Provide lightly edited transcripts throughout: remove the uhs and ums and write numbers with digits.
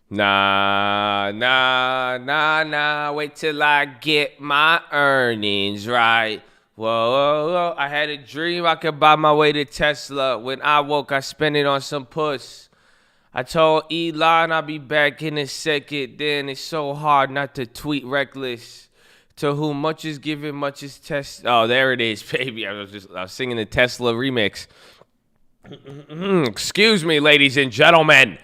Nah. Wait till I get my earnings right. Whoa. I had a dream I could buy my way to Tesla. When I woke, I spent it on some puss. I told Elon I'll be back in a second. Then it's so hard not to tweet reckless. To whom much is given, much is test. Oh, there it is, baby. I was singing the Tesla remix. Excuse me, ladies and gentlemen.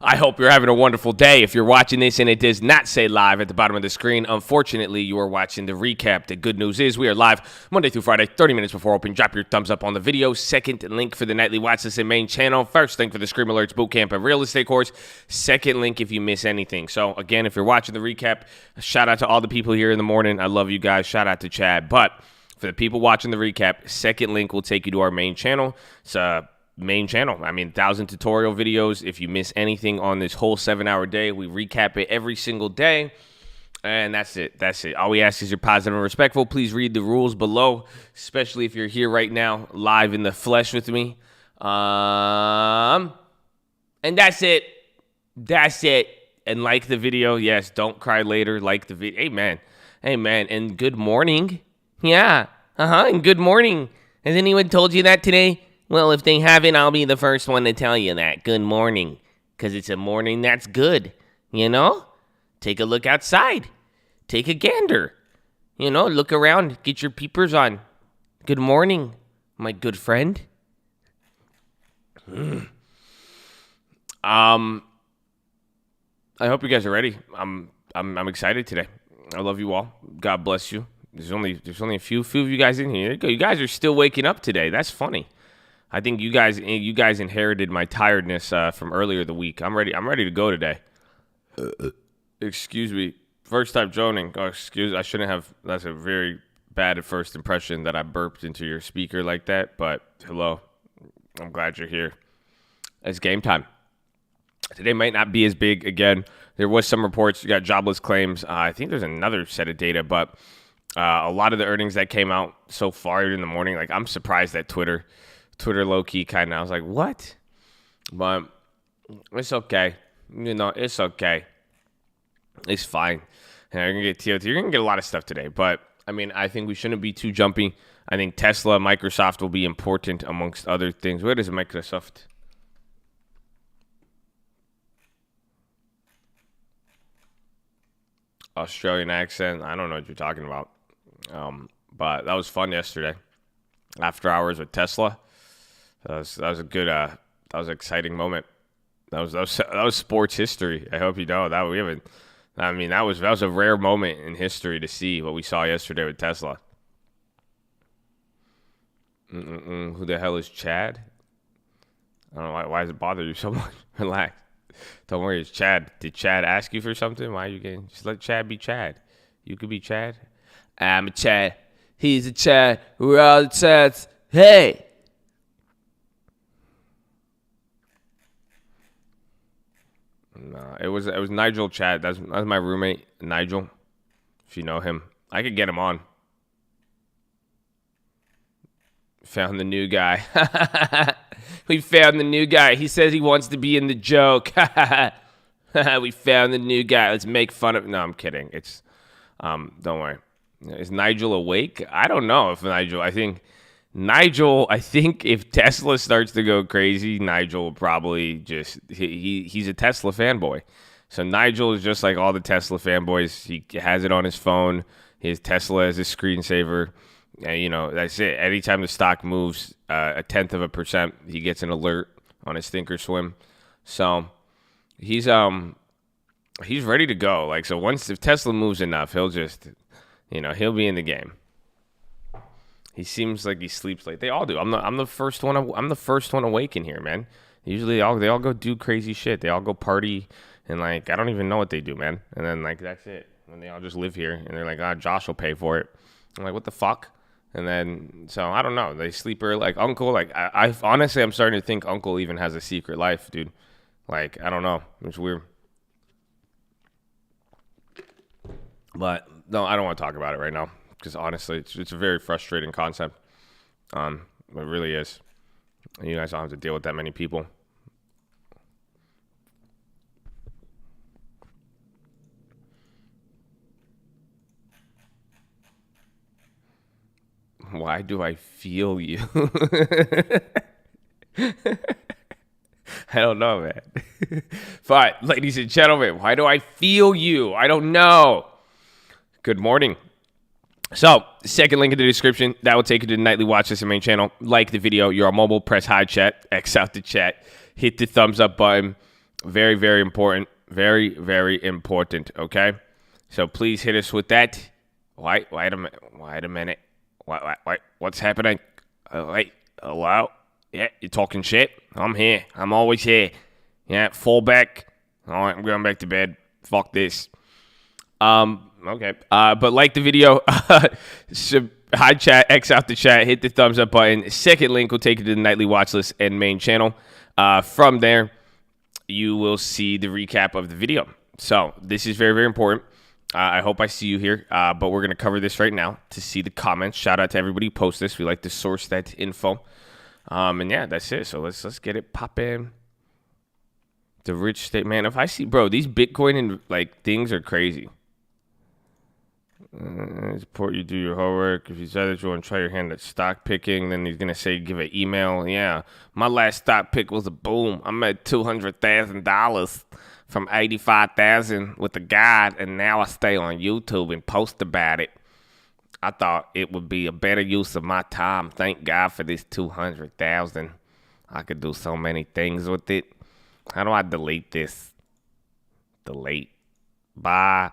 I hope you're having a wonderful day. If you're watching this and it does not say live at the bottom of the screen, unfortunately, you are watching the recap. The good news is we are live Monday through Friday, 30 minutes before open. Drop your thumbs up on the video. Second link for the nightly Watchlist and main channel. First link for the Scream Alerts Bootcamp and Real Estate course. Second link if you miss anything. So, again, if you're watching the recap, shout out to all the people here in the morning. I love you guys. Shout out to Chad. But for the people watching the recap, second link will take you to our main channel. It's main channel. 1,000 tutorial videos. If you miss anything on this whole 7-hour day, we recap it every single day. And that's it. All we ask is you're positive and respectful. Please read the rules below, especially if you're here right now, live in the flesh with me. And that's it. And like the video. Yes, don't cry later. Like the video. Amen. And good morning. Yeah. And good morning. Has anyone told you that today? Well, if they haven't, I'll be the first one to tell you that. Good morning. Because it's a morning that's good. You know? Take a look outside. Take a gander. You know, look around. Get your peepers on. Good morning, my good friend. I hope you guys are ready. I'm excited today. I love you all. God bless you. There's only a few of you guys in here. You guys are still waking up today. That's funny. I think you guys inherited my tiredness from earlier the week. I'm ready to go today. Excuse me. First time joining. Oh, I shouldn't have. That's a very bad first impression that I burped into your speaker like that. But hello. I'm glad you're here. It's game time. Today might not be as big again. There was some reports. You got jobless claims. I think there's another set of data, but a lot of the earnings that came out so far in the morning, like I'm surprised that Twitter low-key kind of, I was like, what? But it's okay. You know, it's okay. It's fine. And you're going to get TOT. You're going to get a lot of stuff today. But, I think we shouldn't be too jumpy. I think Tesla, Microsoft will be important amongst other things. Where is Microsoft? Australian accent. I don't know what you're talking about. But that was fun yesterday. After hours with Tesla. That was a good that was an exciting moment. That was sports history. I hope you know that we haven't. That was a rare moment in history to see what we saw yesterday with Tesla. Who the hell is Chad? I don't know why does it bother you so much? Relax. Don't worry, it's Chad. Did Chad ask you for something? Why are you getting? Just let Chad be Chad. You could be Chad. I'm a Chad. He's a Chad. We're all the Chads. Hey. No, it was Nigel Chad. That's my roommate, Nigel. If you know him, I could get him on. Found the new guy. We found the new guy. He says he wants to be in the joke. We found the new guy. Let's make fun of. No, I'm kidding. It's don't worry. Is Nigel awake? I don't know if Nigel. I think if Tesla starts to go crazy, Nigel will probably just he's a Tesla fanboy. So Nigel is just like all the Tesla fanboys. He has it on his phone. His Tesla as his screensaver. And, that's it. Anytime the stock moves 0.1%, he gets an alert on his Thinkorswim. So he's ready to go. Like, so if Tesla moves enough, he'll just, he'll be in the game. He seems like he sleeps late. They all do. I'm the first one awake in here, man. Usually they all go do crazy shit. They all go party and I don't even know what they do, man. And then that's it. And they all just live here and they're like, Josh will pay for it. I'm like, what the fuck? And then so I don't know. They sleep early, like Uncle. I honestly, I'm starting to think Uncle even has a secret life, dude. I don't know. It's weird. But no, I don't want to talk about it right now. Because honestly, it's a very frustrating concept. It really is. You guys don't have to deal with that many people. Why do I feel you? I don't know, man. Fine, ladies and gentlemen, why do I feel you? I don't know. Good morning. So, second link in the description. That will take you to the nightly watch list and main channel. Like the video. You're on mobile. Press high chat. X out the chat. Hit the thumbs up button. Very, very important. Very, very important. Okay? So, please hit us with that. Wait a minute. What's happening? Wait. Hello? Yeah, you're talking shit? I'm here. I'm always here. Yeah, fall back. All right, I'm going back to bed. Fuck this. Okay. But like the video, high chat, X out the chat, hit the thumbs up button. Second link will take you to the nightly watch list and main channel. From there, you will see the recap of the video. So this is very, very important. I hope I see you here, but we're going to cover this right now to see the comments. Shout out to everybody who posts this. We like to source that info. And yeah, that's it. So let's get it popping. The rich state, man. If I see, bro, these Bitcoin and like things are crazy. Support you do your homework. If you decide that you want to try your hand at stock picking, then he's gonna say give an email. Yeah, my last stock pick was a boom. I'm at $200,000 from 85,000 with a guide, and now I stay on YouTube and post about it. I thought it would be a better use of my time. Thank God for this 200,000. I could do so many things with it. How do I delete this? Delete. Bye.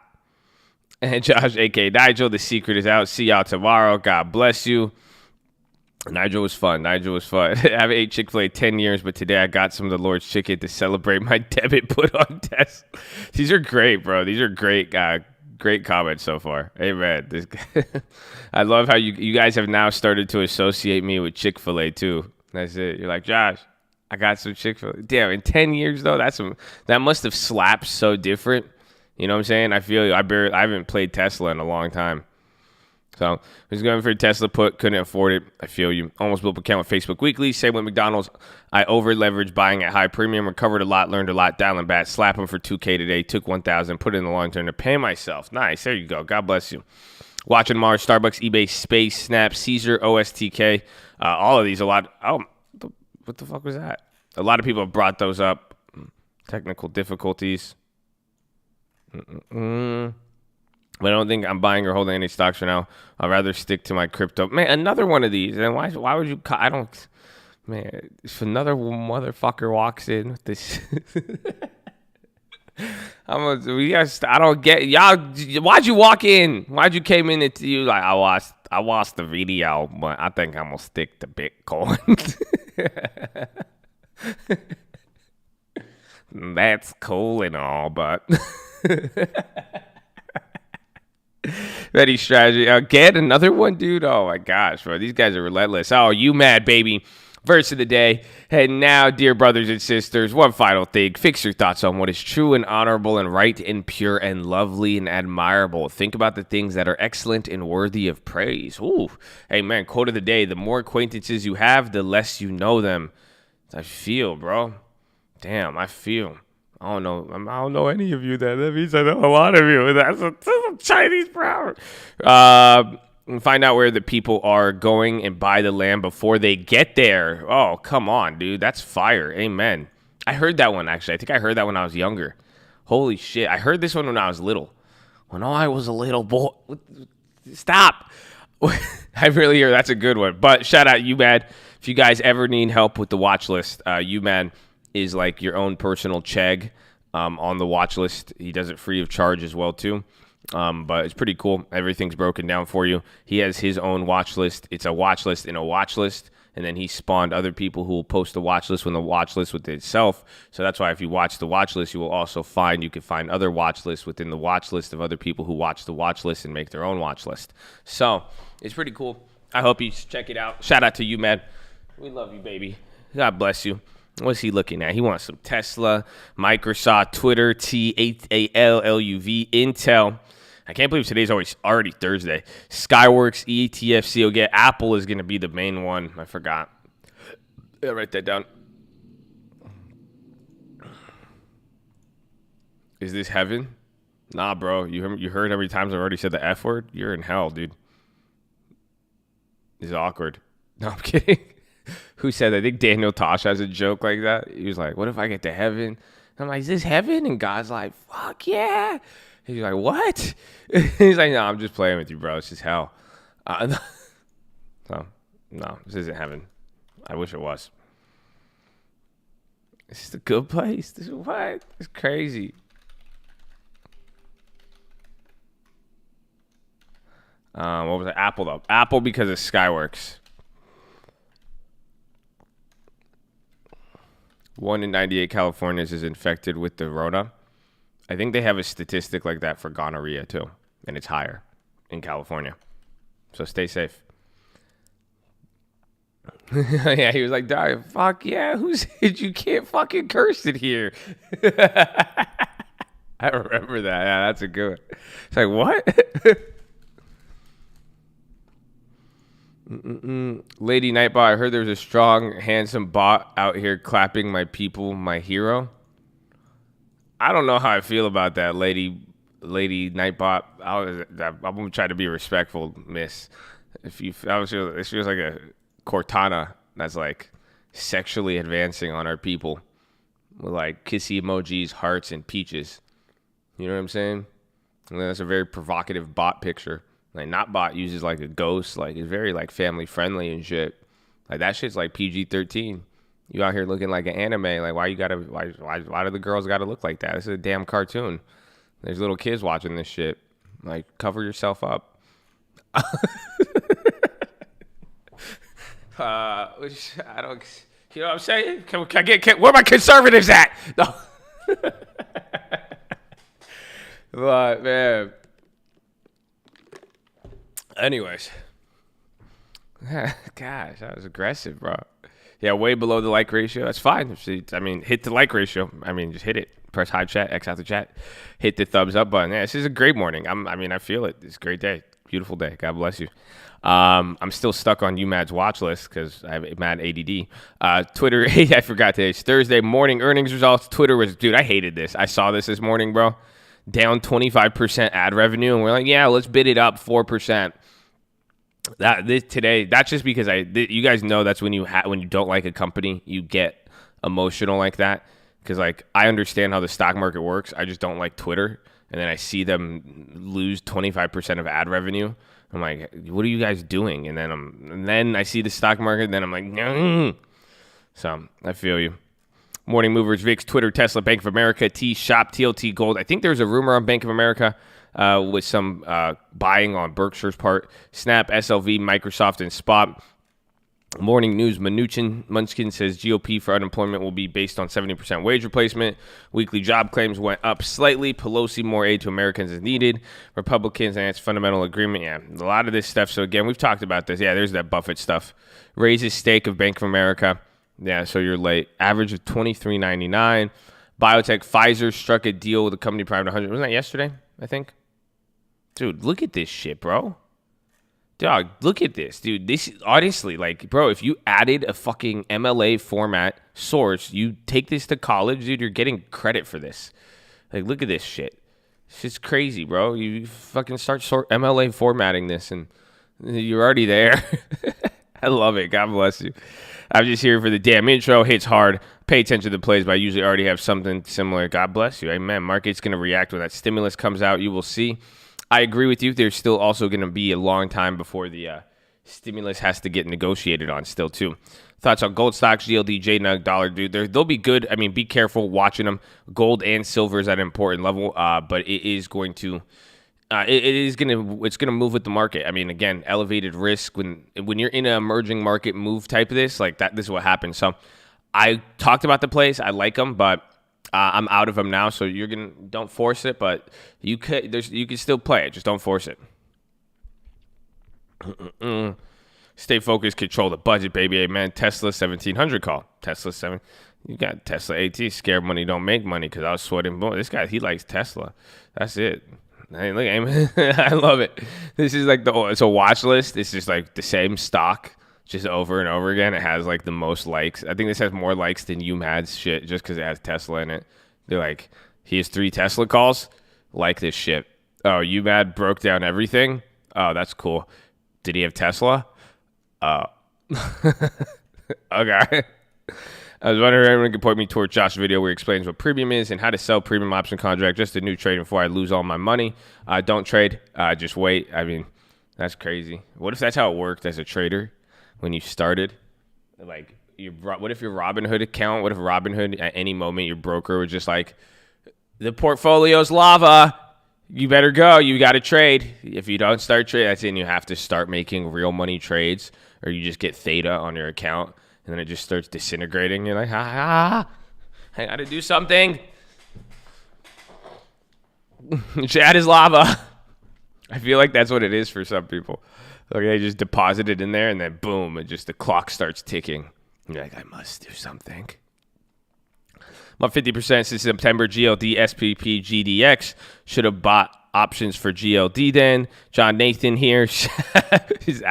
And Josh, a.k.a. Nigel, the secret is out. See y'all tomorrow. God bless you. Nigel was fun. I haven't ate Chick-fil-A 10 years, but today I got some of the Lord's chicken to celebrate my debit put on test. These are great, bro. These are great, great comments so far. Amen. I love how you guys have now started to associate me with Chick-fil-A too. That's it. You're like, Josh, I got some Chick-fil-A. Damn, in 10 years though, that must have slapped so different. You know what I'm saying? I feel you. I haven't played Tesla in a long time. So I was going for a Tesla put, couldn't afford it. I feel you. Almost built an account with Facebook Weekly. Same with McDonald's. I over-leveraged buying at high premium, recovered a lot, learned a lot, dialing back, slap them for $2K today, took $1,000, put it in the long term to pay myself. Nice. There you go. God bless you. Watching Mars, Starbucks, eBay, Space, Snap, Caesar, OSTK. All of these, a lot. Oh, what the fuck was that? A lot of people have brought those up. Technical difficulties. But I don't think I'm buying or holding any stocks for now. I'd rather stick to my crypto. Man, another one of these. And why would you? I don't. Man, if another motherfucker walks in with this, I don't get y'all. Why'd you walk in? Why'd you came in to you like I watched the video, but I think I'm gonna stick to Bitcoin. That's cool and all, but. Ready strategy. Get another one, dude. Oh my gosh, bro. These guys are relentless. Oh, you mad, baby. Verse of the day. And now, dear brothers and sisters, one final thing. Fix your thoughts on what is true and honorable and right and pure and lovely and admirable. Think about the things that are excellent and worthy of praise. Ooh. Amen. Quote of the day. The more acquaintances you have, the less you know them. I feel, bro. Damn, I feel. I don't know any of you. That means I know a lot of you. That's a Chinese proverb. Find out where the people are going and buy the land before they get there. Oh, come on, dude. That's fire. Amen. I heard that one, actually. I think I heard that when I was younger. Holy shit. I heard this one when I was little. When I was a little boy. Stop. I really hear that's a good one. But shout out UMAD. If you guys ever need help with the watch list, UMAD is like your own personal Chegg on the watch list. He does it free of charge as well too. But it's pretty cool. Everything's broken down for you. He has his own watch list. It's a watch list in a watch list. And then he spawned other people who will post the watch list when the watch list within itself. So that's why if you watch the watch list, you will also you can find other watch lists within the watch list of other people who watch the watch list and make their own watch list. So it's pretty cool. I hope you check it out. Shout out to you, man. We love you, baby. God bless you. What's he looking at? He wants some Tesla, Microsoft, Twitter, TALLUV, Intel. I can't believe today's already Thursday. Skyworks, ETFC. Get Apple is going to be the main one. I forgot. Yeah, write that down. Is this heaven? Nah, bro. You heard how many times I've already said the F word? You're in hell, dude. is awkward. No, I'm kidding. Who said that? I think Daniel Tosh has a joke like that. He was like, what if I get to heaven? I'm like, is this heaven? And God's like, fuck yeah. He's like, what? He's like, no, I'm just playing with you, bro. It's just hell. So, no, this isn't heaven. I wish it was. It's just a good place. This is what? It's crazy. What was it? Apple, though. Apple because of Skyworks. 1 in 98 Californians is infected with the Rona. I think they have a statistic like that for gonorrhea, too. And it's higher in California. So stay safe. Yeah, he was like, fuck yeah, who said you can't fucking curse it here? I remember that. Yeah, that's a good one. It's like, what? Lady Nightbot, I heard there's a strong, handsome bot out here clapping my people, my hero. I don't know how I feel about that, Lady Nightbot. I'm gonna try to be respectful, miss. It feels like a Cortana that's like sexually advancing on our people with like kissy emojis, hearts, and peaches. You know what I'm saying? And that's a very provocative bot picture. Like, not bot uses like a ghost, like it's very like family friendly and shit. Like that shit's like PG-13. You out here looking like an anime. Like why do the girls gotta look like that? This is a damn cartoon. There's little kids watching this shit. Like, cover yourself up. Which I don't, you know what I'm saying? Can I get where my conservatives at? No. But man. Anyways. Gosh, that was aggressive, bro. Yeah, way below the like ratio. That's fine. I mean, hit the like ratio. I mean, just hit it. Press hide chat, X out the chat. Hit the thumbs up button. Yeah, this is a great morning. I feel it. It's a great day. Beautiful day. God bless you. I'm still stuck on UMAD's watch list because I have mad ADD. Twitter, I forgot today. It's Thursday morning earnings results. Twitter was, dude, I hated this. I saw this morning, bro. Down 25% ad revenue. And we're like, yeah, let's bid it up 4%. That's just because you guys know that's when you don't like a company, you get emotional like that. Because like I understand how the stock market works. I just don't like Twitter. And then I see them lose 25% of ad revenue. I'm like, what are you guys doing? And then I see the stock market. And then I'm like, no. So I feel you. Morning movers, VIX, Twitter, Tesla, Bank of America, T, Shop, TLT, Gold. I think there's a rumor on Bank of America with some buying on Berkshire's part. Snap, SLV, Microsoft, and Spot. Morning news, Munchkin says GOP for unemployment will be based on 70% wage replacement. Weekly job claims went up slightly. Pelosi, more aid to Americans is needed. Republicans, and its fundamental agreement. Yeah, a lot of this stuff. So again, we've talked about this. Yeah, there's that Buffett stuff. Raises stake of Bank of America. Yeah, so you're late. Average of $23.99. Biotech, Pfizer struck a deal with a company private 100. Wasn't that yesterday, I think? Dude, look at this shit, bro. Dog, look at this, dude. This is honestly, like, bro, if you added a fucking MLA format source, you take this to college, dude, you're getting credit for this. Like, look at this shit. It's just crazy, bro. You fucking start MLA formatting this, and you're already there. I love it. God bless you. I'm just here for the damn intro. Hits hard. Pay attention to the plays, but I usually already have something similar. God bless you. Amen. Market's going to react when that stimulus comes out. You will see. I agree with you. There's still also going to be a long time before the stimulus has to get negotiated on still, too. Thoughts on gold stocks, GLD, JNUG, dollar, dude. They'll be good. I mean, be careful watching them. Gold and silver is at an important level, but it is going to it's gonna move with the market. I mean, again, elevated risk when you're in an emerging market move type of this, like that. This is what happens. So I talked about the plays. I like them, but I'm out of them now. So don't force it, but you can still play it. Just don't force it. Stay focused, control the budget, baby. Amen. Tesla 1700 call. Tesla 7. You got Tesla AT. Scared money don't make money because I was sweating. Boy, this guy, he likes Tesla. That's it. Hey, look, Amen. I love it. This is like it's a watch list. It's just like the same stock, just over and over again. It has like the most likes. I think this has more likes than UMAD's shit just because it has Tesla in it. They're like, he has 3 Tesla calls. Like this shit. Oh, UMAD broke down everything. Oh, that's cool. Did he have Tesla? Okay. I was wondering if anyone could point me toward Josh's video where he explains what premium is and how to sell premium option contract. Just a new trade before I lose all my money. Don't trade. Just wait. I mean, that's crazy. What if that's how it worked as a trader when you started? Like, what if your Robinhood account, what if Robinhood at any moment your broker was just like, the portfolio's lava. You better go. You got to trade. If you don't start trading, that's it. And you have to start making real money trades, or you just get theta on your account. And then it just starts disintegrating. You're like, I got to do something. Chat is lava. I feel like that's what it is for some people. Like they just deposit it in there, and then boom, the clock starts ticking. You're like, I must do something. I'm up 50% since September. GLD, SPP, GDX. Should have bought options for GLD then. John Nathan here. This is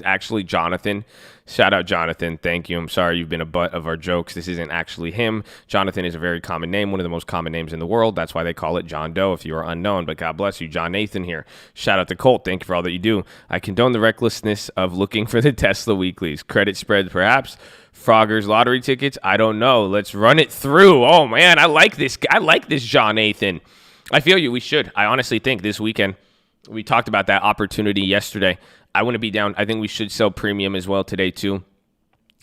actually Jonathan. Shout out Jonathan. Thank you. I'm sorry you've been a butt of our jokes. This isn't actually him. Jonathan is a very common name, one of the most common names in the world. That's why they call it John Doe if you are unknown. But God bless you. John Nathan here. Shout out to Colt. Thank you for all that you do. I condone the recklessness of looking for the Tesla weeklies. Credit spread, perhaps. Frogger's lottery tickets. I don't know. Let's run it through. Oh, man. I like this. I like this John Nathan. I feel you. We should. I honestly think this weekend, we talked about that opportunity yesterday. I want to be down. I think we should sell premium as well today, too.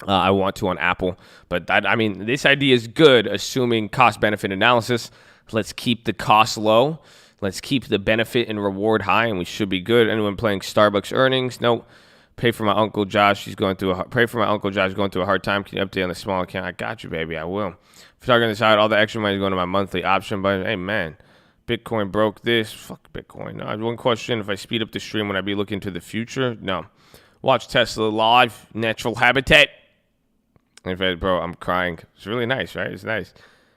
I want to on Apple. But, this idea is good, assuming cost-benefit analysis. Let's keep the cost low. Let's keep the benefit and reward high, and we should be good. Anyone playing Starbucks earnings? Nope. Pray for my Uncle Josh. Pray for my Uncle Josh going through a hard time. Can you update on the small account? I got you, baby. I will. If you're talking on the side, all the extra money is going to my monthly option. But, hey, man. Bitcoin broke this. Fuck Bitcoin. No, one question. If I speed up the stream, would I be looking to the future? No. Watch Tesla live. Natural habitat. In fact, bro, I'm crying. It's really nice, right? It's nice.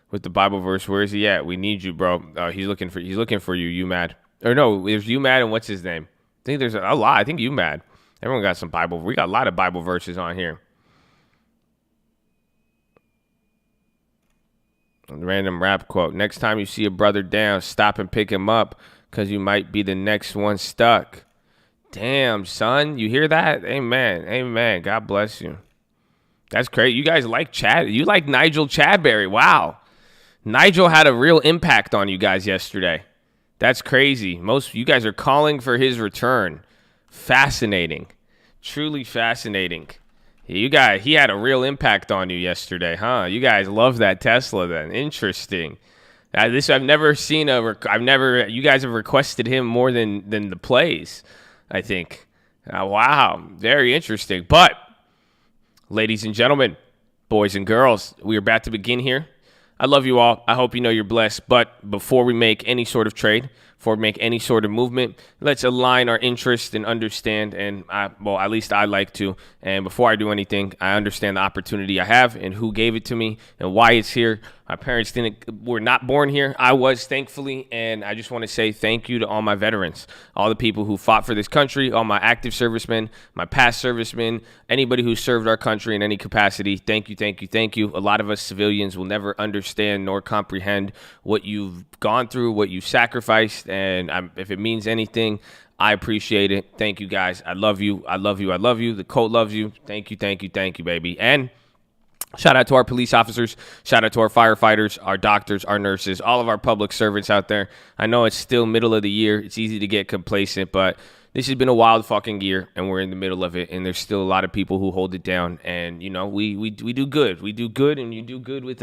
With the Bible verse, where is he at? We need you, bro. He's looking for you. You mad? Or no, there's you mad and what's his name? I think there's a lot. I think you mad. Everyone got some Bible. We got a lot of Bible verses on here. Random rap quote. Next time you see a brother down, stop and pick him up because you might be the next one stuck. Damn, son. You hear that? Amen. Amen. God bless you. That's great. You guys like Chad. You like Nigel Chadberry. Wow. Nigel had a real impact on you guys yesterday. That's crazy. You guys are calling for his return. Fascinating. Truly fascinating. He had a real impact on you yesterday, huh? You guys love that Tesla then. Interesting. I've never seen you guys have requested him more than the plays, I think. Wow. Very interesting. But, ladies and gentlemen, boys and girls, we are about to begin here. I love you all. I hope you know you're blessed. But before we make any sort of trade, before we make any sort of movement, let's align our interests and understand. And at least I like to. And before I do anything, I understand the opportunity I have and who gave it to me and why it's here. My parents were not born here. I was, thankfully. And I just want to say thank you to all my veterans, all the people who fought for this country, all my active servicemen, my past servicemen, anybody who served our country in any capacity. Thank you, thank you, thank you. A lot of us civilians will never understand nor comprehend what you've gone through, what you've sacrificed. And if it means anything, I appreciate it. Thank you, guys. I love you. I love you. I love you. The cult loves you. Thank you, thank you, thank you, baby. And shout out to our police officers. Shout out to our firefighters, our doctors, our nurses, all of our public servants out there. I know it's still middle of the year. It's easy to get complacent, but this has been a wild fucking year, and we're in the middle of it, and there's still a lot of people who hold it down. And, we do good. We do good, and you do good with,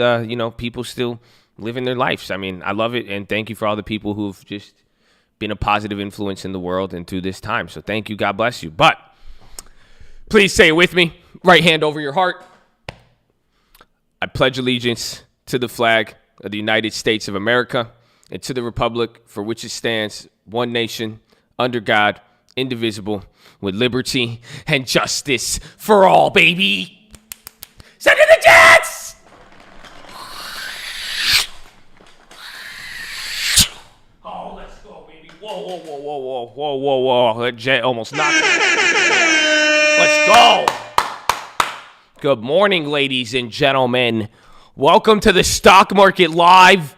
people still living their lives. I mean, I love it, and thank you for all the people who've just been a positive influence in the world and through this time. So thank you. God bless you. But please say it with me. Right hand over your heart. I pledge allegiance to the flag of the United States of America and to the republic for which it stands, one nation, under God, indivisible, with liberty and justice for all, baby. Send to the Jets! Oh, let's go, baby. Whoa. That jet almost knocked me. Let's go. Good morning, ladies and gentlemen. Welcome to the stock market live.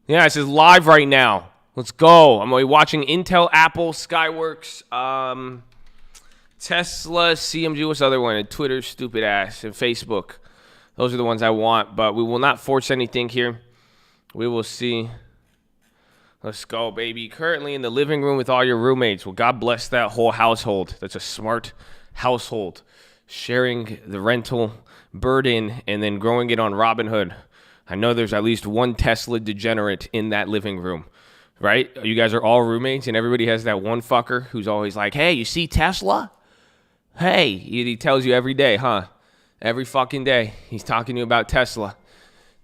Yeah, this is live right now. Let's go. I'm watching Intel, Apple, Skyworks, Tesla, CMG, what's the other one? And Twitter, stupid ass, and Facebook. Those are the ones I want, but we will not force anything here. We will see. Let's go, baby. Currently in the living room with all your roommates. Well, God bless that whole household. That's a smart household. Sharing the rental burden and then growing it on Robinhood. I know there's at least one Tesla degenerate in that living room, right? You guys are all roommates, and everybody has that one fucker who's always like, hey, you see Tesla? Hey, he tells you every day, huh? Every fucking day, he's talking to you about Tesla.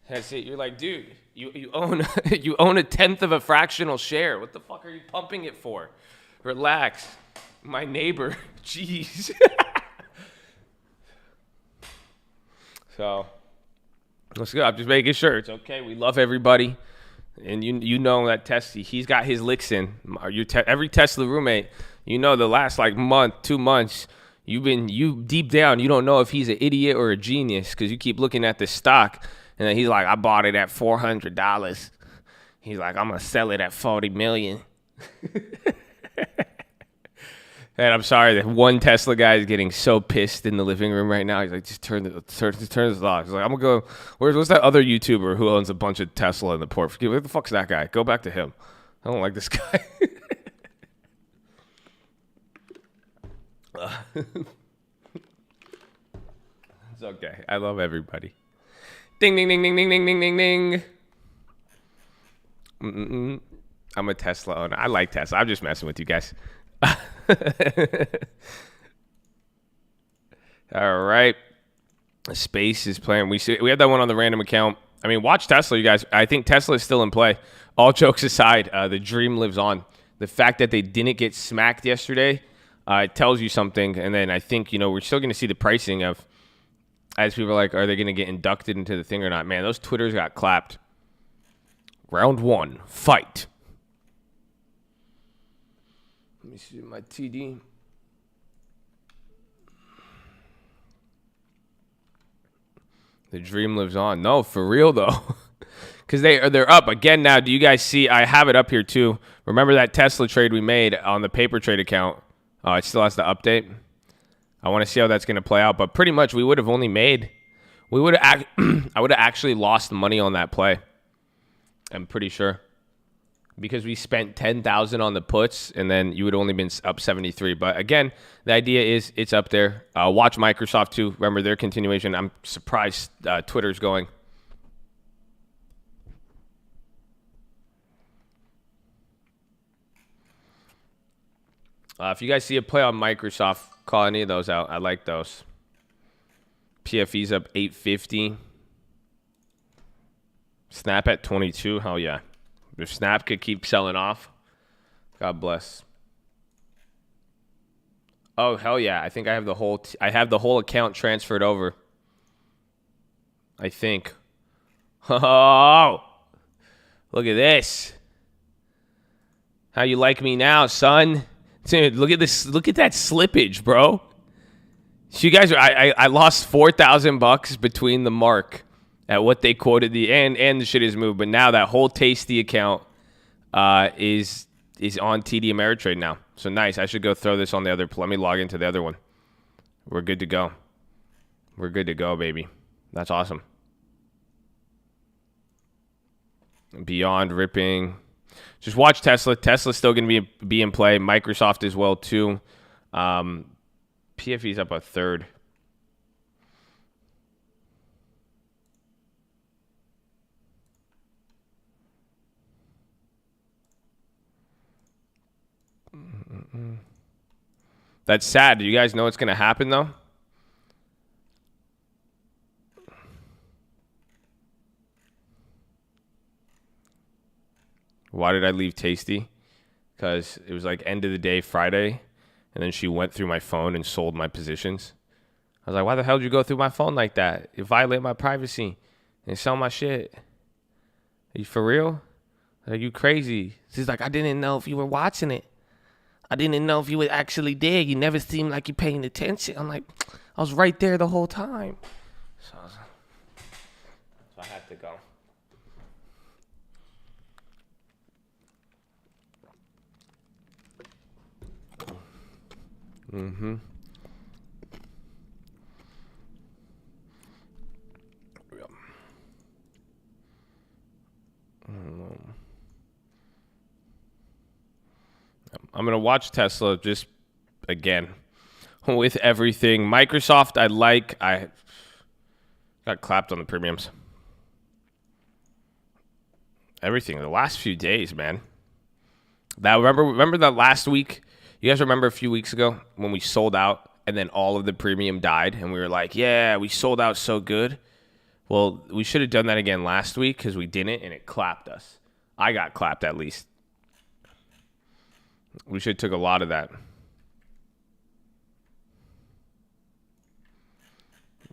That's it. You're like, dude, you own you own a tenth of a fractional share. What the fuck are you pumping it for? Relax, my neighbor. Jeez. So let's go. I'm just making sure it's okay. We love everybody, and you know that Tesla, he's got his licks in. Every Tesla roommate, you know, the last like month, 2 months. You deep down, you don't know if he's an idiot or a genius because you keep looking at the stock and then he's like, I bought it at $400. He's like, I'm going to sell it at $40 million. And I'm sorry that one Tesla guy is getting so pissed in the living room right now. He's like, just turn this off. He's like, I'm going to go, what's that other YouTuber who owns a bunch of Tesla in the port? Where the fuck's that guy? Go back to him. I don't like this guy. It's okay. I love everybody. Ding, ding, ding, ding, ding, ding, ding, ding, ding. I'm a Tesla owner. I like Tesla. I'm just messing with you guys. All right. Space is playing. We have that one on the random account. I mean, watch Tesla, you guys. I think Tesla is still in play. All jokes aside, the dream lives on. The fact that they didn't get smacked yesterday, it tells you something. And then I think, we're still going to see the pricing of, as people are like, are they going to get inducted into the thing or not? Man, those Twitters got clapped. Round 1, fight. Let me see my TD. The dream lives on. No, for real, though. Because they're up again now. Do you guys see? I have it up here, too. Remember that Tesla trade we made on the paper trade account? It still has to update. I want to see how that's going to play out. But pretty much we would have only made... I would have actually lost money on that play. I'm pretty sure. Because we spent $10,000 on the puts, and then you would only been up 73. But again, the idea is it's up there. Watch Microsoft too. Remember their continuation. I'm surprised Twitter's going. If you guys see a play on Microsoft, call any of those out. I like those. PFE's up 850. Snap at 22. Hell yeah. If Snap could keep selling off, God bless. Oh hell yeah! I think I have the whole account transferred over. I think. Oh, look at this. How you like me now, son? Dude, look at this. Look at that slippage, bro. So you guys are. I lost $4,000 between the mark at what they quoted and the shit has moved, but now that whole Tasty account is on TD Ameritrade now. So nice. I should go throw this on the other. Let me log into the other one. We're good to go. We're good to go, baby. That's awesome. Beyond ripping. Just watch Tesla. Tesla's still going to be in play. Microsoft as well too. PFE's up a third. That's sad. Do you guys know what's going to happen, though? Why did I leave Tasty? Because it was like end of the day Friday, and then she went through my phone and sold my positions. I was like, why the hell did you go through my phone like that? You violate my privacy and sell my shit. Are you for real? Are you crazy? She's like, I didn't know if you were watching it. I didn't know if you were actually there. You never seemed like you're paying attention. I'm like, I was right there the whole time. So I had to go. I'm going to watch Tesla just again with everything. Microsoft, I got clapped on the premiums. Everything. The last few days, man. That remember that last week? You guys remember a few weeks ago when we sold out and then all of the premium died and we were like, yeah, we sold out so good. Well, we should have done that again last week because we didn't and it clapped us. I got clapped at least. We should have took a lot of that.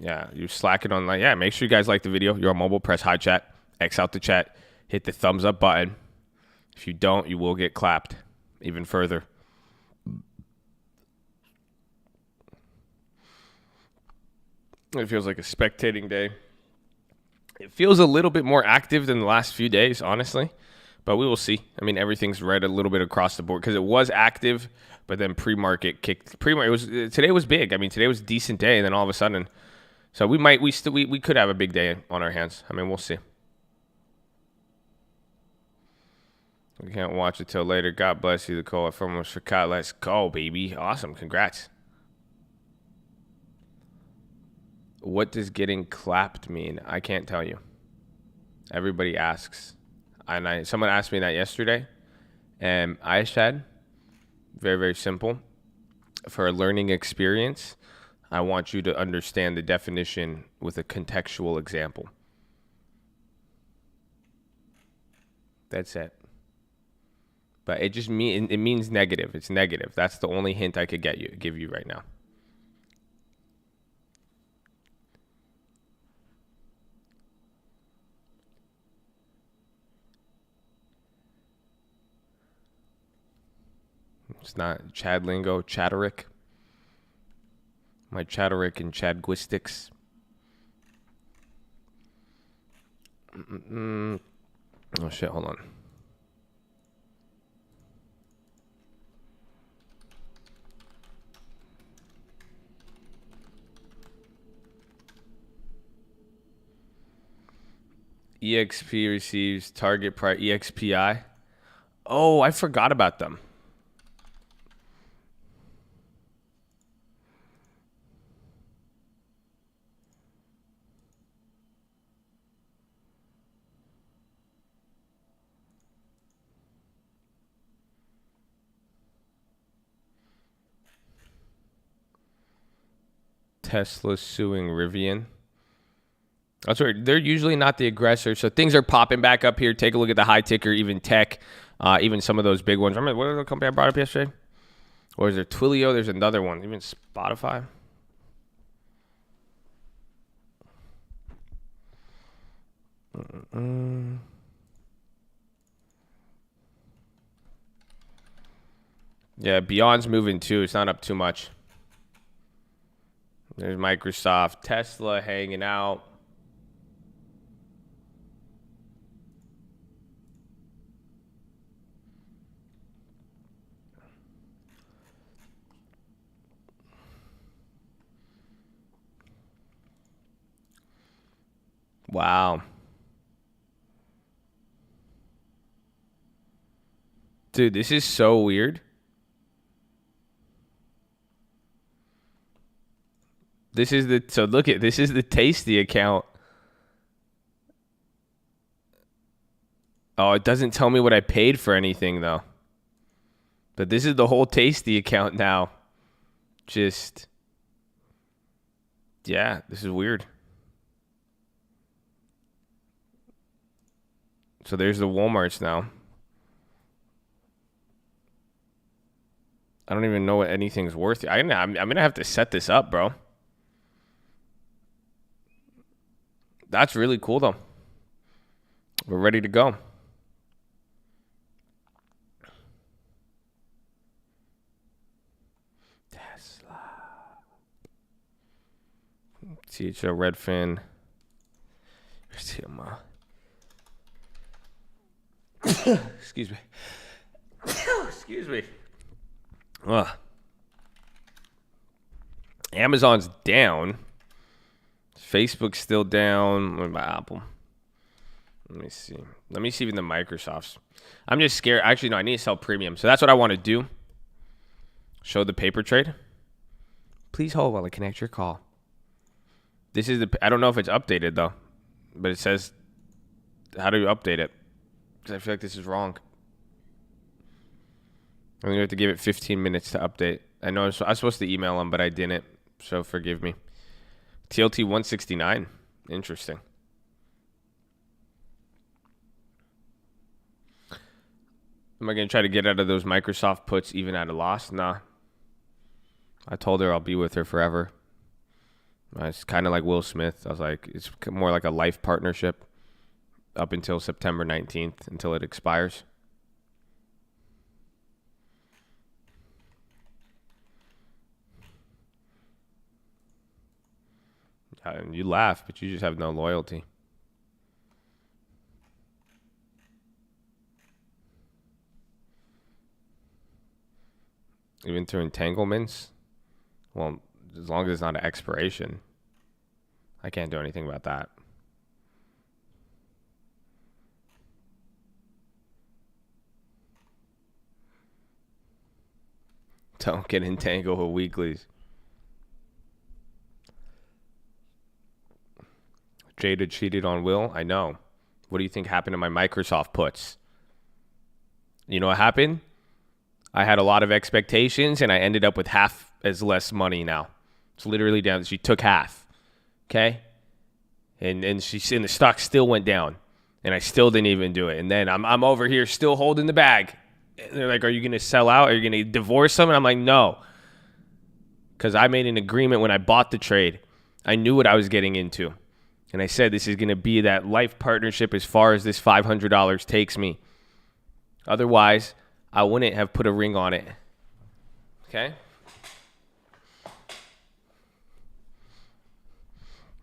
Yeah, you're slacking on like, yeah, make sure you guys like the video. You're on mobile, press high chat, X out the chat, hit the thumbs up button. If you don't, you will get clapped even further. It feels like a spectating day. It feels a little bit more active than the last few days, honestly. But we will see. I mean, everything's red a little bit across the board because it was active, but then pre-market kicked. Today was big. I mean, today was a decent day, and then all of a sudden, so we could have a big day on our hands. I mean, we'll see. We can't watch it till later. God bless you, the call from us for Kyle. Let's go, baby. Awesome. Congrats. What does getting clapped mean? I can't tell you. Everybody asks. And someone asked me that yesterday. And I said, very, very simple. For a learning experience, I want you to understand the definition with a contextual example. That's it. But it means negative. It's negative. That's the only hint I could give you right now. It's not Chad lingo, Chatterick. My Chatterick and Chadguistics. Oh shit, hold on. EXP receives target price EXPI. Oh, I forgot about them. Tesla suing Rivian. That's right. They're usually not the aggressor. So things are popping back up here. Take a look at the high ticker, even tech, even some of those big ones. Remember, what was the company I brought up yesterday? Or is there Twilio? There's another one. Even Spotify. Yeah, Beyond's moving too. It's not up too much. There's Microsoft, Tesla hanging out. Wow. Dude, this is so weird. This is the Tasty account. Oh, it doesn't tell me what I paid for anything though. But this is the whole Tasty account now. Just, yeah, this is weird. So there's the Walmarts now. I don't even know what anything's worth. I'm gonna have to set this up, bro. That's really cool, though. We're ready to go. Tesla. CHL Redfin. Here's TMA. Excuse me. Excuse me. Ugh. Amazon's down. Facebook's still down. What about Apple? Let me see. Let me see even the Microsofts. I'm just scared. Actually, no, I need to sell premium. So that's what I want to do. Show the paper trade. Please hold while I connect your call. This is I don't know if it's updated though, but it says, how do you update it? Because I feel like this is wrong. I'm going to have to give it 15 minutes to update. I know I was supposed to email them, but I didn't, so forgive me. TLT 169. Interesting. Am I going to try to get out of those Microsoft puts even at a loss? Nah. I told her I'll be with her forever. It's kind of like Will Smith. I was like, it's more like a life partnership up until September 19th, until it expires. And you laugh, but you just have no loyalty. Even through entanglements? Well, as long as it's not an expiration, I can't do anything about that. Don't get entangled with weeklies. Jada cheated on Will? I know. What do you think happened to my Microsoft puts? You know what happened? I had a lot of expectations, and I ended up with half as less money now. It's literally down. She took half. Okay? And the stock still went down. And I still didn't even do it. And then I'm over here still holding the bag. And they're like, are you going to sell out? Are you going to divorce them? And I'm like, no. Because I made an agreement when I bought the trade. I knew what I was getting into. And I said this is going to be that life partnership as far as this $500 takes me. Otherwise, I wouldn't have put a ring on it. Okay?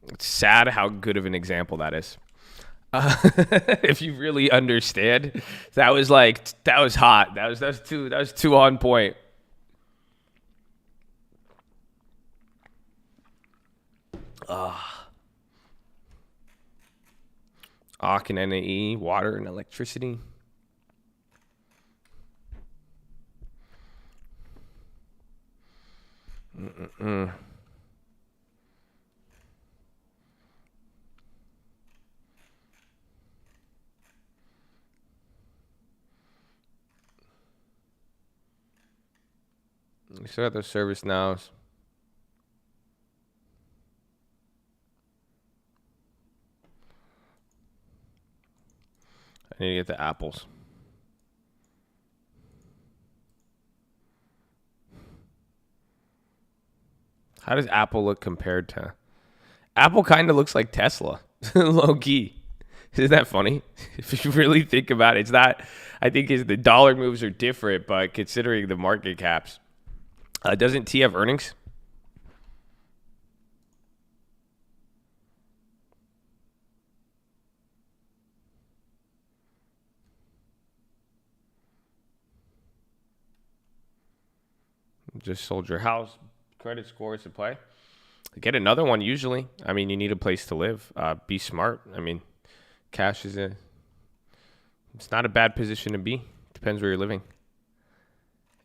It's sad how good of an example that is. If you really understand, that was hot. That was too on point. ARC and NAE, water and electricity. We still got those service nows. I need to get the apples. How does Apple look compared to... Apple kind of looks like Tesla. Low key. Isn't that funny? If you really think about it, it's not... I think the dollar moves are different, but considering the market caps. Doesn't T have earnings? Just sold your house. Credit score is to play. Get another one usually. I mean, you need a place to live. Be smart. I mean, cash is it's not a bad position to be. Depends where you're living.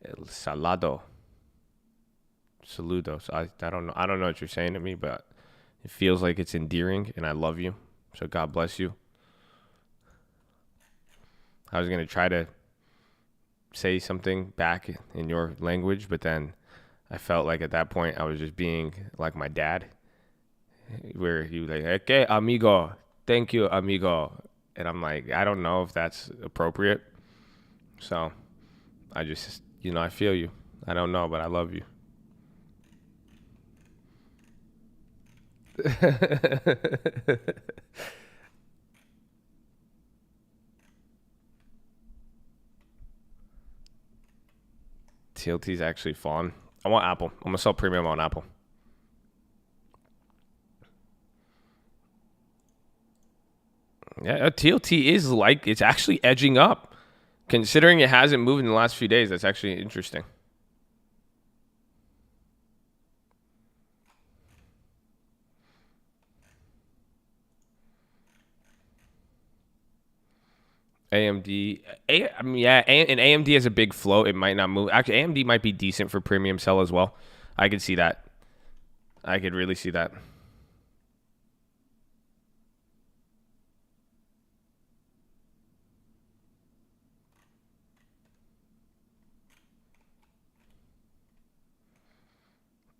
El Salado. Saludos. I don't know. I don't know what you're saying to me, but it feels like it's endearing, and I love you. So God bless you. I was gonna try to say something back in your language, but then I felt like at that point I was just being like my dad, where he was like, "Okay, amigo, thank you, amigo," and I'm like, I don't know if that's appropriate. So I just, I feel you. I don't know, but I love you. TLT's actually fun. I want Apple. I'm gonna sell premium on Apple. Yeah, TLT is it's actually edging up. Considering it hasn't moved in the last few days, that's actually interesting. AMD, I mean, yeah, and AMD has a big float. It might not move. Actually, AMD might be decent for premium sell as well. I could see that. I could really see that.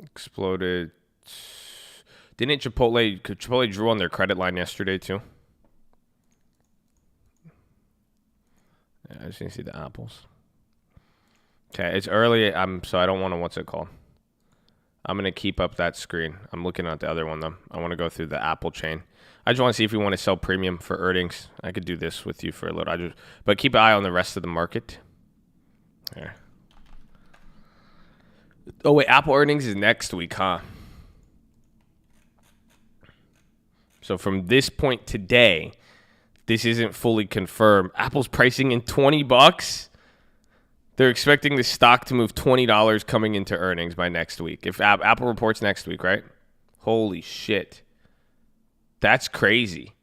Exploded. Didn't Chipotle drew on their credit line yesterday too? Yeah, I just didn't see the apples. Okay, it's early. So I don't want to. What's it called? I'm gonna keep up that screen. I'm looking at the other one though. I want to go through the Apple chain. I just want to see if we want to sell premium for earnings. I could do this with you for a little. But keep an eye on the rest of the market. There. Oh wait, Apple earnings is next week, huh? So from this point today, this isn't fully confirmed. Apple's pricing in $20. They're expecting the stock to move $20 coming into earnings by next week. If Apple reports next week, right? Holy shit. That's crazy.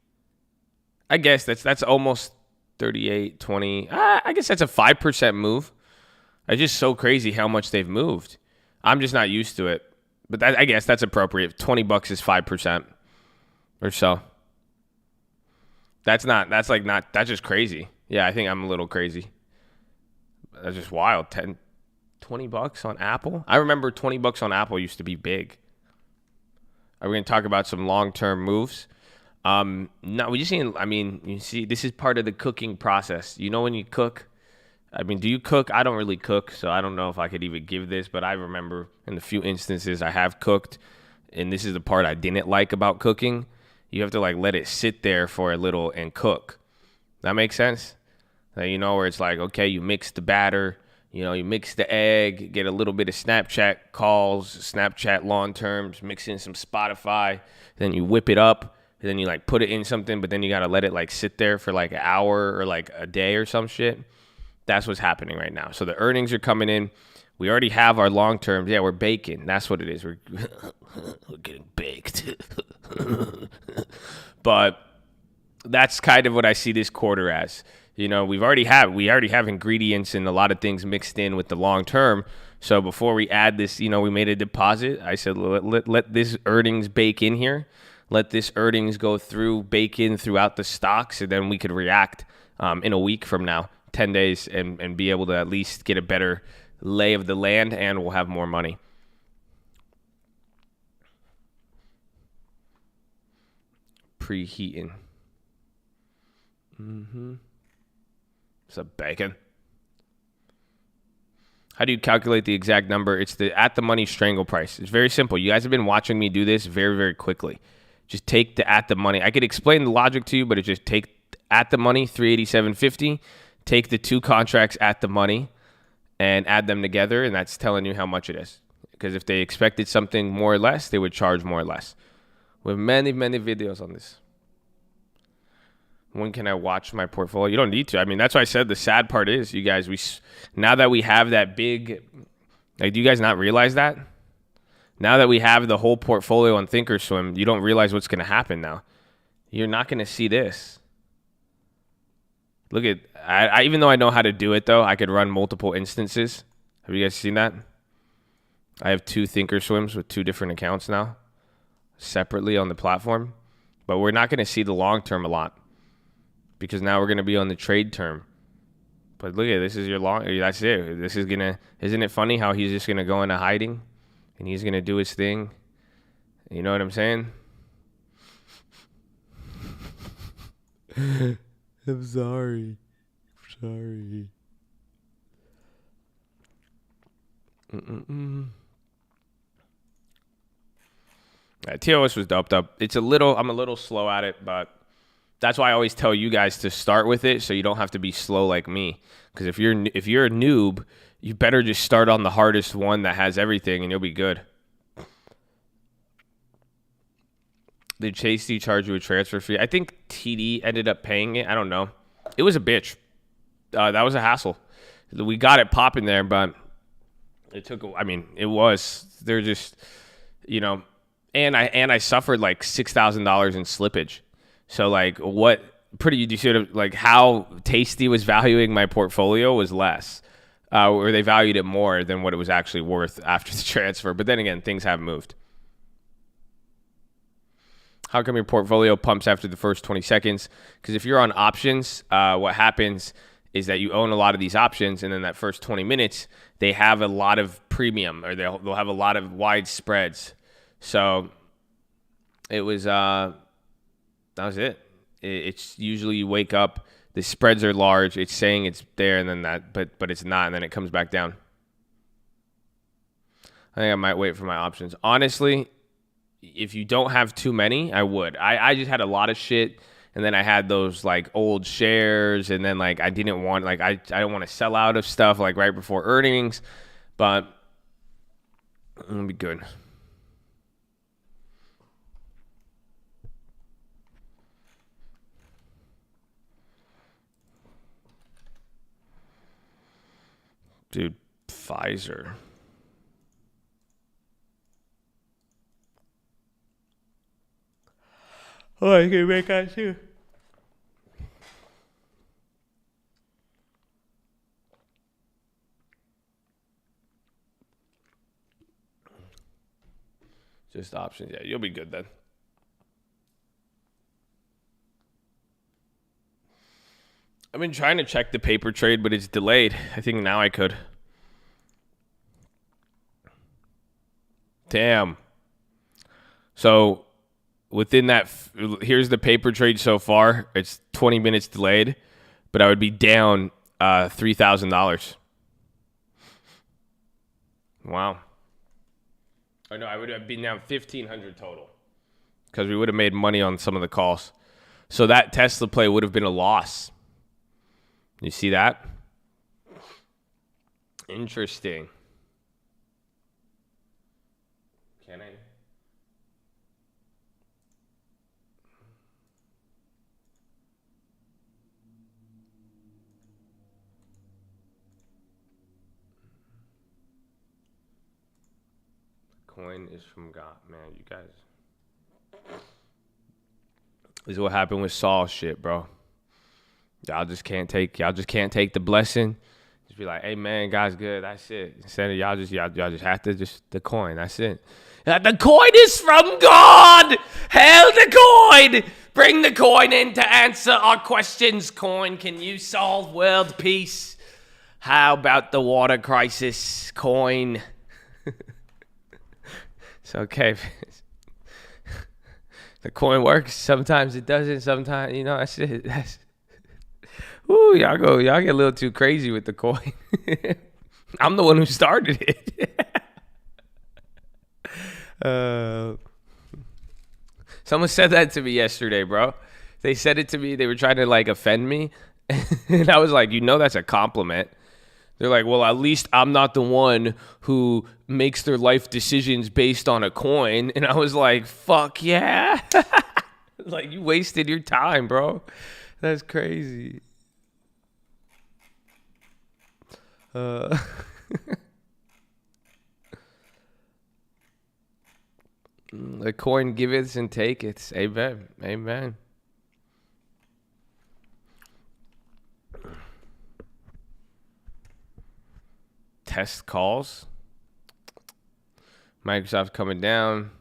I guess that's almost 38, 20. I guess that's a 5% move. It's just so crazy how much they've moved. I'm just not used to it. But I guess that's appropriate. $20 is 5% or so. That's just crazy. Yeah, I think I'm a little crazy. That's just wild. $20 on Apple? I remember $20 on Apple used to be big. Are we going to talk about some long-term moves? No, we just seen, you see, this is part of the cooking process. You know when you cook? Do you cook? I don't really cook, so I don't know if I could even give this, but I remember in the few instances I have cooked, and this is the part I didn't like about cooking. You have to let it sit there for a little and cook. That makes sense? Where it's okay, you mix the batter, you mix the egg, get a little bit of Snapchat calls, Snapchat long terms, mix in some Spotify, then you whip it up, and then you put it in something, but then you got to let it sit there for an hour or a day or some shit. That's what's happening right now. So the earnings are coming in. We already have our long terms. Yeah, we're baking. That's what it is. We're getting baked. But that's kind of what I see this quarter as. We already have ingredients and a lot of things mixed in with the long term. So before we add this, we made a deposit. I said, let this earnings bake in here. Let this earnings go through, bake in throughout the stocks, and then we could react in a week from now, 10 days, and be able to at least get a better lay of the land, and we'll have more money. Preheating. What's up, bacon? How do you calculate the exact number? It's the at-the-money strangle price. It's very simple. You guys have been watching me do this very, very quickly. Just take the at-the-money. I could explain the logic to you, but it's just take at-the-money, 387.50, take the two contracts at the money, and add them together, and that's telling you how much it is. Because if they expected something more or less, they would charge more or less. We have many, many videos on this. When can I watch my portfolio? You don't need to. That's why I said the sad part is, you guys, now that we have that big, do you guys not realize that? Now that we have the whole portfolio on Thinkorswim, you don't realize what's going to happen now. You're not going to see this. Look at, I even though I know how to do it though, I could run multiple instances. Have you guys seen that? I have 2 Thinkorswims with 2 different accounts now, separately on the platform. But we're not going to see the long term a lot, because now we're going to be on the trade term. But look at this is your long. That's it. This is gonna. Isn't it funny how he's just gonna go into hiding, and he's gonna do his thing? You know what I'm saying? I'm sorry. TOS was doped up. I'm a little slow at it, but that's why I always tell you guys to start with it, so you don't have to be slow like me. Because if you're a noob, you better just start on the hardest one that has everything, and you'll be good. Did Chase D charge you a transfer fee? I think TD ended up paying it. I don't know. It was a bitch. That was a hassle. We got it popping there, but it took. It was. They're just, and I suffered like $6,000 in slippage. So what you see what, like how Tasty was valuing my portfolio was less. Or they valued it more than what it was actually worth after the transfer. But then again, things have moved. How come your portfolio pumps after the first 20 seconds? Because if you're on options, what happens is that you own a lot of these options, and then that first 20 minutes, they have a lot of premium, or they'll have a lot of wide spreads. So it was that was it. It's usually you wake up, the spreads are large, it's saying it's there, and then but it's not, and then it comes back down. I think I might wait for my options. Honestly, if you don't have too many, I would. I just had a lot of shit, and then I had those like old shares, and then like I didn't want, like I don't want to sell out of stuff like right before earnings, but it'll be good. Dude, Pfizer. Oh, I can make that too. Just options. Yeah, you'll be good then. I've been trying to check the paper trade, but it's delayed. I think now I could. Damn. So within that, here's the paper trade so far. It's 20 minutes delayed, but I would be down $3,000. Wow. Oh no, I would have been down $1,500 total because we would have made money on some of the calls. So that Tesla play would have been a loss. You see that? Interesting. Can I? Coin is from God. Man, you guys. This is what happened with Saul shit, bro. Y'all just can't take the blessing. Just be like, hey man, God's good. That's it. Instead of y'all just have to the coin. That's it. The coin is from God. Hail the coin. Bring the coin in to answer our questions. Coin, can you solve world peace? How about the water crisis? Coin. It's okay. The coin works. Sometimes it doesn't. Sometimes, that's it. Ooh, y'all get a little too crazy with the coin. I'm the one who started it. Someone said that to me yesterday, bro. They said it to me. They were trying to like offend me. And I was like, that's a compliment. They're like, well, at least I'm not the one who makes their life decisions based on a coin. And I was like, fuck yeah. Like, you wasted your time, bro. That's crazy. The coin giveth and taketh. Amen. Amen. Test calls. Microsoft coming down.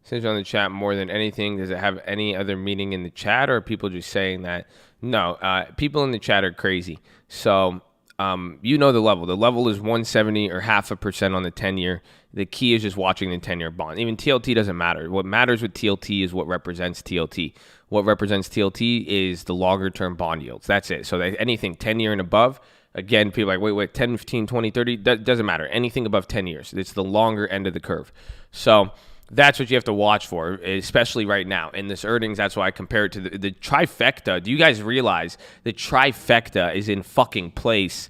Since you're on the chat more than anything, does it have any other meaning in the chat, or are people just saying that? No, people in the chat are crazy. So, the level. The level is 170 or 0.5% on the 10-year. The key is just watching the 10-year bond. Even TLT doesn't matter. What matters with TLT is what represents TLT. What represents TLT is the longer-term bond yields. That's it. So anything 10-year and above, again, people are like, wait, 10, 15, 20, 30, that doesn't matter. Anything above 10 years. It's the longer end of the curve. So that's what you have to watch for, especially right now. In this earnings, that's why I compare it to the trifecta. Do you guys realize the trifecta is in fucking place?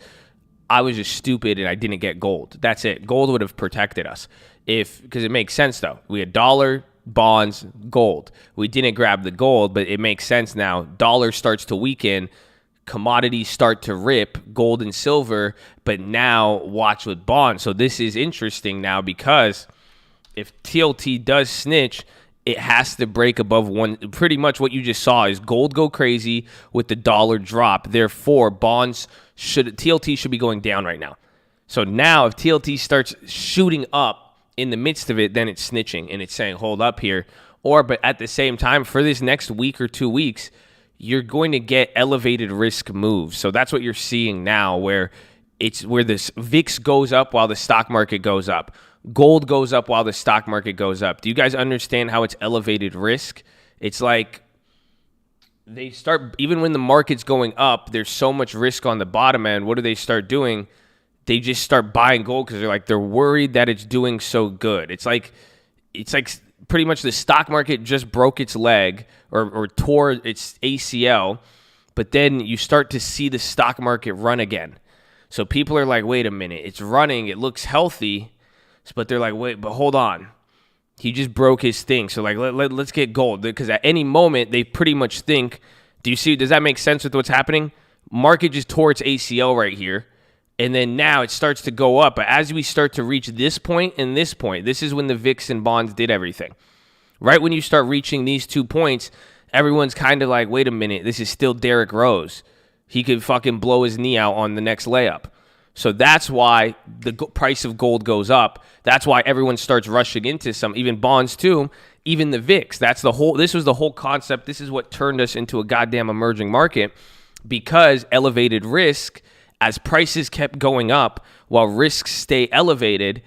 I was just stupid and I didn't get gold. That's it. Gold would have protected us. Because it makes sense, though. We had dollar, bonds, gold. We didn't grab the gold, but it makes sense now. Dollar starts to weaken. Commodities start to rip, gold and silver, but now watch with bonds. So this is interesting now because if TLT does snitch it has to break above one. Pretty much what you just saw is gold go crazy with the dollar drop. Therefore, TLT should be going down right now. So now if TLT starts shooting up in the midst of it, then it's snitching and it's saying, hold up here. But at the same time, for this next week or 2 weeks, you're going to get elevated risk moves. So that's what you're seeing now, where this VIX goes up while the stock market goes up. Gold goes up while the stock market goes up. Do you guys understand how it's elevated risk? It's like they start, even when the market's going up, there's so much risk on the bottom end. What do they start doing? They just start buying gold because they're worried that it's doing so good. It's like pretty much the stock market just broke its leg or tore its ACL, but then you start to see the stock market run again. So people are like, wait a minute, it's running, it looks healthy, but they're like, wait, but hold on. He just broke his thing. So let's get gold, because at any moment they pretty much think, does that make sense with what's happening? Market just tore its ACL right here. And then now it starts to go up. But as we start to reach this point and this point, this is when the VIX and bonds did everything. Right when you start reaching these 2 points, everyone's kind of like, wait a minute, this is still Derrick Rose. He could fucking blow his knee out on the next layup. So that's why the price of gold goes up. That's why everyone starts rushing into even bonds too, even the VIX. This was the whole concept. This is what turned us into a goddamn emerging market, because elevated risk, as prices kept going up while risks stay elevated,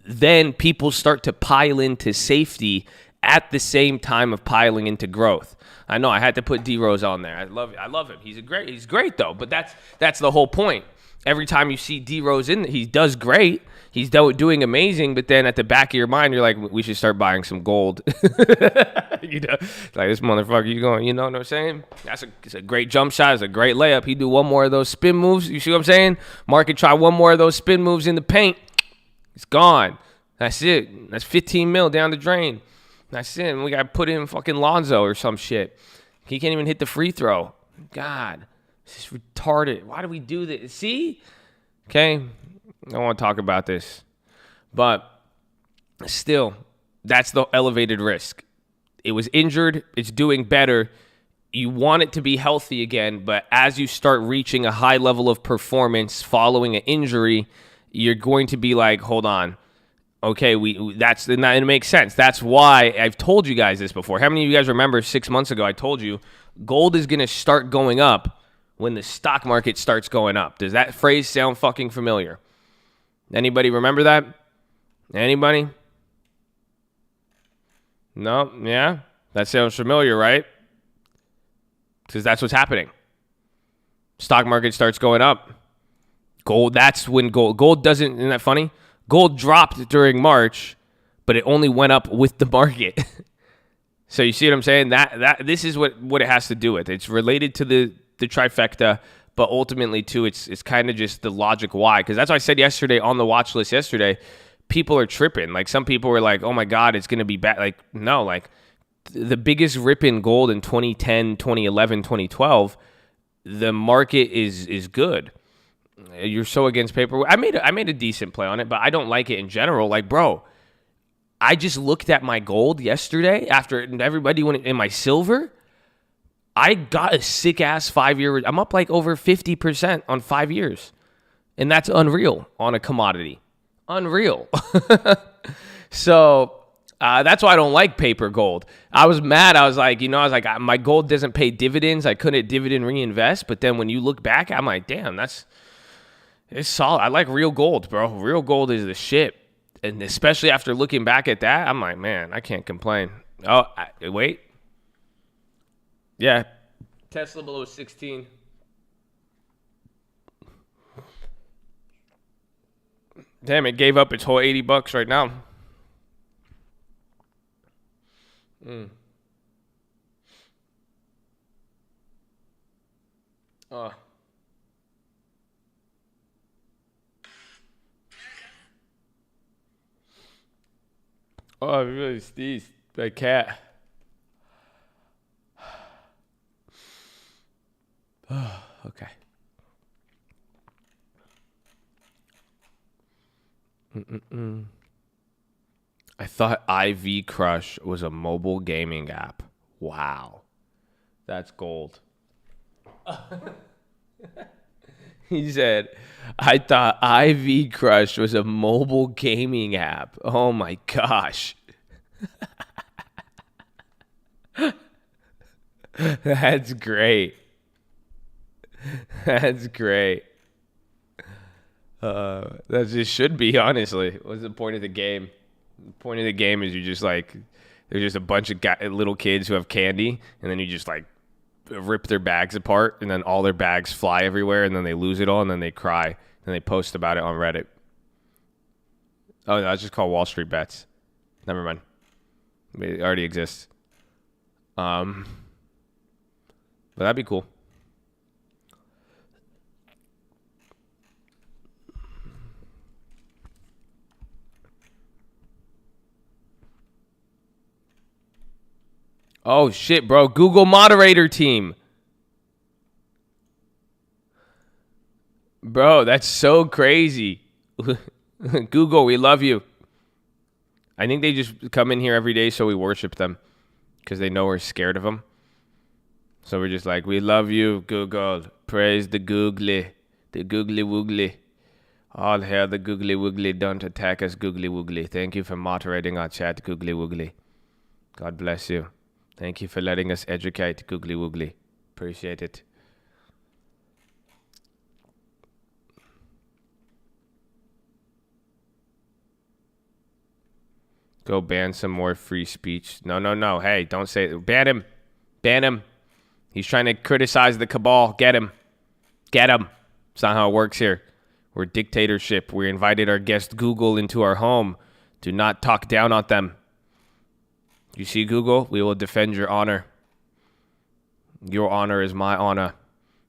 then people start to pile into safety at the same time of piling into growth. I know I had to put D Rose on there. I love him. He's great though. But that's the whole point. Every time you see D Rose he does great. He's doing amazing. But then at the back of your mind, you're like, we should start buying some gold. Like, this motherfucker, you know what I'm saying? It's a great jump shot. It's a great layup. He do one more of those spin moves. You see what I'm saying? Market try one more of those spin moves in the paint. It's gone. That's it. That's 15 mil down the drain. That's it. We got to put in fucking Lonzo or some shit. He can't even hit the free throw. God, this is retarded. Why do we do this? See? Okay, I don't want to talk about this. But still, that's the elevated risk. It was injured. It's doing better. You want it to be healthy again, but as you start reaching a high level of performance following an injury, you're going to be like, hold on. Okay, it makes sense. That's why I've told you guys this before. How many of you guys remember 6 months ago I told you gold is going to start going up when the stock market starts going up? Does that phrase sound fucking familiar? Anybody remember that? Anybody? No? Yeah? That sounds familiar, right? Because that's what's happening. Stock market starts going up. That's when gold doesn't, isn't that funny? Gold dropped during March, but it only went up with the market. So you see what I'm saying? This is what it has to do with. It's related to the trifecta, but ultimately too, it's kind of just the logic why. Because that's why I said yesterday on the watch list yesterday, people are tripping. Like some people were like, oh my God, it's going to be bad. Like, no, like the biggest rip in gold in 2010, 2011, 2012, the market is good. You're so against paper. I made a decent play on it, but I don't like it in general. Like, bro, I just looked at my gold yesterday after everybody went in my silver. I got a sick ass 5 year. I'm up like over 50% on 5 years, and that's unreal on a commodity. Unreal. So that's why I don't like paper gold. I was mad. I was like, my gold doesn't pay dividends. I couldn't dividend reinvest. But then when you look back, I'm like, damn, it's solid. I like real gold, bro. Real gold is the shit. And especially after looking back at that, I'm like, man, I can't complain. Oh, wait. Yeah. Tesla below 16. Damn, it gave up its whole $80 right now. Oh, it really sneezed. That cat. Oh, okay. I thought IV Crush was a mobile gaming app. Wow. That's gold. He said, I thought IV Crush was a mobile gaming app. Oh my gosh. That's great. That's great. That just should be, honestly. What's the point of the game? The point of the game is you just like, there's just a bunch of little kids who have candy, and then you just like rip their bags apart, and then all their bags fly everywhere, and then they lose it all, and then they cry, and they post about it on Reddit. Oh, no, that's just called Wall Street Bets. Never mind. It already exists. But that'd be cool. Oh, shit, bro. Google moderator team. Bro, that's so crazy. Google, we love you. I think they just come in here every day so we worship them because they know we're scared of them. So we're just like, we love you, Google. Praise the googly woogly. All hail the googly woogly. Don't attack us, googly woogly. Thank you for moderating our chat, googly woogly. God bless you. Thank you for letting us educate, googly woogly. Appreciate it. Go ban some more free speech. No. Hey, don't say it. Ban him. Ban him. He's trying to criticize the cabal. Get him. Get him. It's not how it works here. We're dictatorship. We invited our guest Google into our home. Do not talk down on them. You see, Google, we will defend your honor. Your honor is my honor.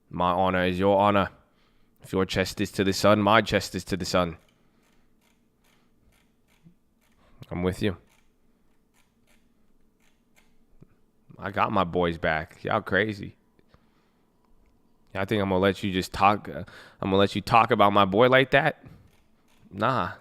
My honor is your honor. If your chest is to the sun, my chest is to the sun. I'm with you. I got my boys back. Y'all crazy. I think I'm going to let you just talk. I'm going to let you talk about my boy like that? Nah.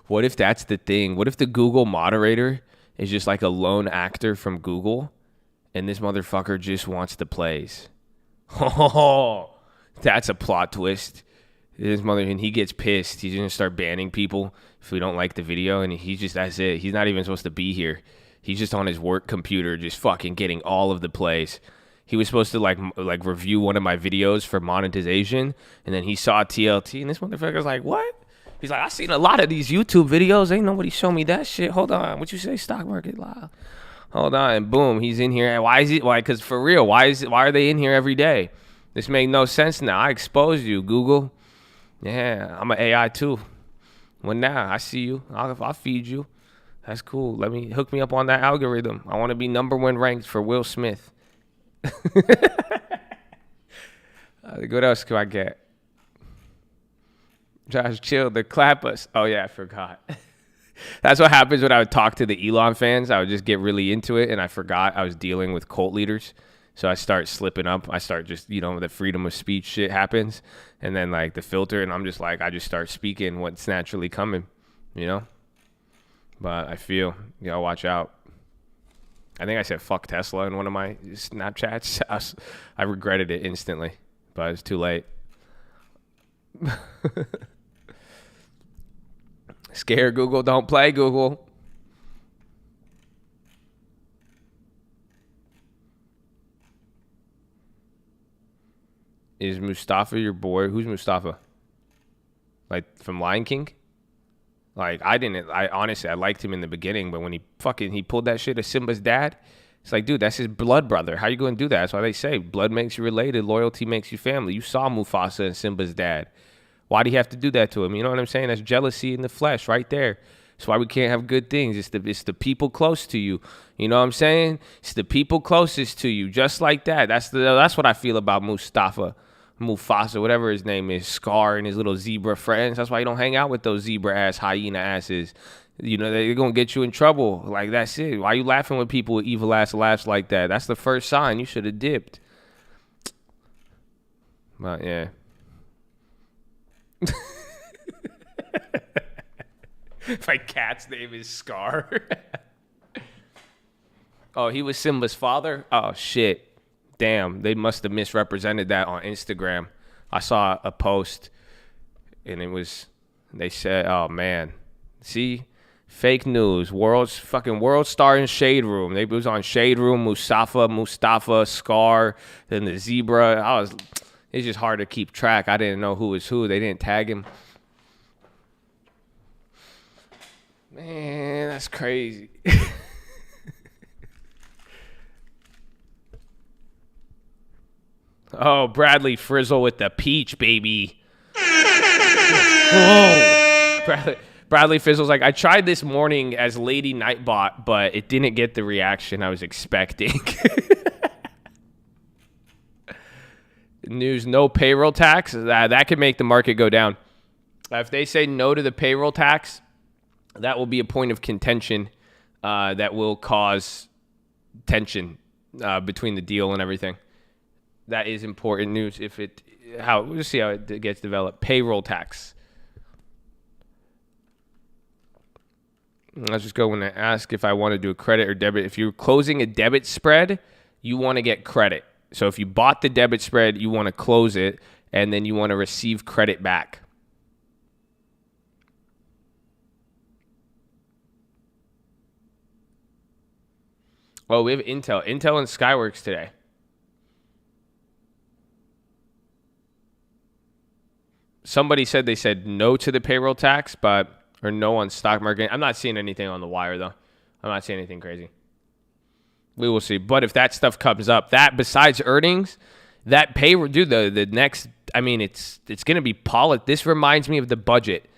What if that's the thing? What if the Google moderator is just like a lone actor from Google and this motherfucker just wants the plays? Oh, that's a plot twist. And he gets pissed. He's going to start banning people if we don't like the video. And he's just, that's it. He's not even supposed to be here. He's just on his work computer just fucking getting all of the plays. He was supposed to like review one of my videos for monetization. And then he saw TLT and this motherfucker's like, what? He's like, I seen a lot of these YouTube videos. Ain't nobody show me that shit. Hold on. What you say? Stock market live. Hold on. And boom, he's in here. Why is it? Why? Because for real, why are they in here every day? This made no sense now. I exposed you, Google. Yeah, I'm an AI too. Well, now I see you. I'll feed you. That's cool. Hook me up on that algorithm. I want to be #1 ranked for Will Smith. What else can I get? Josh, chill. They clap us. Oh, yeah, I forgot. That's what happens when I would talk to the Elon fans. I would just get really into it, and I forgot I was dealing with cult leaders. So I start slipping up. I start just, the freedom of speech shit happens. And then, like, the filter, and I'm just like, I just start speaking what's naturally coming, But I feel, watch out. I think I said fuck Tesla in one of my Snapchats. I regretted it instantly, but it's too late. Scare Google, don't play Google. Is Mustafa your boy? Who's Mustafa? Like from Lion King? Like I honestly liked him in the beginning, but when he pulled that shit as Simba's dad, it's like, dude, that's his blood brother. How you gonna do that? That's why they say blood makes you related, loyalty makes you family. You saw Mufasa and Simba's dad. Why do you have to do that to him? You know what I'm saying? That's jealousy in the flesh right there. That's why we can't have good things. It's the people close to you. You know what I'm saying? It's the people closest to you, just like that. That's what I feel about Mustafa. Mufasa, whatever his name is, Scar and his little zebra friends. That's why you don't hang out with those zebra ass, hyena asses. You know, they're going to get you in trouble. Like, that's it. Why you laughing with people with evil ass laughs like that? That's the first sign. You should have dipped. But, yeah. My cat's name is Scar. Oh, he was Simba's father? Oh, shit. Damn, they must have misrepresented that on Instagram. I saw a post, and they said, oh, man. See? Fake news. World Star in Shade Room. They was on Shade Room, Mustafa, Scar, then the zebra. It's just hard to keep track. I didn't know who was who. They didn't tag him. Man, that's crazy. Oh, Bradley Frizzle with the peach, baby. Whoa. Bradley Fizzle's like, I tried this morning as Lady Nightbot, but it didn't get the reaction I was expecting. News, no payroll tax. That could make the market go down. If they say no to the payroll tax, that will be a point of contention that will cause tension between the deal and everything. That is important news. We'll see how it gets developed. Payroll tax. Let's just go and ask if I want to do a credit or debit. If you're closing a debit spread, you want to get credit. So if you bought the debit spread, you want to close it, and then you want to receive credit back. Oh, we have Intel and Skyworks today. Somebody said they said no to the payroll tax, or no on stock market. I'm not seeing anything on the wire, though. I'm not seeing anything crazy. We will see. But if that stuff comes up, that besides earnings, that payroll, dude, the next, I mean, it's going to be This reminds me of the budget,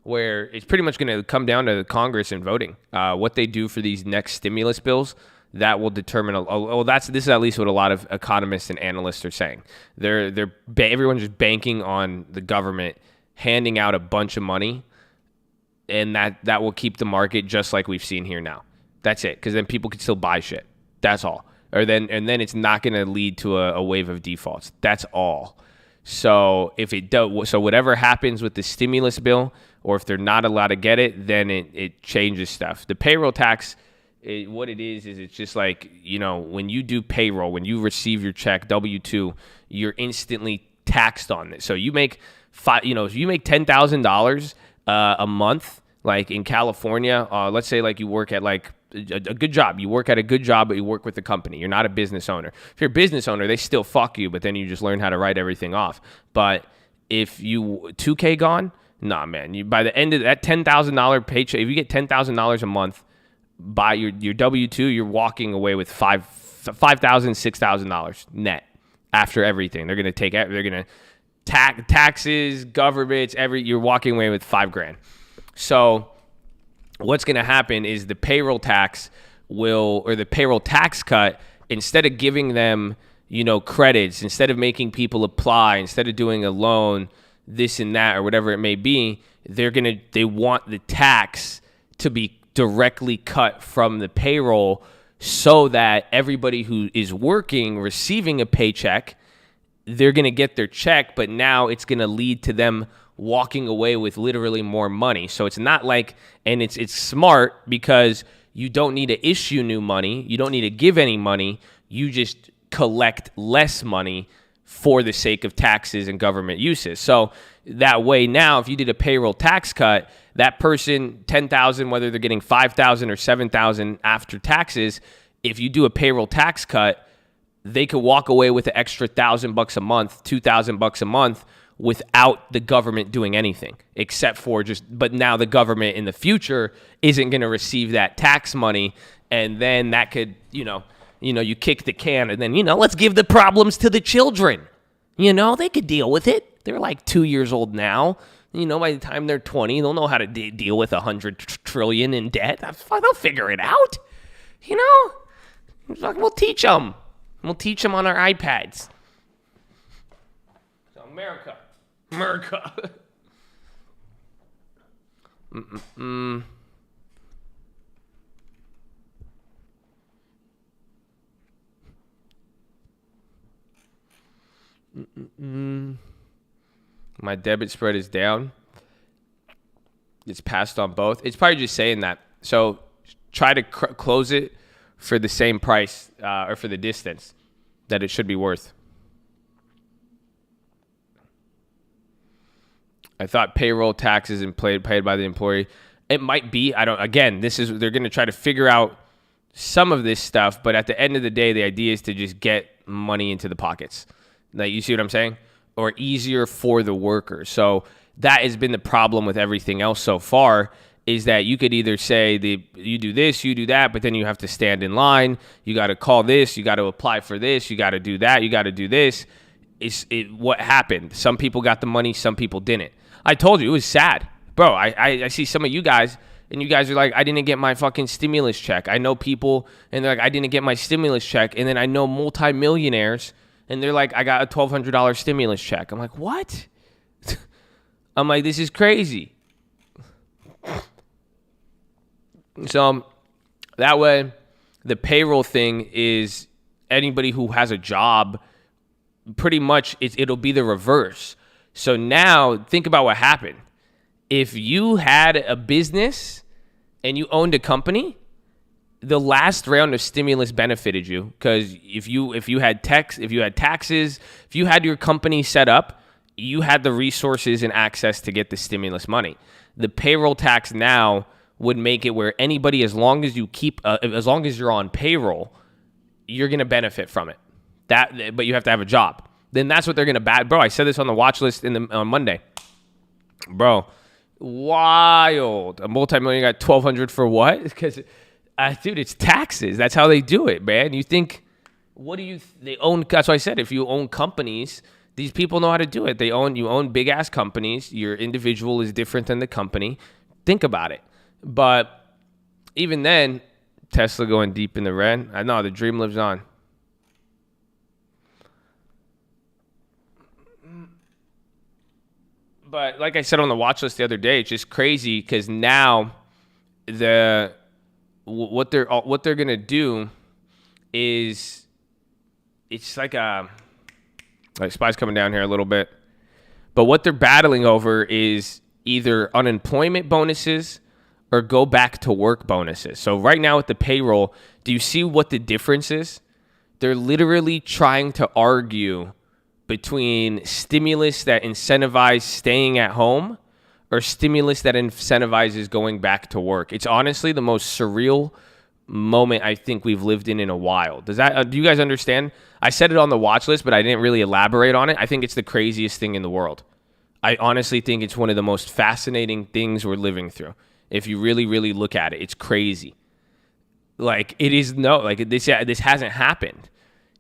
where it's pretty much going to come down to the Congress and voting. What they do for these next stimulus bills, that will determine. This is at least what a lot of economists and analysts are saying. Everyone's just banking on the government handing out a bunch of money, and that will keep the market just like we've seen here now. That's it, because then people can still buy shit. That's all. And then it's not going to lead to a wave of defaults. That's all. So if it does, so whatever happens with the stimulus bill, or if they're not allowed to get it, then it changes stuff. The payroll tax. What it is it's just like, when you do payroll, when you receive your check, W-2, you're instantly taxed on it. So you make you make $10,000 a month, like in California. Let's say like you work at like a good job. You work at a good job, but you work with the company. You're not a business owner. If you're a business owner, they still fuck you, but then you just learn how to write everything off. But if you 2K gone, nah, man. By the end of that $10,000 paycheck, if you get $10,000 a month, by your W-2, you're walking away with $5,000, $6,000 net after everything. They're gonna taxes, governments, you're walking away with $5,000. So what's gonna happen is the payroll tax the payroll tax cut, instead of giving them credits, instead of making people apply, instead of doing a loan, this and that or whatever it may be, they want the tax to be directly cut from the payroll, so that everybody who is working, receiving a paycheck, they're going to get their check, but now it's going to lead to them walking away with literally more money. So it's not like, and it's smart, because you don't need to issue new money. You don't need to give any money. You just collect less money for the sake of taxes and government uses. So that way now, if you did a payroll tax cut, that person, $10,000, whether they're getting $5,000 or $7,000 after taxes, if you do a payroll tax cut, they could walk away with an extra $1,000 a month, $2,000 a month, without the government doing anything, except for but now the government in the future isn't going to receive that tax money, and then that could, you kick the can, and then, let's give the problems to the children. They could deal with it. They're like 2 years old now. By the time they're 20, they'll know how to deal with $100 trillion in debt. They'll figure it out. We'll teach them. We'll teach them on our iPads. America. America. My debit spread is down. It's passed on both. It's probably just saying that. So try to close it for the same price or for the distance that it should be worth. I thought payroll taxes and paid by the employee. It might be. They're going to try to figure out some of this stuff, but at the end of the day, the idea is to just get money into the pockets. Like, you see what I'm saying? Or easier for the workers. So that has been the problem with everything else so far, is that you could either say you do this, you do that, but then you have to stand in line. You got to call this. You got to apply for this. You got to do that. You got to do this. What happened? Some people got the money. Some people didn't. I told you, it was sad. Bro, I see some of you guys, and you guys are like, I didn't get my fucking stimulus check. I know people, and they're like, I didn't get my stimulus check. And then I know multimillionaires, and they're like, I got a $1,200 stimulus check. I'm like, what? I'm like, this is crazy. So that way, the payroll thing is anybody who has a job, pretty much it'll be the reverse. So now think about what happened. If you had a business and you owned a company, the last round of stimulus benefited you, because if you had taxes, if you had your company set up, you had the resources and access to get the stimulus money. The payroll tax now would make it where anybody, as long as you're on payroll, you're gonna benefit from it. But you have to have a job. Then that's what they're gonna bat. Bro, I said this on the watch list on Monday. Bro, wild. A multimillionaire got $1,200 for what? Because, dude, it's taxes. That's how they do it, man. You think, they own, that's why I said, if you own companies, these people know how to do it. You own big ass companies. Your individual is different than the company. Think about it. But even then, Tesla going deep in the red. I know the dream lives on. But like I said on the watch list the other day, it's just crazy because now what they're gonna do is, it's like Spy's coming down here a little bit, but what they're battling over is either unemployment bonuses or go back to work bonuses. So right now with the payroll, do you see what the difference is? They're literally trying to argue between stimulus that incentivizes staying at home or stimulus that incentivizes going back to work. It's honestly the most surreal moment I think we've lived in a while. Do you guys understand? I said it on the watch list, but I didn't really elaborate on it. I think it's the craziest thing in the world. I honestly think it's one of the most fascinating things we're living through. If you really, really look at it, it's crazy. Like, this hasn't happened.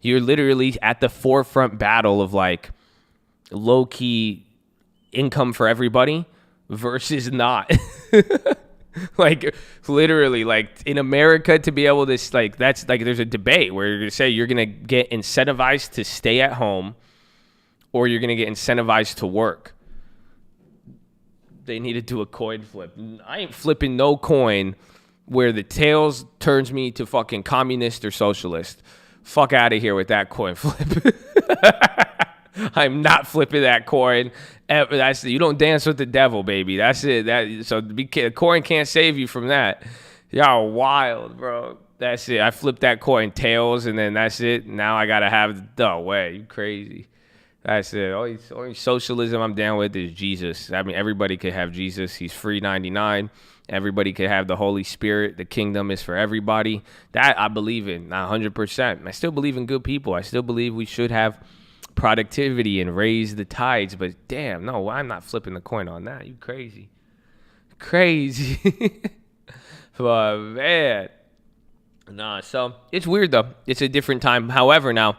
You're literally at the forefront battle of like low-key income for everybody versus not. Like, literally, like in America, to be able to, like, that's like, there's a debate where you're going to say you're going to get incentivized to stay at home or you're going to get incentivized to work. They need to do a coin flip. I ain't flipping no coin where the tails turns me to fucking communist or socialist. Fuck out of here with that coin flip. I'm not flipping that coin. You don't dance with the devil, baby. That's it. So the coin can't save you from that. Y'all wild, bro. That's it. I flipped that coin tails, and then that's it. Now I gotta have no way. You crazy? That's it. Only socialism I'm down with is Jesus. I mean, everybody could have Jesus. He's free 99. Everybody could have the Holy Spirit. The kingdom is for everybody. That I believe in, 100%. I still believe in good people. I still believe we should have productivity and raise the tides. But damn, no, I'm not flipping the coin on that. You crazy. Crazy. But man. Nah, so it's weird though. It's a different time. However, now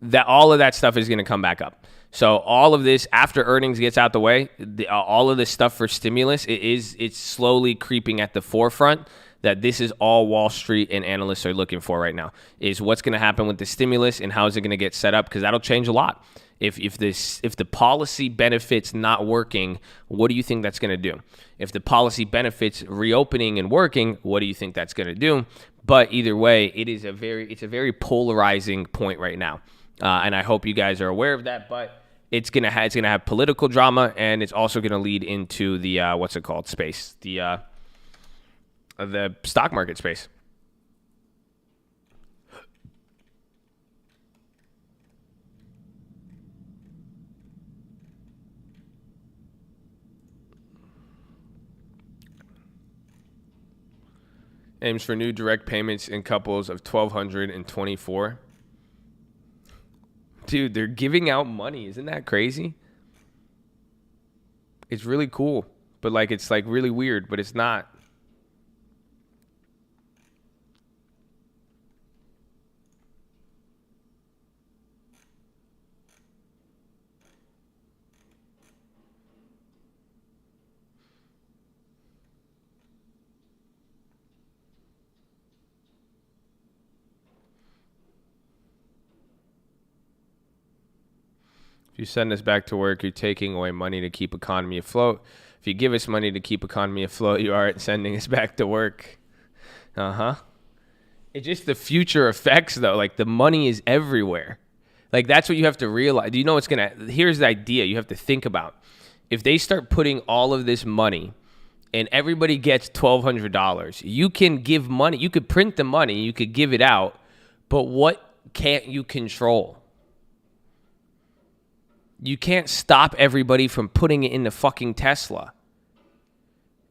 that all of that stuff is going to come back up. So all of this, after earnings gets out the way, all of this stuff for stimulus, it's slowly creeping at the forefront that this is all Wall Street and analysts are looking for right now, is what's going to happen with the stimulus and how is it going to get set up, because that'll change a lot. If the policy benefits not working, what do you think that's going to do? If the policy benefits reopening and working, what do you think that's going to do? But either way, it's a very polarizing point right now, and I hope you guys are aware of that. But it's gonna have political drama, and it's also gonna lead into the space, the stock market space. Aims for new direct payments in couples of 1,224. Dude, they're giving out money. Isn't that crazy? It's really cool, but it's really weird, but it's not. If you send us back to work, you're taking away money to keep economy afloat. If you give us money to keep economy afloat, you aren't sending us back to work. It's just the future effects, though. The money is everywhere. That's what you have to realize. Do you know what's here's the idea you have to think about. If they start putting all of this money and everybody gets $1,200, you can give money. You could print the money. You could give it out. But what can't you control? You can't stop everybody from putting it in the fucking Tesla.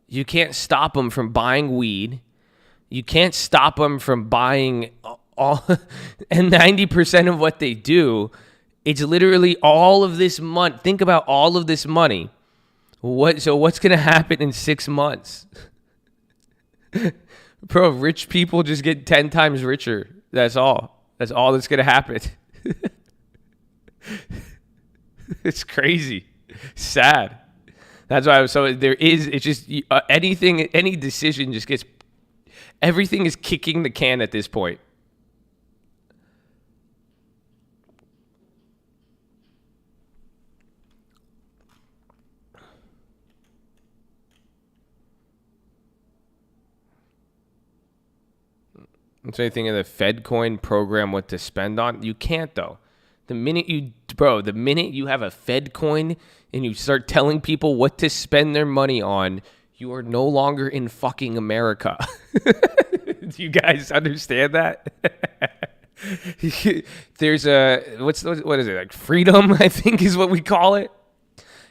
You can't stop them from buying weed. You can't stop them from buying all. And 90% of what they do, it's literally all of this money. Think about all of this money. So what's going to happen in 6 months? Bro, rich people just get 10 times richer. That's all. That's all that's going to happen. It's crazy. Sad. That's why it's just any decision just gets, everything is kicking the can at this point. So anything in the Fed coin program what to spend on? You can't though. The minute you have a Fed coin and you start telling people what to spend their money on, you are no longer in fucking America. Do you guys understand that? There's what is it? Freedom, I think is what we call it.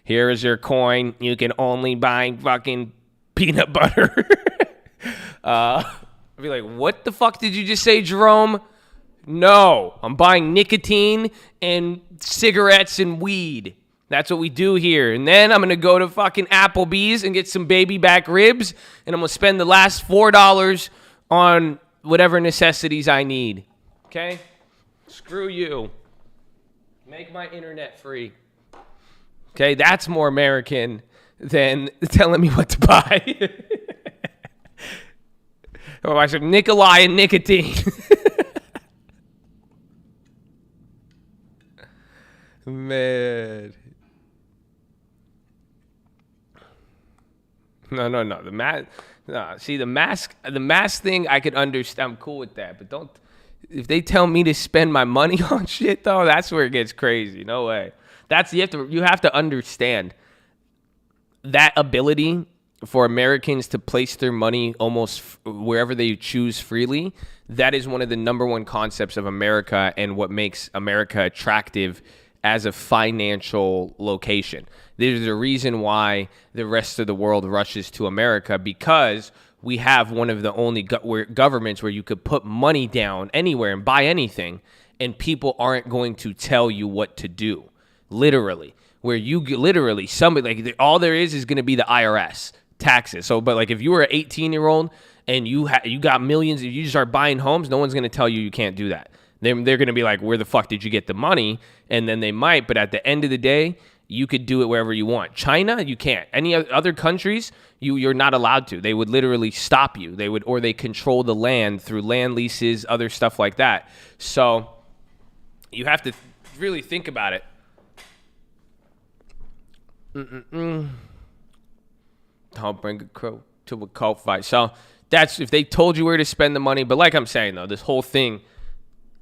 Here is your coin. You can only buy fucking peanut butter. I'd be like, what the fuck did you just say, Jerome? No, I'm buying nicotine and cigarettes and weed. That's what we do here. And then I'm going to go to fucking Applebee's and get some baby back ribs. And I'm going to spend the last $4 on whatever necessities I need. Okay? Screw you. Make my internet free. Okay? That's more American than telling me what to buy. Or I said Nikolai and nicotine. Man. No. See, the mask thing, I could understand. I'm cool with that. But if they tell me to spend my money on shit, though, that's where it gets crazy. No way. You have to understand that ability for Americans to place their money almost wherever they choose freely. That is one of the number one concepts of America and what makes America attractive as a financial location. There's a reason why the rest of the world rushes to America, because we have one of the only governments where you could put money down anywhere and buy anything, and people aren't going to tell you what to do. Literally. Where somebody, all there is going to be the IRS, taxes. So, but if you were an 18-year-old and you got millions, if you just start buying homes, no one's going to tell you can't do that. They're going to be like, where the fuck did you get the money? And then they might, but at the end of the day, you could do it wherever you want. China, you can't. Any other countries, you're not allowed to. They would literally stop you. They control the land through land leases, other stuff like that. So you have to really think about it. Don't bring a crow to a cold fight. So that's if they told you where to spend the money. But like I'm saying, though, this whole thing,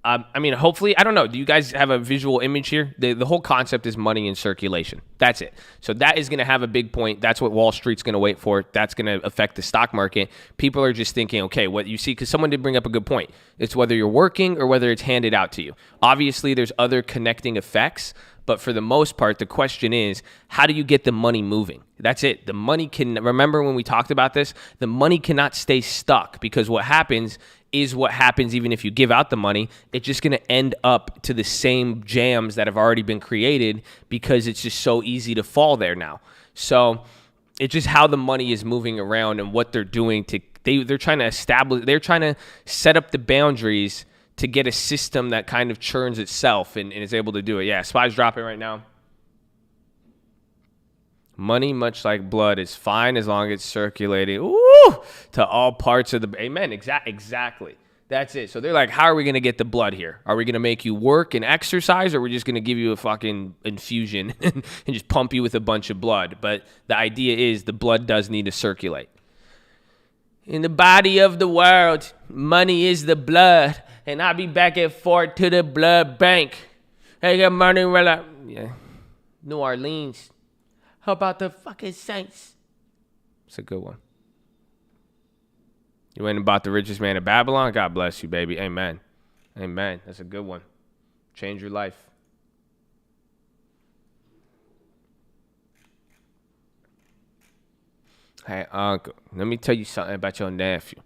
I mean, hopefully, I don't know. Do you guys have a visual image here? The whole concept is money in circulation. That's it. So that is going to have a big point. That's what Wall Street's going to wait for. That's going to affect the stock market. People are just thinking, okay, what you see, because someone did bring up a good point. It's whether you're working or whether it's handed out to you. Obviously, there's other connecting effects. But for the most part, the question is, how do you get the money moving? That's it. The money remember when we talked about this? The money cannot stay stuck because what happens is what happens even if you give out the money. It's just going to end up to the same jams that have already been created because it's just so easy to fall there now. So it's just how the money is moving around and what they're doing they're trying to set up the boundaries to get a system that kind of churns itself and is able to do it. Yeah, SPY's dropping right now. Money, much like blood, is fine as long as it's circulating to all parts of the... Amen, exactly. That's it. So they're like, how are we going to get the blood here? Are we going to make you work and exercise, or are we just going to give you a fucking infusion and just pump you with a bunch of blood? But the idea is the blood does need to circulate. In the body of the world, money is the blood. And I'll be back at Fort to the blood bank. Hey, good morning, yeah. New Orleans. How about the fucking Saints? It's a good one. You went and bought the richest man in Babylon? God bless you, baby. Amen. Amen. That's a good one. Change your life. Hey, uncle, let me tell you something about your nephew.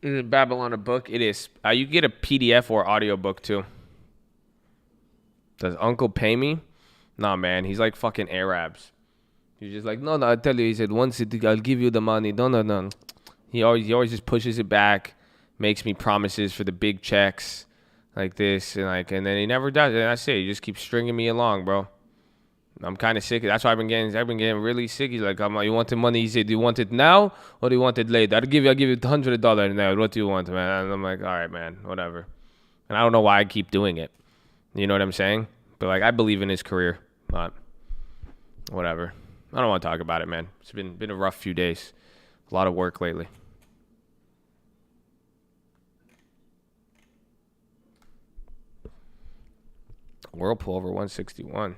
Is it Babylon a book? It is. You get a PDF or audio book too. Does Uncle pay me? Nah, man. He's like fucking Arabs. He's just like, no. I tell you, he said, once I'll give you the money. No. He always just pushes it back, makes me promises for the big checks, like this, and then he never does it. And that's it. He just keeps stringing me along, bro. I'm kind of sick. That's why I've been getting really sick. He's like, you want the money? He said, do you want it now or do you want it later? I'll give you $100 now. What do you want, man? And I'm like, all right, man, whatever. And I don't know why I keep doing it. You know what I'm saying? But like, I believe in his career, but whatever. I don't want to talk about it, man. It's been a rough few days. A lot of work lately. Whirlpool over 161.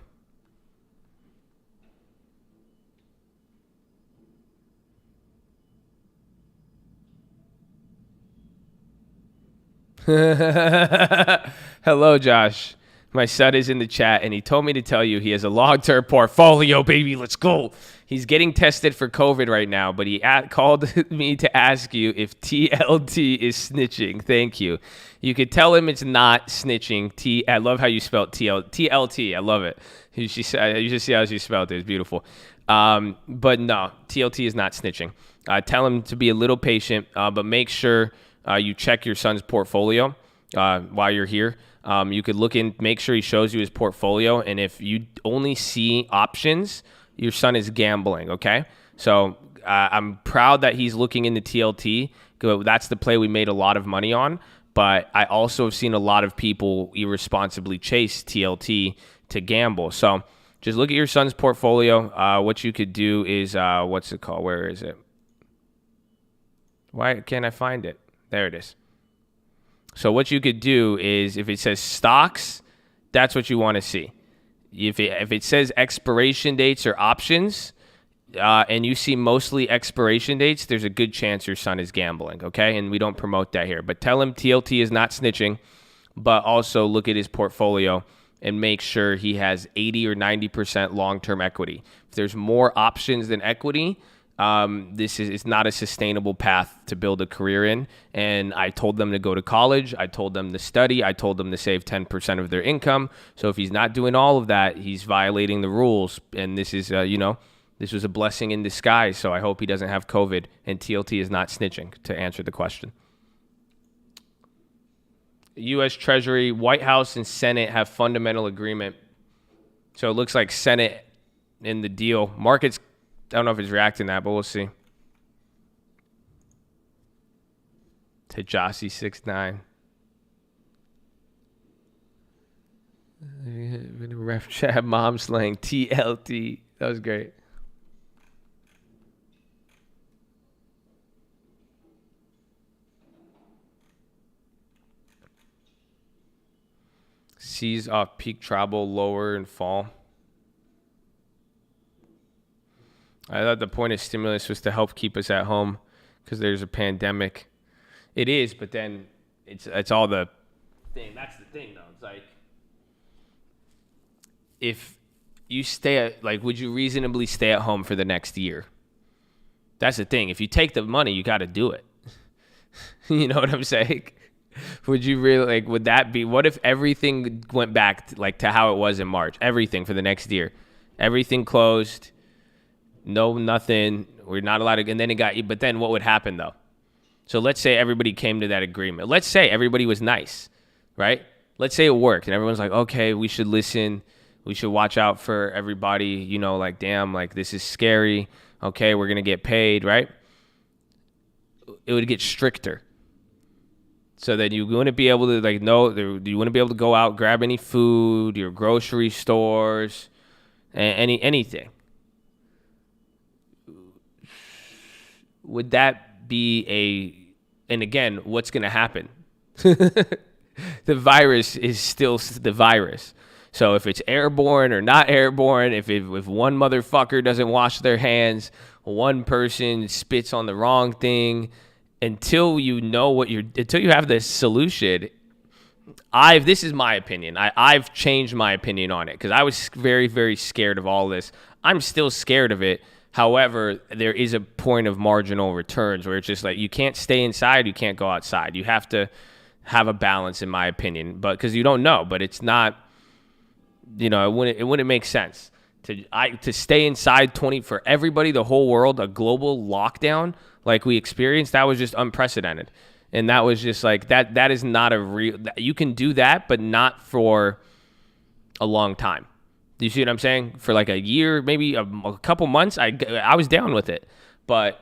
Hello, Josh. My son is in the chat, and he told me to tell you he has a long-term portfolio, baby. Let's go. He's getting tested for COVID right now, but he called me to ask you if TLT is snitching. Thank you. You could tell him it's not snitching. I love how you spelled TLT. I love it. You should see how she spelled it. It's beautiful. But no, TLT is not snitching. Tell him to be a little patient, but make sure you check your son's portfolio while you're here. You could make sure he shows you his portfolio. And if you only see options, your son is gambling, okay? So I'm proud that he's looking into TLT. That's the play we made a lot of money on. But I also have seen a lot of people irresponsibly chase TLT to gamble. So just look at your son's portfolio. What you could do is, what's it called? Where is it? Why can't I find it? There it is. So what you could do is, if it says stocks, that's what you want to see. If it says expiration dates or options, and you see mostly expiration dates, there's a good chance your son is gambling, okay? And we don't promote that here. But tell him TLT is not snitching, but also look at his portfolio and make sure he has 80 or 90% long-term equity. If there's more options than equity, It's not a sustainable path to build a career in. And I told them to go to college. I told them to study. I told them to save 10% of their income. So if he's not doing all of that, he's violating the rules. And this is, this was a blessing in disguise. So I hope he doesn't have COVID and TLT is not snitching, to answer the question. U.S. Treasury, White House, and Senate have fundamental agreement. So it looks like Senate in the deal. Markets, I don't know if it's reacting to that, but we'll see. Tajasi 6'9". Ref chat, mom slang, TLT. That was great. Seas off peak travel, lower and fall. I thought the point of stimulus was to help keep us at home because there's a pandemic. It is, but then it's all the thing. That's the thing, though. It's like, if you stay at, like, would you reasonably stay at home for the next year? That's the thing. If you take the money, you got to do it. You know what I'm saying? Would you really, like, would that be, what if everything went back to how it was in March? Everything for the next year. Everything closed. No, nothing. We're not allowed to, and then but then what would happen though? So let's say everybody came to that agreement. Let's say everybody was nice, right? Let's say it worked and everyone's like, okay, we should listen. We should watch out for everybody, like, damn, like, this is scary. Okay, we're going to get paid, right? It would get stricter. So then you wouldn't be able to, you wouldn't be able to go out, grab any food, your grocery stores, anything. Would that be and again, what's going to happen? The virus is still the virus. So if it's airborne or not airborne, if one motherfucker doesn't wash their hands, one person spits on the wrong thing, until you know until you have the solution, this is my opinion. I've changed my opinion on it because I was very, very scared of all this. I'm still scared of it. However, there is a point of marginal returns where it's just like, you can't stay inside, you can't go outside. You have to have a balance, in my opinion, but because you don't know, but it's not, it wouldn't make sense to stay inside for everybody, the whole world, a global lockdown like we experienced. That was just unprecedented. And that was just like, that is not a real, you can do that, but not for a long time. Do you see what I'm saying? For like a year, maybe a couple months, I was down with it. But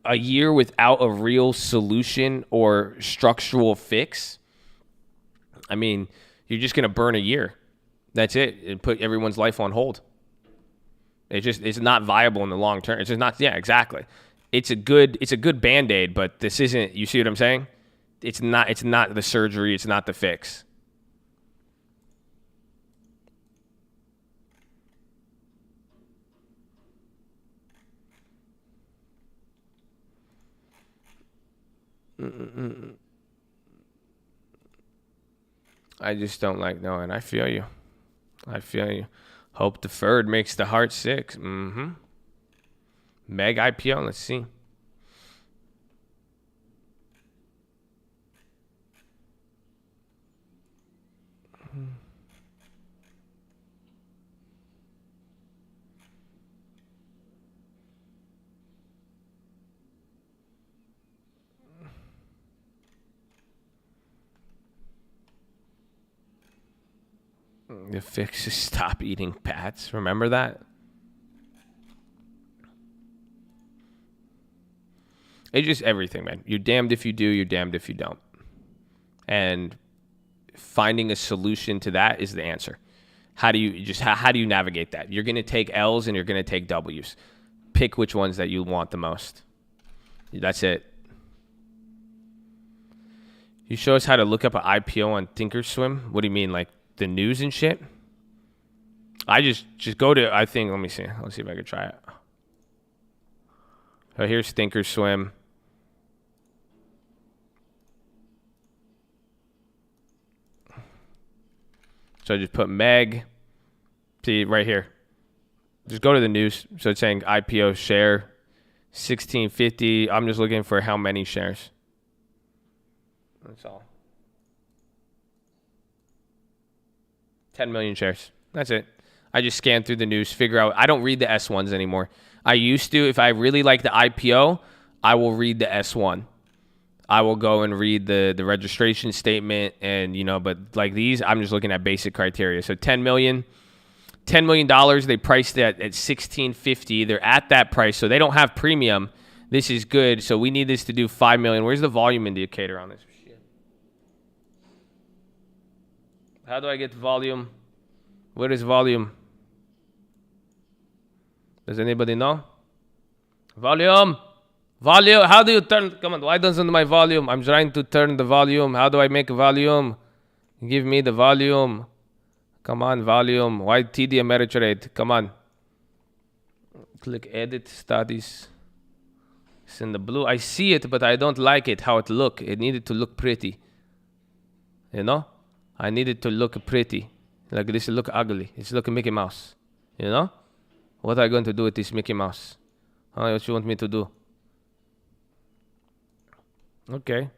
a year without a real solution or structural fix, I mean, you're just going to burn a year. That's it. And put everyone's life on hold. It's not viable in the long term. It's just not, yeah, exactly. It's a good Band-Aid, but this isn't, you see what I'm saying? It's not the surgery. It's not the fix. I just don't like knowing. I feel you. Hope deferred makes the heart sick. Meg IPO. Let's see. The fix is stop eating bats. Remember that? It's just everything, man. You're damned if you do, you're damned if you don't. And finding a solution to that is the answer. How do you navigate that? You're going to take L's and you're going to take W's. Pick which ones that you want the most. That's it. You show us how to look up an IPO on Thinkorswim? What do you mean, like the news and shit? I just go to, I think, let me see. Let's see if I can try it. So here's Thinkorswim. So I just put Meg. See, right here. Just go to the news. So it's saying IPO share 1650. I'm just looking for how many shares. That's all. 10 million shares. That's it. I just scan through the news, figure out. I don't read the S1s anymore. I used to. If I really like the IPO, I will read the S1. I will go and read the registration statement and, but like these, I'm just looking at basic criteria. So $10 million, they priced it at 1650. They're at that price, so they don't have premium. This is good. So we need this to do 5 million. Where's the volume indicator on this? Shit. How do I get volume? What is volume? Does anybody know? Volume. How do you turn? Come on, why doesn't my volume? I'm trying to turn the volume. How do I make volume? Give me the volume. Come on, volume. Why TD Ameritrade? Come on. Click edit studies. It's in the blue. I see it, but I don't like it, how it look. It needed to look pretty. I need it to look pretty. Like this look ugly. It's looking Mickey Mouse. What are you going to do with this Mickey Mouse? What you want me to do? Okay.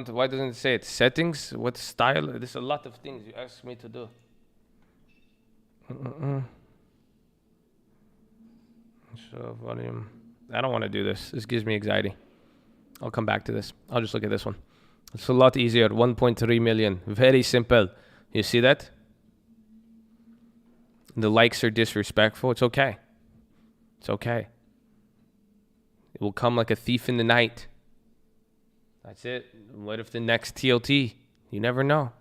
Why doesn't it say it? Settings? What style? There's a lot of things you ask me to do. So volume. I don't want to do this. This gives me anxiety. I'll come back to this. I'll just look at this one. It's a lot easier. 1.3 million. Very simple. You see that? The likes are disrespectful. It's okay. It's okay. It will come like a thief in the night. That's it. What if the next TLT? You never know.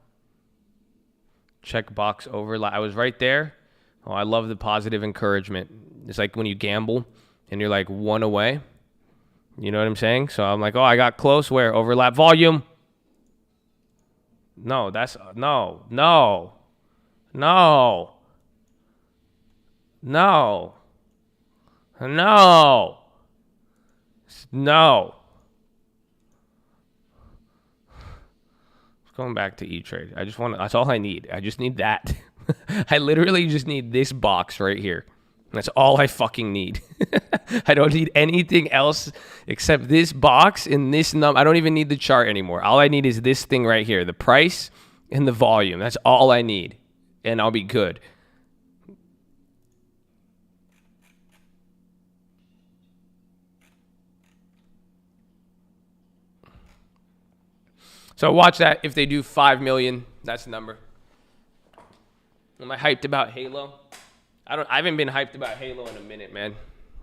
Check box overlap. I was right there. Oh, I love the positive encouragement. It's like when you gamble and you're like one away. You know what I'm saying? So I'm like, oh, I got close. Where? Overlap volume. No, that's no. Going back to E-Trade. That's all I need. I just need that. I literally just need this box right here. That's all I fucking need. I don't need anything else except this box and this number. I don't even need the chart anymore. All I need is this thing right here, the price and the volume. That's all I need, and I'll be good. So watch that. If they do 5 million, that's the number. Am I hyped about Halo? I haven't been hyped about Halo in a minute, man.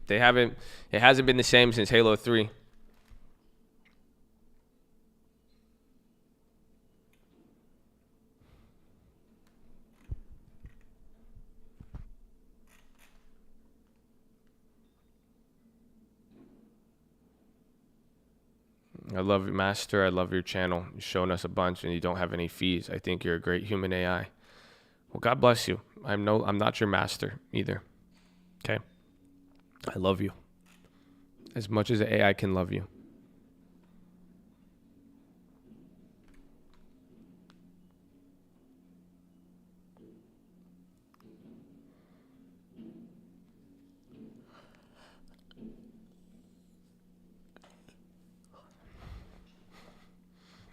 It hasn't been the same since Halo 3. I love you, Master. I love your channel. You're showing us a bunch and you don't have any fees. I think you're a great human AI. Well, God bless you. I'm not your master either. Okay? I love you. As much as the AI can love you.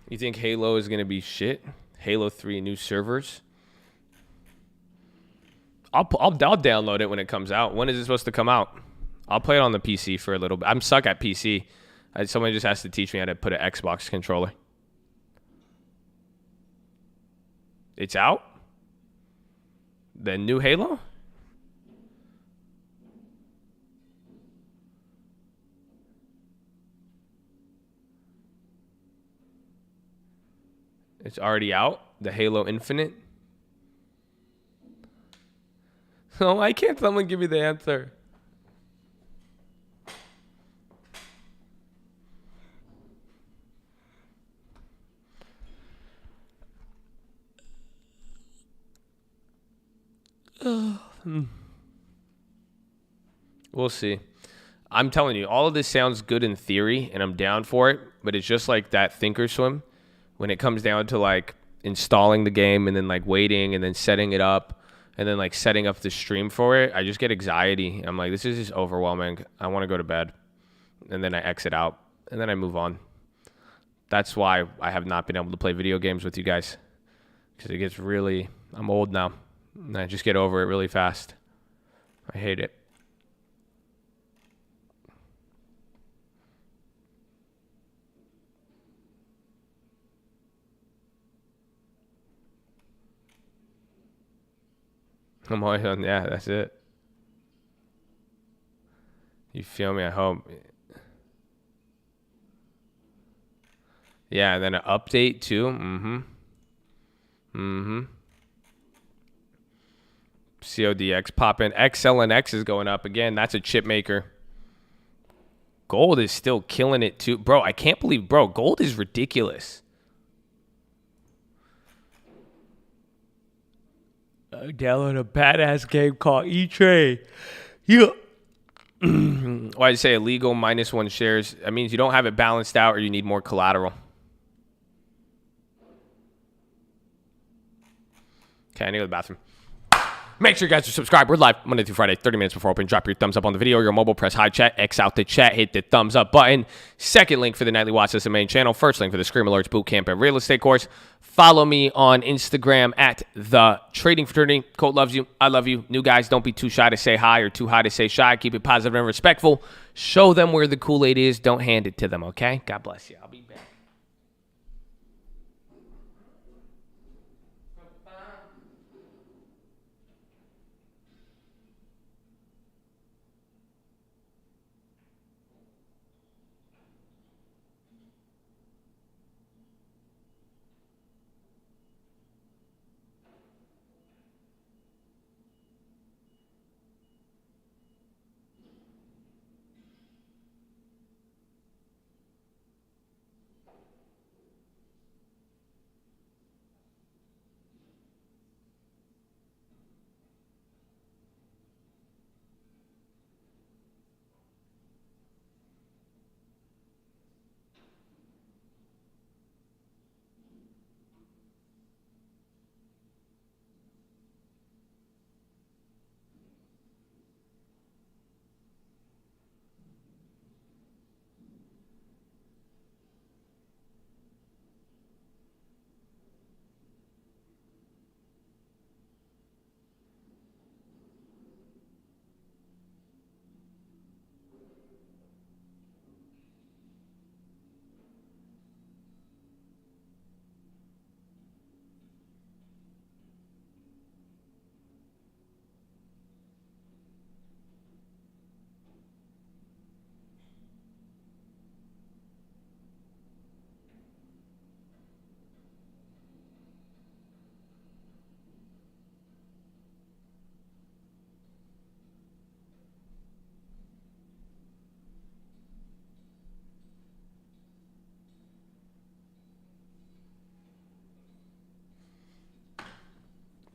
You think Halo is going to be shit? Halo 3 new servers? I'll download it when it comes out. When is it supposed to come out? I'll play it on the PC for a little bit. I'm stuck at PC. Someone just has to teach me how to put an Xbox controller. It's out? The new Halo? It's already out? The Halo Infinite? Oh, why can't someone give me the answer? We'll see. I'm telling you, all of this sounds good in theory, and I'm down for it, but it's just like that Thinkorswim when it comes down to like installing the game and then like waiting and then setting it up and then like setting up the stream for it, I just get anxiety. I'm like, this is just overwhelming. I want to go to bed. And then I exit out and then I move on. That's why I have not been able to play video games with you guys, because it gets really, I'm old now and I just get over it really fast. I hate it. I'm always on, yeah, that's it. You feel me? I hope. Yeah, and then an update too. CODX popping. XLNX is going up again. That's a chip maker. Gold is still killing it too. Bro, I can't believe, bro, gold is ridiculous. Download a badass game called E-Trade. Why do you say illegal -1 shares? That means you don't have it balanced out or you need more collateral. Okay, I need to go to the bathroom. Make sure you guys are subscribed. We're live Monday through Friday, 30 minutes before open. Drop your thumbs up on the video. Your mobile, press high chat. X out the chat. Hit the thumbs up button. Second link for the nightly watch list and main channel. First link for the Scream Alerts Bootcamp and Real Estate course. Follow me on Instagram at The Trading Fraternity. Colt loves you. I love you. New guys, don't be too shy to say hi or too high to say shy. Keep it positive and respectful. Show them where the Kool-Aid is. Don't hand it to them, okay? God bless you. I'll be back.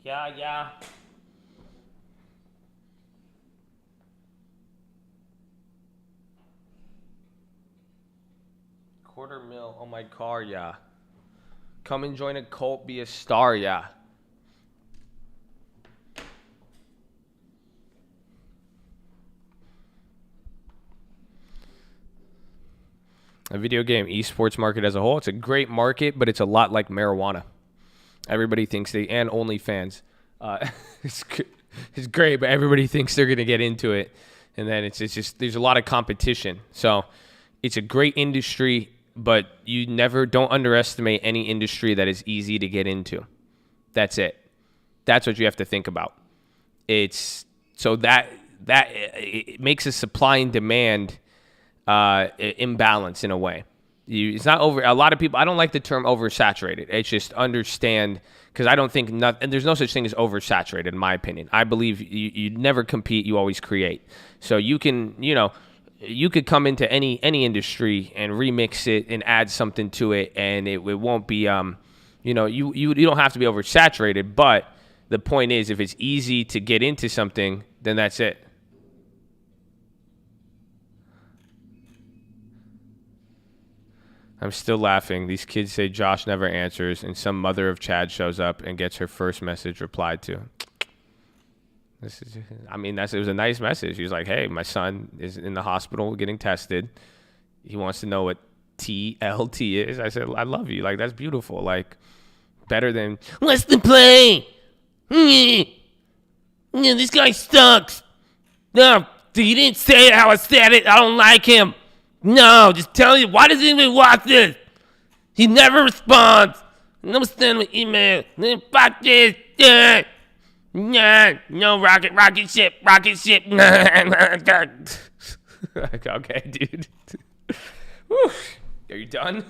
Yeah. $250,000 on my car, yeah. Come and join a cult, be a star, yeah. A video game esports market as a whole, it's a great market, but it's a lot like marijuana. Everybody thinks and OnlyFans. It's great, but everybody thinks they're going to get into it. And then it's just, there's a lot of competition. So it's a great industry, but you don't underestimate any industry that is easy to get into. That's it. That's what you have to think about. It's so that it makes a supply and demand imbalance in a way. It's not over. A lot of people, I don't like the term oversaturated. It's just understand, because I don't think and there's no such thing as oversaturated in my opinion. I believe you never compete, you always create. So you can, you could come into any industry and remix it and add something to it, and it won't be, you don't have to be oversaturated. But the point is, if it's easy to get into something, then that's it. I'm still laughing. These kids say Josh never answers, and some mother of Chad shows up and gets her first message replied to. I mean, it was a nice message. He was like, hey, my son is in the hospital getting tested. He wants to know what TLT is. I said, I love you. Like, that's beautiful. Like, better than, what's the play? Yeah, this guy sucks. No, you didn't say it how I said it. I don't like him. No, just tell you. Why does he even watch this? He never responds. No send me email. Fuck this. Yeah. No, rocket ship. Okay, dude. Whew. Are you done?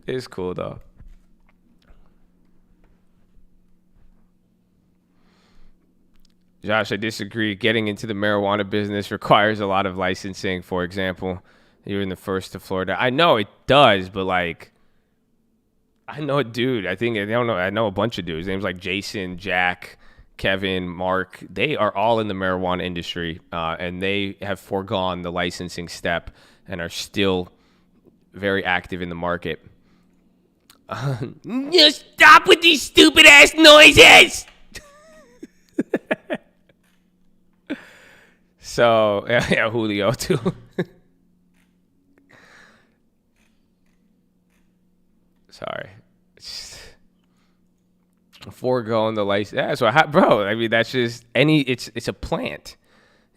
It's cool though. Josh, I disagree. Getting into the marijuana business requires a lot of licensing. For example, you're in the first to Florida. I know it does, but like, I know a dude. I don't know. I know a bunch of dudes. Names like Jason, Jack, Kevin, Mark. They are all in the marijuana industry, and they have foregone the licensing step and are still very active in the market. Just stop with these stupid ass noises. So yeah, Julio too. Sorry. Foregoing the license. Yeah, so bro, I mean, that's just it's a plant,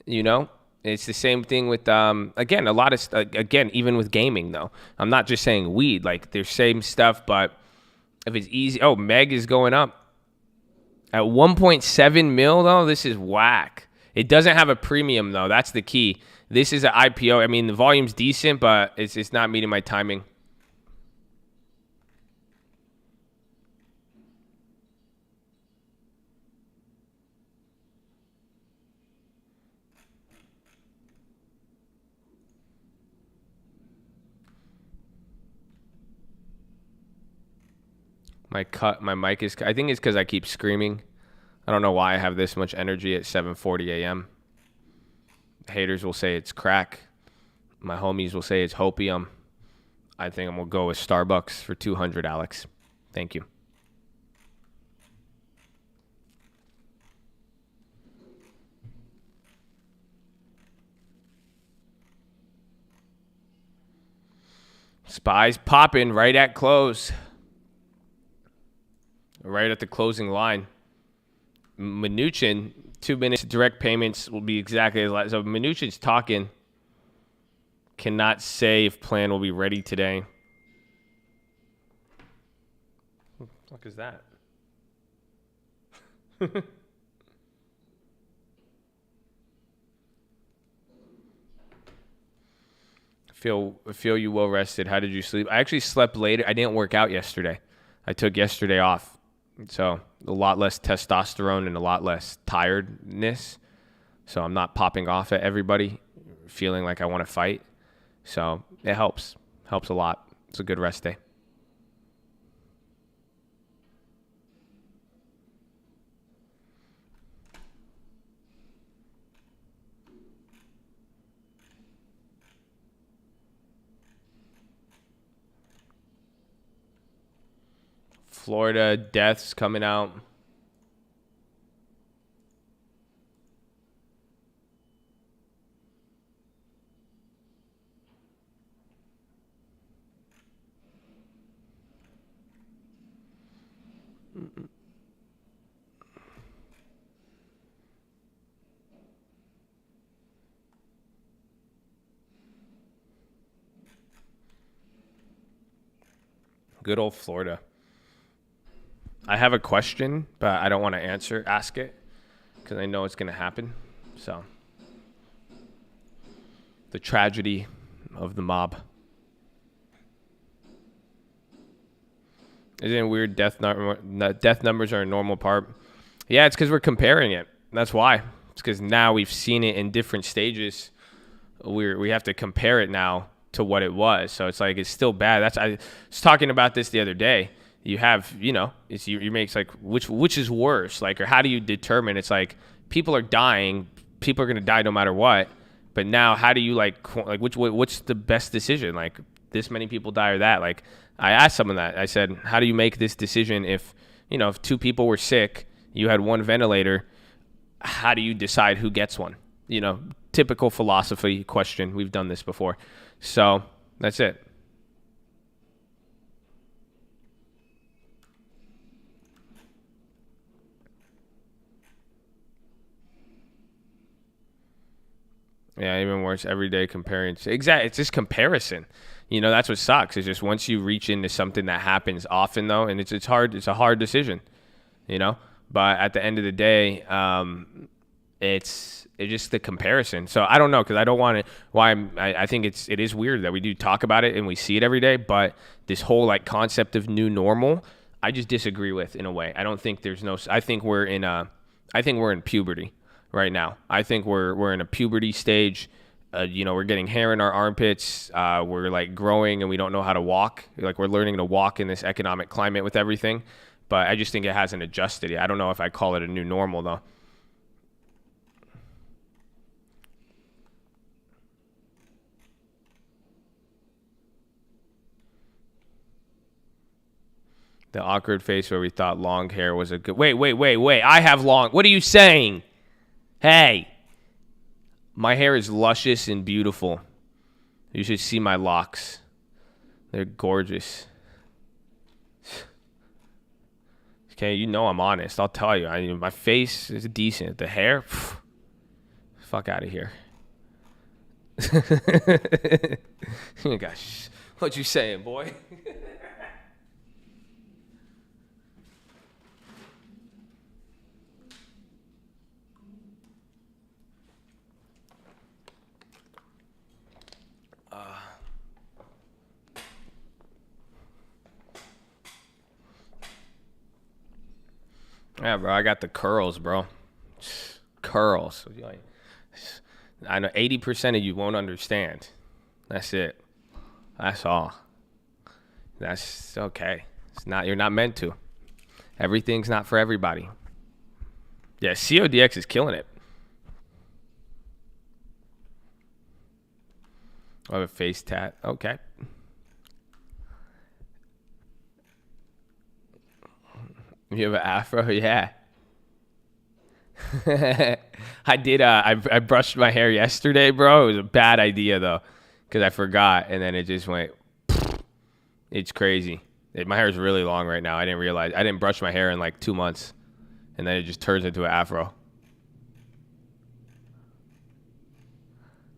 you know? It's the same thing with, again, a lot of, again, even with gaming though. I'm not just saying weed, like there's same stuff, but if it's easy, Meg is going up at 1.7 mil though. This is whack. It doesn't have a premium though. That's the key. This is an IPO. I mean, the volume's decent, but it's not meeting my timing. My mic is, I think it's because I keep screaming. I don't know why I have this much energy at 7:40 a.m. Haters will say it's crack. My homies will say it's hopium. I think I'm going to go with Starbucks for 200, Alex. Thank you. Spies popping right at close. Right at the closing line. Mnuchin, 2 minutes direct payments will be exactly as last. So Mnuchin's talking. Cannot say if plan will be ready today. What the fuck is that? I feel you well rested. How did you sleep? I actually slept later. I didn't work out yesterday. I took yesterday off. So a lot less testosterone and a lot less tiredness. So I'm not popping off at everybody, feeling like I want to fight. So it helps. Helps a lot. It's a good rest day. Florida deaths coming out. Good old Florida. I have a question, but I don't want to ask it, because I know it's going to happen. So, the tragedy of the mob. Isn't it weird? Death numbers are a normal part. Yeah, it's because we're comparing it. That's why. It's because now we've seen it in different stages. We have to compare it now to what it was. So it's like, it's still bad. I was talking about this the other day. You have, it's you make like which is worse, like, or how do you determine? It's like people are dying, people are gonna die no matter what. But now, how do you like what's the best decision? Like, this many people die or that. Like, I asked someone that. I said, how do you make this decision if, if two people were sick, you had one ventilator, how do you decide who gets one? Typical philosophy question. We've done this before. So that's it. Yeah, even worse, everyday comparing. Exactly. It's just comparison. That's what sucks. It's just once you reach into something that happens often, though, and it's hard. It's a hard decision, But at the end of the day, it's just the comparison. So I don't know, because I don't want to. I think it is weird that we do talk about it and we see it every day. But this whole like concept of new normal, I just disagree with in a way. I don't think there's no. I think we're in puberty right now. I think we're in a puberty stage. We're getting hair in our armpits. We're like growing and we don't know how to walk. Like we're learning to walk in this economic climate with everything. But I just think it hasn't adjusted yet. I don't know if I call it a new normal though. The awkward face where we thought long hair was a good. Wait. I have long. What are you saying? Hey. My hair is luscious and beautiful. You should see my locks. They're gorgeous. Okay, I'm honest. I'll tell you. My face is decent. The hair, fuck out of here. Gosh, what you saying, boy? Yeah, bro, I got the curls, bro. Curls. I know 80% of you won't understand. That's it. That's all. That's okay. You're not meant to. Everything's not for everybody. Yeah, CODX is killing it. I have a face tat. Okay. You have an afro? Yeah. I did. I brushed my hair yesterday, bro. It was a bad idea, though, because I forgot, and then it just went. It's crazy. My hair is really long right now. I didn't realize. I didn't brush my hair in like 2 months, and then it just turns into an afro.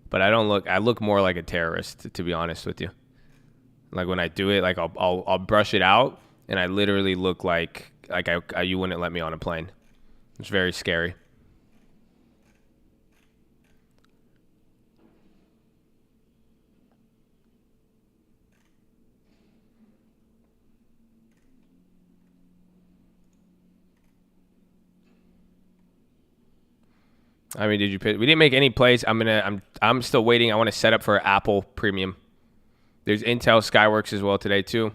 But I look more like a terrorist, to be honest with you. Like when I do it, like I'll brush it out, and I literally look like you wouldn't let me on a plane. It's very scary. I mean, we didn't make any plays. I'm still waiting. I want to set up for Apple Premium. There's Intel Skyworks as well today too.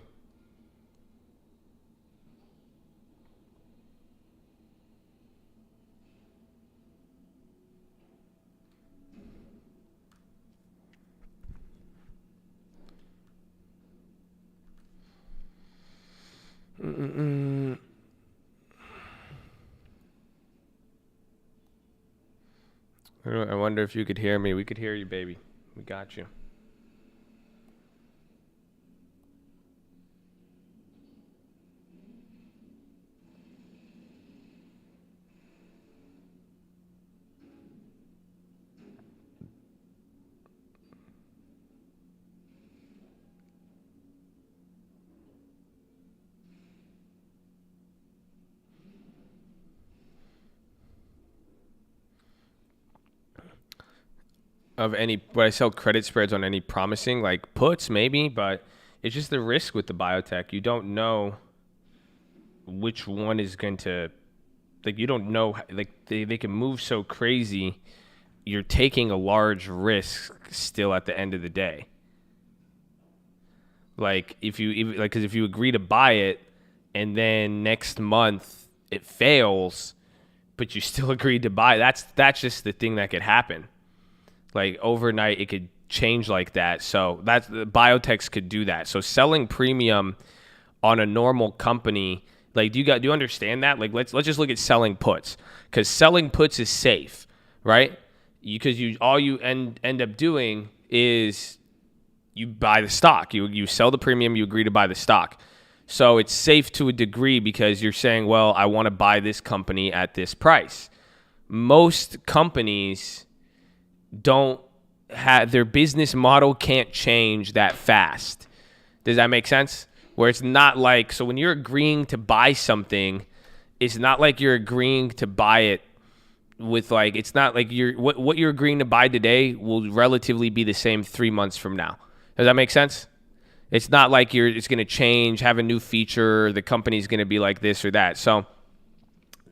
I wonder if you could hear me. We could hear you, baby. We got you. Would I sell credit spreads on any promising, like puts maybe, but it's just the risk with the biotech. You don't know which one is going to, like, you don't know, like they can move so crazy. You're taking a large risk still at the end of the day. Like if you agree to buy it and then next month it fails, but you still agreed to buy, that's just the thing that could happen. Like overnight, it could change like that. So that's biotechs could do that. So selling premium on a normal company, like do you understand that? Like let's just look at selling puts, because selling puts is safe, right? Because all you end up doing is you buy the stock. You sell the premium, you agree to buy the stock. So it's safe to a degree because you're saying, well, I want to buy this company at this price. Most companies don't have, their business model can't change that fast. Does that make sense? Where it's not like, so when you're agreeing to buy something, it's not like you're agreeing to buy it with like, it's not like what you're agreeing to buy today will relatively be the same 3 months from now. Does that make sense? It's not like it's going to change, have a new feature, the company's going to be like this or that. So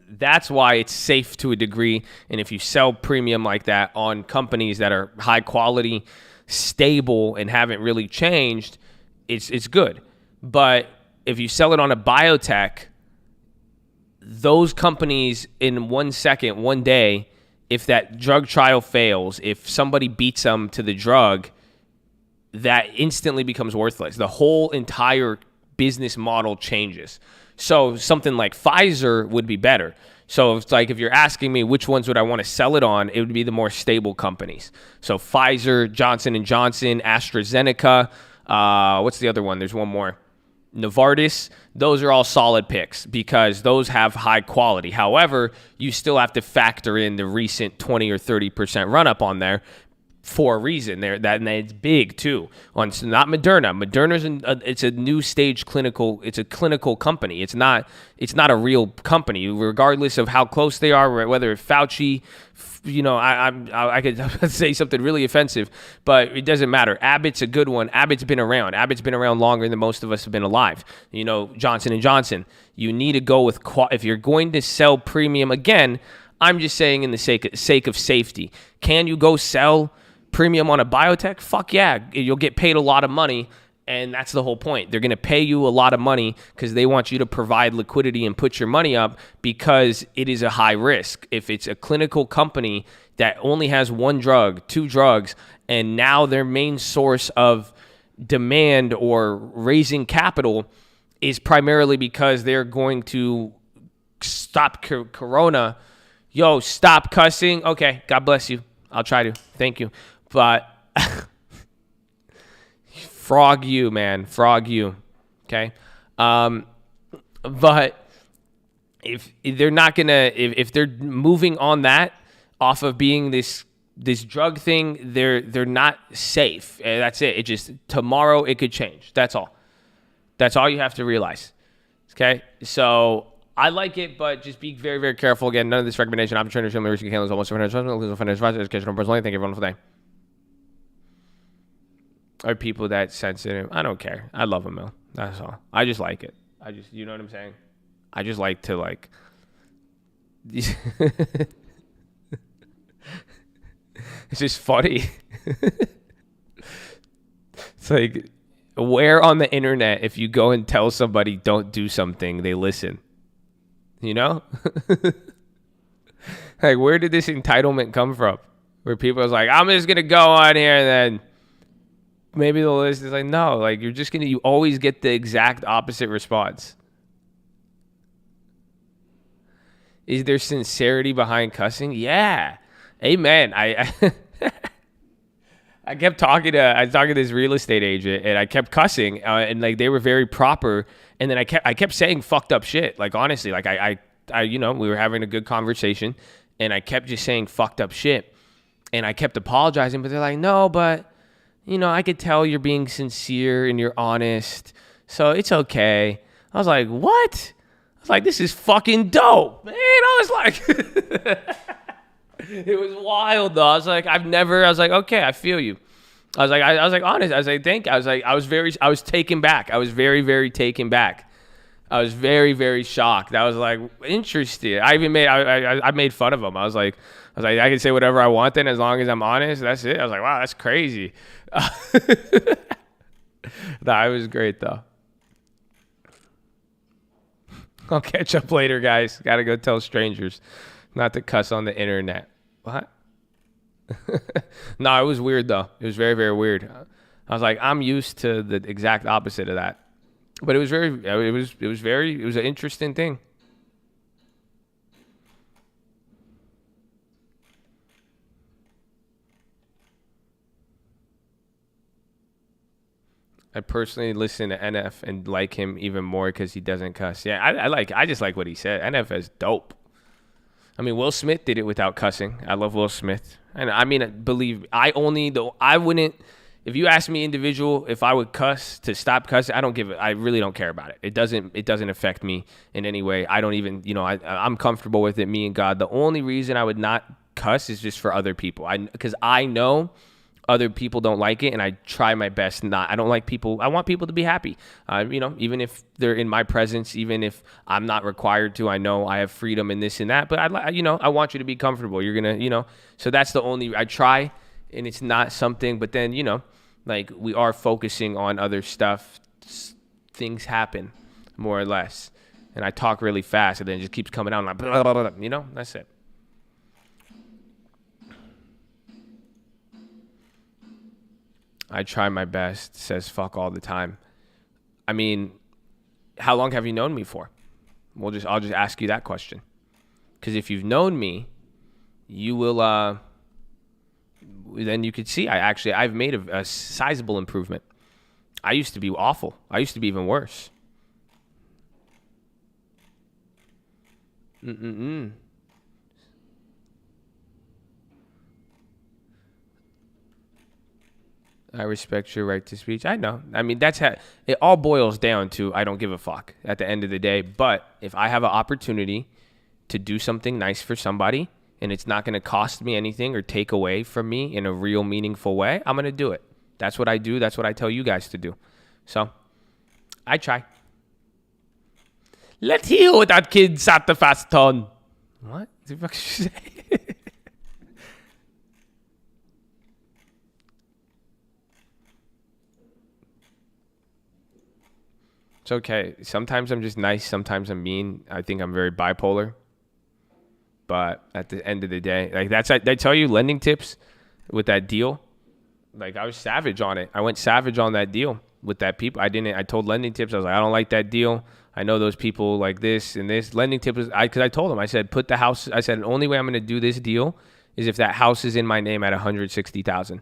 that's why it's safe to a degree. And if you sell premium like that on companies that are high quality, stable, and haven't really changed, it's good. But if you sell it on a biotech, those companies in 1 second, 1 day, if that drug trial fails, if somebody beats them to the drug, that instantly becomes worthless. The whole entire business model changes. So something like Pfizer would be better. So it's like, if you're asking me which ones would I want to sell it on, it would be the more stable companies. So Pfizer, Johnson & Johnson, AstraZeneca, what's the other one? There's one more. Novartis, those are all solid picks because those have high quality. However, you still have to factor in the recent 20 or 30% run up on there for a reason. And it's big too. It's not Moderna. Moderna's it's a new stage clinical. It's a clinical company. It's not a real company, regardless of how close they are. Whether it's Fauci, I could say something really offensive, but it doesn't matter. Abbott's a good one. Abbott's been around. Abbott's been around longer than most of us have been alive. Johnson & Johnson. You need to go with if you're going to sell premium again. I'm just saying, in the sake of safety, can you go sell premium on a biotech? Fuck yeah. You'll get paid a lot of money, and that's the whole point. They're going to pay you a lot of money because they want you to provide liquidity and put your money up, because it is a high risk. If it's a clinical company that only has 1 drug, 2 drugs, and now their main source of demand or raising capital is primarily because they're going to stop corona. Yo, stop cussing. Okay, God bless you. I'll try to. Thank you. But frog you, man. Frog you. Okay? But if they're not going to, if they're moving on that off of being this drug thing, they're not safe. That's it. It just, tomorrow it could change. That's all. That's all you have to realize. Okay? So I like it, but just be very, very careful. Again, none of this recommendation. I'm trying to show my risk account is almost financial education, personally. Thank you, everyone, for the day. Are people that sensitive? I don't care. I love them, though. That's all. I just like it. You know what I'm saying? I just like to, like, it's just funny. It's like, where on the internet, if you go and tell somebody don't do something, they listen? You know? Like, where did this entitlement come from? Where people are like, I'm just going to go on here, and then maybe the list is like, no, like, you always get the exact opposite response. Is there sincerity behind cussing? Yeah. Amen. I kept talking to this real estate agent, and I kept cussing, and like, they were very proper. And then I kept saying fucked up shit. Like, honestly, like I we were having a good conversation, and I kept just saying fucked up shit, and I kept apologizing, but they're like, no, but I could tell you're being sincere and you're honest, so it's okay. I was like, what? I was like, this is fucking dope, man. I was like, it was wild though. I was like, okay, I feel you. I was like, honest. I was like, thank you. I was taken back. I was very, very taken back. I was very, very shocked. I was like, interesting. I made fun of him. I was like, I can say whatever I want then, as long as I'm honest. That's it. I was like, wow, that's crazy. Nah, it was great though. I'll catch up later, guys. Gotta go tell strangers not to cuss on the internet. What? No, it was weird though. It was very, very weird. I was like, I'm used to the exact opposite of that. But it was it was an interesting thing. I personally listen to NF and like him even more because he doesn't cuss. Yeah, I just like what he said. NF is dope. I mean, Will Smith did it without cussing. I love Will Smith. And I mean, believe I wouldn't, if you ask me individual, if I would cuss to stop cussing, I really don't care about it. It doesn't affect me in any way. I don't even, I'm comfortable with it, me and God. The only reason I would not cuss is just for other people. Because I know other people don't like it, and I try my best not. I don't like people. I want people to be happy. Even if they're in my presence, even if I'm not required to, I know I have freedom in this and that. But I want you to be comfortable. You're gonna, So that's the only. I try, and it's not something. But then, like we are focusing on other stuff. Things happen, more or less, and I talk really fast, and then it just keeps coming out. And like, blah, blah, blah, blah, that's it. I try my best, says fuck all the time. I mean, how long have you known me for? I'll just ask you that question. Because if you've known me, you will, then you could see I've made a sizable improvement. I used to be awful. I used to be even worse. I respect your right to speech. I know. I mean, that's how it all boils down to. I don't give a fuck at the end of the day. But if I have an opportunity to do something nice for somebody and it's not going to cost me anything or take away from me in a real meaningful way, I'm going to do it. That's what I do. That's what I tell you guys to do. So I try. Let's hear what that kid sat the fast on. What? What the fuck did you say? It's okay. Sometimes I'm just nice. Sometimes I'm mean. I think I'm very bipolar. But at the end of the day, like did I tell you lending tips with that deal? Like I was savage on it. I went savage on that deal with that people. I told lending tips. I was like, I don't like that deal. I know those people like this and this. Lending tips because I told them, I said, put the house. I said, the only way I'm going to do this deal is if that house is in my name at 160,000.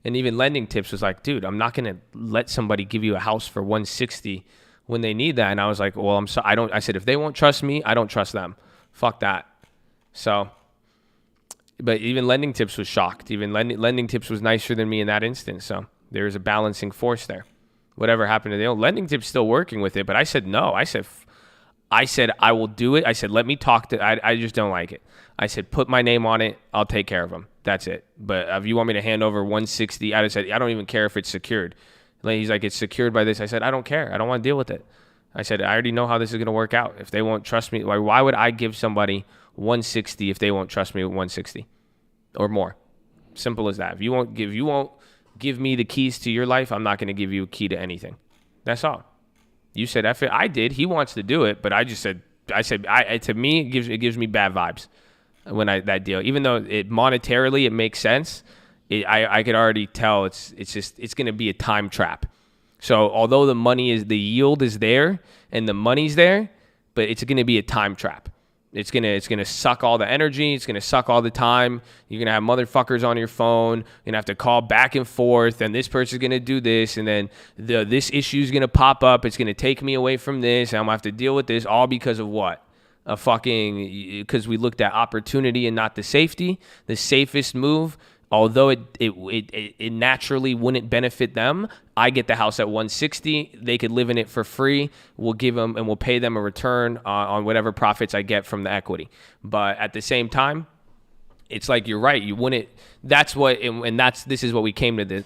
And even lending tips was like, dude, I'm not going to let somebody give you a house for 160 when they need that. And I was like, well, I said, if they won't trust me, I don't trust them. Fuck that. So, but even lending tips was shocked. Even lending tips was nicer than me in that instance. So there's a balancing force there. Whatever happened to the old lending tips, still working with it. But I said, no, I said, I will do it. I said, let me talk to, I just don't like it. I said, put my name on it. I'll take care of them. That's it. But if you want me to hand over 160, I just said, I don't even care if it's secured. He's like, it's secured by this. I said, I don't care. I don't want to deal with it. I said, I already know how this is going to work out. If they won't trust me, why would I give somebody 160 if they won't trust me with 160 or more? Simple as that. If you won't give me the keys to your life, I'm not going to give you a key to anything. That's all. You said F it. I did. He wants to do it, but I said, to me, it gives me bad vibes when that deal, even though it monetarily, it makes sense. I could already tell it's going to be a time trap. So although the yield is there and the money's there, but it's going to be a time trap. It's gonna suck all the energy. It's gonna suck all the time. You're gonna have motherfuckers on your phone. You're gonna have to call back and forth, and this person's gonna do this, and then this issue's gonna pop up. It's gonna take me away from this, and I'm gonna have to deal with this all because of what? Because we looked at opportunity and not the safety. The safest move, although it naturally wouldn't benefit them, I get the house at 160. They could live in it for free. We'll give them and we'll pay them a return on whatever profits I get from the equity. But at the same time, it's like you're right. You wouldn't. That's what, and this is what we came to this.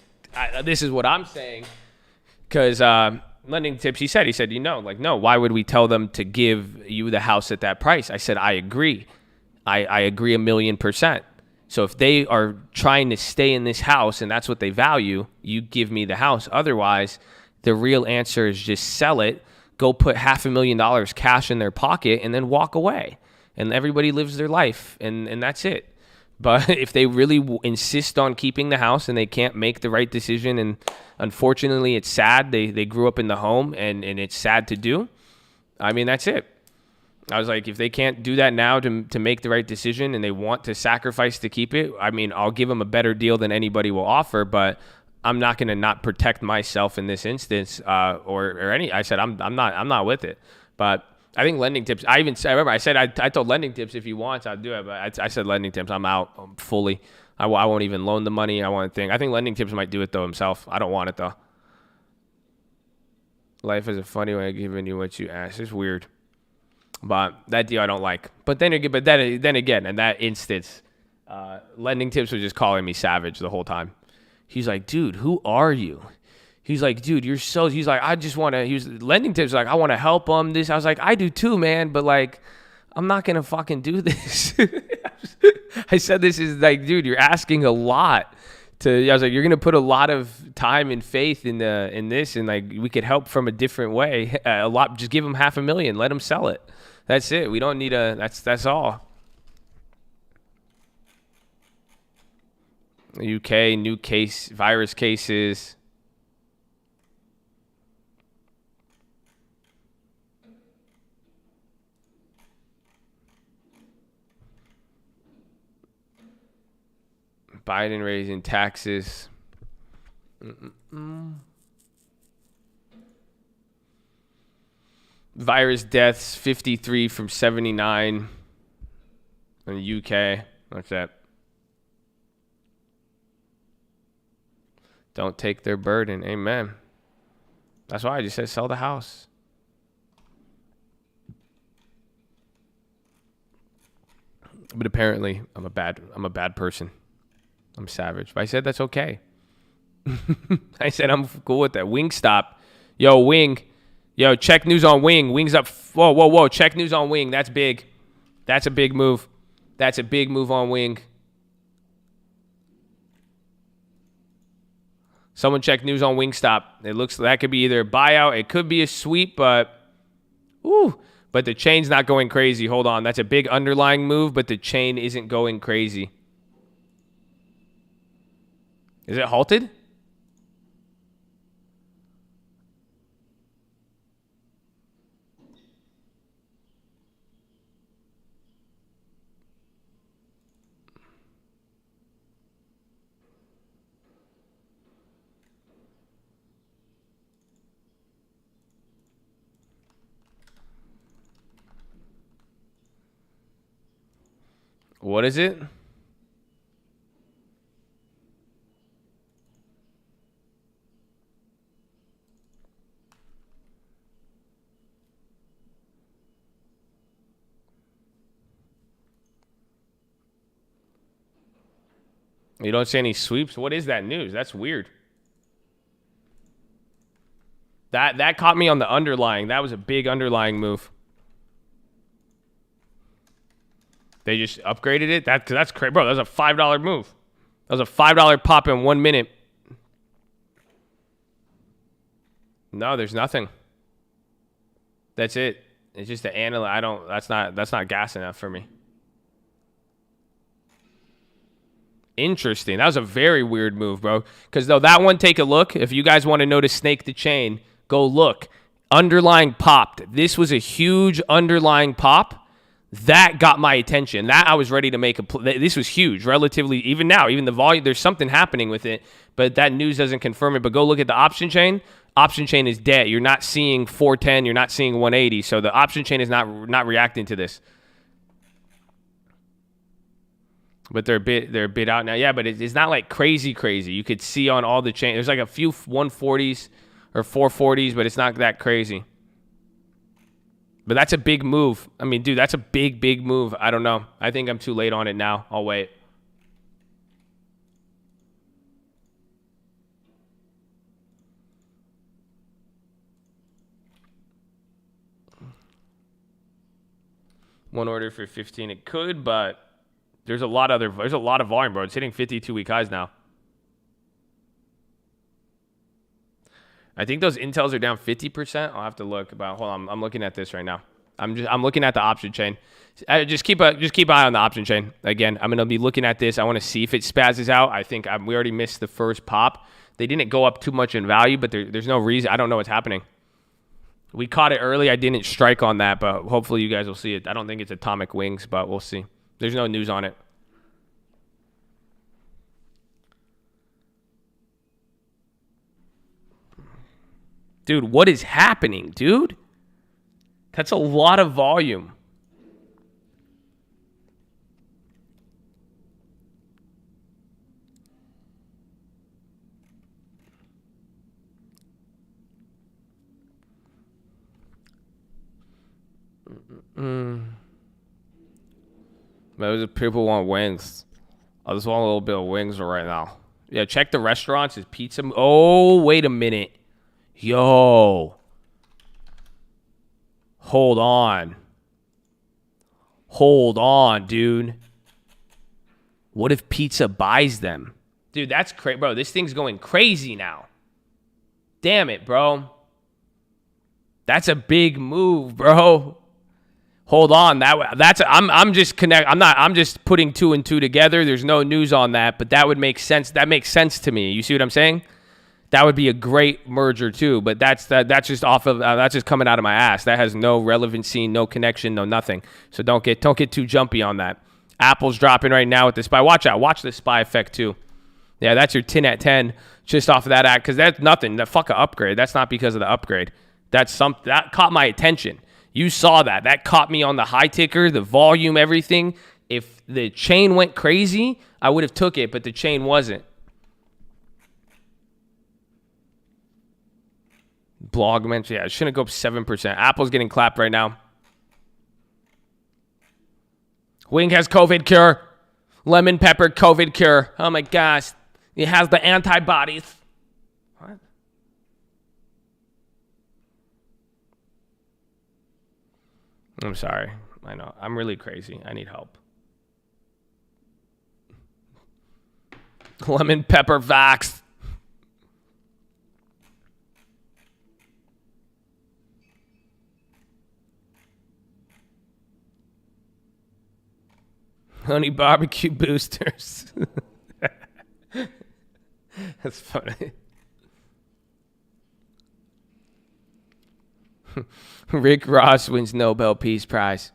This is what I'm saying, because lending tips. He said, no. Why would we tell them to give you the house at that price? I said, I agree. I agree 1,000,000%. So if they are trying to stay in this house and that's what they value, you give me the house. Otherwise, the real answer is just sell it, go put $500,000 cash in their pocket, and then walk away. And everybody lives their life, and that's it. But if they really insist on keeping the house and they can't make the right decision, and unfortunately it's sad, they grew up in the home and it's sad to do, I mean, that's it. I was like, if they can't do that now to make the right decision and they want to sacrifice to keep it, I mean, I'll give them a better deal than anybody will offer, but I'm not going to not protect myself in this instance, or any. I said I'm not with it. But I think lending tips. I remember I said I told lending tips if he wants I'll do it, but I said lending tips. I'm out fully. I won't even loan the money. I think lending tips might do it though himself. I don't want it though. Life is a funny way of giving you what you ask. It's weird, but that deal I don't like. But then again, in that instance, lending tips was just calling me savage the whole time. He's like, dude, who are you? He's like, dude, he's like, I just want to, he was lending tips, like, I want to help him this. I was like, I do too, man. But like, I'm not going to fucking do this. I said, this is like, dude, you're asking a lot I was like, you're going to put a lot of time and faith in this. And like, we could help from a different way. A lot, just give him $500,000, let him sell it. That's it. We don't need that's all. UK, new virus cases. Biden raising taxes. Virus deaths, 53 from 79 in the UK. What's that? Don't take their burden. Amen. That's why I just said sell the house. But apparently I'm a bad person. I'm savage. But I said that's okay. I said I'm cool with that. Wingstop. Yo, Wing. Yo, check news on Wing. Wing's up. Whoa. Check news on Wing. That's big. That's a big move. That's a big move on Wing. Someone check news on Wingstop. It looks that could be either a buyout. It could be a sweep, but the chain's not going crazy. Hold on. That's a big underlying move, but the chain isn't going crazy. Is it halted? What is it? You don't see any sweeps? What is that news? That's weird. That caught me on the underlying. That was a big underlying move. They just upgraded it? That's crazy. Bro, that was a $5 move. That was a $5 pop in 1 minute. No, there's nothing. That's it. It's just the analyze. That's not gas enough for me. Interesting. That was a very weird move, bro. Because though that one, take a look. If you guys want to know to snake the chain, go look. Underlying popped. This was a huge underlying pop. That got my attention. That I was ready to make this was huge, relatively. Even now, even the volume, there's something happening with it, but that news doesn't confirm it. But go look at the option chain. Option chain is dead. You're not seeing 410. You're not seeing 180. So the option chain is not reacting to this. But they're a bit out now. Yeah, but it's not like crazy. You could see on all the chain. There's like a few 140s or 440s, but it's not that crazy. But that's a big move. I mean, dude, that's a big move. I don't know. I think I'm too late on it now. I'll wait. One order for 15. It could, but there's a lot of volume, bro. It's hitting 52-week highs now. I think those Intels are down 50%. I'll have to look. Hold on. I'm looking at this right now. I'm looking at the option chain. Just keep an eye on the option chain. Again, I'm gonna be looking at this. I want to see if it spazzes out. I think we already missed the first pop. They didn't go up too much in value, but there's no reason. I don't know what's happening. We caught it early. I didn't strike on that, but hopefully you guys will see it. I don't think it's atomic wings, but we'll see. There's no news on it. Dude, what is happening, dude? That's a lot of volume. Those people want wings. I just want a little bit of wings right now. Yeah, check the restaurants. Is pizza? Oh, wait a minute. Yo. Hold on. Hold on, dude. What if pizza buys them? Dude, that's crazy. Bro, this thing's going crazy now. Damn it, bro. That's a big move, bro. Hold on, I'm just putting 2 and 2 together. There's no news on that, but that would make sense. That makes sense to me. You see what I'm saying? That would be a great merger too. But that's just off of that's just coming out of my ass. That has no relevancy, no connection, no nothing. So don't get too jumpy on that. Apple's dropping right now with the SPY. Watch out. Watch the SPY effect too. Yeah, that's your 10 at 10 just off of that act because that's nothing. That fuck a upgrade. That's not because of the upgrade. That caught my attention. You saw that. That caught me on the high ticker, the volume, everything. If the chain went crazy, I would have took it, but the chain wasn't. Blog mentioned, yeah, it shouldn't go up 7%. Apple's getting clapped right now. Wing has COVID cure. Lemon pepper COVID cure. Oh my gosh. It has the antibodies. What? I'm sorry. I know. I'm really crazy. I need help. Lemon pepper vax. Honey barbecue boosters. That's funny. Rick Ross wins Nobel Peace Prize.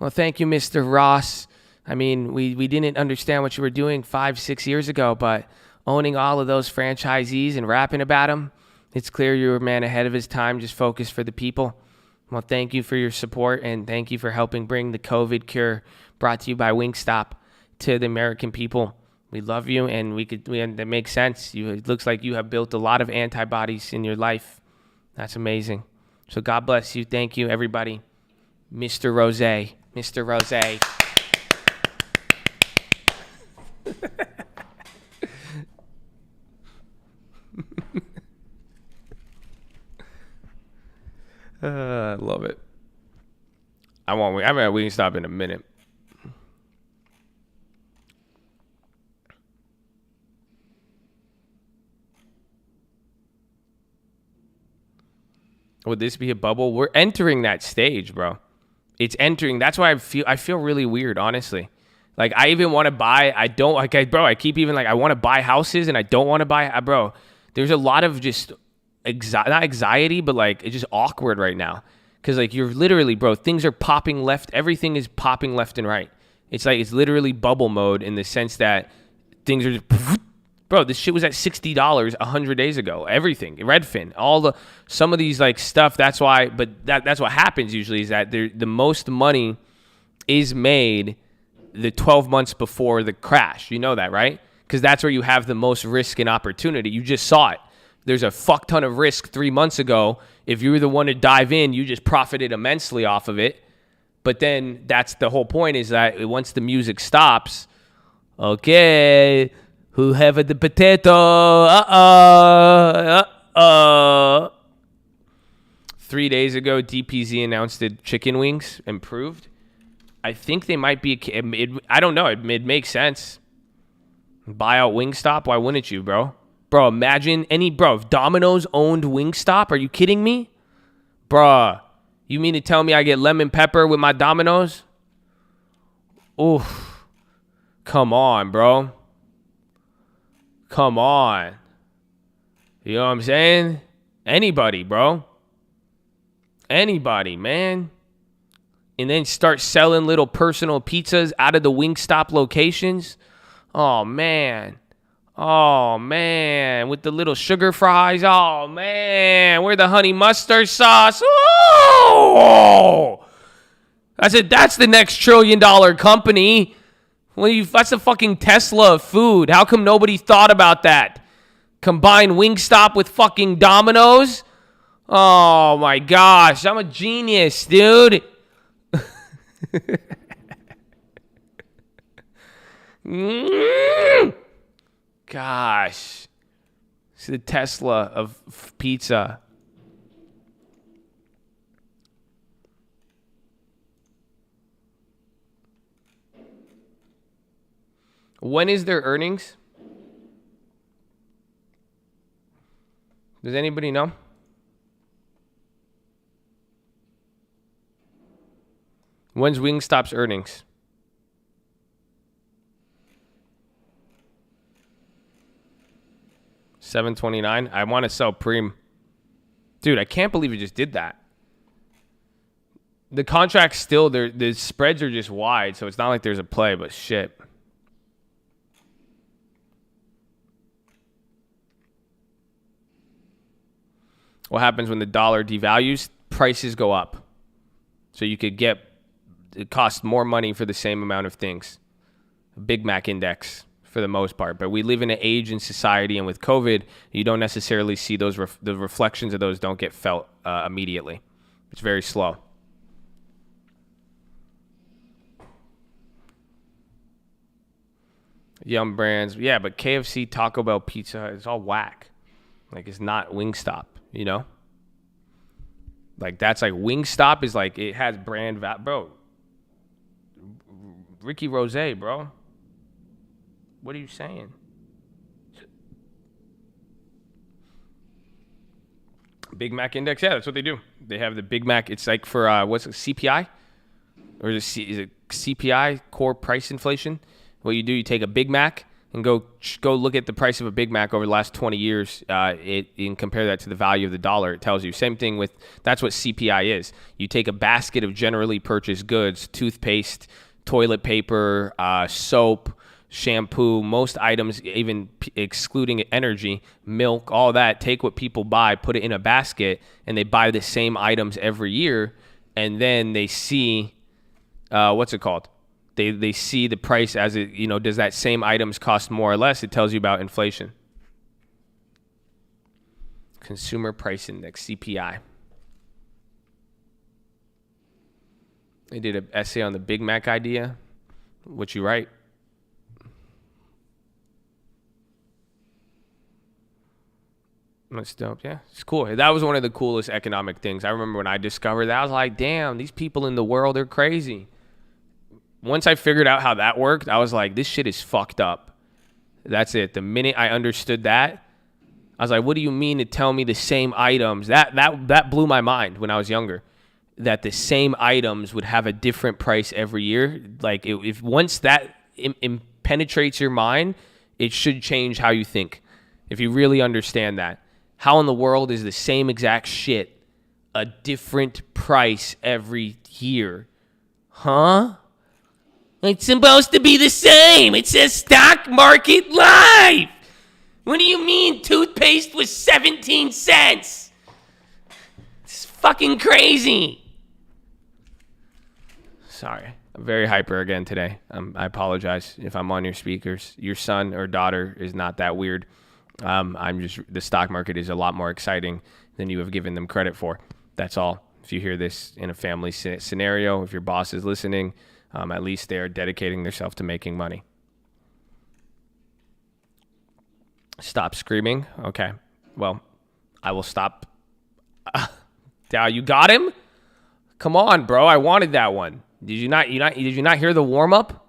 Well, thank you, Mr. Ross. I mean, we didn't understand what you were doing 5-6 years ago, but owning all of those franchisees and rapping about them, it's clear you were a man ahead of his time, just focused for the people. Well, thank you for your support, and thank you for helping bring the COVID cure brought to you by Wingstop to the American people. We love you, and that makes sense. It looks like you have built a lot of antibodies in your life. That's amazing. So God bless you. Thank you, everybody. Mr. Rose. Mr. Rose. I love it. We can stop in a minute. Would this be a bubble? We're entering that stage, bro. It's entering. That's why I feel really weird, honestly. Like, I even want to buy. I don't like. I keep even like I want to buy houses and I don't want to buy. Bro, there's a lot of just not anxiety, but like it's just awkward right now. Because like you're literally, bro, things are popping left. Everything is popping left and right. It's like it's literally bubble mode in the sense that things are just. Bro, this shit was at $60 100 days ago. Everything, Redfin, some of these like stuff. That's why, but that's what happens usually is that the most money is made the 12 months before the crash. You know that, right? Because that's where you have the most risk and opportunity. You just saw it. There's a fuck ton of risk 3 months ago. If you were the one to dive in, you just profited immensely off of it. But then that's the whole point is that once the music stops, okay. Who have the potato? 3 days ago, DPZ announced that chicken wings improved. I think they might be. I don't know. It makes sense. Buy out Wingstop. Why wouldn't you, bro? Bro, imagine if Domino's owned Wingstop. Are you kidding me? Bruh, You mean to tell me I get lemon pepper with my Domino's? Oof. Come on, bro. Come on. You know what I'm saying? Anybody, bro. Anybody, man. And then start selling little personal pizzas out of the Wingstop locations. Oh, man. Oh, man. With the little sugar fries. Oh, man. Where the honey mustard sauce. Oh! That's the next $1 trillion company. That's the fucking Tesla of food. How come nobody thought about that? Combine Wingstop with fucking Domino's? Oh, my gosh. I'm a genius, dude. Gosh. It's the Tesla of pizza. When is their earnings? Does anybody know? When's Wingstop's earnings? $7.29. I want to sell Preem. Dude, I can't believe you just did that. The contract's still there. The spreads are just wide, so it's not like there's a play, but shit. What happens when the dollar devalues? Prices go up. So you could get, it costs more money for the same amount of things. A Big Mac index for the most part. But we live in an age in society, and with COVID, you don't necessarily see those, the reflections of those don't get felt immediately. It's very slow. Yum Brands. Yeah, but KFC, Taco Bell, Pizza Hut, it's all whack. Like, it's not Wingstop, you know? Like, that's like, Wingstop is like, it has brand value. Bro, Ricky Rose, bro. What are you saying? Big Mac index? Yeah, that's what they do. They have the Big Mac. It's like for, what's it, CPI? Or is it CPI, core price inflation? What you do, you take a Big Mac and go look at the price of a Big Mac over the last 20 years and compare that to the value of the dollar. It tells you. Same thing with, that's what CPI is. You take a basket of generally purchased goods, toothpaste, toilet paper, soap, shampoo, most items, even excluding energy, milk, all that. Take what people buy, put it in a basket, and they buy the same items every year, and then they see, what's it called? They see the price as it, you know, does that same items cost more or less? It tells you about inflation. Consumer Price Index, CPI. They did an essay on the Big Mac idea. What you write? That's dope, yeah. It's cool. That was one of the coolest economic things. I remember when I discovered that, I was like, damn, these people in the world are crazy. Once I figured out how that worked, I was like, this shit is fucked up. That's it. The minute I understood that, I was like, what do you mean to tell me the same items? That blew my mind when I was younger, that the same items would have a different price every year. Like, if once that penetrates your mind, it should change how you think. If you really understand that. How in the world is the same exact shit a different price every year? Huh? It's supposed to be the same. It says stock market live. What do you mean toothpaste was 17 cents? It's fucking crazy. Sorry. I'm very hyper again today. I apologize if I'm on your speakers. Your son or daughter is not that weird. The stock market is a lot more exciting than you have given them credit for. That's all. If you hear this in a family scenario, if your boss is listening, at least they're dedicating themselves to making money. Stop screaming. Okay. Well, I will stop. You got him? Come on, bro. I wanted that one. Did you not hear the warm up?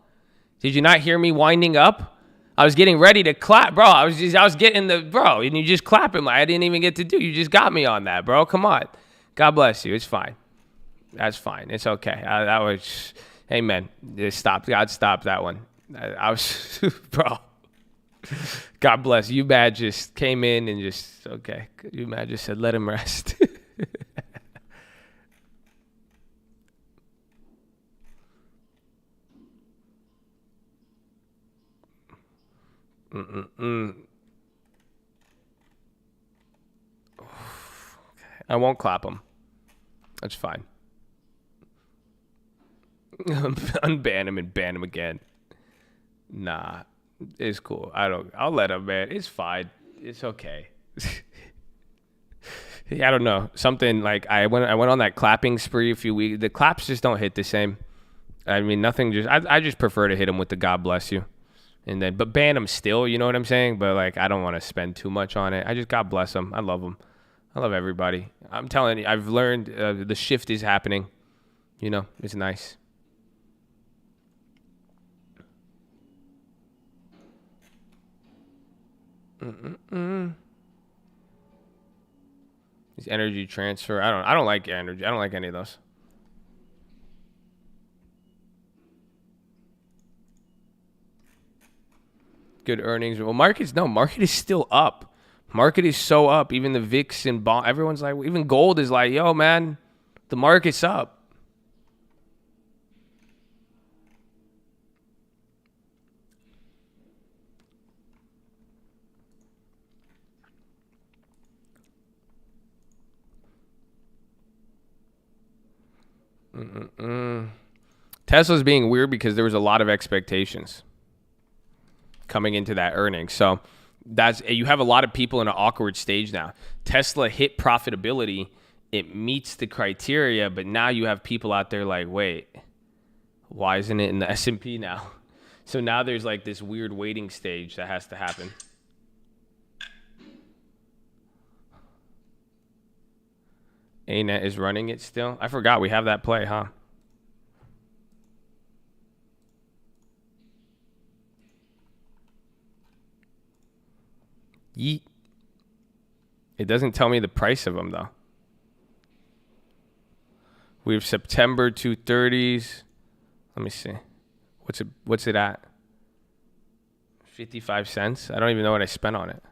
Did you not hear me winding up? I was getting ready to clap, bro. I was getting and you just clapping. I didn't even get to do. You just got me on that, bro. Come on. God bless you. It's fine. That's fine. It's okay. That was, amen. God stopped that one. I was, bro. God bless. You man just came in and just, okay. You man just said, let him rest. I won't clap him. That's fine. Unban him and ban him again. Nah, it's cool. I'll let him, man. It's fine. It's okay. Yeah, I don't know. Something like I went on that clapping spree a few weeks. The claps just don't hit the same. I mean, nothing. I just prefer to hit him with the God bless you, and then but ban him still. You know what I'm saying? But like, I don't want to spend too much on it. I just God bless him. I love him. I love everybody. I'm telling you, I've learned the shift is happening. You know, it's nice. These energy transfer. I don't like energy. I don't like any of those. Good earnings. Well, market is still up. Market is so up. Even the VIX and bond, everyone's like, even gold is like, yo, man, the market's up. Tesla's being weird because there was a lot of expectations coming into that earnings. So you have a lot of people in an awkward stage now. Tesla hit profitability. It meets the criteria, but now you have people out there like, wait, why isn't it in the S&P now? So now there's like this weird waiting stage that has to happen. ANET is running it still. I forgot we have that play, huh? Yeet. It doesn't tell me the price of them, though. We have September 230s. Let me see. What's it at? 55 cents? I don't even know what I spent on it.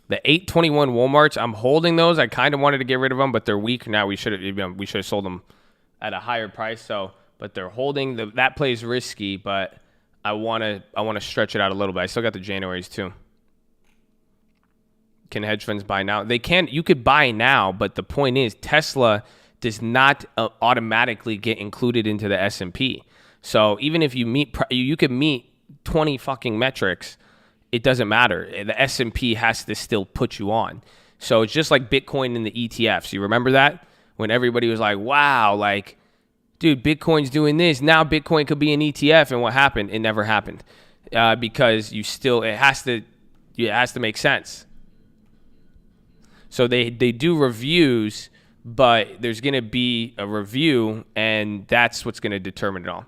The 821 Walmarts, I'm holding those. I kind of wanted to get rid of them, but they're weak now. We should have sold them at a higher price. So, but they're holding. That play is risky, but I want to stretch it out a little bit. I still got the Januaries too. Can hedge funds buy now? They can. You could buy now, but the point is Tesla does not automatically get included into the S&P. So even if you could meet 20 fucking metrics. It doesn't matter. The S&P has to still put you on. So it's just like Bitcoin in the ETFs. You remember that? When everybody was like, wow, like, dude, Bitcoin's doing this. Now Bitcoin could be an ETF. And what happened? It never happened. Because it has to make sense. So they do reviews, but there's going to be a review, and that's what's going to determine it all.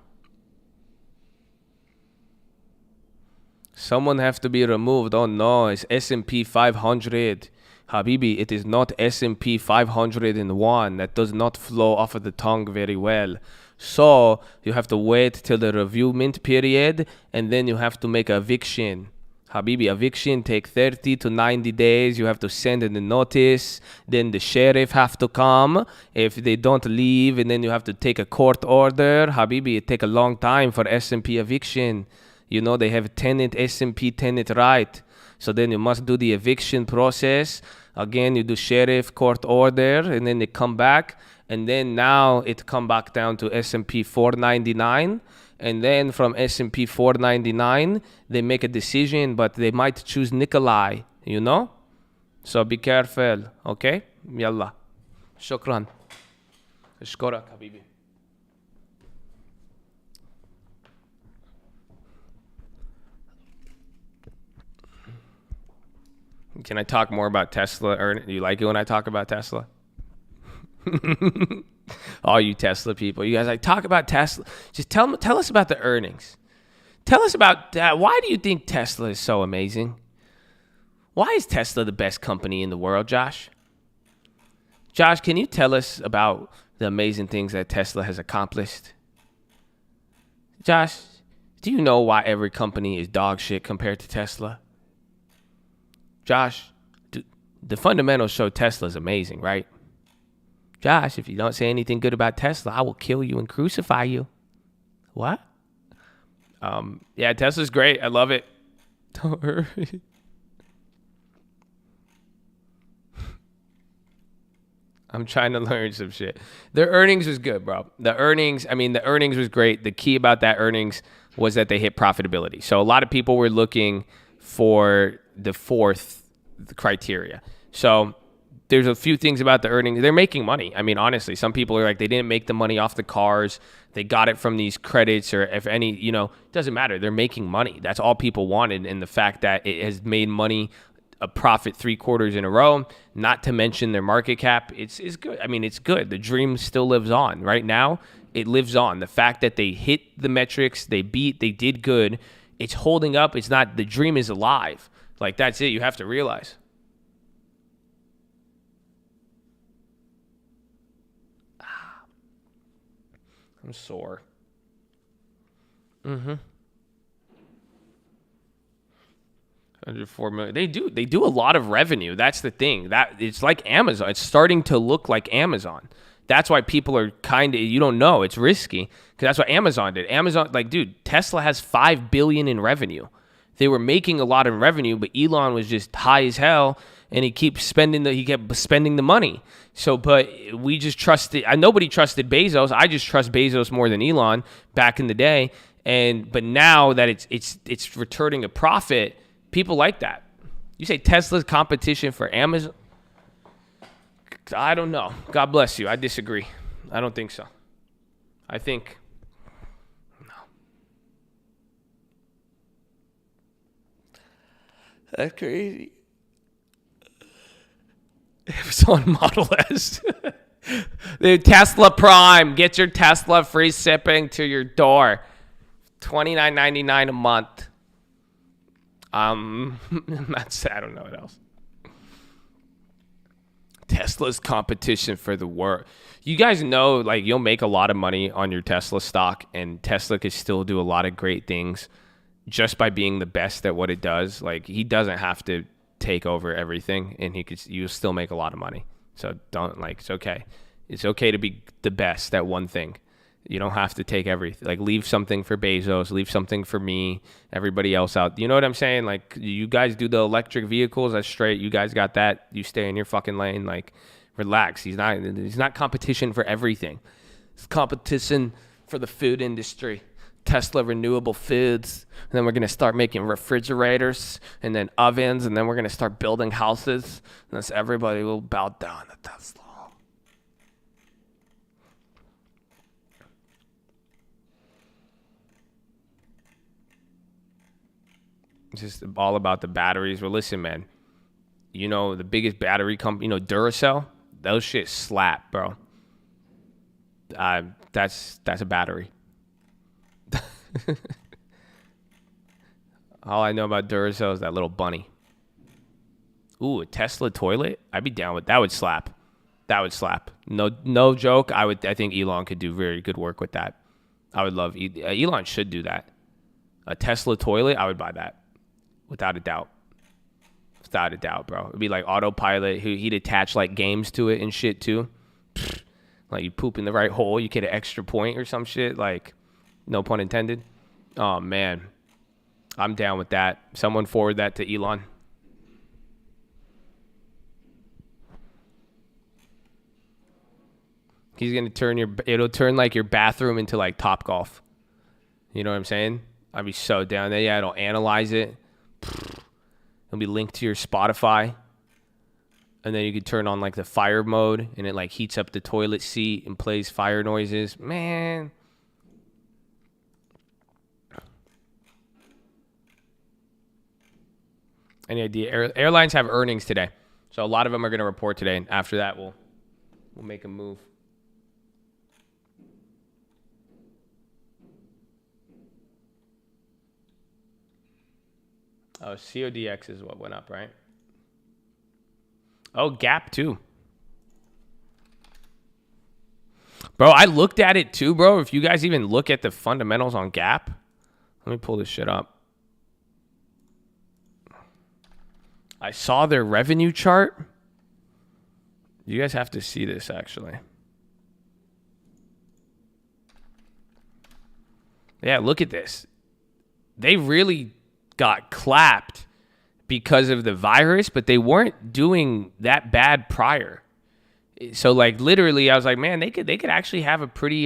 Someone have to be removed. Oh no, it's S&P 500. Habibi, it is not S&P 501. That does not flow off of the tongue very well. So you have to wait till the reviewment period, and then you have to make eviction. Habibi, eviction take 30 to 90 days. You have to send in the notice. Then the sheriff have to come if they don't leave, and then you have to take a court order. Habibi, it take a long time for S&P eviction. You know, they have S&P tenant right. So then you must do the eviction process. Again, you do sheriff, court order, and then they come back. And then now it come back down to S&P 499. And then from S&P 499, they make a decision, but they might choose Nikolai, you know? So be careful, okay? Yalla. Shukran. Shkorak, habibi. Can I talk more about Tesla? Or do you like it when I talk about Tesla? All you Tesla people, you guys like talk about Tesla. Just tell us about the earnings. Tell us about that. Why do you think Tesla is so amazing? Why is Tesla the best company in the world, Josh? Josh, can you tell us about the amazing things that Tesla has accomplished? Josh, do you know why every company is dog shit compared to Tesla? Josh, the fundamentals show Tesla's amazing, right? Josh, if you don't say anything good about Tesla, I will kill you and crucify you. What? Yeah, Tesla's great. I love it. Don't worry. I'm trying to learn some shit. Their earnings was good, bro. The earnings was great. The key about that earnings was that they hit profitability. So a lot of people were looking for the fourth criteria. So there's a few things about the earnings. They're making money. I mean, honestly, some people are like, they didn't make the money off the cars. They got it from these credits, or if any, it doesn't matter. They're making money. That's all people wanted. And the fact that it has made money, a profit 3 quarters in a row, not to mention their market cap, it's good. I mean, it's good. The dream still lives on. Right now, it lives on. The fact that they hit the metrics, they did good, it's holding up. It's not, the dream is alive. Like, that's it. You have to realize. I'm sore. 104 million. They do a lot of revenue. That's the thing. That it's like Amazon. It's starting to look like Amazon. That's why people are you don't know. It's risky because that's what Amazon did. Amazon, dude, Tesla has $5 billion in revenue. They were making a lot in revenue, but Elon was just high as hell, and he kept spending the money. So, but we just trusted. Nobody trusted Bezos. I just trust Bezos more than Elon back in the day. But now that it's returning a profit, people like that. You say Tesla's competition for Amazon? I don't know. God bless you. I disagree. I don't think so. I think no. That's crazy. Amazon Model S. The Tesla Prime. Get your Tesla free shipping to your door. $29.99 a month. That's, I don't know what else. Tesla's competition for the world. You guys know, you'll make a lot of money on your Tesla stock, and Tesla could still do a lot of great things just by being the best at what it does. He doesn't have to take over everything, and you still make a lot of money. So don't, it's okay. It's okay to be the best at one thing. You don't have to take everything. Leave something for Bezos, leave something for me, everybody else out. You know what I'm saying? You guys do the electric vehicles, that's straight. You guys got that. You stay in your fucking lane. Relax. He's not competition for everything. It's competition for the food industry. Tesla Renewable Foods. And then we're going to start making refrigerators and then ovens. And then we're going to start building houses. And thus everybody will bow down to Tesla. It's just all about the batteries. Well, listen, man. The biggest battery company, Duracell, those shit slap, bro. That's a battery. All I know about Duracell is that little bunny. Ooh, a Tesla toilet? I'd be down with that. Would slap. That would slap. No joke. I think Elon could do very good work with that. I would love Elon should do that. A Tesla toilet, I would buy that. Without a doubt. Without a doubt, bro. It'd be like autopilot. He'd attach games to it and shit too. You poop in the right hole, you get an extra point or some shit. No pun intended. Oh, man. I'm down with that. Someone forward that to Elon. He's going to it'll turn your bathroom into Topgolf. You know what I'm saying? I'd be so down there. Yeah, it'll analyze it. It'll be linked to your Spotify. And then you could turn on the fire mode, and it heats up the toilet seat and plays fire noises. Man. Any idea? Airlines have earnings today. So a lot of them are going to report today. And after that, we'll make a move. Oh, CODX is what went up, right? Oh, Gap too. Bro, I looked at it too, bro. If you guys even look at the fundamentals on Gap, let me pull this shit up. I saw their revenue chart. You guys have to see this, actually. Yeah, look at this. They really got clapped because of the virus, but they weren't doing that bad prior. So, like, literally, I was like, man, they could actually have a pretty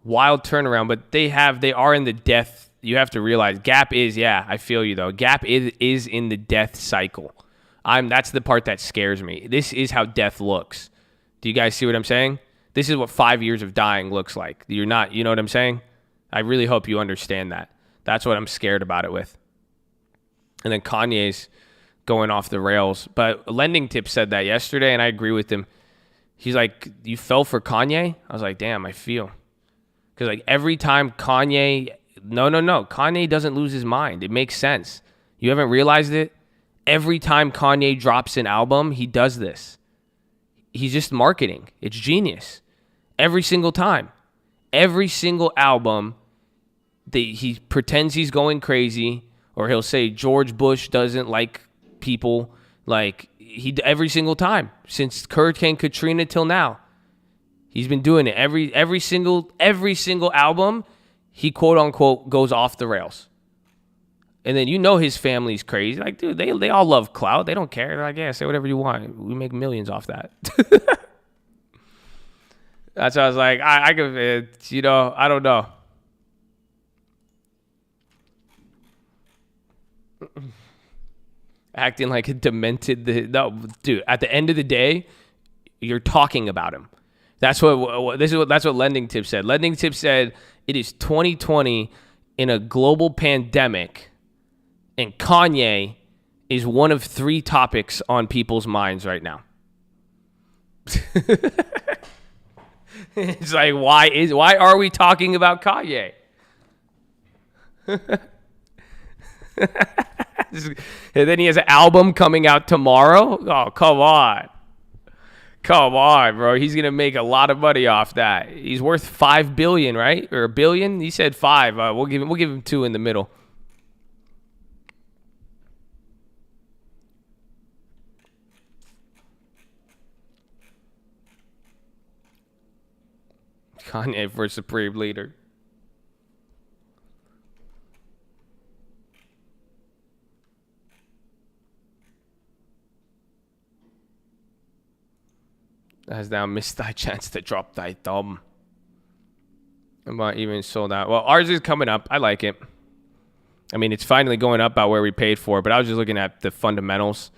wild turnaround, but they are in the death. You have to realize Gap is, I feel you though. Gap is in the death cycle. That's the part that scares me. This is how death looks. Do you guys see what I'm saying? This is what 5 years of dying looks like. You know what I'm saying? I really hope you understand that. That's what I'm scared about it with. And then Kanye's going off the rails. But Lending Tip said that yesterday, and I agree with him. He's like, you fell for Kanye? I was like, damn, I feel. Because like every time Kanye... No. Kanye doesn't lose his mind. It makes sense. You haven't realized it? Every time Kanye drops an album, he does this. He's just marketing. It's genius. Every single time. Every single album, he pretends he's going crazy, or he'll say George Bush doesn't like people. Like, every single time. Since Hurricane Katrina till now. He's been doing it. Every single album, he quote unquote goes off the rails. And then his family's crazy. Like, dude, they all love clout. They don't care. They're like, yeah, say whatever you want. We make millions off that. That's why I was like, I could, I don't know. Acting like a demented. No, dude, at the end of the day, you're talking about him. That's what Lending Tip said. Lending Tip said it is 2020 in a global pandemic, and Kanye is one of 3 topics on people's minds right now. It's like, why are we talking about Kanye? And then he has an album coming out tomorrow. Oh, come on. Come on, bro. He's going to make a lot of money off that. He's worth $5 billion, right? Or $1 billion? He said 5. We'll give him 2 in the middle. Kanye for supreme leader. Has thou missed thy chance to drop thy thumb. I'm not even sold out. Well, ours is coming up. I like it. I mean, it's finally going up about where we paid for, but I was just looking at the fundamentals.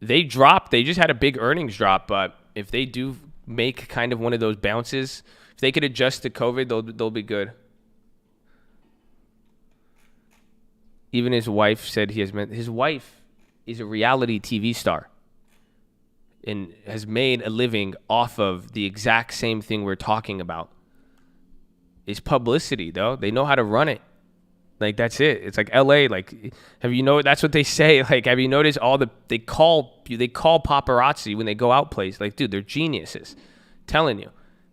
They just had a big earnings drop, but if they do make kind of one of those bounces, if they could adjust to COVID, they'll be good. Even his wife said his wife is a reality TV star and has made a living off of the exact same thing we're talking about. It's publicity, though. They know how to run it. Like, that's it. It's like LA. Like, that's what they say. Like, have you noticed they call paparazzi when they go out place? Like, dude, they're geniuses. Telling you.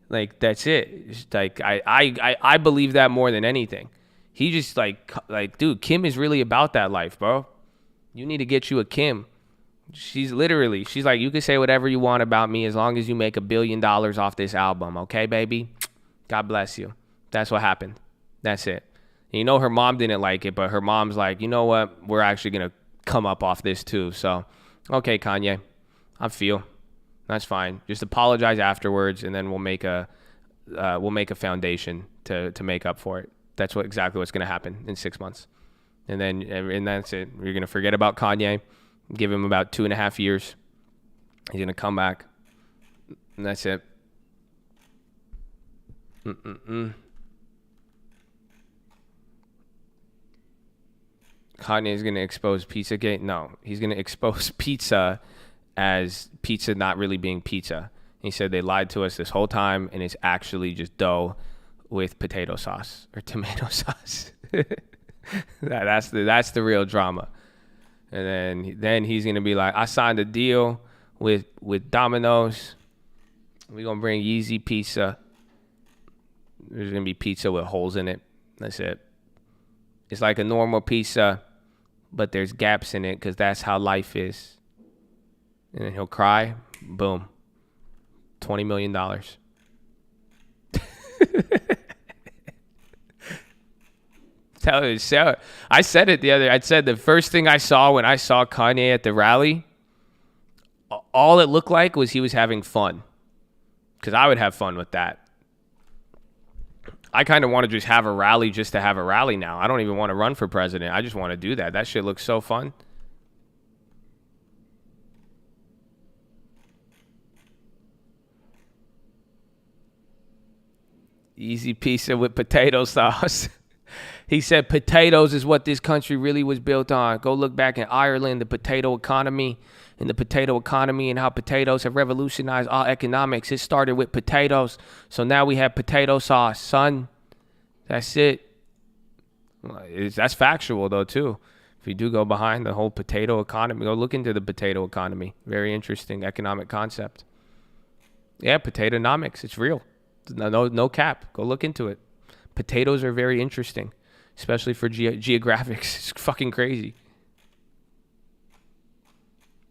Like, that's it. It's like, I believe that more than anything. He just like, dude, Kim is really about that life, bro. You need to get you a Kim. She's like, you can say whatever you want about me as long as you make $1 billion off this album. Okay, baby? God bless you. That's what happened. That's it. And her mom didn't like it, but her mom's like, you know what? We're actually going to come up off this too. So, okay, Kanye, I feel that's fine. Just apologize afterwards, and then we'll make a foundation to make up for it. That's exactly what's going to happen in 6 months. And that's it. You're going to forget about Kanye. Give him about 2.5 years. He's going to come back. And that's it. Kanye is going to expose Pizzagate? No. He's going to expose pizza as pizza not really being pizza. He said they lied to us this whole time, and it's actually just dough with potato sauce or tomato sauce. That's the real drama. And then he's going to be like, I signed a deal with Domino's. We're going to bring Yeezy pizza There's going to be pizza with holes in it. That's it. It's like a normal pizza, but there's gaps in it because that's how life is. And then he'll cry. Boom. $20 million. I said it the other. I said the first thing I saw when I saw Kanye at the rally, all it looked like was he was having fun. Because I would have fun with that. I kind of want to just have a rally just to have a rally now. I don't even want to run for president. I just want to do that. That shit looks so fun. Easy pizza with potato sauce. He said potatoes is what this country really was built on. Go look back in Ireland, the potato economy, and how potatoes have revolutionized all economics. It started with potatoes. So now we have potato sauce, son. That's it. That's factual, though, too. If you do go behind the whole potato economy, go look into the potato economy. Very interesting economic concept. Yeah, potatonomics. It's real. No cap. Go look into it. Potatoes are very interesting, especially for geographics. It's fucking crazy.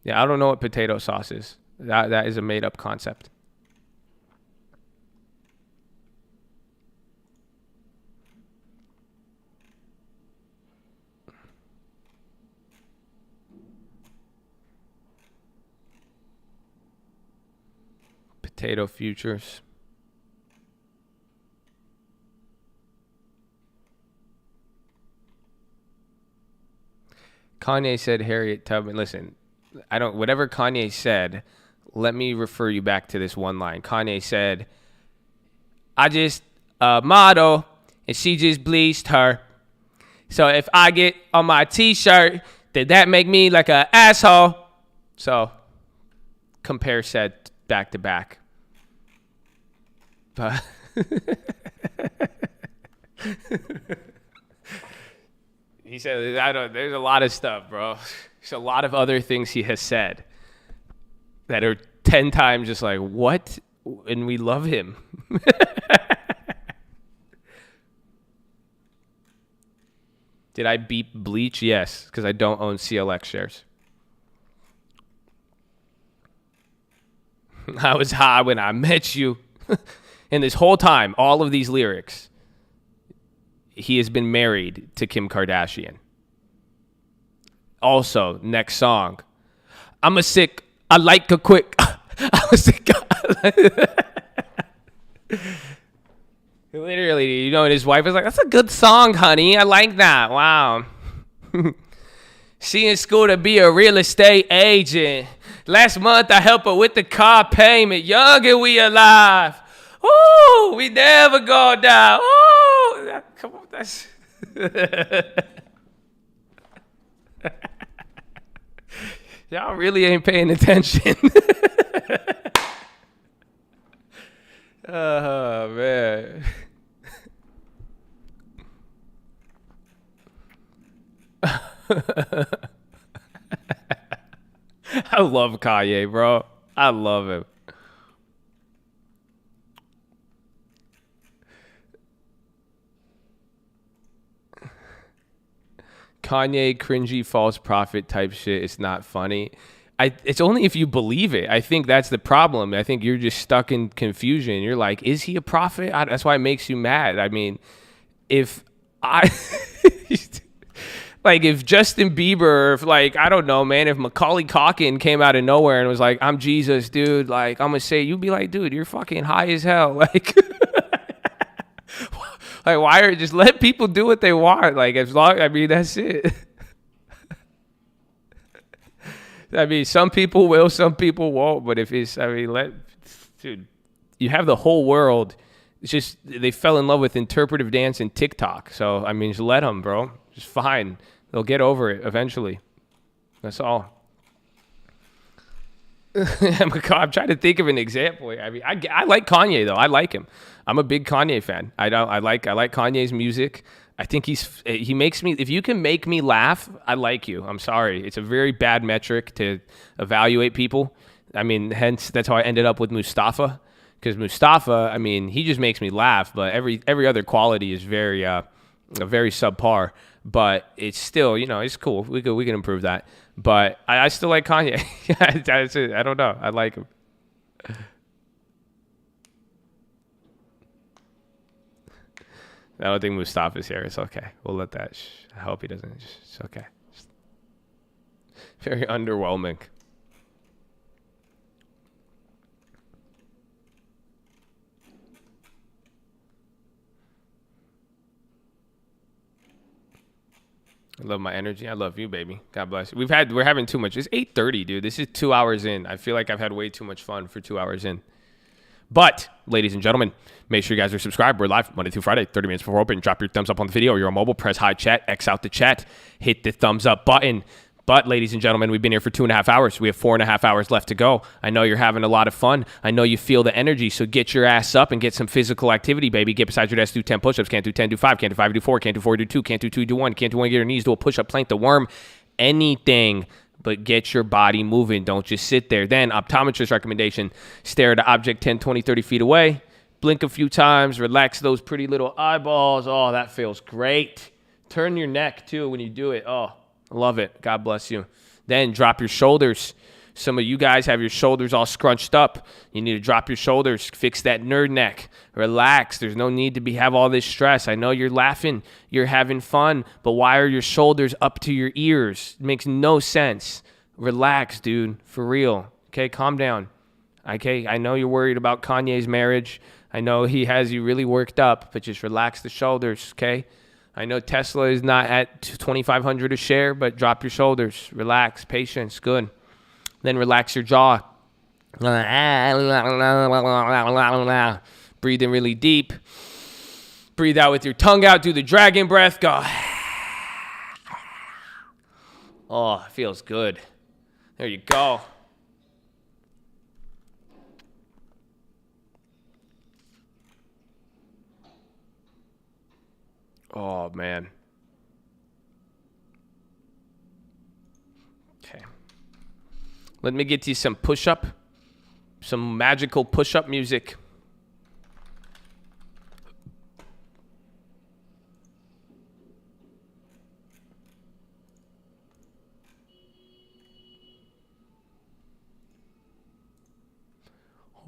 Yeah, I don't know what potato sauce is. That is a made-up concept. Potato futures. Kanye said Harriet Tubman. Listen, whatever Kanye said, let me refer you back to this one line. Kanye said, I just model and she just bleached her. So if I get on my t-shirt, did that make me like an asshole? So compare said back to back. But he said, there's a lot of stuff, bro. There's a lot of other things he has said that are 10 times just like, what? And we love him. Did I beep bleach? Yes, because I don't own CLX shares. I was high when I met you. And this whole time, all of these lyrics, he has been married to Kim Kardashian. Also, next song. I'm a sick, I like a quick. I'm a sick. Literally, you know, and his wife was like, that's a good song, honey. I like that. Wow. She in school to be a real estate agent. Last month, I helped her with the car payment. Young and we alive. Ooh, we never go down. Ooh, come on, that's... Y'all really ain't paying attention. Oh, man. I love Kanye, bro. I love him. Kanye cringy false prophet type shit. It's not funny. It's only if you believe it. I think that's the problem. I think you're just stuck in confusion. You're like, is he a prophet? That's why it makes you mad. I mean, if if Justin Bieber, if I don't know, man, if Macaulay Culkin came out of nowhere and was like, I'm Jesus, dude, I'm going to say, you'd be like, dude, you're fucking high as hell. Why are just let people do what they want? That's it. I mean, some people will, some people won't. But if it's, dude, you have the whole world. It's just they fell in love with interpretive dance and TikTok. So just let them, bro. Just fine. They'll get over it eventually. That's all. I'm trying to think of an example. I like Kanye though. I like him. I'm a big Kanye fan. I like Kanye's music. I think he makes me. If you can make me laugh, I like you. I'm sorry. It's a very bad metric to evaluate people. Hence that's how I ended up with Mustafa, Because Mustafa, I mean, he just makes me laugh, but every other quality is very subpar. But it's still, it's cool. We can improve that. But I still like Kanye. I don't know. I like him. I don't think Mustafa's here. It's okay. We'll let that. I hope he doesn't. It's okay. Very underwhelming. I love my energy. I love you, baby. God bless you. We're having too much. It's 8:30, dude. This is 2 hours in. I feel like I've had way too much fun for 2 hours in. But, ladies and gentlemen, make sure you guys are subscribed. We're live Monday through Friday, 30 minutes before open. Drop your thumbs up on the video or you're on mobile. Press high chat. X out the chat. Hit the thumbs up button. But, ladies and gentlemen, we've been here for 2.5 hours. We have 4.5 hours left to go. I know you're having a lot of fun. I know you feel the energy. So get your ass up and get some physical activity, baby. Get beside your desk, do 10 push-ups. Can't do 10, do 5. Can't do 5, do 4. Can't do 4, do 2. Can't do 2, do 1. Can't do 1, get your knees, do a push-up, plank, the worm. Anything, but get your body moving. Don't just sit there. Then, optometrist recommendation, stare at an object 10, 20, 30 feet away. Blink a few times. Relax those pretty little eyeballs. Oh, that feels great. Turn your neck, too, when you do it. Oh, I love it. God bless you. Then drop your shoulders. Some of you guys have your shoulders all scrunched up. You need to drop your shoulders. Fix that nerd neck. Relax. There's no need to have all this stress. I know you're laughing. You're having fun. But why are your shoulders up to your ears? It makes no sense. Relax, dude. For real. Okay, calm down. Okay, I know you're worried about Kanye's marriage. I know he has you really worked up. But just relax the shoulders, okay? I know Tesla is not at $2,500 a share, but drop your shoulders. Relax. Patience. Good. Then relax your jaw. Breathe in really deep. Breathe out with your tongue out. Do the dragon breath. Go. Oh, it feels good. There you go. Oh, man. Okay. Let me get you some push-up. Some magical push-up music.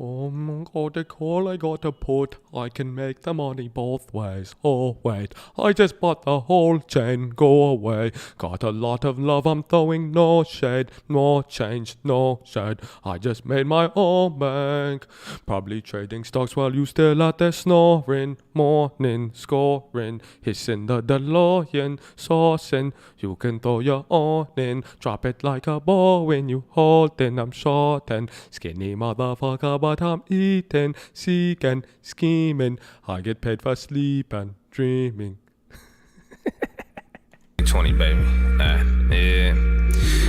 Oh, got a call I got to put. I can make the money both ways. Oh, wait, I just bought the whole chain. Go away. Got a lot of love, I'm throwing no shade. No change, no shade. I just made my own bank. Probably trading stocks while you still out there snoring. Morning, scoring. Hissing the DeLorean. Saucing. You can throw your own in. Drop it like a ball when you hold in. I'm short and skinny motherfucker, but I'm eating, seeking, scheming. I get paid for sleeping, dreaming. 20, baby. Yeah.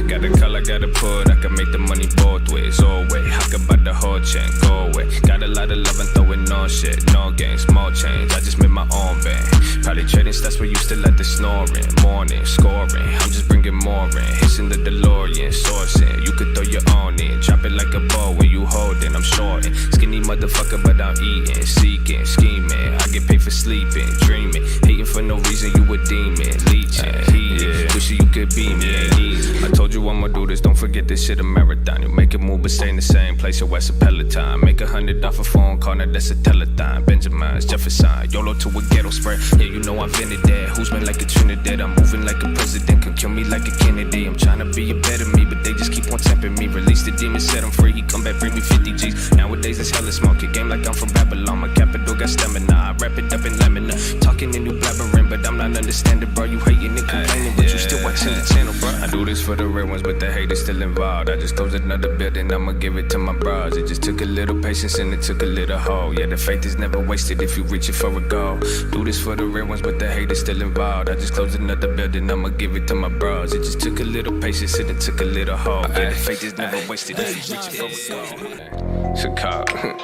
Got the color, got the put. I can make the money both ways. Oh, wait. I can buy the whole chain. Go away. Got a lot of love and throwing no shit. No games, small change. I just made my own band. Probably trading stats where you still at the snoring. Morning, scoring. I'm just bringing more in. Hissing the DeLorean, sourcing. You could throw your own in. Drop it like a ball when you holding. I'm shorting. Skinny motherfucker, but I'm eating. Seeking, scheming. I get paid for sleeping, dreaming. Hating for no reason, you a demon. Leeching, heating. Wishing you could be me, ain't easy. I told you I'ma do this, don't forget this shit a marathon. You make a move but stay in the same place, or West a Peloton. Make 100 off a phone call, now that's a telethon. Benjamin's, Jefferson, YOLO to a ghetto spread. Yeah, you know I invented that. Who's been like a Trinidad? I'm moving like a president, can kill me like a Kennedy. I'm trying to be a better me, but they just keep on tempting me. Release the demon, set him free, he come back, bring me 50 G's. Nowadays it's hella smoky, game like I'm from Babylon. My capital got stamina, I wrap it up in lamina. Talking in new blabbering, but I'm not understanding, bro. You hating and complaining, but you still watching the channel, bro. I do this for the real ones, but the hate is still involved. I just closed another building, I'ma give it to my bros. It just took a little patience and it took a little hope. Yeah, the faith is never wasted if you reaching for a goal. Do this for the real ones, but the hate is still involved. I just closed another building, I'ma give it to my bros. It just took a little patience and it took a little hope. Yeah, the faith is never wasted if you reaching for a goal. Chicago,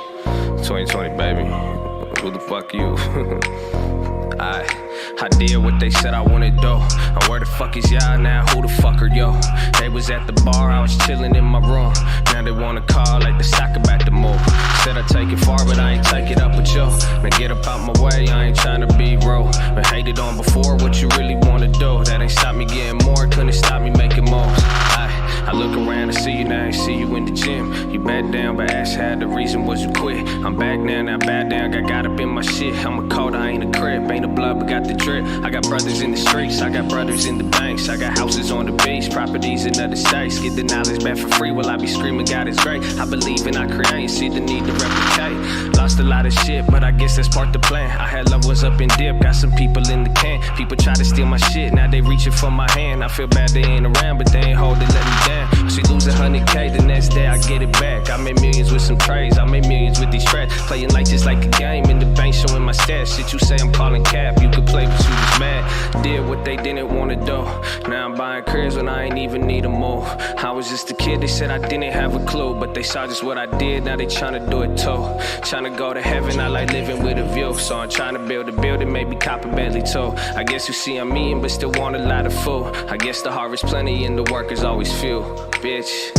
2020, baby. Who the fuck you? I did what they said I wouldn't do. And where the fuck is y'all now? Who the fuck are yo? They was at the bar, I was chilling in my room. Now they wanna call like the stock about to move. Said I take it far, but I ain't take it up with you. Man, get up out my way, I ain't tryna be rude. Been hated on before, what you really wanna do? That ain't stop me getting more, couldn't stop me making moves. I look around and see you now, I see you in the gym. You back down, but ask had the reason was you quit. I'm back now back down, got up in my shit. I'm a cold, I ain't a crib, ain't a blood, but got the drip. I got brothers in the streets, I got brothers in the banks. I got houses on the beach, properties in other states. Get the knowledge back for free while I be screaming, God is great. I believe and I create, see the need to replicate. Lost a lot of shit, but I guess that's part the plan. I had loved ones up in dip, got some people in the can. People try to steal my shit, now they reaching for my hand. I feel bad they ain't around, but they ain't holding, let me down. She lose 100K, the next day I get it back. I made millions with some trades, I made millions with these tracks. Playing like just like a game, in the bank showing my stats. Shit you say I'm calling cap, you could play but you was mad. Did what they didn't wanna do. Now I'm buying cribs when I ain't even need a move. I was just a kid, they said I didn't have a clue, but they saw just what I did, now they tryna do it too. Tryna go to heaven, I like living with a view. So I'm tryna build a building, maybe cop a Bentley too. I guess you see I'm eating, but still want a lot of food. I guess the harvest plenty and the workers always few, bitch.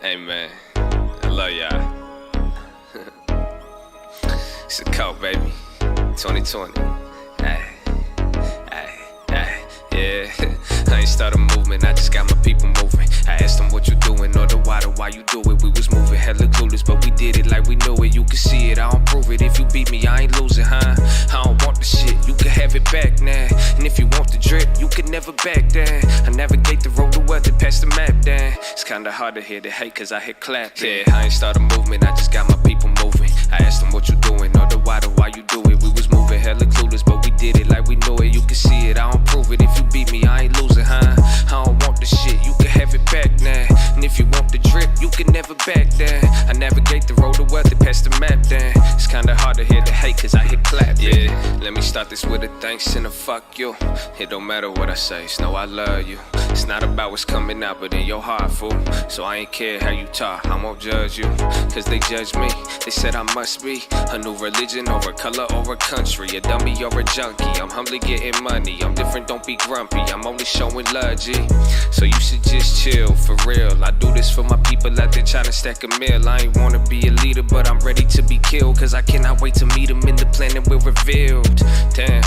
Hey man, I love y'all. It's a coat, baby. 2020. Hey, yeah. I ain't start a movement, I just got my people moving. I asked them what you doing, or the why you do it. We was moving hella clueless, but we did it like we knew it. You can see it, I don't prove it. If you beat me, I ain't losing, huh? I don't want the shit, you can have it back now. And if you want the drip, you can never back down. I navigate the road to wealth and pass the map down. It's kinda hard to hear the hate, cause I hit clap. Yeah, I ain't start a movement, I just got my people moving. I asked them what you doing, or the why you do it. We was moving hella clueless, but we did it like we knew it. You can see it, I don't prove it. If you beat me, I ain't losing, huh? I don't want the shit, you can have it back now. And if you want the drip, you can never back down. I navigate the road to wealth and pass the map down. It's kinda hard to hear the hate, cause I hit clap. Yeah, let me start this with a thanks and a fuck you. It don't matter what I say, just know I love you. It's not about what's coming out, but in your heart, fool. So I ain't care how you talk, I won't judge you. Cause they judge me, they said I must be a new religion or a color or a country. A dummy or a junkie, I'm humbly getting money. I'm different, don't be grumpy, I'm only showing love, G. So you should just chill, for real. I do this for my people out there trying to stack a meal. I ain't wanna be a leader, but I'm ready to be killed. Cause I cannot wait to meet them in the planet we're revealed. Damn,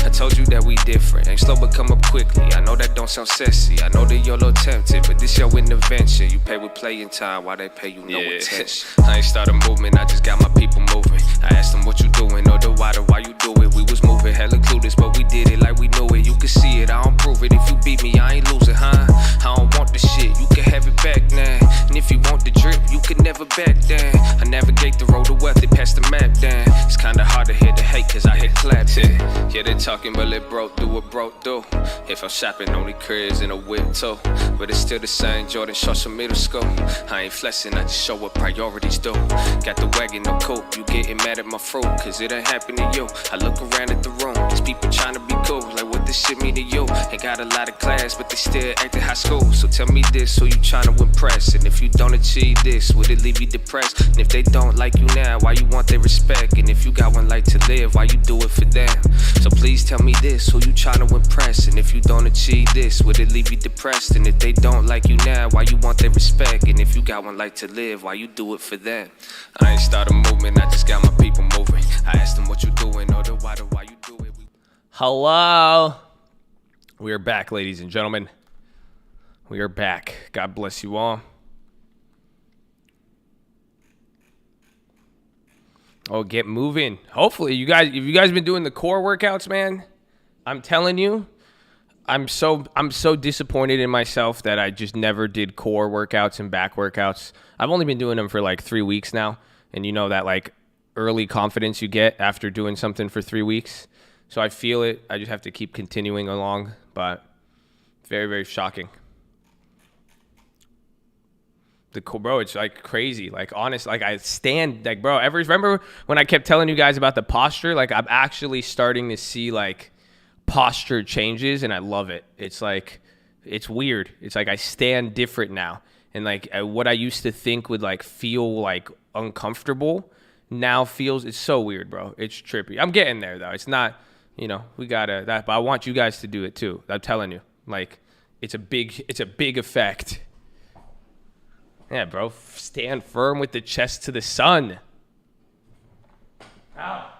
I told you that we different. Ain't slow but come up quickly. I know that don't sound sexy, I know that you're a little tempted, but this your intervention. You pay with playing time while they pay you no attention. I ain't start a movement, I just got my people moving. I asked them what you doing, or the why you do it. We was moving hella clueless, but we did it like we knew it. You can see it, I don't prove it. If you beat me, I ain't losing, huh? I don't want the shit, you can have it back now. And if you want the drip, you can never back down. I navigate the road to wealth and pass the map down. It's kinda hard to hear the hate, cause I hit claps. Yeah, they talking, but let broke do what broke do. If I'm shopping, only cribs and a whip too. But it's still the same Jordan shorts from middle school. I ain't flexing, I just show what priorities do. Got the wagon, no coupe, you getting mad at my fruit, cause it ain't happen to you. I look around at the room, there's people trying to be cool. Like what this shit mean to you? Ain't got a lot of class, but they still acting high school. So tell me this, who you trying to impress? And if you don't achieve this, would it leave you depressed? And if they don't like you now, why you want their respect? And if you got one life to live, why you do it for them? So please tell me this, who you trying to impress? And if you don't achieve this, would it leave you depressed? And if they don't like you now, why you want their respect? And if you got one life to live, why you do it for them? I ain't start a movement, I just got my people moving. I asked them what you doing, or the why you do it. Hello. We are back, ladies and gentlemen. We are back. God bless you all. Oh, get moving. Hopefully, if you guys been doing the core workouts, man, I'm telling you, I'm so disappointed in myself that I just never did core workouts and back workouts. I've only been doing them for like 3 weeks now, and you know that like early confidence you get after doing something for 3 weeks. So I feel it. I just have to keep continuing along, but very, very shocking. Bro, it's like crazy. Like honest, like I stand, like bro. Remember when I kept telling you guys about the posture? Like I'm actually starting to see like posture changes, and I love it. It's like, it's weird. It's like I stand different now. And like what I used to think would like feel like uncomfortable now feels, it's so weird, bro. It's trippy. I'm getting there though. It's not, we gotta that, but I want you guys to do it too. I'm telling you, like it's a big effect. Yeah, bro. Stand firm with the chest to the sun. Ow.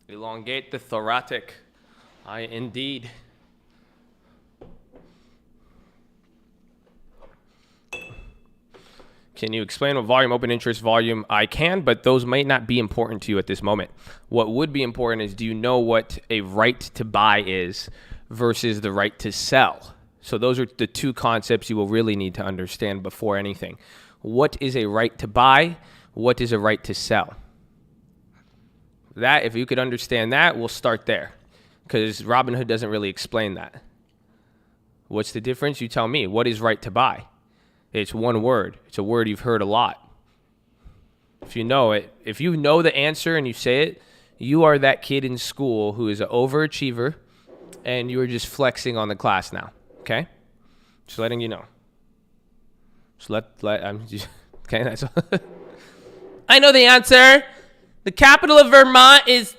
Elongate the thoracic. Indeed. Can you explain what volume, open interest, volume? I can, but those might not be important to you at this moment. What would be important is, do you know what a right to buy is versus the right to sell? So those are the two concepts you will really need to understand before anything. What is a right to buy? What is a right to sell? That, if you could understand that, we'll start there. Because Robinhood doesn't really explain that. What's the difference? You tell me. What is right to buy? It's one word. It's a word you've heard a lot. If you know it, if you know the answer and you say it, you are that kid in school who is an overachiever and you are just flexing on the class now. Okay? Just letting you know. Just I'm just, okay, that's I know the answer. The capital of Vermont is...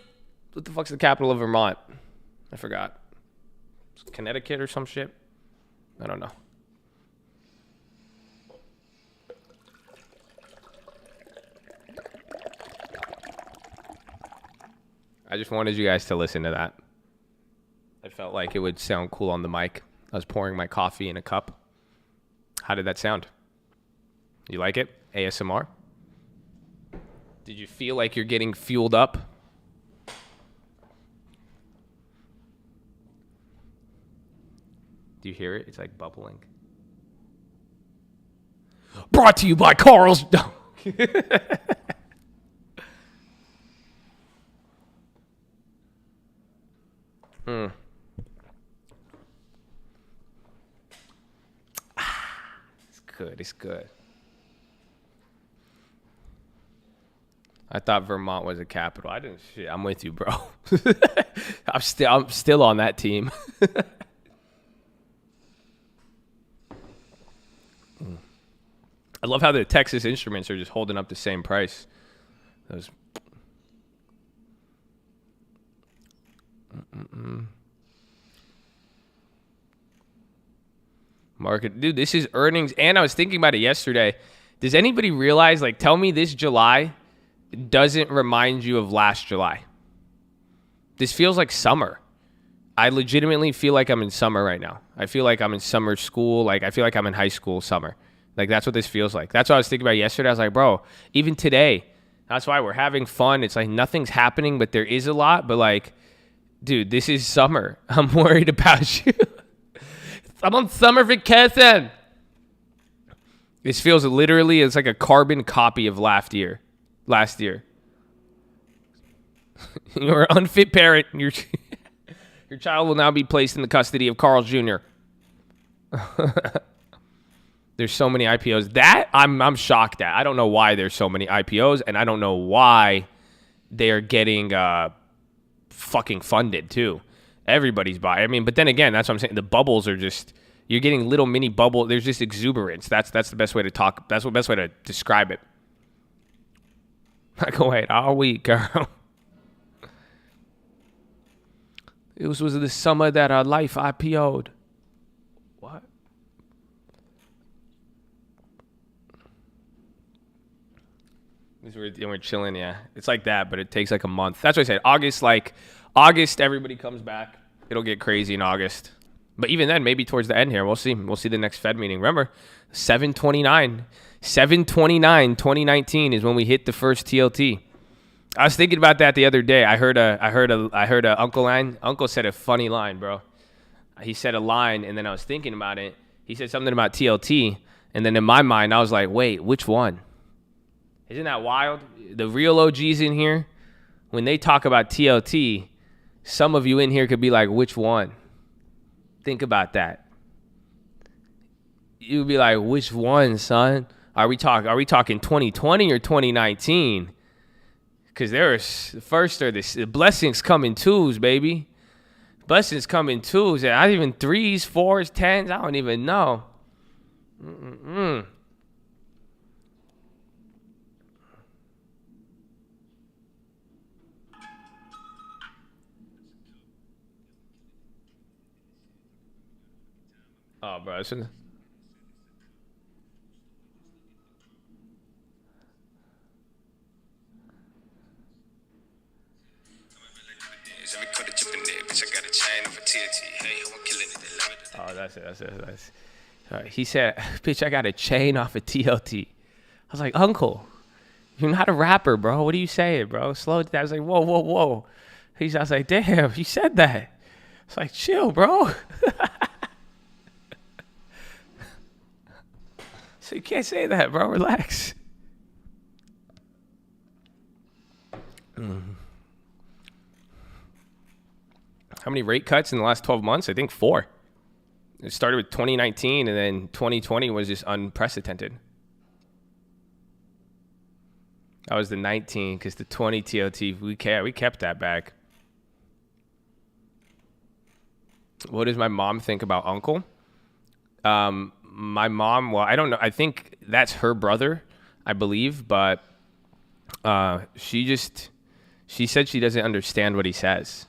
What the fuck's the capital of Vermont? I forgot. Connecticut or some shit? I don't know. I just wanted you guys to listen to that. I felt like it would sound cool on the mic. I was pouring my coffee in a cup. How did that sound? You like it? ASMR? Did you feel like you're getting fueled up? Do you hear it? It's like bubbling. Brought to you by Carl's. It's good. It's good. I thought Vermont was a capital. I didn't. Shit, I'm with you, bro. I'm still on that team. I love how the Texas Instruments are just holding up the same price. Those. Market, dude. This is earnings, and I was thinking about it yesterday. Does anybody realize? Like, tell me this July doesn't remind you of last July. This feels like summer. I legitimately feel like I'm in summer right now. I feel like I'm in summer school. Like, I feel like I'm in high school summer. Like, that's what this feels like. That's what I was thinking about yesterday. I was like, bro, even today, that's why we're having fun. It's like nothing's happening, but there is a lot. But like, dude, this is summer. I'm worried about you. I'm on summer vacation. This feels literally, it's like a carbon copy of last year. You're an unfit parent. Your child will now be placed in the custody of Carl Jr. There's so many IPOs. That I'm shocked at. I don't know why there's so many IPOs, and I don't know why they are getting fucking funded too. Everybody's buying. I mean, but then again, that's what I'm saying. The bubbles are just, you're getting little mini bubble. There's just exuberance. That's the best way to talk. That's the best way to describe it. I go wait all week, girl. It was the summer that our life IPO'd. What? We're chilling, yeah. It's like that, but it takes like a month. That's what I said. August, everybody comes back. It'll get crazy in August. But even then, maybe towards the end here, we'll see. We'll see the next Fed meeting. Remember, 7/29/2019 is when we hit the first TLT. I was thinking about that the other day. I heard a uncle line. Uncle said a funny line, bro. He said a line, and then I was thinking about it. He said something about TLT, and then in my mind, I was like, wait, which one? Isn't that wild? The real OGs in here, when they talk about TLT, some of you in here could be like, which one? Think about that. You'd be like, which one, son? Are we talking 2020 or 2019? Because there's first or the blessings come in twos, baby. Blessings come in twos. Not even threes, fours, tens. I don't even know. Oh, bro. Oh, that's it. He said, bitch, I got a chain off of TLT. I was like, uncle, you're not a rapper, bro. What are you saying, bro? Slow it down. I was like, whoa. I was like, damn, you said that. It's like, chill, bro. So you can't say that, bro. Relax. How many rate cuts in the last 12 months? I think 4. It started with 2019, and then 2020 was just unprecedented. That was the 19, because the 20 TLT, we kept that back. What does my mom think about Uncle? My mom, well, I don't know. I think that's her brother, I believe, but she said she doesn't understand what he says.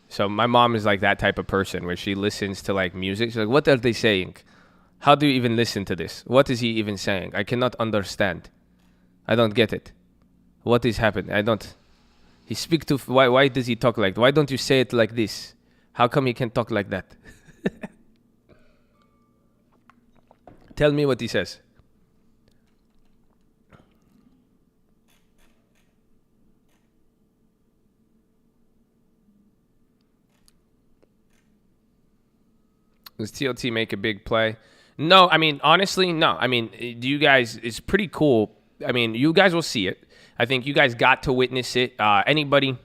So my mom is like that type of person where she listens to like music. She's like, what are they saying? How do you even listen to this? What is he even saying? I cannot understand. I don't get it. What is happening? I don't. He speak to, why does he talk like that? Why don't you say it like this? How come he can talk like that? Tell me what he says. Does TLT make a big play? No, I mean, honestly, no. I mean, you guys, it's pretty cool. I mean, you guys will see it. I think you guys got to witness it. Anybody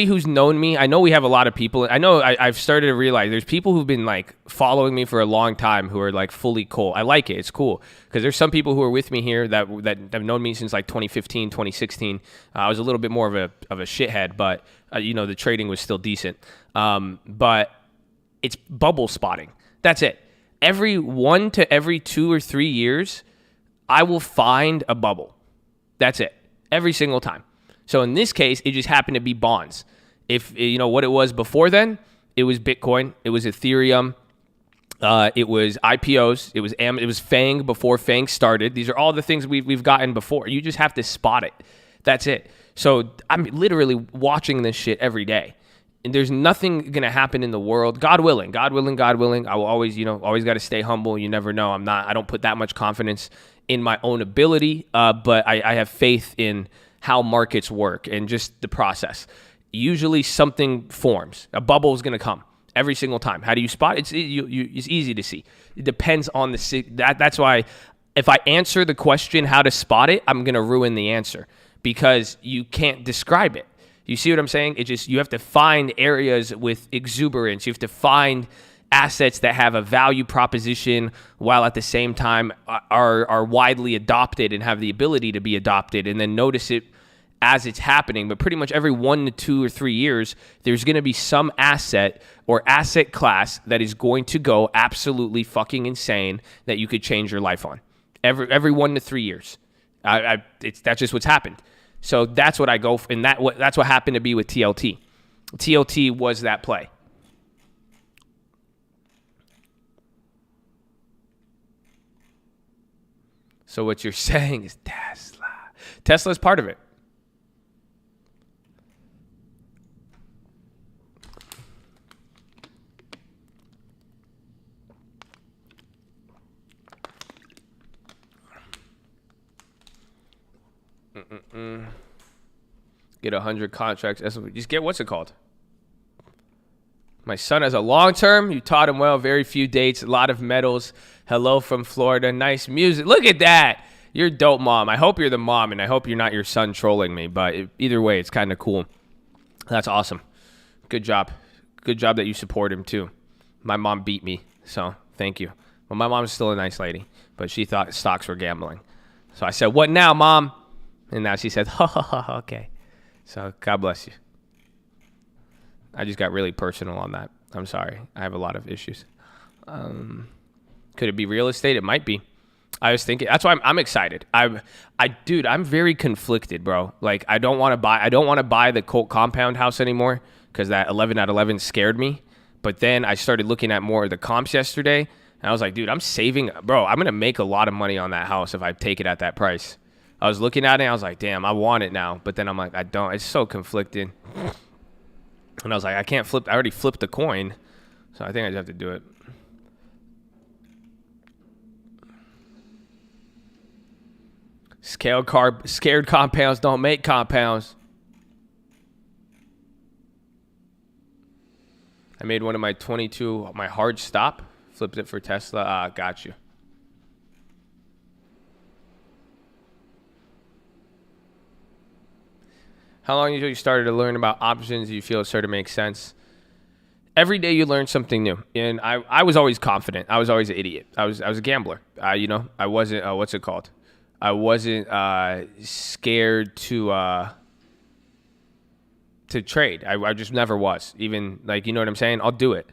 who's known me, I know we have a lot of people. I know I've started to realize there's people who've been like following me for a long time who are like fully cool. I like it. It's cool because there's some people who are with me here that have known me since like 2015, 2016. I was a little bit more of a shithead, but the trading was still decent. But it's bubble spotting. That's it. Every 1 to every 2 or 3 years, I will find a bubble. That's it. Every single time. So in this case, it just happened to be bonds. If you know what it was before then, it was Bitcoin, it was Ethereum, it was IPOs, it was FANG before FANG started. These are all the things we've gotten before. You just have to spot it. That's it. So I'm literally watching this shit every day. And there's nothing going to happen in the world. God willing. I will always got to stay humble. You never know. I don't put that much confidence in my own ability, but I have faith in how markets work and just the process. Usually something forms. A bubble is going to come every single time. How do you spot it? It's easy to see. It depends on that's why if I answer the question how to spot it, I'm going to ruin the answer because you can't describe it. You see what I'm saying? You have to find areas with exuberance. You have to find assets that have a value proposition while at the same time are widely adopted and have the ability to be adopted, and then notice it as it's happening. But pretty much every 1 to 2 or 3 years, there's going to be some asset or asset class that is going to go absolutely fucking insane that you could change your life on. Every 1 to 3 years. That's just what's happened. So that's what I go for, and that's what happened to be with TLT. TLT was that play. So what you're saying is Tesla. Tesla's part of it. Get 100 contracts. Just get, what's it called? My son has a long term. You taught him well. Very few dates. A lot of medals. Hello from Florida. Nice music. Look at that. You're a dope mom. I hope you're the mom, and I hope you're not your son trolling me. But either way, it's kind of cool. That's awesome. Good job. Good job that you support him, too. My mom beat me, so thank you. Well, my mom's still a nice lady, but she thought stocks were gambling. So I said, what now, Mom? And now she said, ha, ha, ha, okay. So God bless you. I just got really personal on that. I'm sorry. I have a lot of issues. Could it be real estate? It might be. I was thinking, that's why I'm excited. Dude, I'm very conflicted, bro. Like, I don't want to buy the Colt compound house anymore because that 11 out of 11 scared me. But then I started looking at more of the comps yesterday, and I was like, dude, I'm saving. Bro, I'm going to make a lot of money on that house if I take it at that price. I was looking at it, and I was like, damn, I want it now. But then I'm like, I don't. It's so conflicting. And I was like, I can't flip. I already flipped the coin, so I think I just have to do it. Scared compounds don't make compounds. I made one of my 22, my hard stop. Flipped it for Tesla. Got you. How long until you started to learn about options? Do you feel it started to make sense? Every day you learn something new. And I was always confident. I was always an idiot. I was a gambler. I wasn't, what's it called? I wasn't scared to trade. I just never was. Even, like, you know what I'm saying? I'll do it.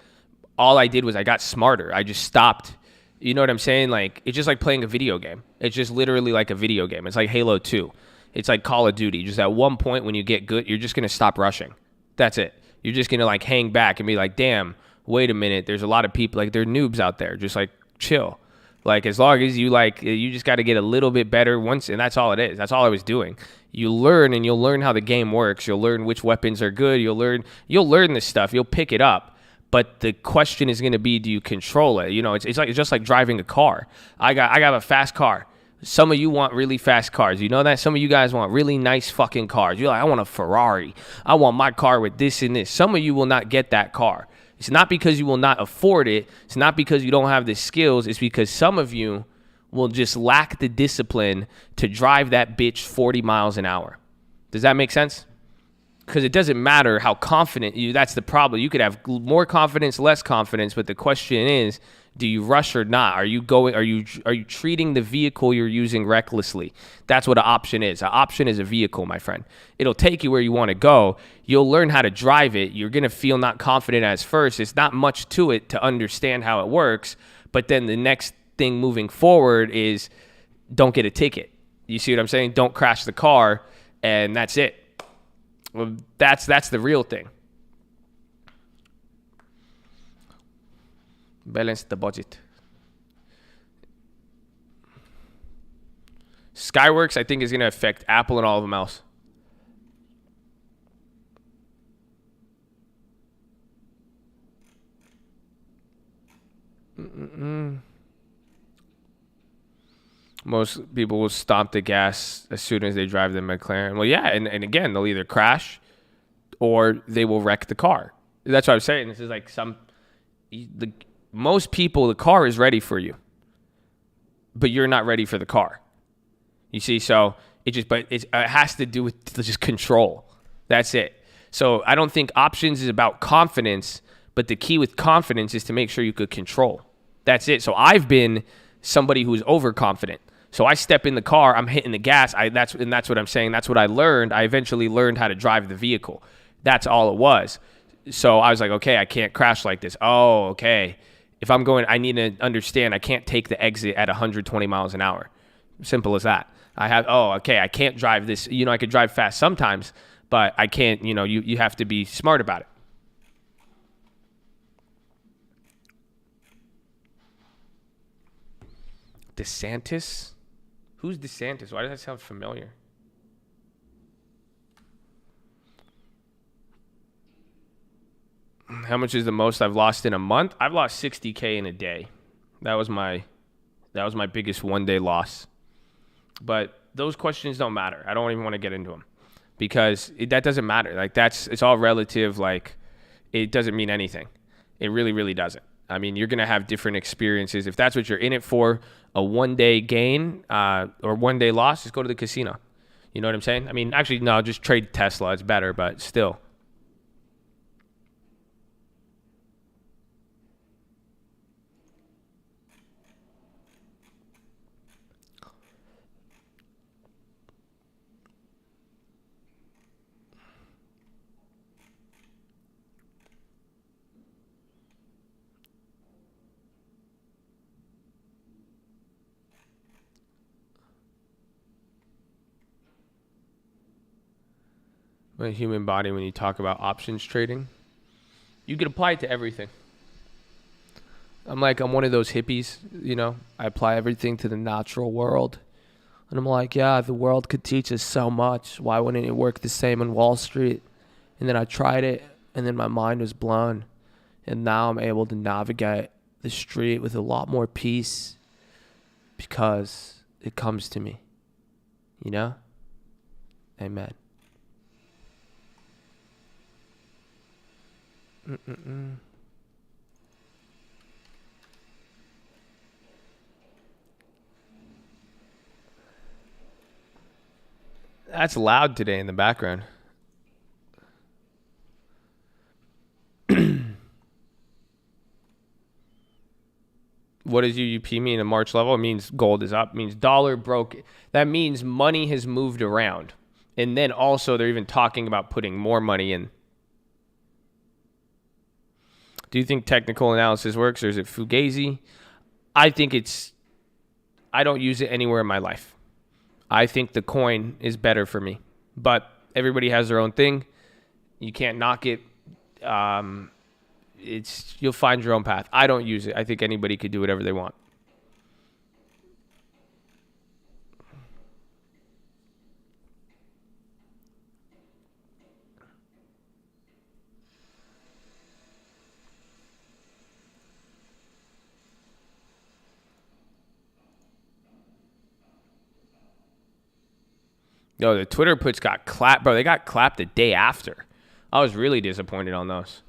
All I did was I got smarter. I just stopped. You know what I'm saying? Like, it's just like playing a video game. It's just literally like a video game. It's like Halo 2. It's like Call of Duty. Just at one point when you get good, you're just going to stop rushing. That's it. You're just going to, like, hang back and be like, damn, wait a minute. There's a lot of people, like, they're noobs out there. Just, like, chill. Like, as long as you, like, you just got to get a little bit better once, and that's all it is. That's all I was doing. You learn, and you'll learn how the game works. You'll learn which weapons are good. You'll learn this stuff. You'll pick it up. But the question is going to be, do you control it? You know, it's just like driving a car. I got a fast car. Some of you want really fast cars. You know that? Some of you guys want really nice fucking cars. You're like, I want a Ferrari. I want my car with this and this. Some of you will not get that car. It's not because you will not afford it. It's not because you don't have the skills. It's because some of you will just lack the discipline to drive that bitch 40 miles an hour. Does that make sense? Because it doesn't matter how confident you, that's the problem. You could have more confidence, less confidence, but the question is, do you rush or not? Are you treating the vehicle you're using recklessly? That's what an option is. An option is a vehicle, my friend. It'll take you where you want to go. You'll learn how to drive it. You're going to feel not confident as first. It's not much to it to understand how it works. But then the next thing moving forward is don't get a ticket. You see what I'm saying? Don't crash the car, and that's it. Well, that's the real thing. Balance the budget. Skyworks, I think, is going to affect Apple and all of them else. Most people will stomp the gas as soon as they drive the McLaren. Well, yeah, and again, they'll either crash or they will wreck the car. That's what I'm saying. This is like most people, the car is ready for you, but you're not ready for the car. You see, so it has to do with just control. That's it. So I don't think options is about confidence, but the key with confidence is to make sure you could control. That's it. So I've been somebody who's overconfident. So I step in the car, I'm hitting the gas. That's what I'm saying. That's what I learned. I eventually learned how to drive the vehicle. That's all it was. So I was like, okay, I can't crash like this. Oh, okay. If I'm going, I need to understand I can't take the exit at 120 miles an hour. Simple as that. I can't drive this. You know, I could drive fast sometimes, but I can't, you know, you have to be smart about it. DeSantis? Who's DeSantis? Why does that sound familiar? How much is the most I've lost in a month? I've lost $60K in a day. That was my biggest one-day loss. But those questions don't matter. I don't even want to get into them. because that doesn't matter. Like it's all relative. Like it doesn't mean anything. It really, really doesn't. I mean, you're going to have different experiences. If that's what you're in it for, a one-day gain or one-day loss, just go to the casino. You know what I'm saying? I mean, actually, no, just trade Tesla. It's better, but still. The human body, when you talk about options trading, you can apply it to everything. I'm one of those hippies, you know, I apply everything to the natural world. And I'm like, yeah, the world could teach us so much. Why wouldn't it work the same on Wall Street? And then I tried it, and then my mind was blown. And now I'm able to navigate the street with a lot more peace because it comes to me, you know? Amen. That's loud today in the background. What does UUP mean in March level? It means gold is up. It means dollar broke. That means money has moved around. And then also they're even talking about putting more money in. Do you think technical analysis works, or is it fugazi? I don't use it anywhere in my life. I think the coin is better for me. But everybody has their own thing. You can't knock it. You'll find your own path. I don't use it. I think anybody could do whatever they want. Yo, the Twitter puts got clapped. Bro, they got clapped the day after. I was really disappointed on those.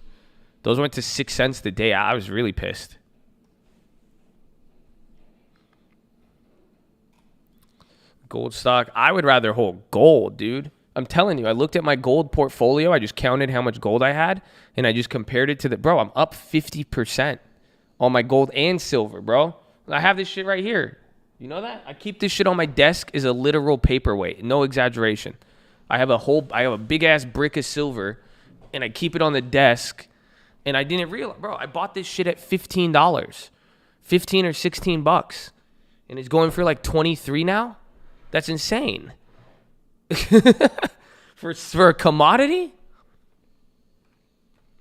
Those went to 6 cents the day. I was really pissed. Gold stock. I would rather hold gold, dude. I'm telling you, I looked at my gold portfolio. I just counted how much gold I had, and I just compared it to bro, I'm up 50% on my gold and silver, bro. I have this shit right here. You know that? I keep this shit on my desk as a literal paperweight. No exaggeration. I have a big ass brick of silver, and I keep it on the desk, and I didn't realize, bro, I bought this shit at $15. $15 or $16. And it's going for like 23 now? That's insane. for a commodity?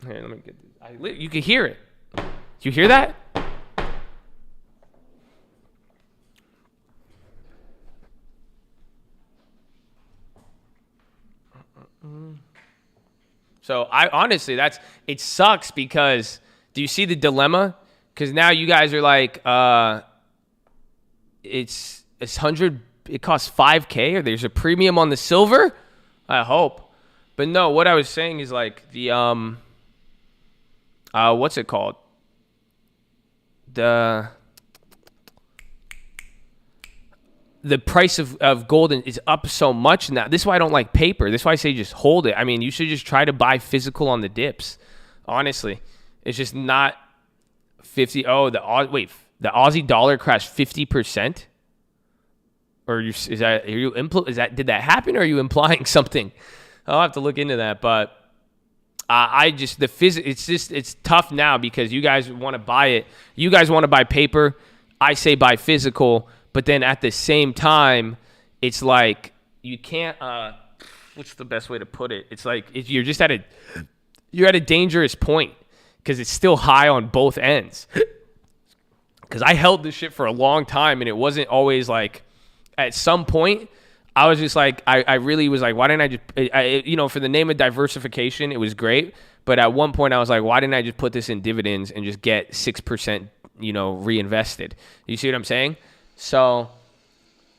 Here, let me get this. You can hear it. Do you hear that? So I honestly, it sucks because do you see the dilemma? Because now you guys are like, it's 100. It costs $5,000, or there's a premium on the silver. I hope, but no. What I was saying is like the what's it called? The price of gold is up so much now. This is why I don't like paper. This is why I say just hold it. I mean, you should just try to buy physical on the dips. Honestly, it's just not 50. Oh, the Aussie dollar crashed 50%. Or did that happen? Or are you implying something? I'll have to look into that. But it's tough now because you guys want to buy it. You guys want to buy paper. I say buy physical. But then at the same time, it's like you can't. What's the best way to put it? It's like you're at a dangerous point because it's still high on both ends. Because I held this shit for a long time, and it wasn't always like. At some point, I was just like, I really was like, why didn't I just, for the name of diversification, it was great. But at one point, I was like, why didn't I just put this in dividends and just get 6%, reinvested? You see what I'm saying? So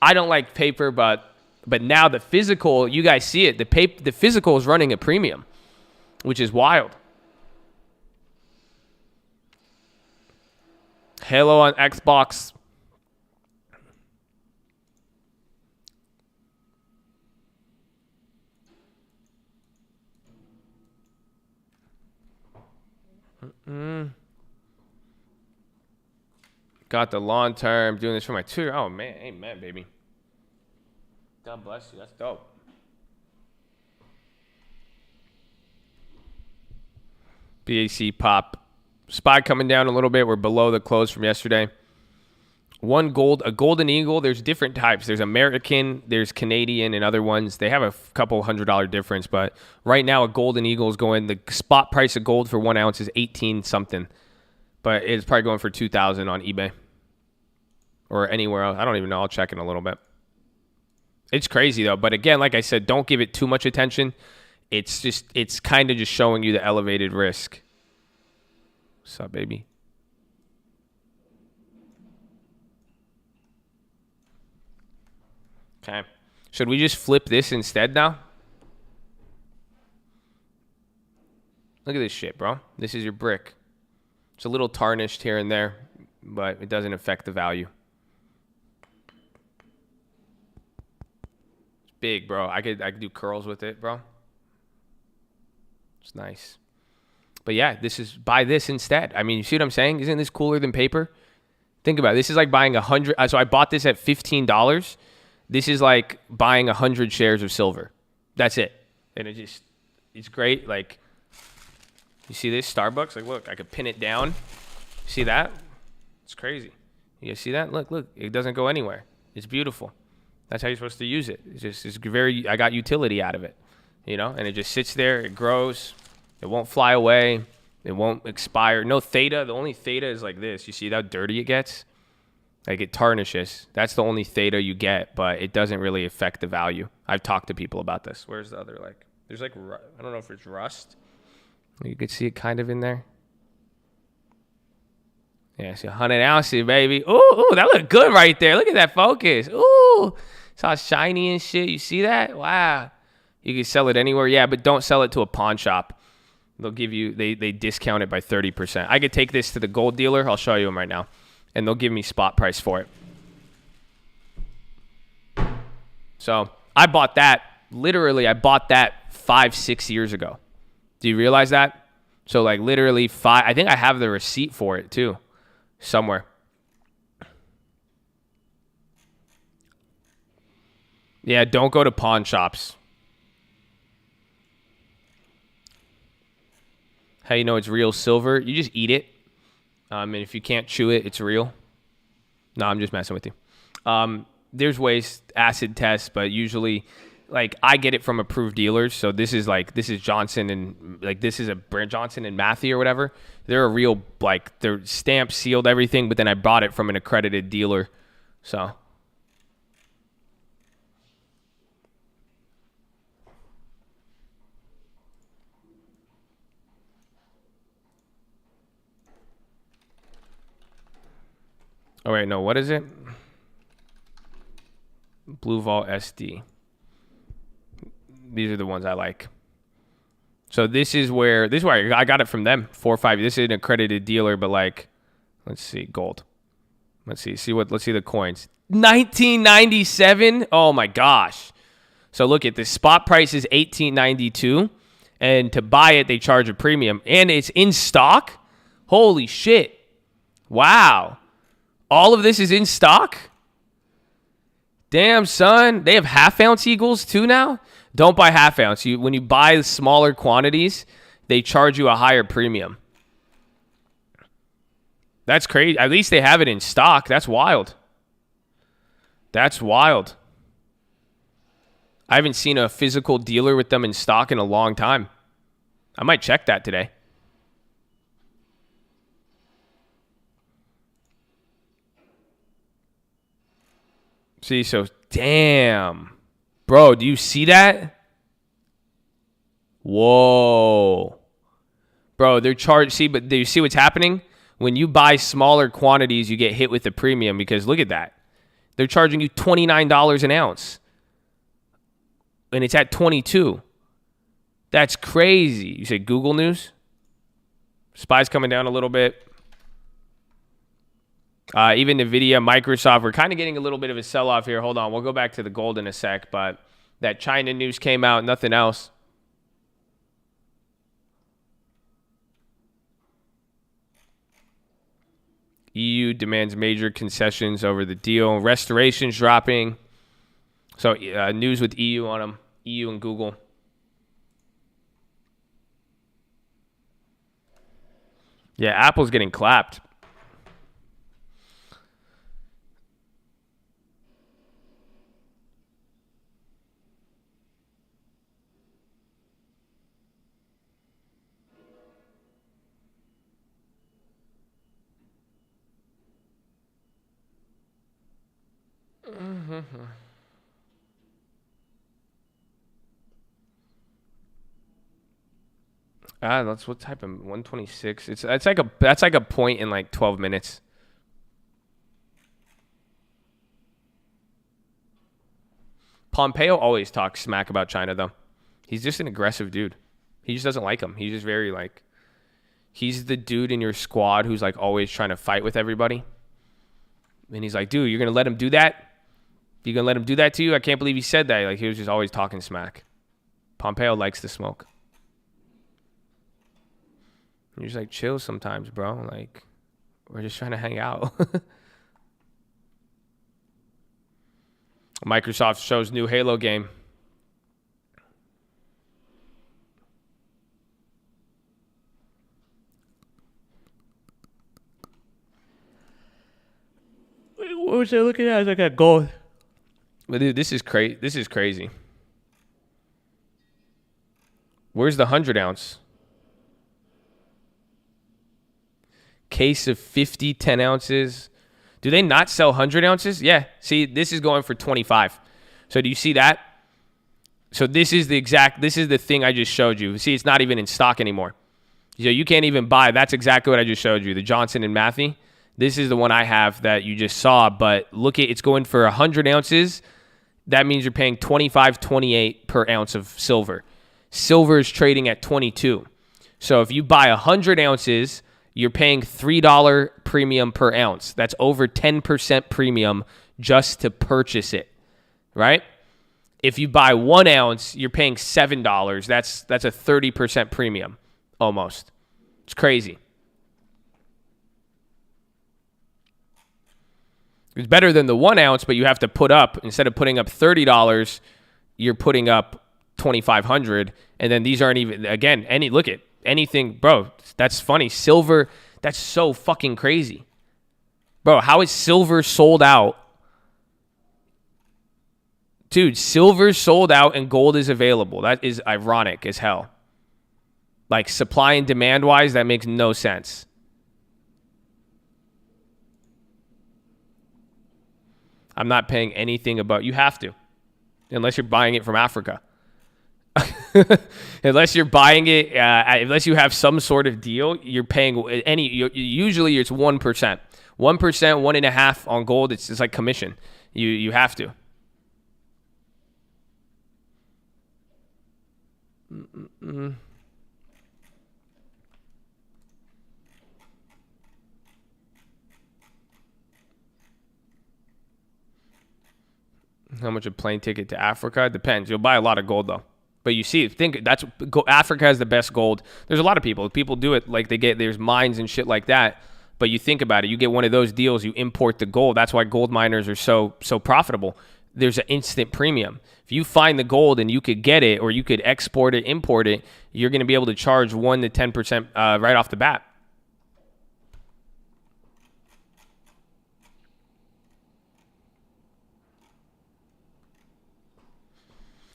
I don't like paper, but But now the physical, you guys see it. The physical is running a premium, which is wild. Halo on Xbox. Got the long term. Doing this for my tutor. Oh, man. Amen, baby. God bless you. That's dope. BAC pop. SPY coming down a little bit. We're below the close from yesterday. A golden eagle. There's different types. There's American, there's Canadian, and other ones. They have a couple $100 difference, but right now a golden eagle is going. The spot price of gold for 1 ounce is 18 something, but it's probably going for 2,000 on eBay or anywhere else. I don't even know. I'll check in a little bit. It's crazy though. But again, like I said, don't give it too much attention. It's kind of just showing you the elevated risk. What's up, baby? Okay. Should we just flip this instead now? Look at this shit, bro. This is your brick. It's a little tarnished here and there, but it doesn't affect the value. It's big, bro. I could do curls with it, bro. It's nice. But yeah, buy this instead. I mean, you see what I'm saying? Isn't this cooler than paper? Think about it. This is like buying 100. So I bought this at $15. This is like buying 100 shares of silver. That's it. And it's great. Like, you see this Starbucks? Like, look, I could pin it down. See that? It's crazy. You guys see that? Look. It doesn't go anywhere. It's beautiful. That's how you're supposed to use it. I got utility out of it, you know? And it just sits there. It grows. It won't fly away. It won't expire. No theta. The only theta is like this. You see how dirty it gets? Like, it tarnishes. That's the only theta you get, but it doesn't really affect the value. I've talked to people about this. Where's the other, like, there's like, I don't know if it's rust. You could see it kind of in there. Yeah, see 100 ounces, baby. Ooh, that looked good right there. Look at that focus. Ooh, it's all shiny and shit. You see that? Wow. You can sell it anywhere. Yeah, but don't sell it to a pawn shop. They'll give you, they discount it by 30%. I could take this to the gold dealer. I'll show you them right now. And they'll give me spot price for it. So I bought that. Literally, I bought that 5-6 years ago. Do you realize that? So like literally I think I have the receipt for it too. Somewhere. Yeah, don't go to pawn shops. How you know it's real silver? You just eat it. And if you can't chew it, it's real. No, I'm just messing with you. There's ways, acid tests, but usually, like, I get it from approved dealers. So this is Johnson and, like, this is a brand Johnson and Matthew or whatever. They're a real, like, they're stamped, sealed, everything. But then I bought it from an accredited dealer. So. Oh, wait, no, what is it? Blue Vault SD. These are the ones I like. So this is where I got it from them. 4 or 5. This is an accredited dealer, but like, let's see, gold. Let's see the coins. 1997. Oh my gosh. So look at this. Spot price is $18.92, and to buy it they charge a premium, and it's in stock. Holy shit! Wow. All of this is in stock? Damn, son. They have half-ounce eagles too now? Don't buy half-ounce. When you buy smaller quantities, they charge you a higher premium. That's crazy. At least they have it in stock. That's wild. That's wild. I haven't seen a physical dealer with them in stock in a long time. I might check that today. See, so damn. Bro, do you see that? Whoa. Bro, they're charged. See, but do you see what's happening? When you buy smaller quantities, you get hit with the premium because look at that. They're charging you $29 an ounce. and it's at 22. That's crazy. You say Google News? SPY's coming down a little bit. Even NVIDIA, Microsoft, we're kind of getting a little bit of a sell-off here. Hold on. We'll go back to the gold in a sec, but that China news came out, nothing else. EU demands major concessions over the deal. Restorations dropping. So news with EU on them. EU and Google. Yeah, Apple's getting clapped. That's what type of 126. That's like a point in like 12 minutes. Pompeo always talks smack about China though. He's just an aggressive dude. He just doesn't like him. He's just very like, he's the dude in your squad who's like always trying to fight with everybody. And he's like, dude, you're gonna let him do that? You gonna let him do that to you? I can't believe he said that. Like, he was just always talking smack. Pompeo likes to smoke. You're just like, chill sometimes, bro. Like, we're just trying to hang out. Microsoft shows new Halo game. What was I looking at? I was like, at gold. But dude, this is crazy. This is crazy. Where's the 100 ounce? Case of 50, 10 ounces. Do they not sell 100 ounces? Yeah. See, this is going for 25. So do you see that? So this is the thing I just showed you. See, it's not even in stock anymore. So you can't even buy. That's exactly what I just showed you. The Johnson and Matthey. This is the one I have that you just saw. But look at, it's going for 100 ounces. That means you're paying $25.28 per ounce of silver. Silver is trading at 22. So if you buy 100 ounces, you're paying $3 premium per ounce. That's over 10% premium just to purchase it, right? If you buy 1 ounce, you're paying $7. That's a 30% premium, almost. It's crazy. It's better than the 1 ounce, but you have to put up, instead of putting up $30, you're putting up $2,500. And then these aren't even, again, anything, bro, that's funny. Silver, that's so fucking crazy. Bro, how is silver sold out? Dude, silver's sold out and gold is available. That is ironic as hell. Like, supply and demand wise, that makes no sense. I'm not paying anything about, you have to, unless you're buying it from Africa. Unless you're buying it, unless you have some sort of deal, you're paying usually it's 1%. 1%, 1.5% on gold. It's like commission. You have to. How much a plane ticket to Africa? Depends. You'll buy a lot of gold though. But you see, Africa has the best gold. There's a lot of people. People do it like there's mines and shit like that. But you think about it, you get one of those deals, you import the gold. That's why gold miners are so profitable. There's an instant premium. If you find the gold and you could get it, or you could export it, import it, you're going to be able to charge 1 to 10% right off the bat.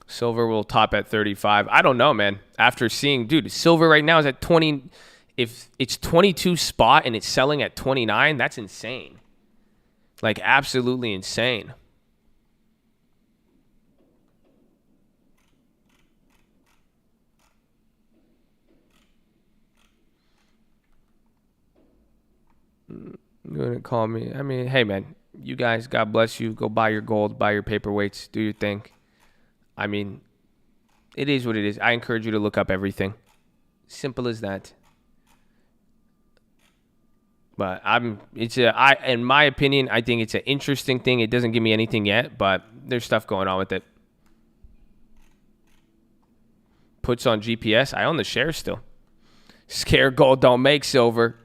Silver will top at 35. I don't know, man. After seeing, dude, silver right now is at 20. If it's 22 spot and it's selling at 29, that's insane. Like, absolutely insane. You're going to call me. I mean, hey, man, you guys, God bless you. Go buy your gold, buy your paperweights, do your thing. I mean, It is what it is. I encourage you to look up everything. Simple as that. But in my opinion, I think it's an interesting thing. It doesn't give me anything yet, but there's stuff going on with it. Puts on GPS. I own the shares still. Scare gold don't make silver.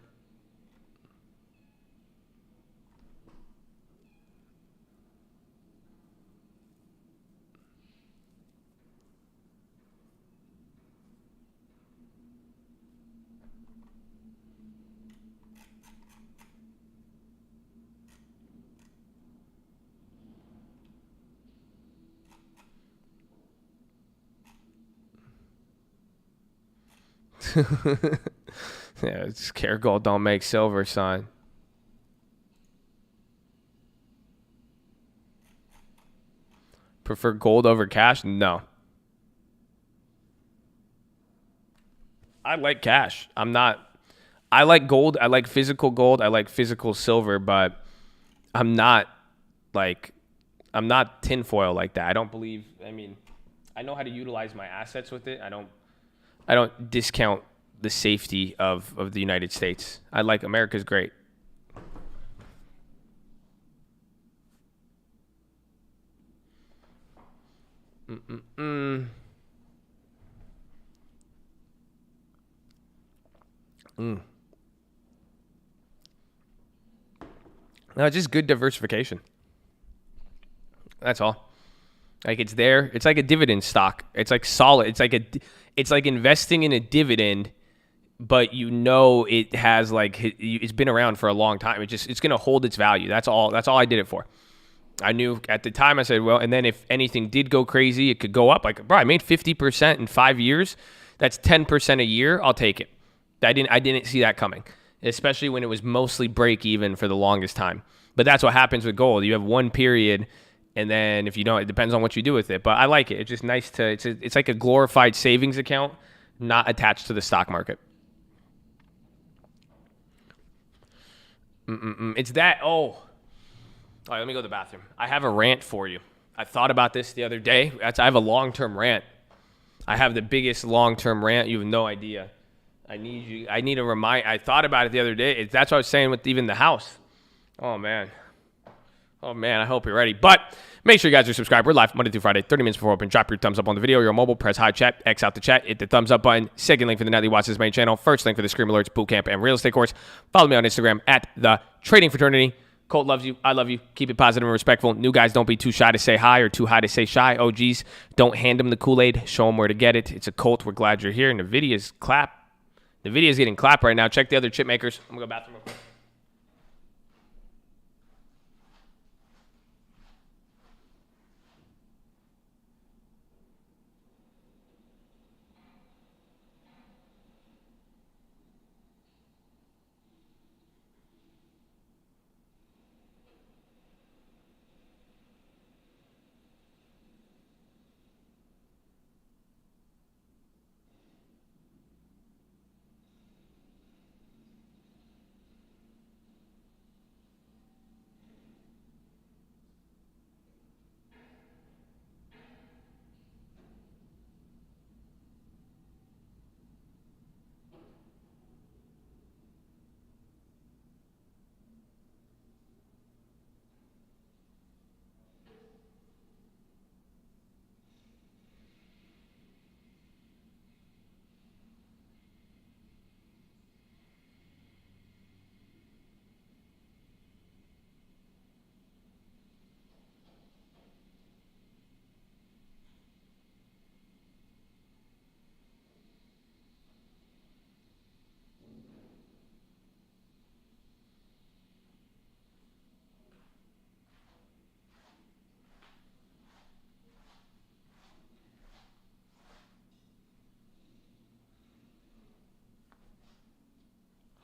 Yeah, scare gold don't make silver, son. Prefer gold over cash? No. I like cash. I like gold. I like physical gold. I like physical silver, but I'm not tinfoil like that. I don't believe, I know how to utilize my assets with it. I don't discount the safety of the United States. I like America's great. No, just good diversification. That's all. Like it's there. It's like a dividend stock. It's like solid. It's like investing in a dividend, but you know it has it's been around for a long time. It's going to hold its value. That's all I did it for. I knew at the time. I said, well, and then if anything did go crazy, it could go up. Like, bro, I made 50% in 5 years. That's 10% a year. I'll take it. I didn't see that coming, especially when it was mostly break even for the longest time. But that's what happens with gold. You have one period, and then if you don't, it depends on what you do with it. But I like it. It's just nice to. It's like a glorified savings account, not attached to the stock market. It's that. Oh. All right, let me go to the bathroom. I have a rant for you. I thought about this the other day. I have a long-term rant. I have the biggest long-term rant. You have no idea. I need a remind. I thought about it the other day. That's what I was saying with even the house. Oh, man. I hope you're ready. But make sure you guys are subscribed. We're live Monday through Friday, 30 minutes before open. Drop your thumbs up on the video. You're mobile. Press high chat. X out the chat. Hit the thumbs up button. Second link for the Nightly Watchlist main channel. First link for the Scream Alerts Bootcamp and Real Estate course. Follow me on Instagram at The Trading Fraternity. Colt loves you. I love you. Keep it positive and respectful. New guys, don't be too shy to say hi or too high to say shy. OGs, don't hand them the Kool-Aid. Show them where to get it. It's a Colt. We're glad you're here. And the video's clap. The video's getting clapped right now. Check the other chip makers. I'm going to go bathroom real quick.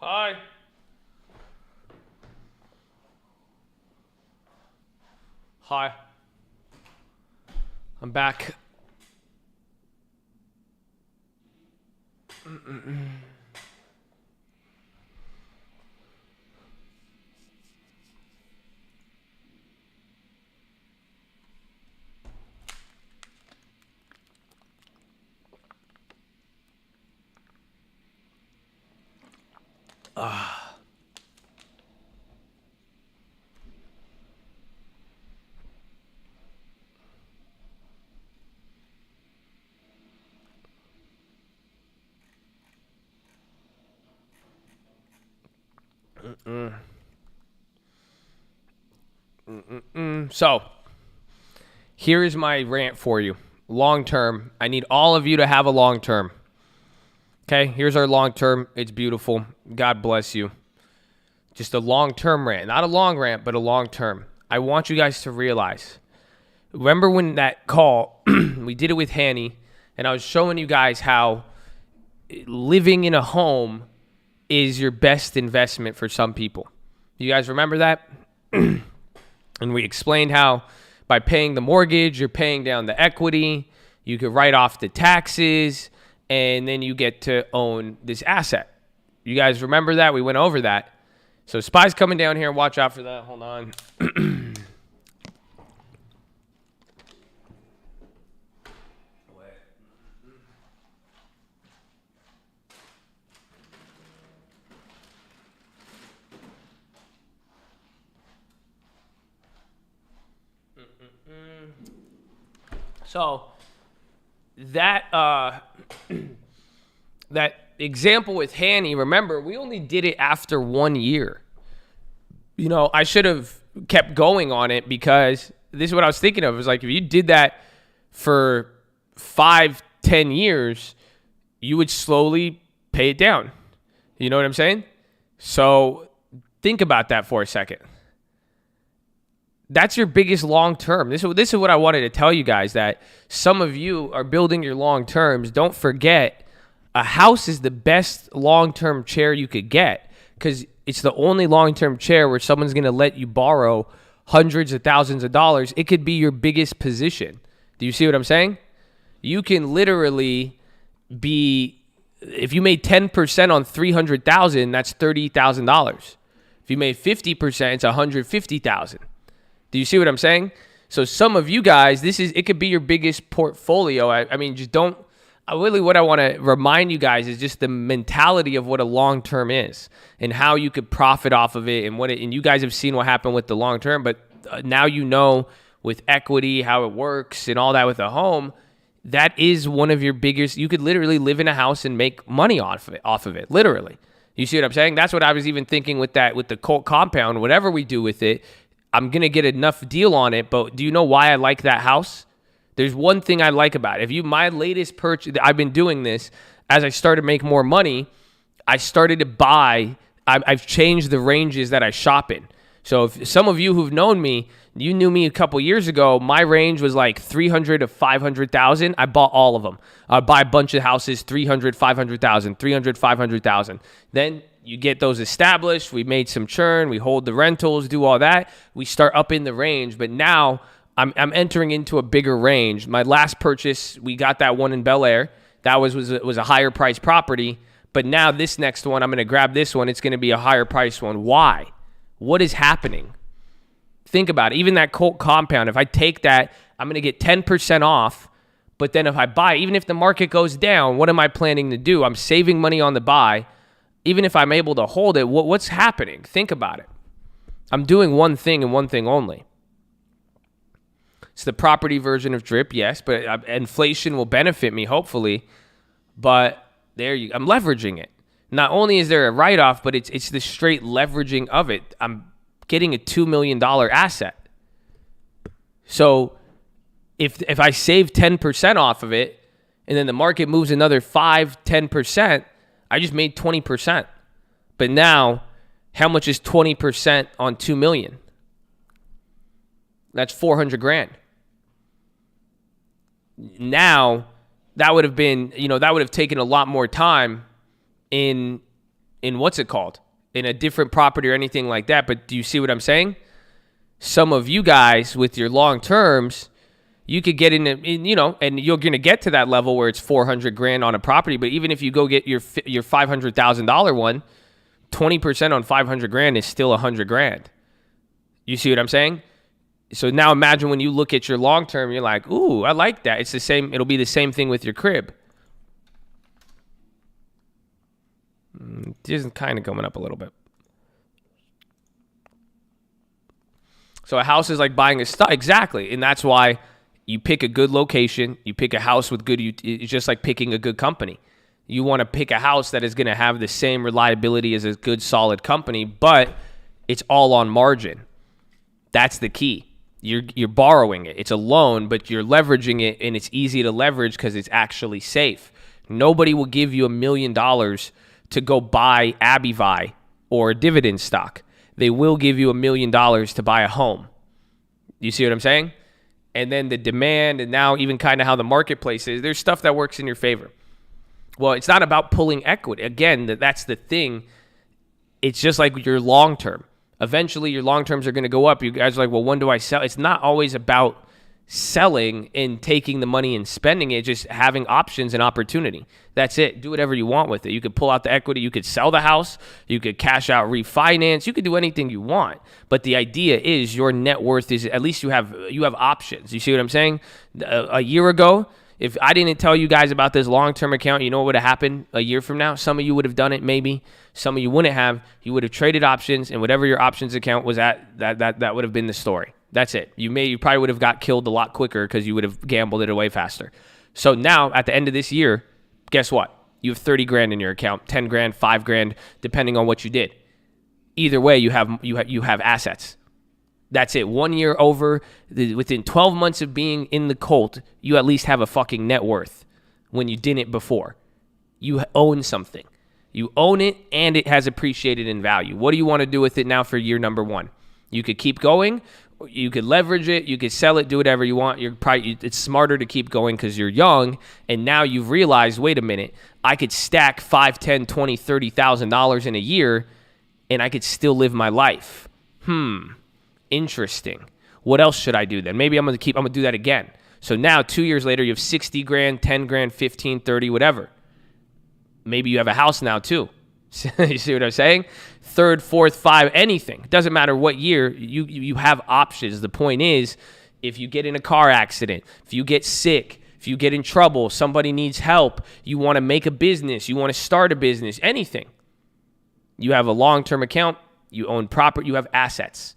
Hi. Hi. I'm back. So, here is my rant for you. Long term. I need all of you to have a long term. Okay, here's our long term. It's beautiful. God bless you. Just a long term rant. Not a long rant, but a long term. I want you guys to realize. Remember when that call, we did it with Hanny, and I was showing you guys how living in a home is your best investment for some people. You guys remember that? And we explained how by paying the mortgage, you're paying down the equity, you could write off the taxes, and then you get to own this asset. You guys remember that? We went over that. So Spy's coming down here, and watch out for that. Hold on. So that that example with Hanny, remember, we only did it after 1 year. You know, I should have kept going on it because this is what I was thinking of. It was like, if you did that for 5-10 years, you would slowly pay it down. You know what I'm saying? So think about that for a second. That's your biggest long term. This is what I wanted to tell you guys, that some of you are building your long terms. Don't forget, a house is the best long term chair you could get because it's the only long term chair where someone's going to let you borrow hundreds of thousands of dollars. It could be your biggest position. Do you see what I'm saying? You can literally be, if you made 10% on $300,000, that's $30,000. If you made 50%, it's $150,000. Do you see what I'm saying? So some of you guys, it could be your biggest portfolio. I mean, just don't, really what I want to remind you guys is just the mentality of what a long term is and how you could profit off of it and you guys have seen what happened with the long term, but now you know with equity, how it works and all that with a home, that is one of your biggest, you could literally live in a house and make money off of it, literally. You see what I'm saying? That's what I was even thinking with the Colt compound, whatever we do with it, I'm going to get enough deal on it, but do you know why I like that house? There's one thing I like about it. My latest purchase, I've been doing this, as I started to make more money, I started to buy, I've changed the ranges that I shop in. So if some of you who've known me, you knew me a couple years ago, my range was like 300 to 500,000. I bought all of them. I buy a bunch of houses, 300, 500,000, 300, 500,000. Then you get those established. We made some churn. We hold the rentals, do all that. We start up in the range. But now I'm entering into a bigger range. My last purchase, we got that one in Bel Air. That was a higher price property. But now this next one, I'm going to grab this one. It's going to be a higher price one. Why? What is happening? Think about it. Even that Colt compound, if I take that, I'm going to get 10% off. But then if I buy, even if the market goes down, what am I planning to do? I'm saving money on the buy. Even if I'm able to hold it, what's happening? Think about it. I'm doing one thing and one thing only. It's the property version of drip, yes, but inflation will benefit me, hopefully. But I'm leveraging it. Not only is there a write-off, but it's the straight leveraging of it. I'm getting a $2 million asset. So if I save 10% off of it, and then the market moves another 5-10%, I just made 20%. But now, how much is 20% on 2 million? That's $400,000. Now, that would have been, that would have taken a lot more time in what's it called? In a different property or anything like that. But do you see what I'm saying? Some of you guys with your long terms, you could get and you're going to get to that level where it's $400,000 on a property. But even if you go get your $500,000 one, 20% on $500,000 is still $100,000. You see what I'm saying? So now imagine when you look at your long term, you're like, ooh, I like that. It's the same. It'll be the same thing with your crib. Just kind of going up a little bit. So a house is like buying a stock. Exactly. And that's why you pick a good location. You pick a house with good, it's just like picking a good company. You want to pick a house that is going to have the same reliability as a good, solid company, but it's all on margin. That's the key. You're borrowing it. It's a loan, but you're leveraging it, and it's easy to leverage because it's actually safe. Nobody will give you $1 million to go buy Abivai or a dividend stock. They will give you $1 million to buy a home. You see what I'm saying? And then the demand, and now even kind of how the marketplace is, there's stuff that works in your favor. Well, it's not about pulling equity. Again, that's the thing. It's just like your long term. Eventually, your long terms are going to go up. You guys are like, well, when do I sell? It's not always about selling and taking the money and spending it, just having options and opportunity. That's it. Do whatever you want with it. You could pull out the equity. You could sell the house. You could cash out, refinance. You could do anything you want. But the idea is your net worth is, at least you have options. You see what I'm saying? A year ago, if I didn't tell you guys about this long-term account, you know what would have happened a year from now? Some of you would have done it maybe. Some of you wouldn't have. You would have traded options, and whatever your options account was at, that would have been the story. That's it. You probably would have got killed a lot quicker because you would have gambled it away faster. So now, at the end of this year, guess what? You have 30 grand in your account, 10 grand, 5 grand, depending on what you did. Either way, you have assets. That's it. 1 year over, within 12 months of being in the cult, you at least have a fucking net worth when you didn't before. You own something. You own it, and it has appreciated in value. What do you want to do with it now for year number 1? You could keep going. You could leverage it. You could sell it, do whatever you want. It's smarter to keep going because you're young, and now you've realized, wait a minute, I could stack $5, $10, $20, $30,000 in a year, and I could still live my life. Interesting. What else should I do then? Maybe I'm going to do that again. So now 2 years later, you have 60 grand, 10 grand, 15, 30, whatever. Maybe you have a house now too. You see what I'm saying? 3rd, 4th, 5, anything. Doesn't matter what year, you have options. The point is, if you get in a car accident, if you get sick, if you get in trouble, somebody needs help, you want to make a business, you want to start a business, anything. You have a long-term account, you own property, you have assets.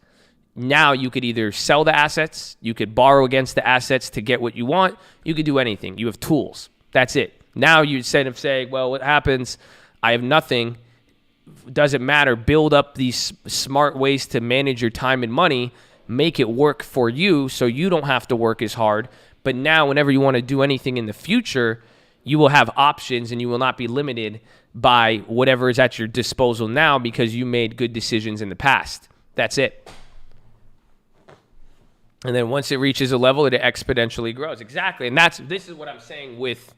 Now you could either sell the assets, you could borrow against the assets to get what you want, you could do anything. You have tools. That's it. Now you instead of saying, well, what happens? I have nothing. Doesn't matter. Build up these smart ways to manage your time and money. Make it work for you so you don't have to work as hard. But now whenever you want to do anything in the future, you will have options and you will not be limited by whatever is at your disposal now because you made good decisions in the past. That's it. And then once it reaches a level, it exponentially grows. Exactly. And this is what I'm saying with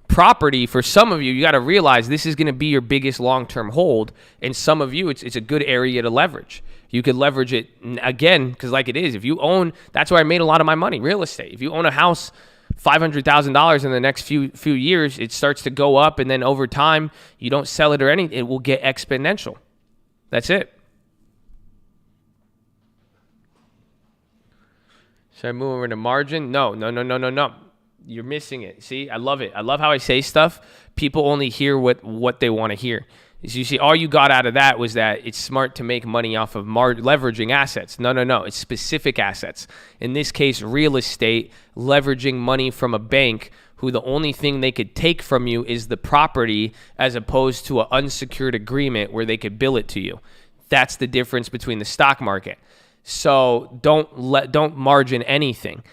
property. For some of you, you got to realize this is going to be your biggest long-term hold. And some of you, it's a good area to leverage. You could leverage it again, because like it is, if you own, that's where I made a lot of my money, real estate. If you own a house, $500,000 in the next few years, it starts to go up. And then over time, you don't sell it or anything, it will get exponential. That's it. Should I move over to margin? No. You're missing it. See, I love it. I love how I say stuff. People only hear what they want to hear. So you see, all you got out of that was that it's smart to make money off of leveraging assets. No. It's specific assets. In this case, real estate, leveraging money from a bank who the only thing they could take from you is the property as opposed to an unsecured agreement where they could bill it to you. That's the difference between the stock market. So don't margin anything.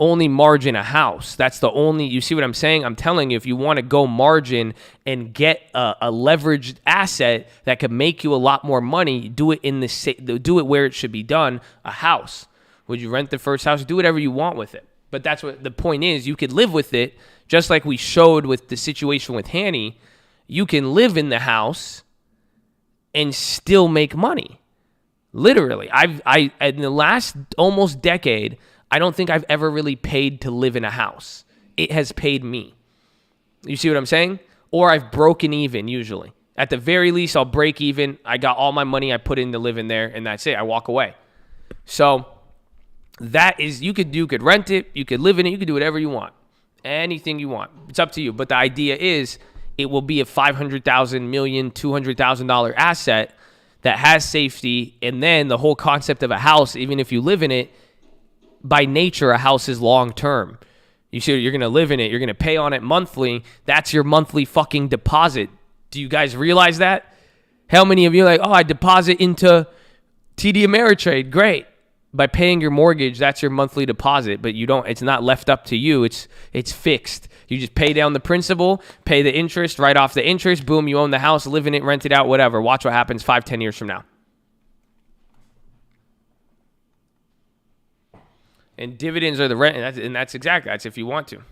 Only margin a house. That's the only, you see what I'm saying? I'm telling you, if you want to go margin and get a leveraged asset that could make you a lot more money, do it where it should be done, a house. Would you rent the first house? Do whatever you want with it. But that's what the point is. You could live with it, just like we showed with the situation with Hanny. You can live in the house and still make money. Literally. I in the last almost decade, I don't think I've ever really paid to live in a house. It has paid me. You see what I'm saying? Or I've broken even usually. At the very least, I'll break even. I got all my money I put in to live in there, and that's it. I walk away. So that is, you could rent it, you could live in it, you could do whatever you want. Anything you want. It's up to you. But the idea is, it will be a $500,000, million, $200,000 asset that has safety. And then the whole concept of a house, even if you live in it, by nature, a house is long-term. You see, you're going to live in it. You're going to pay on it monthly. That's your monthly fucking deposit. Do you guys realize that? How many of you are like, oh, I deposit into TD Ameritrade. Great. By paying your mortgage, that's your monthly deposit, but you don't, it's not left up to you. It's fixed. You just pay down the principal, pay the interest, write off the interest. Boom, you own the house, live in it, rent it out, whatever. Watch what happens 5-10 years from now. And dividends are the rent, and that's exactly, that's if you want to.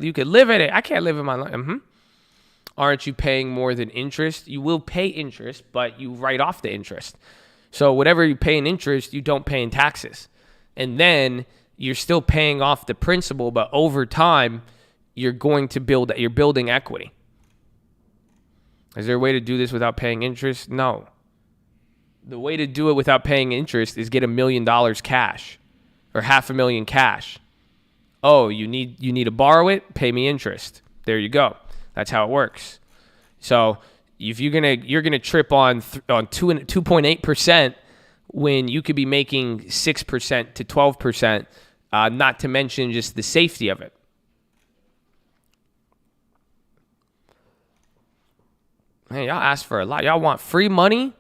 You could live in it. I can't live in my life. Aren't you paying more than interest? You will pay interest, but you write off the interest. So whatever you pay in interest, you don't pay in taxes. And then you're still paying off the principal, but over time, you're building equity. Is there a way to do this without paying interest? No. The way to do it without paying interest is get $1 million cash or $500,000 cash. Oh, you need to borrow it? Pay me interest. There you go. That's how it works. So if you're gonna trip on 2.8% when you could be making 6% to 12%, not to mention just the safety of it. Man, y'all ask for a lot. Y'all want free money,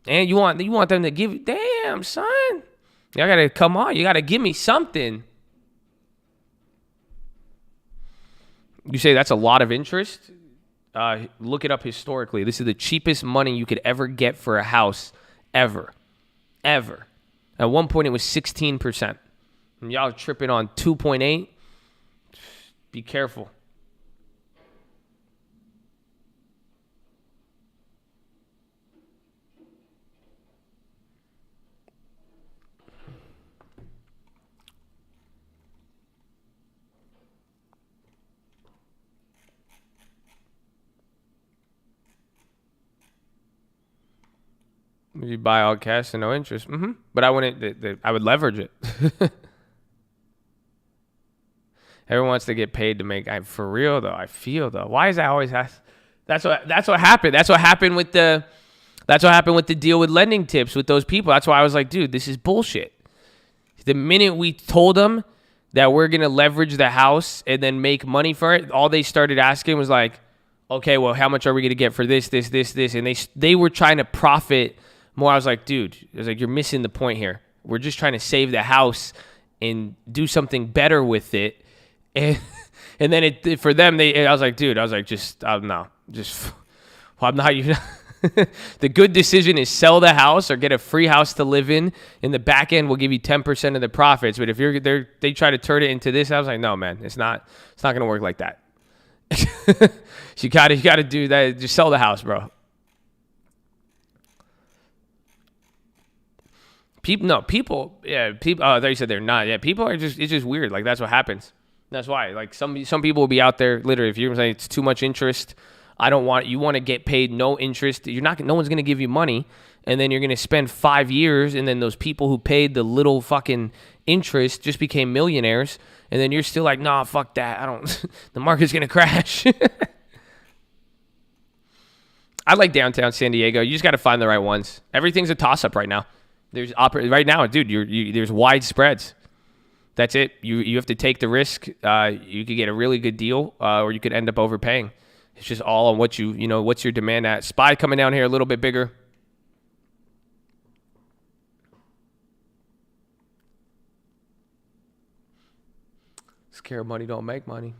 and you want them to give. Damn, son, y'all gotta come on. You gotta give me something. You say that's a lot of interest? Look it up historically. This is the cheapest money you could ever get for a house, ever. At one point, it was 16%. And y'all are tripping on 2.8. Be careful. You buy all cash and no interest. But I wouldn't. I would leverage it. Everyone wants to get paid to make. For real though, I feel though. Why is that always? That's what happened. That's what happened with the deal with lending tips with those people. That's why I was like, dude, this is bullshit. The minute we told them that we're gonna leverage the house and then make money for it, all they started asking was like, okay, well, how much are we gonna get for this, and they were trying to profit more. I was like, dude, you're missing the point here. We're just trying to save the house and do something better with it. And then for them, I was like, dude, I'm not. The good decision is sell the house or get a free house to live in. In the back end, we'll give you 10% of the profits. But if they try to turn it into this, I was like, no, man, it's not going to work like that. You got to do that. Just sell the house, bro. People. Oh, they said they're not. Yeah, people are it's just weird. Like, that's what happens. That's why. Like, some people will be out there, literally, if you're saying it's too much interest, you want to get paid no interest. No one's going to give you money. And then you're going to spend 5 years, and then those people who paid the little fucking interest just became millionaires. And then you're still like, nah, fuck that. The market's going to crash. I like downtown San Diego. You just got to find the right ones. Everything's a toss-up right now. Right now, dude, there's wide spreads. That's it. You have to take the risk. You could get a really good deal, or you could end up overpaying. It's just all on what's your demand at. SPY coming down here a little bit bigger. Scare money don't make money.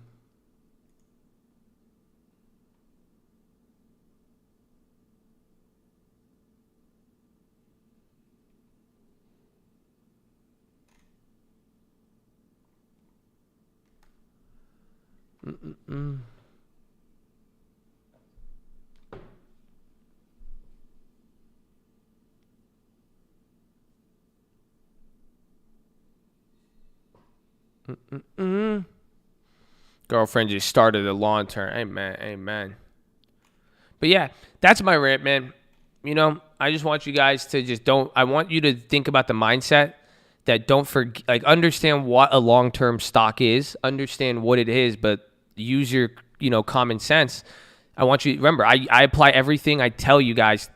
Girlfriend just started a long term. Amen. But yeah, that's my rant, man. I just want you guys to I want you to think about the mindset that don't forget, like, understand what a long-term stock is, understand what it is, but use your, common sense. I want you to remember, I apply everything I tell you guys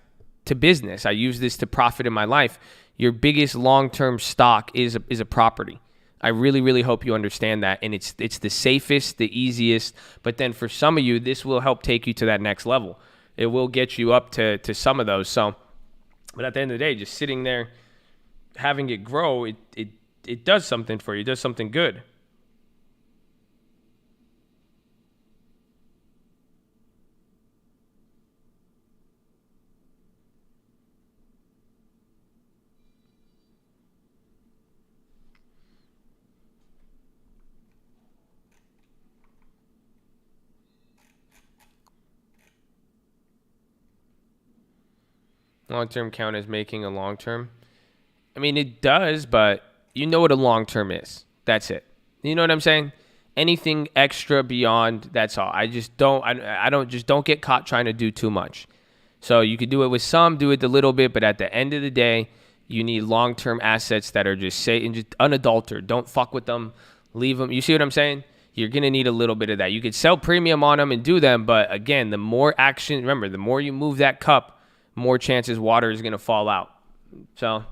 to business. I use this to profit in my life. Your biggest long-term stock is a property. I really, really hope you understand that. And it's the safest, the easiest. But then for some of you, this will help take you to that next level. It will get you up to some of those. So, but at the end of the day, just sitting there, having it grow, it does something for you. It does something good. Long-term count as making a long-term. I mean, it does, but you know what a long-term is. That's it. You know what I'm saying? Anything extra beyond, that's all. I don't get caught trying to do too much. So you could do it with some, do it a little bit, but at the end of the day, you need long-term assets that are just unadulterated. Don't fuck with them. Leave them. You see what I'm saying? You're going to need a little bit of that. You could sell premium on them and do them, but again, the more action, remember, the more you move that cup, more chances water is going to fall out. So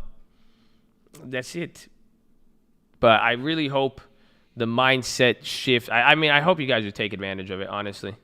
that's it. But I really hope the mindset shift. I mean, I hope you guys would take advantage of it, honestly.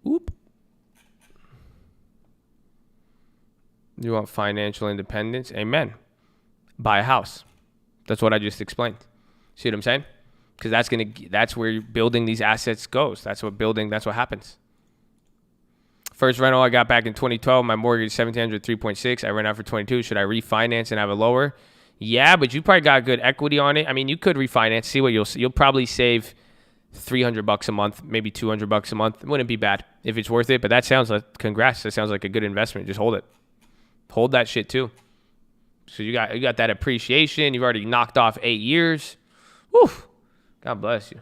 Oop. You want financial independence? Amen. Buy a house. That's what I just explained. See what I'm saying? Because that's where building these assets goes. That's what happens. First rental I got back in 2012. My mortgage is $1,700, 3.6. I rent out for 22. Should I refinance and have a lower? Yeah, but you probably got good equity on it. I mean, you could refinance. See what you'll probably save $300 a month, maybe $200 a month. It wouldn't be bad if it's worth it. But that sounds like, congrats. That sounds like a good investment. Just hold it. Hold that shit too. So you got that appreciation. You've already knocked off 8 years. Woo. God bless you.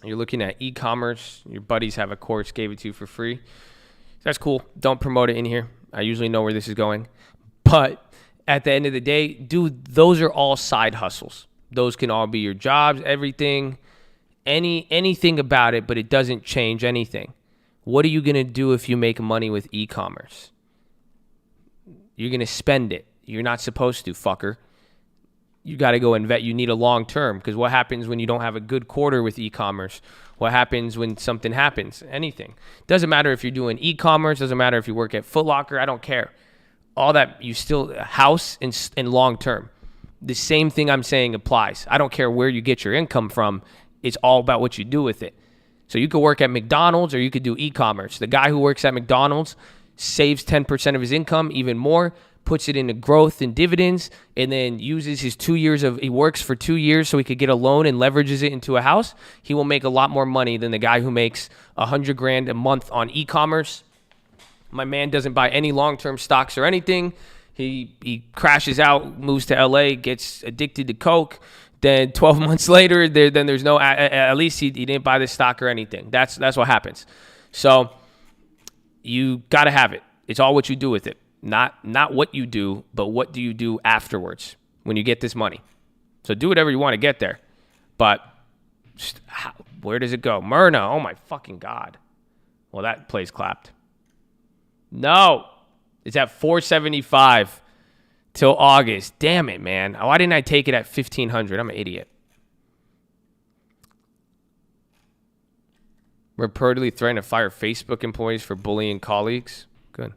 You're looking at e-commerce. Your buddies have a course, gave it to you for free. That's cool. Don't promote it in here. I usually know where this is going. But at the end of the day, dude, those are all side hustles. Those can all be your jobs, everything, anything about it, but it doesn't change anything. What are you going to do if you make money with e-commerce? You're going to spend it. You're not supposed to, fucker. You got to go invest. You need a long term, because what happens when you don't have a good quarter with e-commerce? What happens when something happens? Anything. Doesn't matter if you're doing e-commerce. Doesn't matter if you work at Foot Locker. I don't care. All that, you still, house and long term. The same thing I'm saying applies. I don't care where you get your income from. It's all about what you do with it. So you could work at McDonald's or you could do e-commerce. The guy who works at McDonald's saves 10% of his income, even more, puts it into growth and dividends, and then uses his 2 years he works for 2 years so he could get a loan and leverages it into a house. He will make a lot more money than the guy who makes $100,000 a month on e-commerce. My man doesn't buy any long-term stocks or anything. He crashes out, moves to LA, gets addicted to coke. Then 12 months later, there's no, at least he didn't buy the stock or anything. That's what happens. So you got to have it. It's all what you do with it. Not what you do, but what do you do afterwards when you get this money. So do whatever you want to get there. But where does it go? Myrna, oh my fucking God. Well, that plays clapped. No. It's at 475 till August. Damn it, man. Why didn't I take it at 1,500? I'm an idiot. Reportedly threatened to fire Facebook employees for bullying colleagues. Good.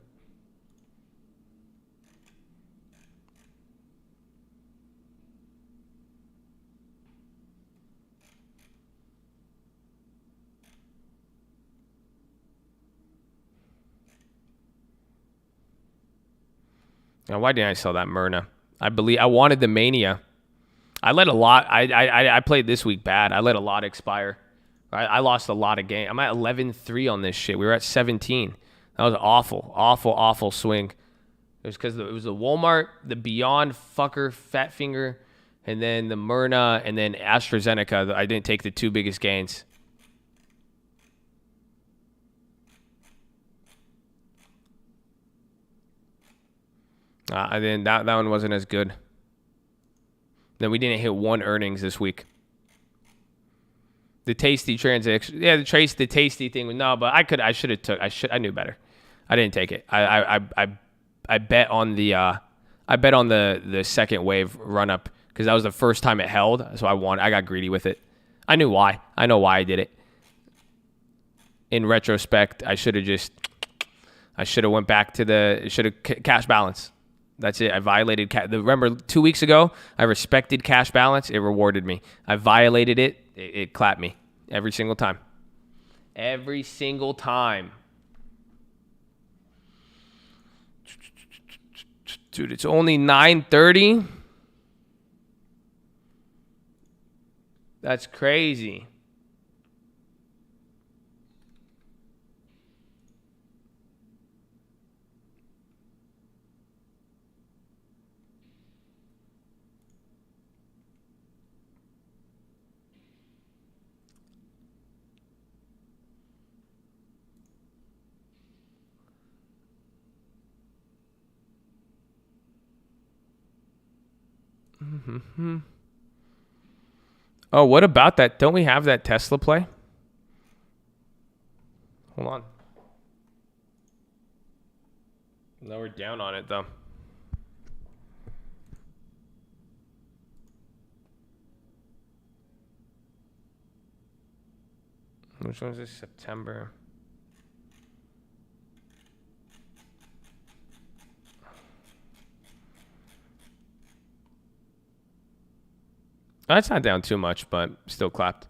Now, why didn't I sell that Myrna? I wanted the Mania. I let a lot. I played this week bad. I let a lot expire. I lost a lot of game. I'm at 11-3 on this shit. We were at 17. That was an awful swing. It was because it was the Walmart, the Beyond fucker, Fat Finger, and then the Myrna, and then AstraZeneca. I didn't take the two biggest gains. And then that one wasn't as good. Then we didn't hit one earnings this week. The tasty transaction, yeah, the tasty thing. No, but I should have took. I knew better. I didn't take it. I bet on the second wave run up because that was the first time it held. So I got greedy with it. I knew why. I know why I did it. In retrospect, I should have went back to cash balance. That's it. I violated remember 2 weeks ago, I respected cash balance. It rewarded me. I violated it. It clapped me every single time. Every single time. Dude, it's only 9:30. That's crazy. Mm-hmm. Oh, what about that? Don't we have that Tesla play? Hold on. No, we're down on it, though. Which one's this? September. It's not down too much, but still clapped.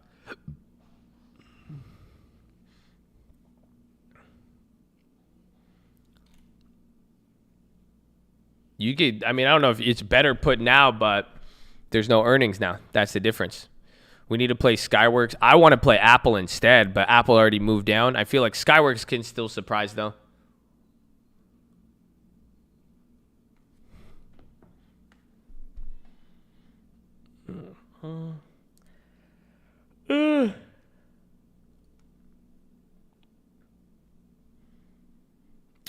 I don't know if it's better put now, but there's no earnings now. That's the difference. We need to play Skyworks. I want to play Apple instead, but Apple already moved down. I feel like Skyworks can still surprise, though.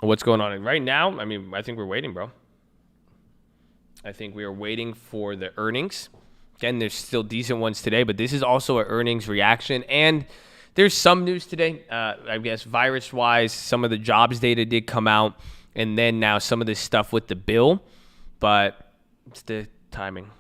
What's going on right now? I think we're waiting, bro. I think we are waiting for the earnings. Again, there's still decent ones today, but this is also an earnings reaction. And there's some news today. I guess virus-wise, some of the jobs data did come out. And then now some of this stuff with the bill. But it's the timing.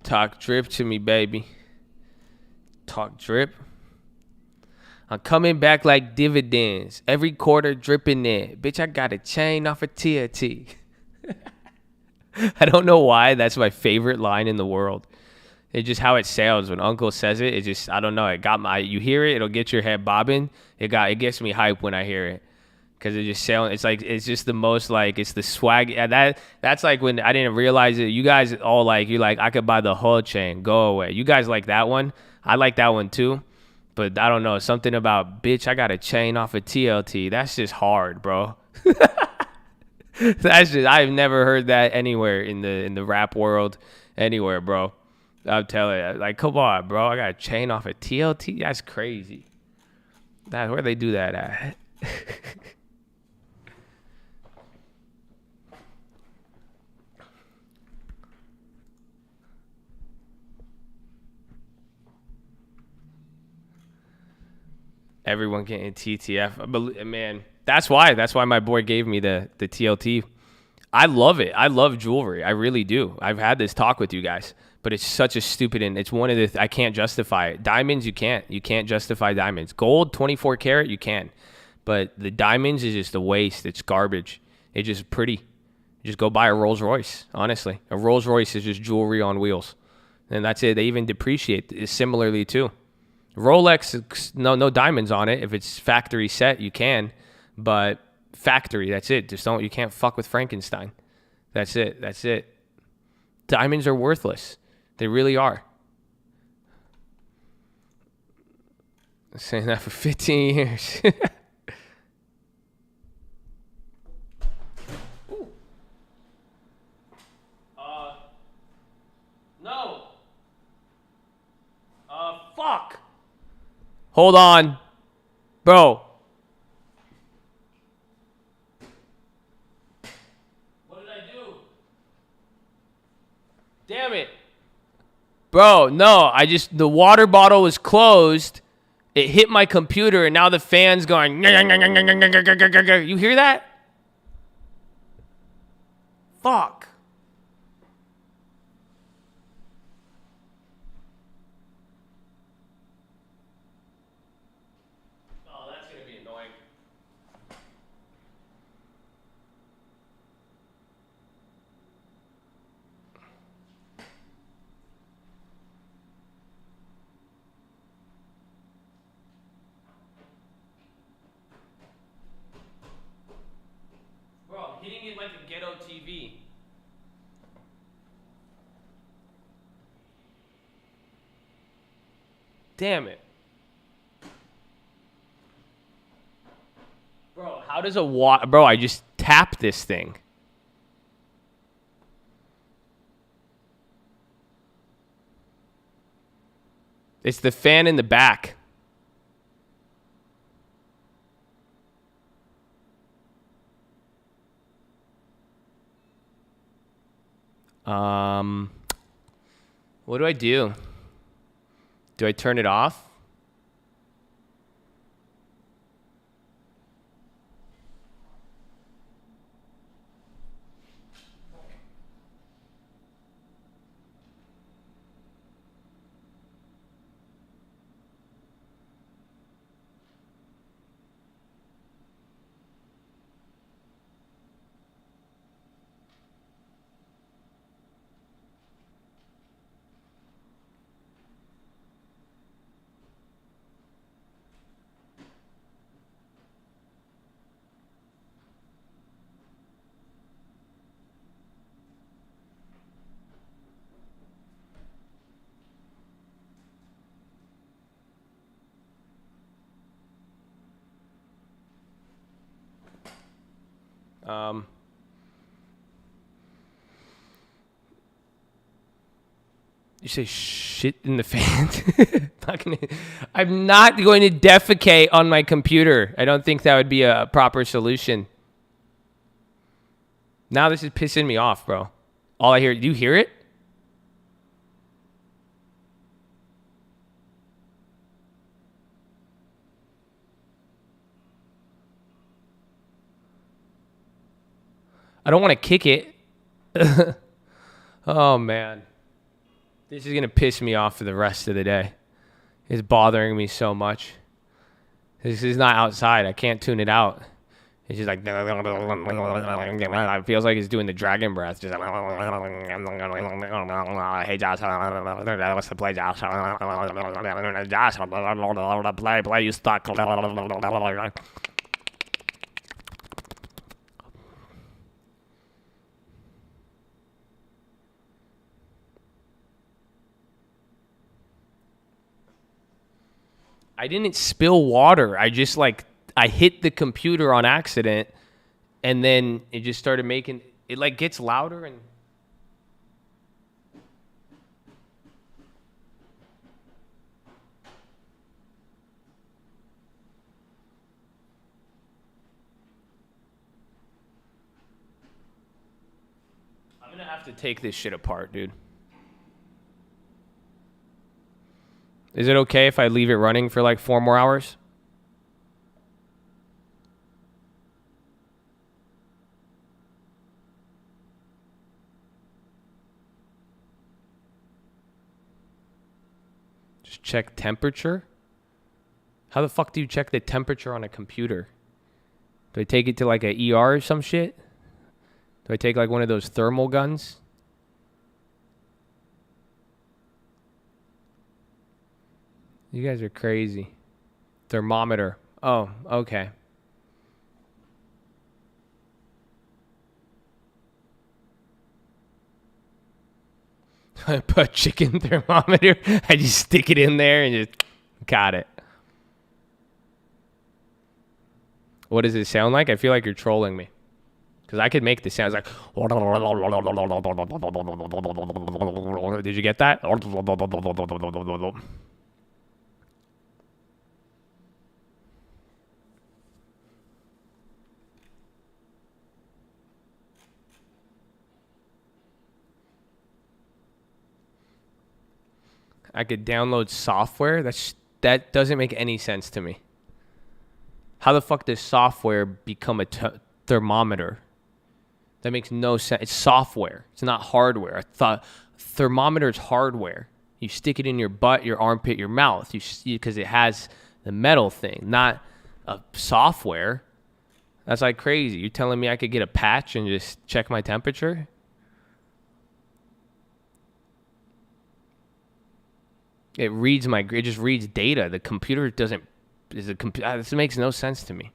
Talk drip to me, baby. Talk drip. I'm coming back like dividends. Every quarter dripping in. Bitch, I got a chain off of TNT. I don't know why. That's my favorite line in the world. It's just how it sounds when Uncle says it. It just, I don't know. You hear it, it'll get your head bobbing. It gets me hype when I hear it. because it's just sailing. It's like it's just the most like it's the swag. Yeah, that's like when I didn't realize it. You guys all like you're like I could buy the whole chain. Go away. You guys like that one. I like that one too. But I don't know, something about, bitch, I got a chain off of TLT. That's just hard, bro. That's just, I've never heard that anywhere in the rap world, anywhere, bro. I'm telling you, like, come on, bro. I got a chain off of TLT. That's crazy. Where they do that at? Everyone getting TTF. But man, that's why my boy gave me the TLT. I love it. I love jewelry. I really do. I've had this talk with you guys, but it's such a stupid, and it's one of the I can't justify it. Diamonds, you can't justify diamonds. Gold, 24 karat, you can. But the diamonds is just a waste. It's garbage. It's just pretty. You just go buy a Rolls Royce, honestly. A Rolls Royce is just jewelry on wheels. And that's it. They even depreciate similarly too. Rolex, no diamonds on it. If it's factory set, you can, but factory, that's it. Just don't, you can't fuck with Frankenstein. That's it. Diamonds are worthless. They really are. I'm saying that for 15 years. No. Fuck. Hold on. Bro. What did I do? Damn it. Bro, no. The water bottle was closed. It hit my computer and now the fan's going. You hear that? Fuck. Hitting it like a ghetto TV. Damn it. Bro, how does Bro, I just tapped this thing. It's the fan in the back. What do I do? Do I turn it off? You say shit in the fan? I'm not going to defecate on my computer. I don't think that would be a proper solution. Now this is pissing me off, bro. All I hear, do you hear it? I don't want to kick it. Oh, man. This is going to piss me off for the rest of the day. It's bothering me so much. This is not outside. I can't tune it out. It's just like... It feels like it's doing the dragon breath. Just like... Hey, Josh. What's the play, Josh? Josh. Play. You stuck. I didn't spill water. I just like, I hit the computer on accident and then it just started making, it like gets louder and. I'm gonna have to take this shit apart, dude. Is it okay if I leave it running for like 4 more hours? Just check temperature? How the fuck do you check the temperature on a computer? Do I take it to like a ER or some shit? Do I take like one of those thermal guns? You guys are crazy. Thermometer. Oh, okay. I put chicken thermometer. I just stick it in there and just got it. What does it sound like? I feel like you're trolling me. Because I could make the sounds like. Did you get that? I could download software. That doesn't make any sense to me. How the fuck does software become a thermometer? That makes no sense. It's software. It's not hardware. I thought thermometer is hardware. You stick it in your butt, your armpit, your mouth. Because it has the metal thing, not a software. That's like crazy. You're telling me I could get a patch and just check my temperature? It just reads data. The computer doesn't. This makes no sense to me.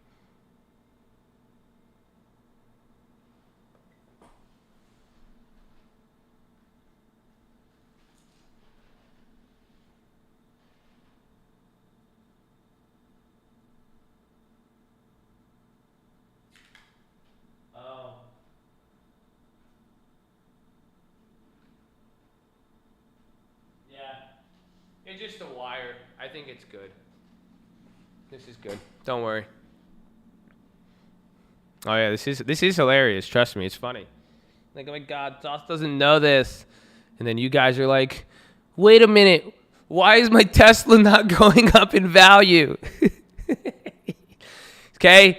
It's just a wire. I think it's good. This is good. Don't worry. Oh yeah, this is hilarious. Trust me, it's funny. Like, oh my God, Sauce doesn't know this. And then you guys are like, wait a minute. Why is my Tesla not going up in value? Okay?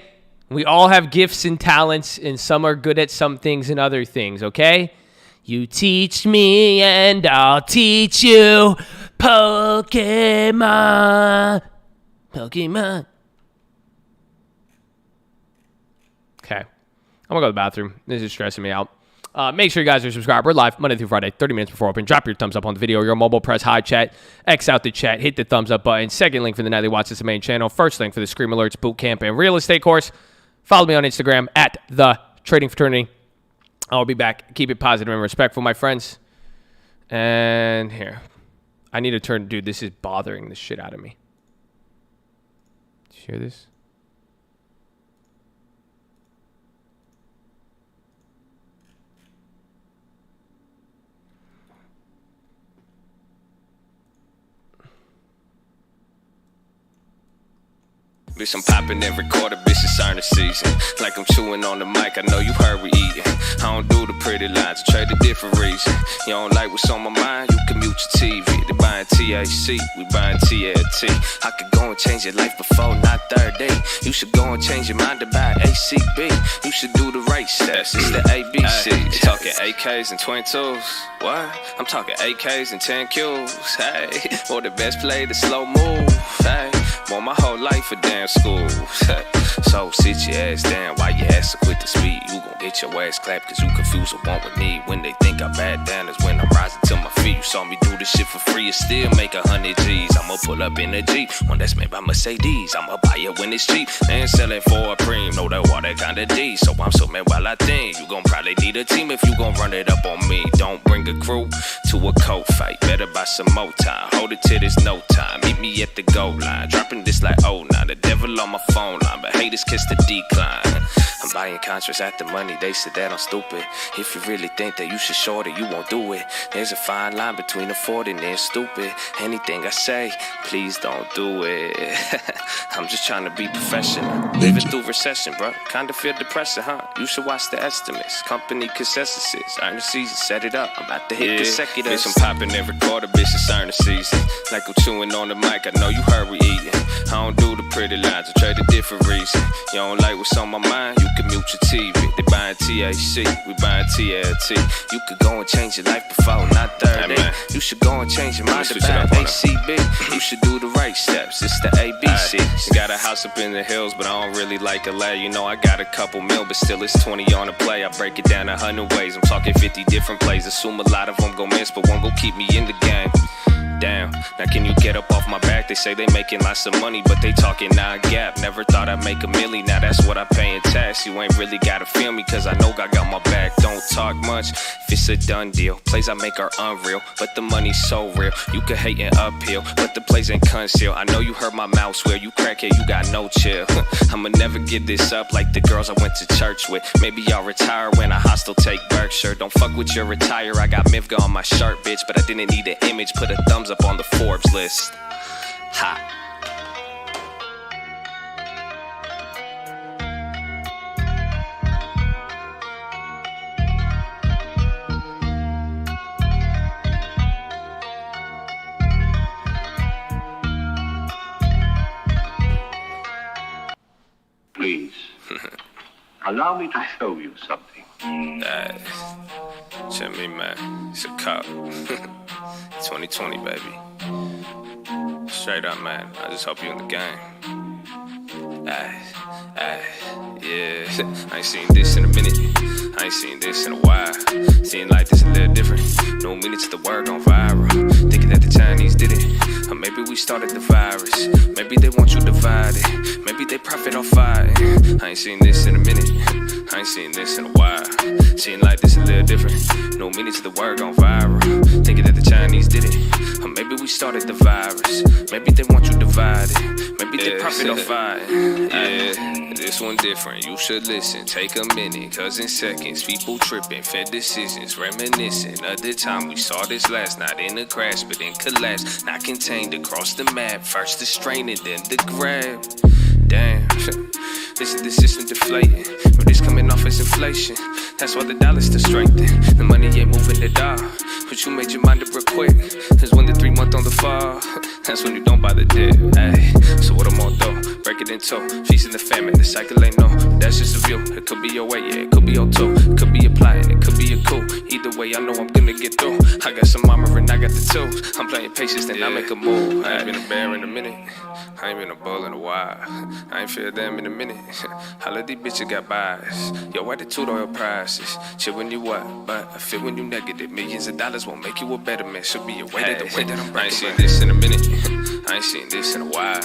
We all have gifts and talents, and some are good at some things and other things, okay? You teach me and I'll teach you Pokemon. Pokemon. Okay. I'm going to go to the bathroom. This is stressing me out. Make sure you guys are subscribed. We're live Monday through Friday, 30 minutes before open. Drop your thumbs up on the video. Your mobile, press high chat. X out the chat. Hit the thumbs up button. Second link for the Nightly Watch. This is the main channel. First link for the Scream Alerts Bootcamp and Real Estate course. Follow me on Instagram at The Trading Fraternity. I'll be back. Keep it positive and respectful, my friends. And here. I need to turn. Dude, this is bothering the shit out of me. Did you hear this? Bitch, I'm popping and recording, bitch, it's earning season. Like I'm chewing on the mic, I know you heard we eating. I don't do the pretty lines, I trade a different reason. You don't like what's on my mind, you can mute your TV. They buying THC, we buying TLT. I could go and change your life before, not 30. You should go and change your mind to buy ACB. You should do the right steps, it's the ABC. You talking AKs and 22s, what? I'm talking AKs and 10 Qs, hey. Or the best play, the slow move, hey. Want my whole life a damn school. So sit your ass down while your ass so quick to speed. You gon' get your ass clapped cause you confuse what want with need. When they think I'm bad down is when I'm rising to my feet. You saw me do this shit for free and still make 100 G's. I'ma pull up in a Jeep, one that's made by Mercedes. I'ma buy it when it's cheap and sell it for a preem. Know that water kinda D, so I'm so mad while I think. You gon' probably need a team if you gon' run it up on me. Don't bring a crew to a coat fight, better buy some more time. Hold it till there's no time, meet me at the goal line. Dropping this like oh nah, the devil on my phone line, but haters kiss the decline. I'm buying contracts at the money, they said that I'm stupid. If you really think that you should short it, you won't do it. There's a fine line between affording and stupid. Anything I say, please don't do it. I'm just trying to be professional. Living through recession, bro. Kinda feel depressing, huh? You should watch the estimates. Company consensuses. Earn the season, set it up. I'm about to hit consecutive. Bitch, I'm popping every quarter, bitch, it's earn the season. Like I'm chewing on the mic, I know you heard we eating. I don't do the pretty lines, I trade a different reason. You don't like what's on my mind, you can mute your TV. They buying THC, we buying TLT. You could go and change your life before, not 30. Hey, you should go and change your mind about ACB. You should do the right steps, it's the ABC. Got a house up in the hills, but I don't really like LA. You know I got a couple mil, but still it's 20 on the play. I break it down 100 ways, I'm talking 50 different plays. Assume a lot of them gon' miss, but one gon' keep me in the game. Damn, now can you get up off my back? They say they making lots of money, but they talking non-gap. Never thought I'd make a million, now that's what I pay in tax. You ain't really gotta feel me, cause I know God got my back. Don't talk much, if it's a done deal. Plays I make are unreal, but the money's so real. You can hate and uphill, but the plays ain't conceal. I know you heard my mouth swear, you crackhead, you got no chill. I'ma never get this up like the girls I went to church with. Maybe I'll retire when a hostile take Berkshire. Don't fuck with your attire, I got Mivga on my shirt, bitch. But I didn't need an image, put a thumbs up on the Forbes list. Ha. Please, allow me to show you something. Check me, man. It's a cop. 2020, baby. Straight up, man. I just hope you in the game. Yeah. I ain't seen this in a minute. I ain't seen this in a while. Seeing like this a little different. No meaning to the word on viral. Thinking that the Chinese did it. Or maybe we started the virus. Maybe they want you divided. Maybe they profit off fighting. I ain't seen this in a minute. I ain't seen this in a while. Seeing like this a little different. No meaning to the word on viral. Thinking that the Chinese did it. Or maybe we started the virus. Maybe they want you divided. Maybe they profit off fighting. Yeah, this one different. You should listen. Take a minute. Cause in seconds, people tripping. Fed decisions. Reminiscing of the time we saw this last. Not in a crash, but in collapse. Not contained across the map. First the strain and then the grab. Damn. This is the system deflating, but it's coming off as inflation. That's why the dollar's still strengthened. The money ain't moving the dial, but you made your mind up real quick. Cause when the 3 month on the fall, that's when you don't buy the dip. Ay, so what I'm on though? Break it in two, feasting the famine. The cycle ain't no, that's just a view. It could be your way, yeah, it could be your two. It could be a plot and it could be a coup. Either way, I know I'm gonna get through. I got some armor and I got the tools. I'm playing patience, then I make a move. I ain't been a bear in a minute. I ain't been a bull in a while. I ain't feel them in a minute. All of these bitches got bias. Your attitude or your prices. Chill when you what, but I feel when you negative. Millions of dollars won't make you a better man. Should be a way that the way that I'm breaking. I ain't seen this in a minute. I ain't seen this in a while.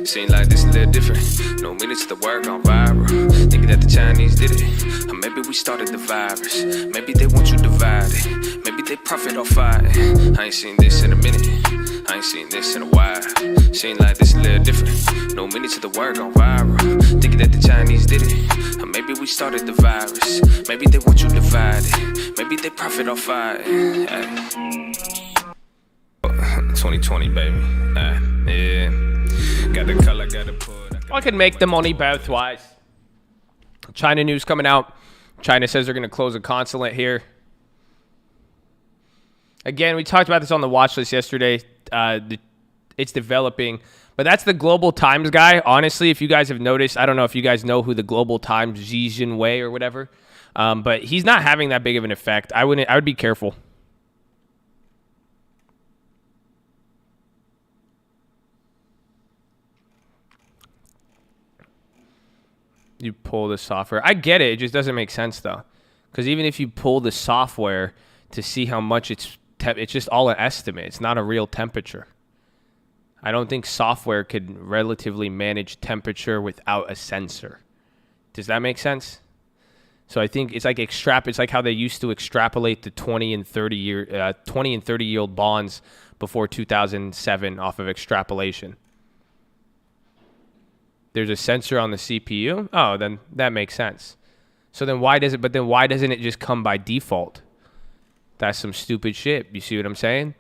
Seem like this a little different. No minutes to the word on viral. Thinking that the Chinese did it. Or maybe we started the virus. Maybe they want you divided. Maybe they profit off fighting. I ain't seen this in a minute. I ain't seen this in a while. Seem like this a little different. No minutes to the word on viral. Thinking that the Chinese did it. Or maybe we started the virus. Maybe they want you divided. Maybe they profit off fighting. 2020, baby. Yeah. Got the color, got the put. I can make the money both ways. China news coming out. China says they're going to close a consulate here. Again, we talked about this on the watch list yesterday. It's developing. But that's the Global Times guy. Honestly, if you guys have noticed, I don't know if you guys know who the Global Times, Xi Jinping or whatever. But he's not having that big of an effect. I would be careful. You pull the software. I get it. It just doesn't make sense, though. Because even if you pull the software to see how much it's it's just all an estimate. It's not a real temperature. I don't think software could relatively manage temperature without a sensor. Does that make sense? So I think it's like it's like how they used to extrapolate the 20 and 30 year old bonds before 2007 off of extrapolation. There's a sensor on the CPU. Oh, then that makes sense. So then why doesn't it just come by default? That's some stupid shit. You see what I'm saying?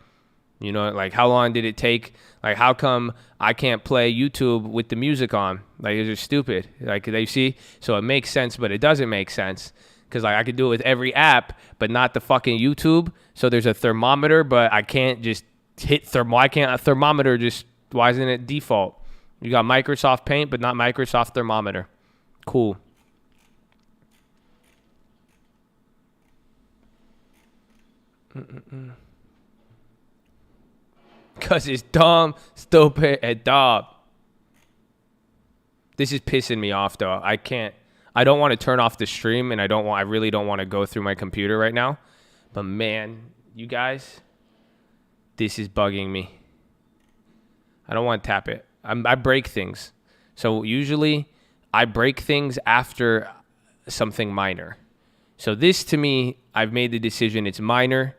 You know, like how long did it take? Like how come I can't play YouTube with the music on? Like it's just stupid. Like they see, so it makes sense, but it doesn't make sense because like I could do it with every app, but not the fucking YouTube. So there's a thermometer, but I can't just hit Why can't a thermometer just? Why isn't it default? You got Microsoft Paint, but not Microsoft Thermometer. Cool. Because it's dumb, stupid, and dumb. This is pissing me off, though. I don't want to turn off the stream, and I really don't want to go through my computer right now. But man, you guys, this is bugging me. I don't want to tap it. I break things. So usually I break things after something minor. So this, to me, I've made the decision it's minor.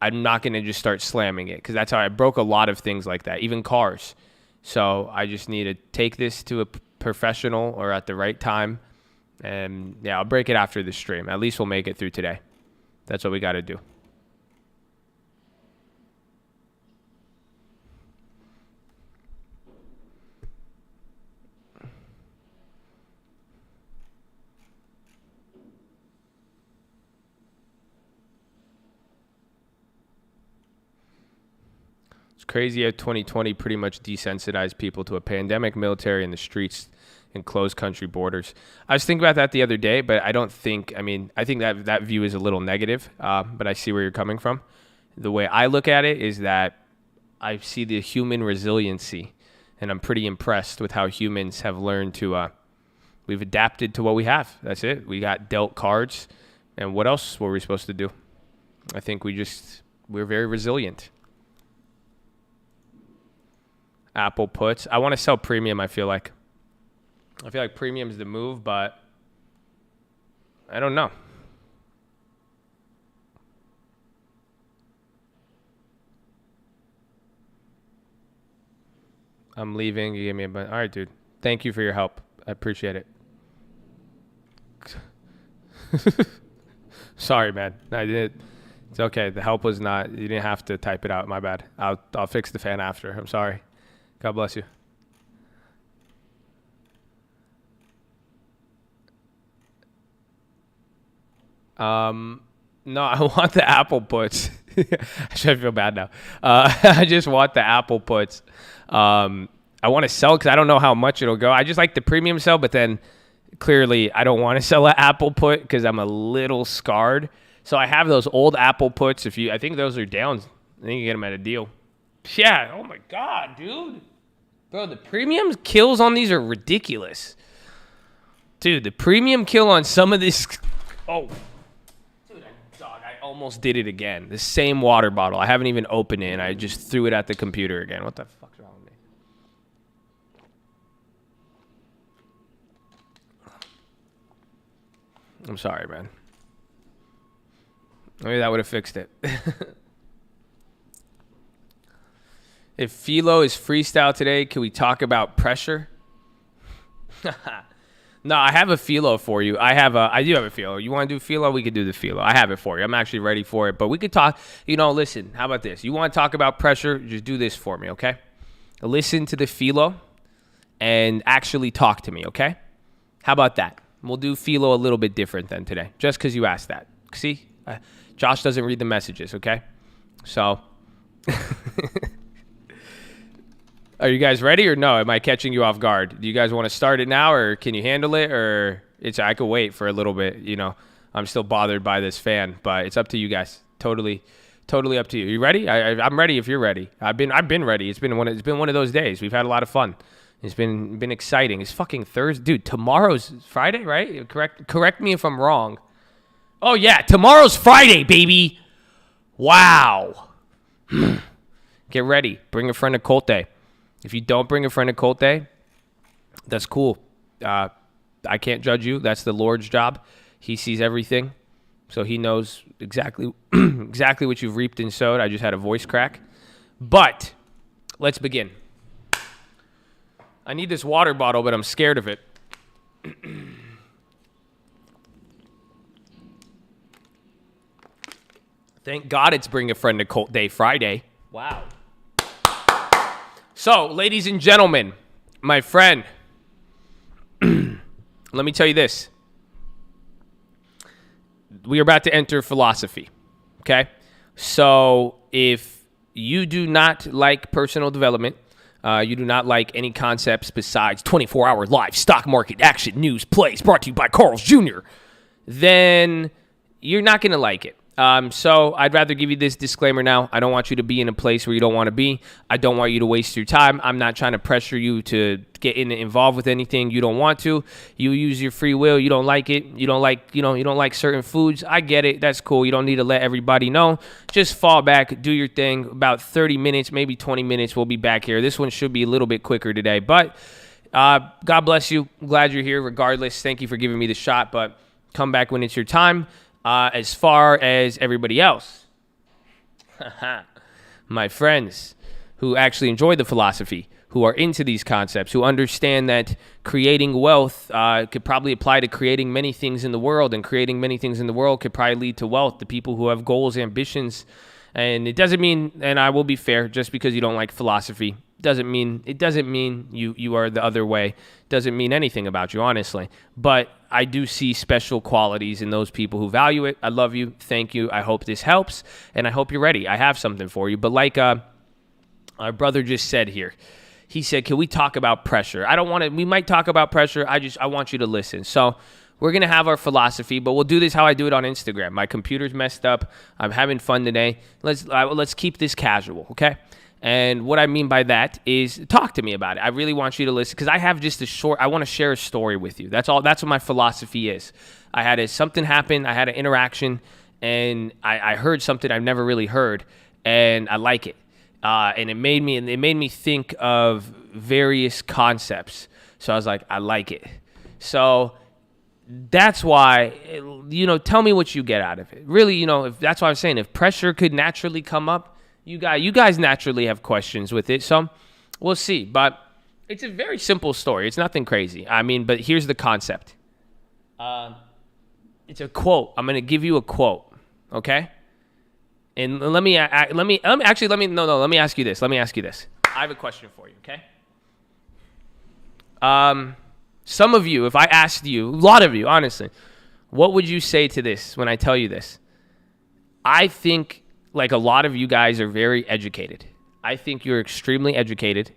I'm not going to just start slamming it because that's how I broke a lot of things like that, even cars. So I just need to take this to a professional or at the right time. And yeah, I'll break it after the stream. At least we'll make it through today. That's what we got to do. Crazy how 2020 pretty much desensitized people to a pandemic, military, in the streets, and closed country borders. I was thinking about that the other day, but I think that view is a little negative, but I see where you're coming from. The way I look at it is that I see the human resiliency, and I'm pretty impressed with how humans have learned to, we've adapted to what we have. That's it. We got dealt cards, and what else were we supposed to do? I think we're very resilient. Apple puts. I want to sell premium, I feel like premium's the move, but I don't know. I'm leaving. You gave me a bunch. All right, dude. Thank you for your help. I appreciate it. Sorry, man. I didn't. It's okay. The help was not. You didn't have to type it out. My bad. I'll fix the fan after. I'm sorry. God bless you. No, I want the Apple puts. I should feel bad now. I just want the Apple puts. I want to sell because I don't know how much it'll go. I just like the premium sell, but then clearly I don't want to sell an Apple put because I'm a little scarred. So I have those old Apple puts. I think those are down. I think you get them at a deal. Yeah. Oh my God, dude. Bro, the premium kills on these are ridiculous. Dude, the premium kill on some of this. Oh. Dude, I almost did it again. The same water bottle. I haven't even opened it, and I just threw it at the computer again. What the fuck's wrong with me? I'm sorry, man. Maybe that would have fixed it. If Philo is freestyle today, can we talk about pressure? No, I have a Philo for you. I do have a Philo. You want to do Philo? We could do the Philo. I have it for you. I'm actually ready for it. But we could talk, listen, how about this? You want to talk about pressure? Just do this for me, okay? Listen to the Philo and actually talk to me, okay? How about that? We'll do Philo a little bit different than today, just because you asked that. See? Josh doesn't read the messages, okay? So... Are you guys ready or no? Am I catching you off guard? Do you guys want to start it now or can you handle it? Or I could wait for a little bit, I'm still bothered by this fan, but it's up to you guys. Totally up to you. You ready? I'm ready if you're ready. I've been ready. It's been one of those days. We've had a lot of fun. It's been exciting. It's fucking Thursday. Dude, tomorrow's Friday, right? Correct me if I'm wrong. Oh yeah, tomorrow's Friday, baby. Wow. Get ready. Bring a friend to Cult Day. If you don't bring a friend to Cult Day, that's cool. I can't judge you. That's the Lord's job. He sees everything. So he knows exactly exactly what you've reaped and sowed. I just had a voice crack. But let's begin. I need this water bottle, but I'm scared of it. Thank God it's Bring a Friend to Cult Day Friday. Wow. So, ladies and gentlemen, my friend, let me tell you this. We are about to enter philosophy, okay? So if you do not like personal development, you do not like any concepts besides 24-hour live stock market action news plays brought to you by Carl's Jr., then you're not going to like it. So I'd rather give you this disclaimer now. I don't want you to be in a place where you don't want to be. I don't want you to waste your time. I'm not trying to pressure you to get involved with anything you don't want to. You use your free will. You don't like it. You don't like certain foods. I get it. That's cool. You don't need to let everybody know. Just fall back, do your thing. About 30 minutes, maybe 20 minutes, we'll be back here. This one should be a little bit quicker today, but God bless you. I'm glad you're here regardless. Thank you for giving me the shot, but come back when it's your time. As far as everybody else, my friends who actually enjoy the philosophy, who are into these concepts, who understand that creating wealth could probably apply to creating many things in the world, and creating many things in the world could probably lead to wealth. The people who have goals, ambitions, and it doesn't mean, and I will be fair, just because you don't like philosophy, it doesn't mean you are the other way. Doesn't mean anything about you, honestly. But I do see special qualities in those people who value it. I love you. Thank you. I hope this helps, and I hope you're ready. I have something for you. But like our brother just said here, he said, can we talk about pressure? I don't want to. We might talk about pressure. I want you to listen. So we're going to have our philosophy, but we'll do this how I do it on Instagram. My computer's messed up. I'm having fun today. Let's keep this casual, okay? And what I mean by that is talk to me about it. I really want you to listen because I have just I want to share a story with you. That's all. That's what my philosophy is. Something happened. I had an interaction and I heard something I've never really heard, and I like it. And it made me think of various concepts. So I was like, I like it. So that's why, tell me what you get out of it. Really, if that's what I'm saying. If pressure could naturally come up, you guys naturally have questions with it, so we'll see. But it's a very simple story. It's nothing crazy. But here's the concept. It's a quote. I'm gonna give you a quote, okay? And let me ask you this. I have a question for you, okay? Some of you, if I asked you, a lot of you, honestly, what would you say to this when I tell you this? I think like a lot of you guys are very educated. I think you're extremely educated.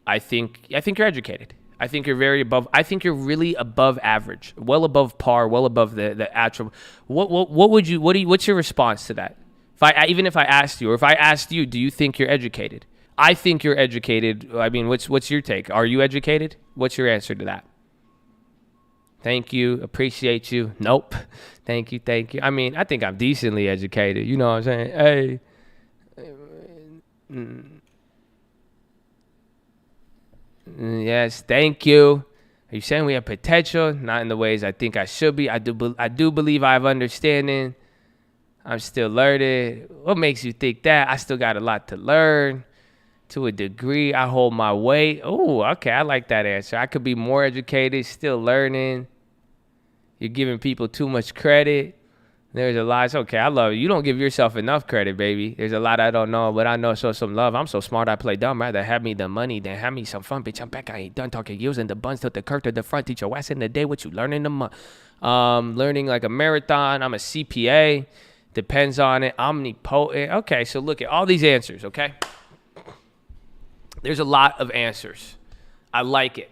I think you're educated. I think you're you're really above average, well above par, well above the actual. What's your response to that? If I asked you, do you think you're educated? I think you're educated. What's your take? Are you educated? What's your answer to that? Thank you. Appreciate you. Nope. Thank you. I think I'm decently educated. You know what I'm saying? Hey. Yes. Thank you. Are you saying we have potential? Not in the ways I think I should be. I do believe I have understanding. I'm still learning. What makes you think that? I still got a lot to learn. To a degree, I hold my weight. Oh, okay. I like that answer. I could be more educated, still learning. You're giving people too much credit. There's a lot. It's okay. I love it. You don't give yourself enough credit, baby. There's a lot I don't know, but I know show some love. I'm so smart, I play dumb. Rather have me the money than have me some fun. Bitch, I'm back. I ain't done talking. Using the buns, tilt the curve to the front. Teach your ass in the day what you learn in the month. Learning like a marathon. I'm a CPA. Depends on it. Omnipotent. Okay, so look at all these answers, okay? There's a lot of answers. I like it.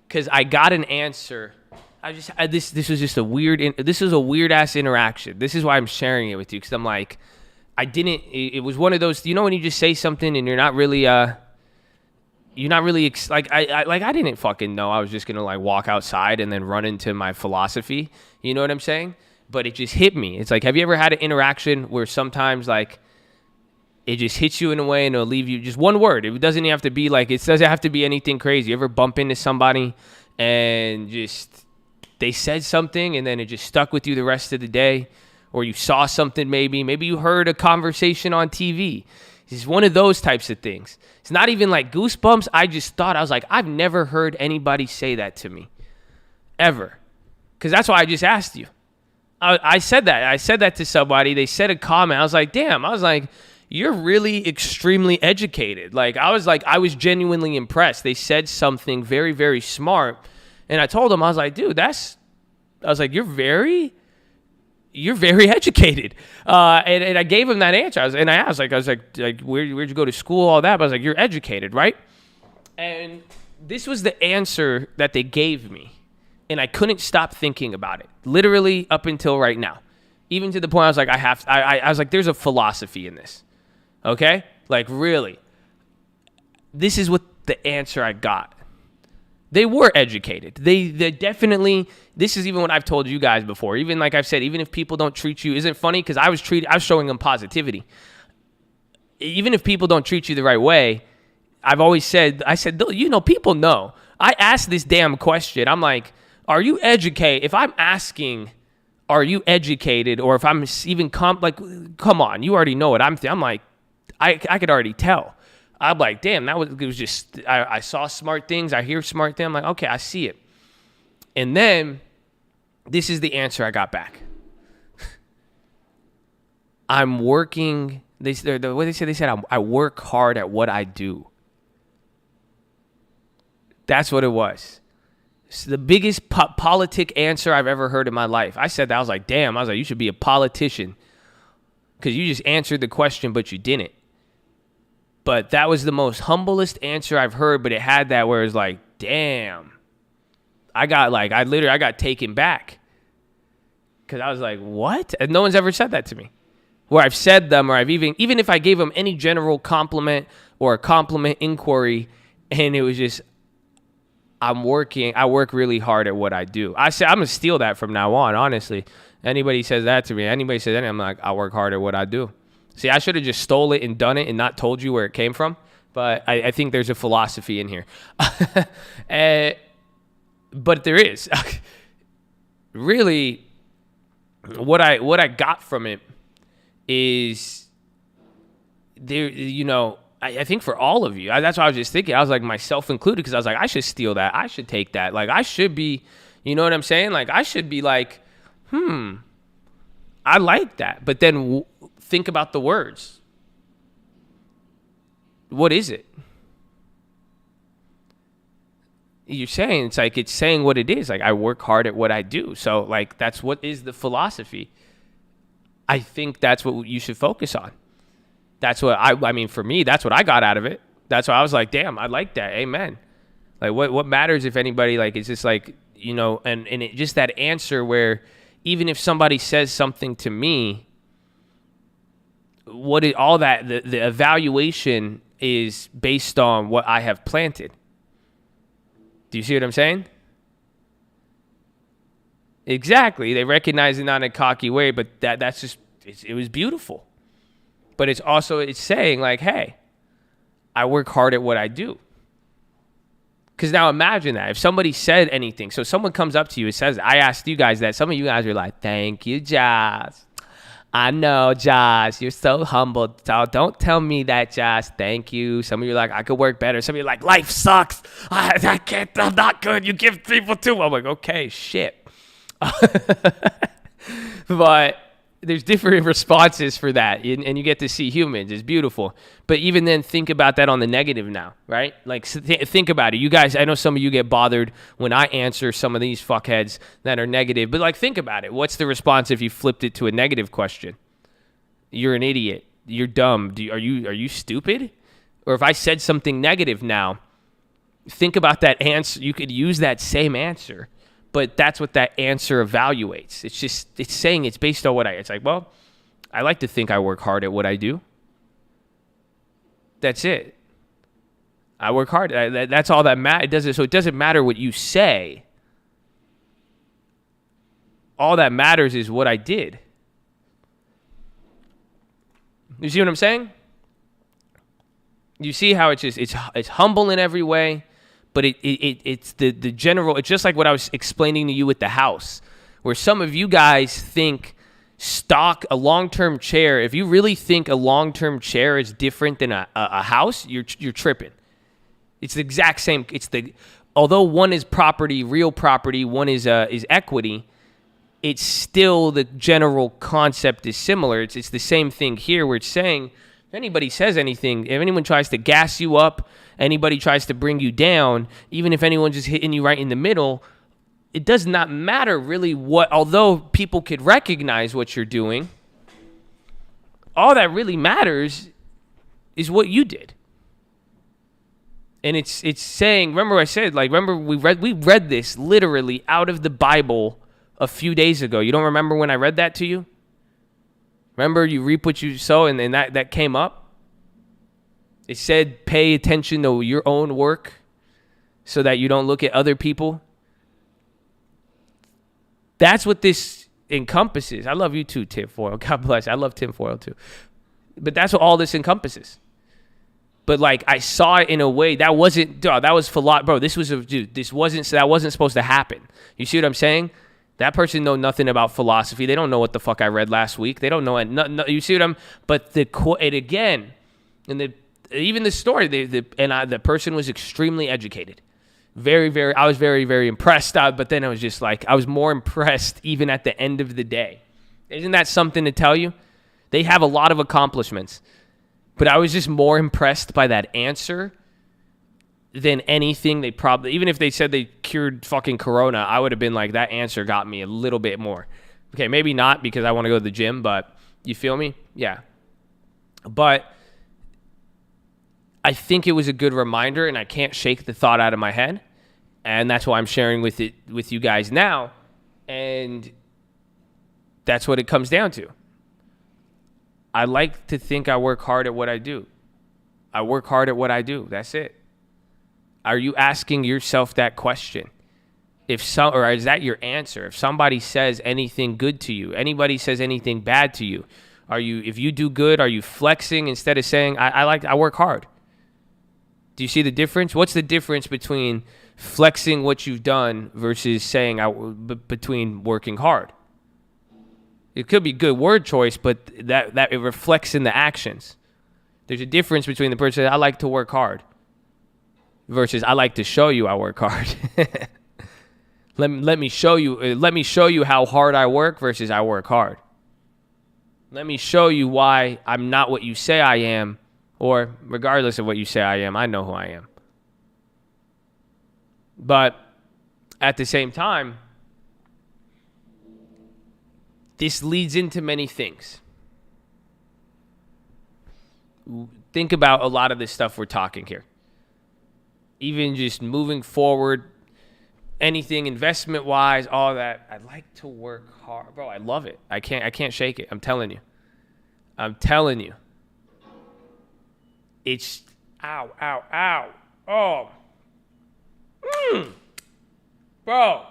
Because I got an answer. This was just a weird ass interaction. This is why I'm sharing it with you. Because I'm like, it was one of those, when you just say something and you're not really, I didn't fucking know I was just going to like walk outside and then run into my philosophy. You know what I'm saying? but it just hit me. It's like, have you ever had an interaction where sometimes like it just hits you in a way and it'll leave you just one word? It doesn't have to be like, it doesn't have to be anything crazy. You ever bump into somebody and just they said something and then it just stuck with you the rest of the day? Or you saw something maybe you heard a conversation on TV. It's one of those types of things. It's not even like goosebumps. I was like, I've never heard anybody say that to me, ever. Because that's why I just asked you. I said that to somebody. They said a comment. I was like, damn. I was like, you're really extremely educated. Like, I was genuinely impressed. They said something very, very smart. And I told them, I was like, dude, you're very educated. And I gave him that answer. I was like, where'd you go to school, all that? But I was like, you're educated, right? And this was the answer that they gave me. And I couldn't stop thinking about it, literally up until right now. Even to the point I was like, I was like, there's a philosophy in this. Okay? Like, really. This is what the answer I got. They were educated. They definitely, this is even what I've told you guys before. Even like I've said, even if people don't treat you, isn't it funny? Because I was showing them positivity. Even if people don't treat you the right way, I said, people know. I asked this damn question. I'm like, are you educated? If I'm asking, are you educated? Or if I'm even, come on, you already know what I'm like, I could already tell. I'm like, damn, it was just, I saw smart things. I hear smart things. I'm like, okay, I see it. And then this is the answer I got back. I'm working, what they said, I work hard at what I do. That's what it was. It's the biggest politic answer I've ever heard in my life. I said that. I was like, damn. I was like, you should be a politician because you just answered the question, but you didn't. But that was the most humblest answer I've heard, but it had that where it's like, damn. I got taken back. Because I was like, what? And no one's ever said that to me. Where I've said them, or I've even if I gave them any general compliment or a compliment inquiry, and it was just, I work really hard at what I do. I say I'm going to steal that from now on, honestly. Anybody says that to me, anybody says anything, I'm like, I work hard at what I do. See, I should have just stole it and done it and not told you where it came from. But I think there's a philosophy in here. But there is. Really, what I got from it is there, I think for all of you, that's what I was just thinking. I was like, myself included, because I was like, I should steal that. I should take that. Like, I should be, you know what I'm saying? Like, I should be like, I like that. But then think about the words. What is it? You're saying, it's saying what it is. Like, I work hard at what I do. So, like, that's what is the philosophy. I think that's what you should focus on. That's what I mean, for me, that's what I got out of it. That's why I was like, damn, I like that. Amen. Like, what matters if anybody, like, it's just like, and it just that answer where even if somebody says something to me, the evaluation is based on what I have planted. Do you see what I'm saying? Exactly. They recognize it not in a cocky way, but that's just, it was beautiful. But it's saying like, hey, I work hard at what I do. Because now imagine that. If somebody said anything, so someone comes up to you and says, I asked you guys that. Some of you guys are like, thank you, Josh. I know, Josh, you're so humble. So don't tell me that, Josh. Thank you. Some of you are like, I could work better. Some of you are like, life sucks. I can't, I'm not good. You give people too. I'm like, okay, shit. But there's different responses for that, and you get to see humans. It's beautiful. But even then, think about that on the negative now, right? Like, think about it. You guys, I know some of you get bothered when I answer some of these fuckheads that are negative, but like, think about it. What's the response if you flipped it to a negative question? You're an idiot. You're dumb. Are you stupid? Or if I said something negative now, think about that answer. You could use that same answer. But that's what that answer evaluates. It's saying it's based on it's like, well, I like to think I work hard at what I do. That's it. I work hard. That's all that matters. So it doesn't matter what you say. All that matters is what I did. You see what I'm saying? You see how it's humble in every way, but it's the general. It's just like what I was explaining to you with the house, where some of you guys think a long-term chair. If you really think a long-term chair is different than a house, you're tripping. It's the exact same. Although one is property, real property, one is equity. It's still the general concept is similar. It's the same thing here, where it's saying if anybody says anything, if anyone tries to gas you up, anybody tries to bring you down, even if anyone's just hitting you right in the middle, it does not matter really although people could recognize what you're doing, all that really matters is what you did. And it's saying, remember I said, remember we read this literally out of the Bible a few days ago. You don't remember when I read that to you? Remember, you reap what you sow, and that came up? It said, pay attention to your own work so that you don't look at other people. That's what this encompasses. I love you too, Tinfoil. God bless. I love Tinfoil too. But that's what all this encompasses. But I saw it in a way that wasn't, that was bro. That wasn't supposed to happen. You see what I'm saying? That person know nothing about philosophy. They don't know what the fuck I read last week. They don't know it. No, you see what I'm? But again, and even the story, the person was extremely educated, very, very. I was very, very impressed. But then I was just I was more impressed even at the end of the day. Isn't that something to tell you? They have a lot of accomplishments, but I was just more impressed by that answer than anything. They probably, even if they said they cured fucking corona, I would have been like, that answer got me a little bit more. Okay, maybe not because I want to go to the gym, but you feel me? Yeah. But I think it was a good reminder, and I can't shake the thought out of my head, and that's why I'm sharing with you guys now, and that's what it comes down to. I like to think I work hard at what I do. I work hard at what I do. That's it. Are you asking yourself that question? Or is that your answer? If somebody says anything good to you, anybody says anything bad to you, if you do good, are you flexing instead of saying, I work hard? Do you see the difference? What's the difference between flexing what you've done versus saying between working hard? It could be good word choice, but that it reflects in the actions. There's a difference between the person I like to work hard versus I like to show you I work hard. Let me show you how hard I work versus I work hard. Let me show you why I'm not what you say I am, or regardless of what you say I am, I know who I am. But at the same time, this leads into many things. Think about a lot of this stuff we're talking here. Even just moving forward, anything investment-wise, all that. I like to work hard. Bro, I love it. I can't shake it. I'm telling you. It's, ow. Oh. Bro.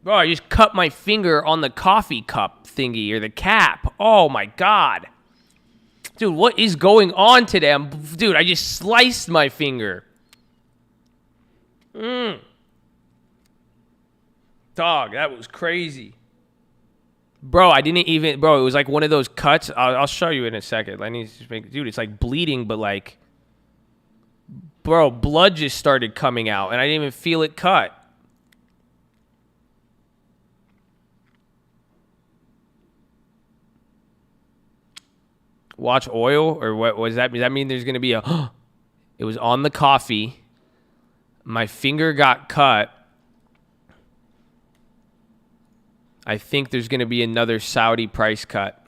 Bro, I just cut my finger on the coffee cup thingy or the cap. Oh, my God. Dude, what is going on today? I just sliced my finger. Dog, that was crazy. Bro, it was like one of those cuts. I'll show you in a second. Dude, it's like bleeding, but bro, blood just started coming out, and I didn't even feel it cut. Watch oil, or what was that? Does that mean there's going to be it was on the coffee. My finger got cut. I think there's going to be another Saudi price cut.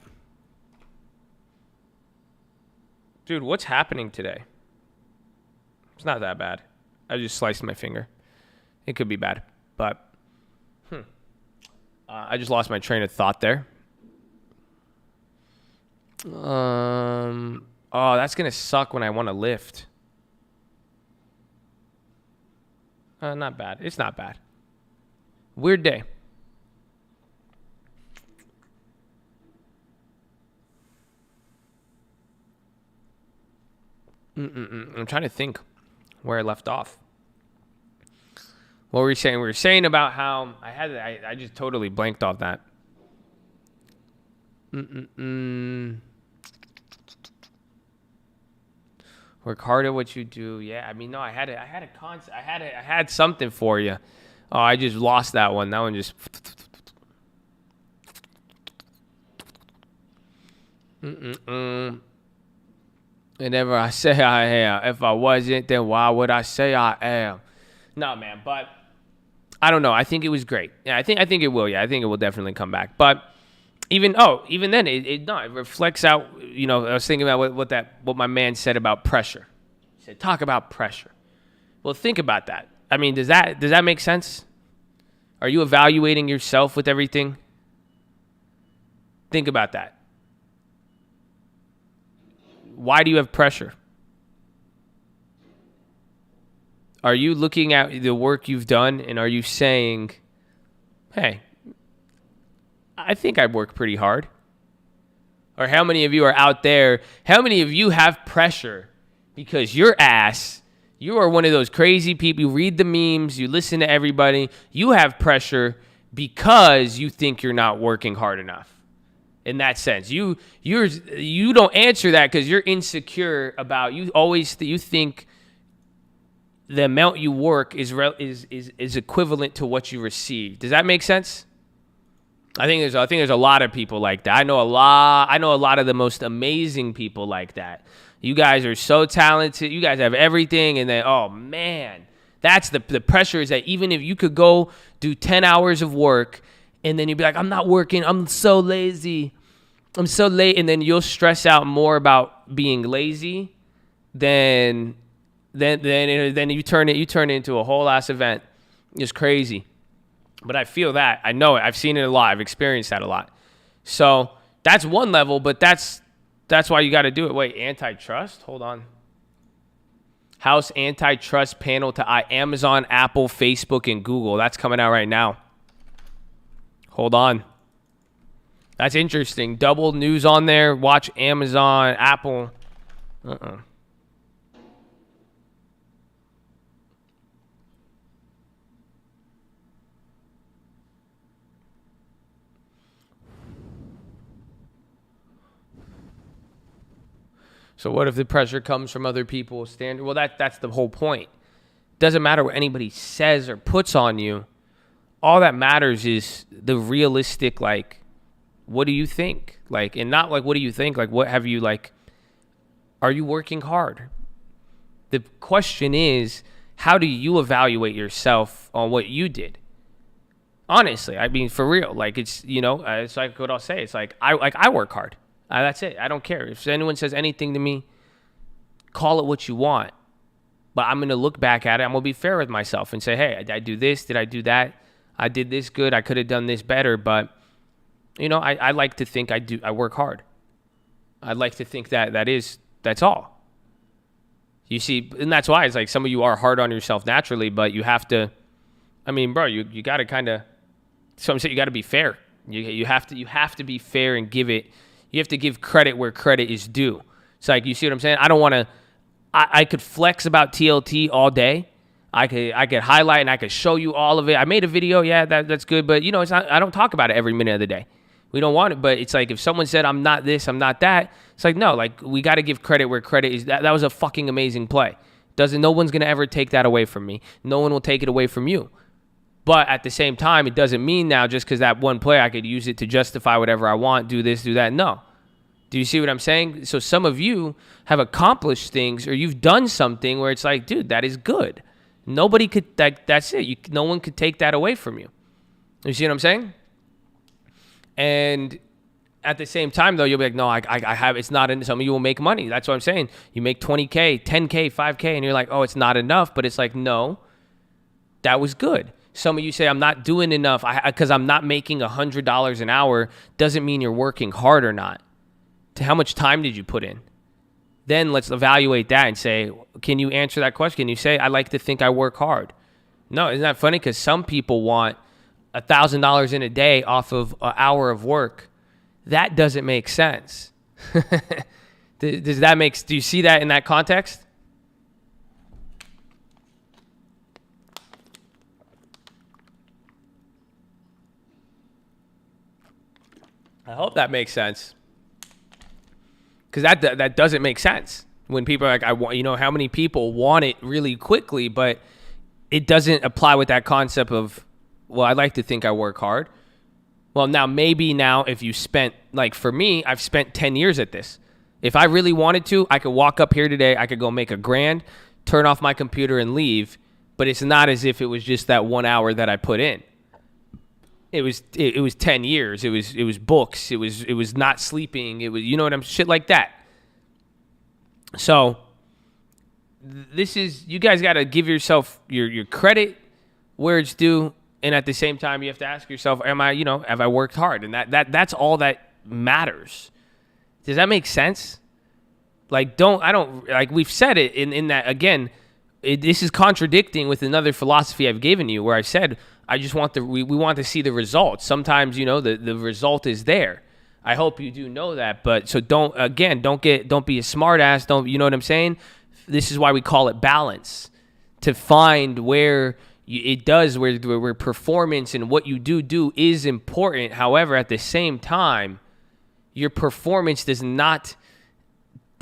Dude, what's happening today? It's not that bad. I just sliced my finger. It could be bad, but I just lost my train of thought there. That's gonna suck when I want to lift. Not bad. It's not bad. Weird day. I'm trying to think where I left off. What were we saying? We were saying about how I just totally blanked off that. Work hard at what you do. Yeah, I mean, no, I had something for you. Oh, I just lost that one. That one just. Whenever I say I am, if I wasn't, then why would I say I am? No, man, but I don't know. I think it was great. Yeah, I think it will. Yeah, I think it will definitely come back. But even then, it reflects out. You know, I was thinking about what my man said about pressure. He said, talk about pressure. Well, think about that. I mean, does that make sense? Are you evaluating yourself with everything? Think about that. Why do you have pressure? Are you looking at the work you've done and are you saying, hey, I think I work pretty hard? Or how many of you are out there? How many of you have pressure because your ass, you are one of those crazy people. You read the memes, you listen to everybody. You have pressure because you think you're not working hard enough. In that sense, you don't answer that because you're insecure about you think the amount you work is equivalent to what you receive. Does that make sense? I think there's a lot of people like that. I know a lot of the most amazing people like that. You guys are so talented. You guys have everything, and then oh man, that's the pressure is that even if you could go do 10 hours of work, and then you'd be like, I'm not working. I'm so lazy. I'm so late, and then you'll stress out more about being lazy than you turn it into a whole ass event. It's crazy. But I feel that. I know it. I've seen it a lot. I've experienced that a lot. So that's one level, but that's why you got to do it. Wait, antitrust? Hold on. House antitrust panel to Amazon, Apple, Facebook, and Google. That's coming out right now. Hold on. That's interesting. Double news on there. Watch Amazon, Apple. So what if the pressure comes from other people's standard? Well, that's the whole point. Doesn't matter what anybody says or puts on you. All that matters is the realistic, like, what do you think? Like, and not like, what do you think? Like, what have you, like, are you working hard? The question is, how do you evaluate yourself on what you did? Honestly, I mean, for real. Like, it's, you know, it's like what I'll say. It's like, I work hard. That's it. I don't care. If anyone says anything to me, call it what you want. But I'm going to look back at it. I'm going to be fair with myself and say, hey, did I do this? Did I do that? I did this good. I could have done this better. But, you know, I like to think I work hard. I'd like to think that's all. You see, and that's why it's like some of you are hard on yourself naturally, but you have to, I mean, bro, you got to kind of, so I'm saying you got to be fair. You have to be fair and you have to give credit where credit is due. It's like, you see what I'm saying? I don't want to, I could flex about TLT all day. I could highlight and I could show you all of it. I made a video. Yeah, that's good. But you know, it's not, I don't talk about it every minute of the day. We don't want it. But it's like, if someone said, I'm not this, I'm not that. It's like, no, like we got to give credit where credit is. That was a fucking amazing play. No one's going to ever take that away from me. No one will take it away from you. But at the same time, it doesn't mean now just because that one play, I could use it to justify whatever I want, do this, do that. No. Do you see what I'm saying? So some of you have accomplished things or you've done something where it's like, dude, that is good. Nobody could, that's it. No one could take that away from you. You see what I'm saying? And at the same time, though, you'll be like, no, I have, it's not enough. Some of you will make money. That's what I'm saying. You make 20K, 10K, 5K, and you're like, oh, it's not enough. But it's like, no, that was good. Some of you say, I'm not doing enough because I'm not making $100 an hour. Doesn't mean you're working hard or not. How much time did you put in? Then let's evaluate that and say, can you answer that question? Can you say, I like to think I work hard? No, isn't that funny? Because some people want $1,000 in a day off of an hour of work. That doesn't make sense. Do you see that in that context? I hope that makes sense. Because that doesn't make sense. When people are like, how many people want it really quickly, but it doesn't apply with that concept of, well, I like to think I work hard. Well, maybe if you spent, like for me, I've spent 10 years at this. If I really wanted to, I could walk up here today, I could go make $1,000, turn off my computer and leave, but it's not as if it was just that 1 hour that I put in. It was 10 years. It was books. It was not sleeping. It was, shit like that. So you guys got to give yourself your credit where it's due. And at the same time, you have to ask yourself, have I worked hard? And that's all that matters. Does that make sense? Like, we've said it in that, again, this is contradicting with another philosophy I've given you where I said, I just want we want to see the results. Sometimes, the result is there. I hope you do know that, but so don't be a smart ass. You know what I'm saying? This is why we call it balance, to find where where performance and what you do is important. However, at the same time, your performance does not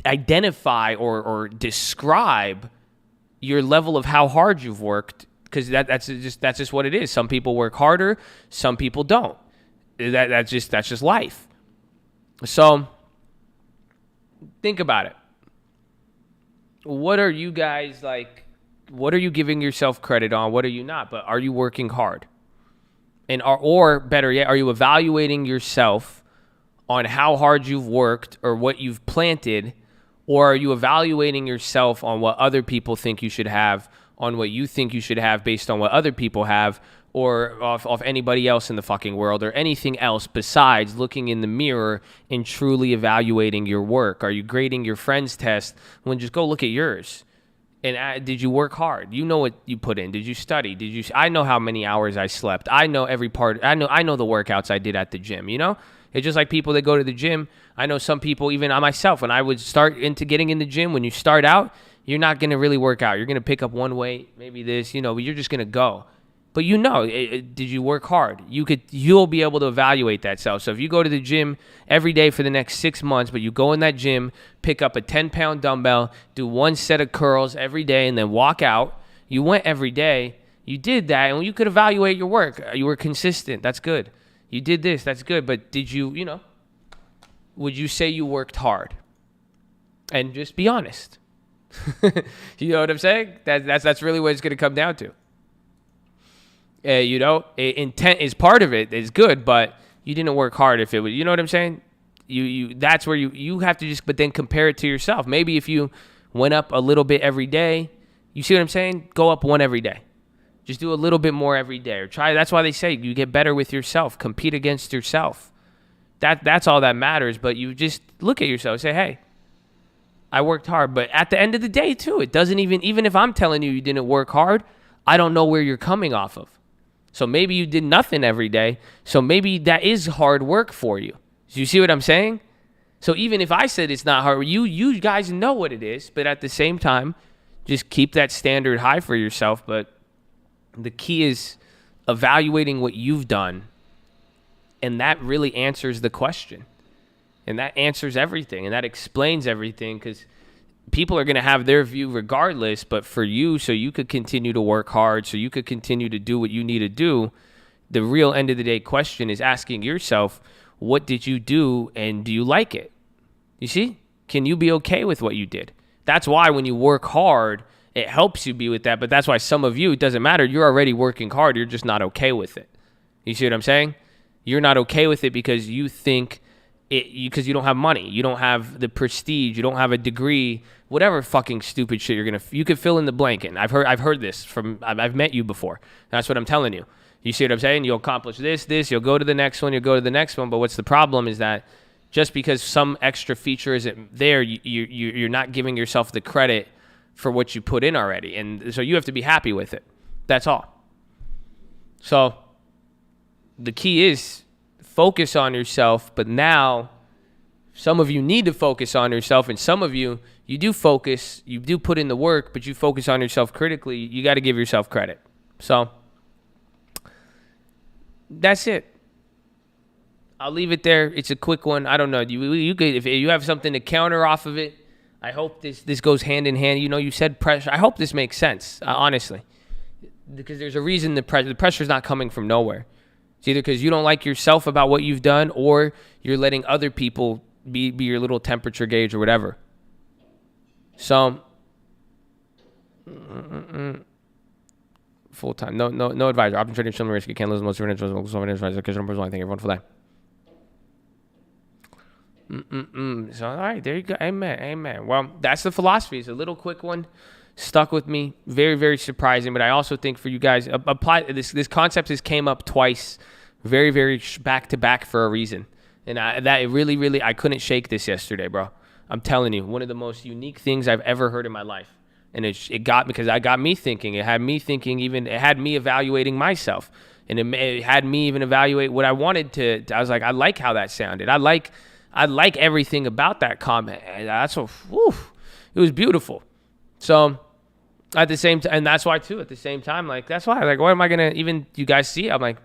identify or describe your level of how hard you've worked, because that's just what it is. Some people work harder, some people don't. That's just life. So think about it. What are you guys like? What are you giving yourself credit on? What are you not? But are you working hard? Or better yet, are you evaluating yourself on how hard you've worked or what you've planted? Or are you evaluating yourself on what other people think you should have, on what you think you should have based on what other people have, or off anybody else in the fucking world, or anything else besides looking in the mirror and truly evaluating your work? Are you grading your friend's test when just go look at yours? And did you work hard? You know what you put in. Did you study? I know how many hours I slept. I know every part. I know the workouts I did at the gym, It's just like people that go to the gym. I know some people, even I myself, when I would start into getting in the gym, when you start out, you're not going to really work out. You're going to pick up one weight, maybe this, but you're just going to go. But did you work hard? You'll be able to evaluate that self. So if you go to the gym every day for the next 6 months, but you go in that gym, pick up a 10-pound dumbbell, do one set of curls every day, and then walk out, you went every day, you did that, and you could evaluate your work. You were consistent. That's good. You did this. That's good. But did you, would you say you worked hard? And just be honest. You know what I'm saying? That's really what it's going to come down to. Intent is part of it. It's good, but you didn't work hard if it was, you know what I'm saying? That's where you have to but then compare it to yourself. Maybe if you went up a little bit every day, you see what I'm saying? Go up one every day. Just do a little bit more every day, or try. That's why they say you get better with yourself. Compete against yourself. That's all that matters. But you just look at yourself and say, hey, I worked hard. But at the end of the day, too, it doesn't even if I'm telling you didn't work hard, I don't know where you're coming off of. So maybe you did nothing every day. So maybe that is hard work for you. Do you see what I'm saying? So even if I said it's not hard, you guys know what it is. But at the same time, just keep that standard high for yourself. But the key is evaluating what you've done. And that really answers the question. And that answers everything. And that explains everything, because people are going to have their view regardless, but for you, so you could continue to work hard, so you could continue to do what you need to do, the real end of the day question is asking yourself, what did you do and do you like it? You see? Can you be okay with what you did? That's why when you work hard, it helps you be with that, but that's why some of you, it doesn't matter. You're already working hard. You're just not okay with it. You see what I'm saying? You're not okay with it because you think because you don't have money, you don't have the prestige, you don't have a degree, whatever fucking stupid shit you could fill in the blank in. I've heard this I've met you before. That's what I'm telling you. You see what I'm saying? You'll accomplish this, you'll go to the next one, but what's the problem is that just because some extra feature isn't there, you're not giving yourself the credit for what you put in already. And so you have to be happy with it. That's all. So the key is focus on yourself, but now some of you need to focus on yourself, and some of you do focus, you do put in the work, but you focus on yourself critically. You got to give yourself credit. So that's it. I'll leave it there. It's a quick one. I don't know. You could, if you have something to counter off of it, I hope this goes hand in hand. You know, you said pressure. I hope this makes sense, honestly, because there's a reason the pressure's not coming from nowhere. It's either because you don't like yourself about what you've done, or you're letting other people be your little temperature gauge or whatever. So, full time. No advisor. Option trading, still risk. You can't lose most of your advisor. Because numbers one. Thank everyone for that. So, all right, there you go. Amen. Well, that's the philosophy. It's a little quick one. Stuck with me. Very, very surprising. But I also think for you guys, apply this concept has came up twice, very, very back to back for a reason. And that really, really, I couldn't shake this yesterday, bro. I'm telling you, one of the most unique things I've ever heard in my life. And it got me thinking. It had me thinking, it had me evaluating myself. And it had me even evaluate what I wanted to. I was like, I like how that sounded. I like everything about that comment. And that's it was beautiful. So at the same time, and that's why too, at the same time, like, that's why, like, what am I going to, even you guys see, I'm like,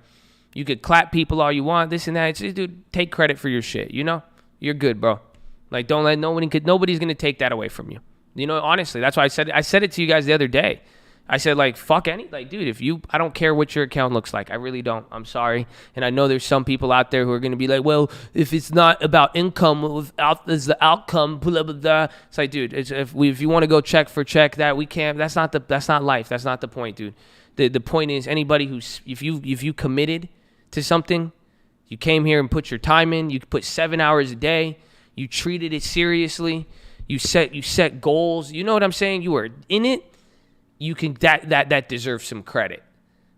you could clap people all you want, this and that. It's just, dude, take credit for your shit. You know, you're good, bro. Like, don't let nobody's going to take that away from you. You know, honestly, that's why I said it to you guys the other day. I said, like, fuck dude, I don't care what your account looks like. I really don't. I'm sorry. And I know there's some people out there who are going to be like, well, if it's not about income, is the outcome, blah, blah, blah. It's like, dude, if you want to go check for check that, we can't. That's not life. That's not the point, dude. The point is, anybody if you committed to something, you came here and put your time in, you put 7 hours a day, you treated it seriously, you set goals, you know what I'm saying? You were in it. You can that deserves some credit.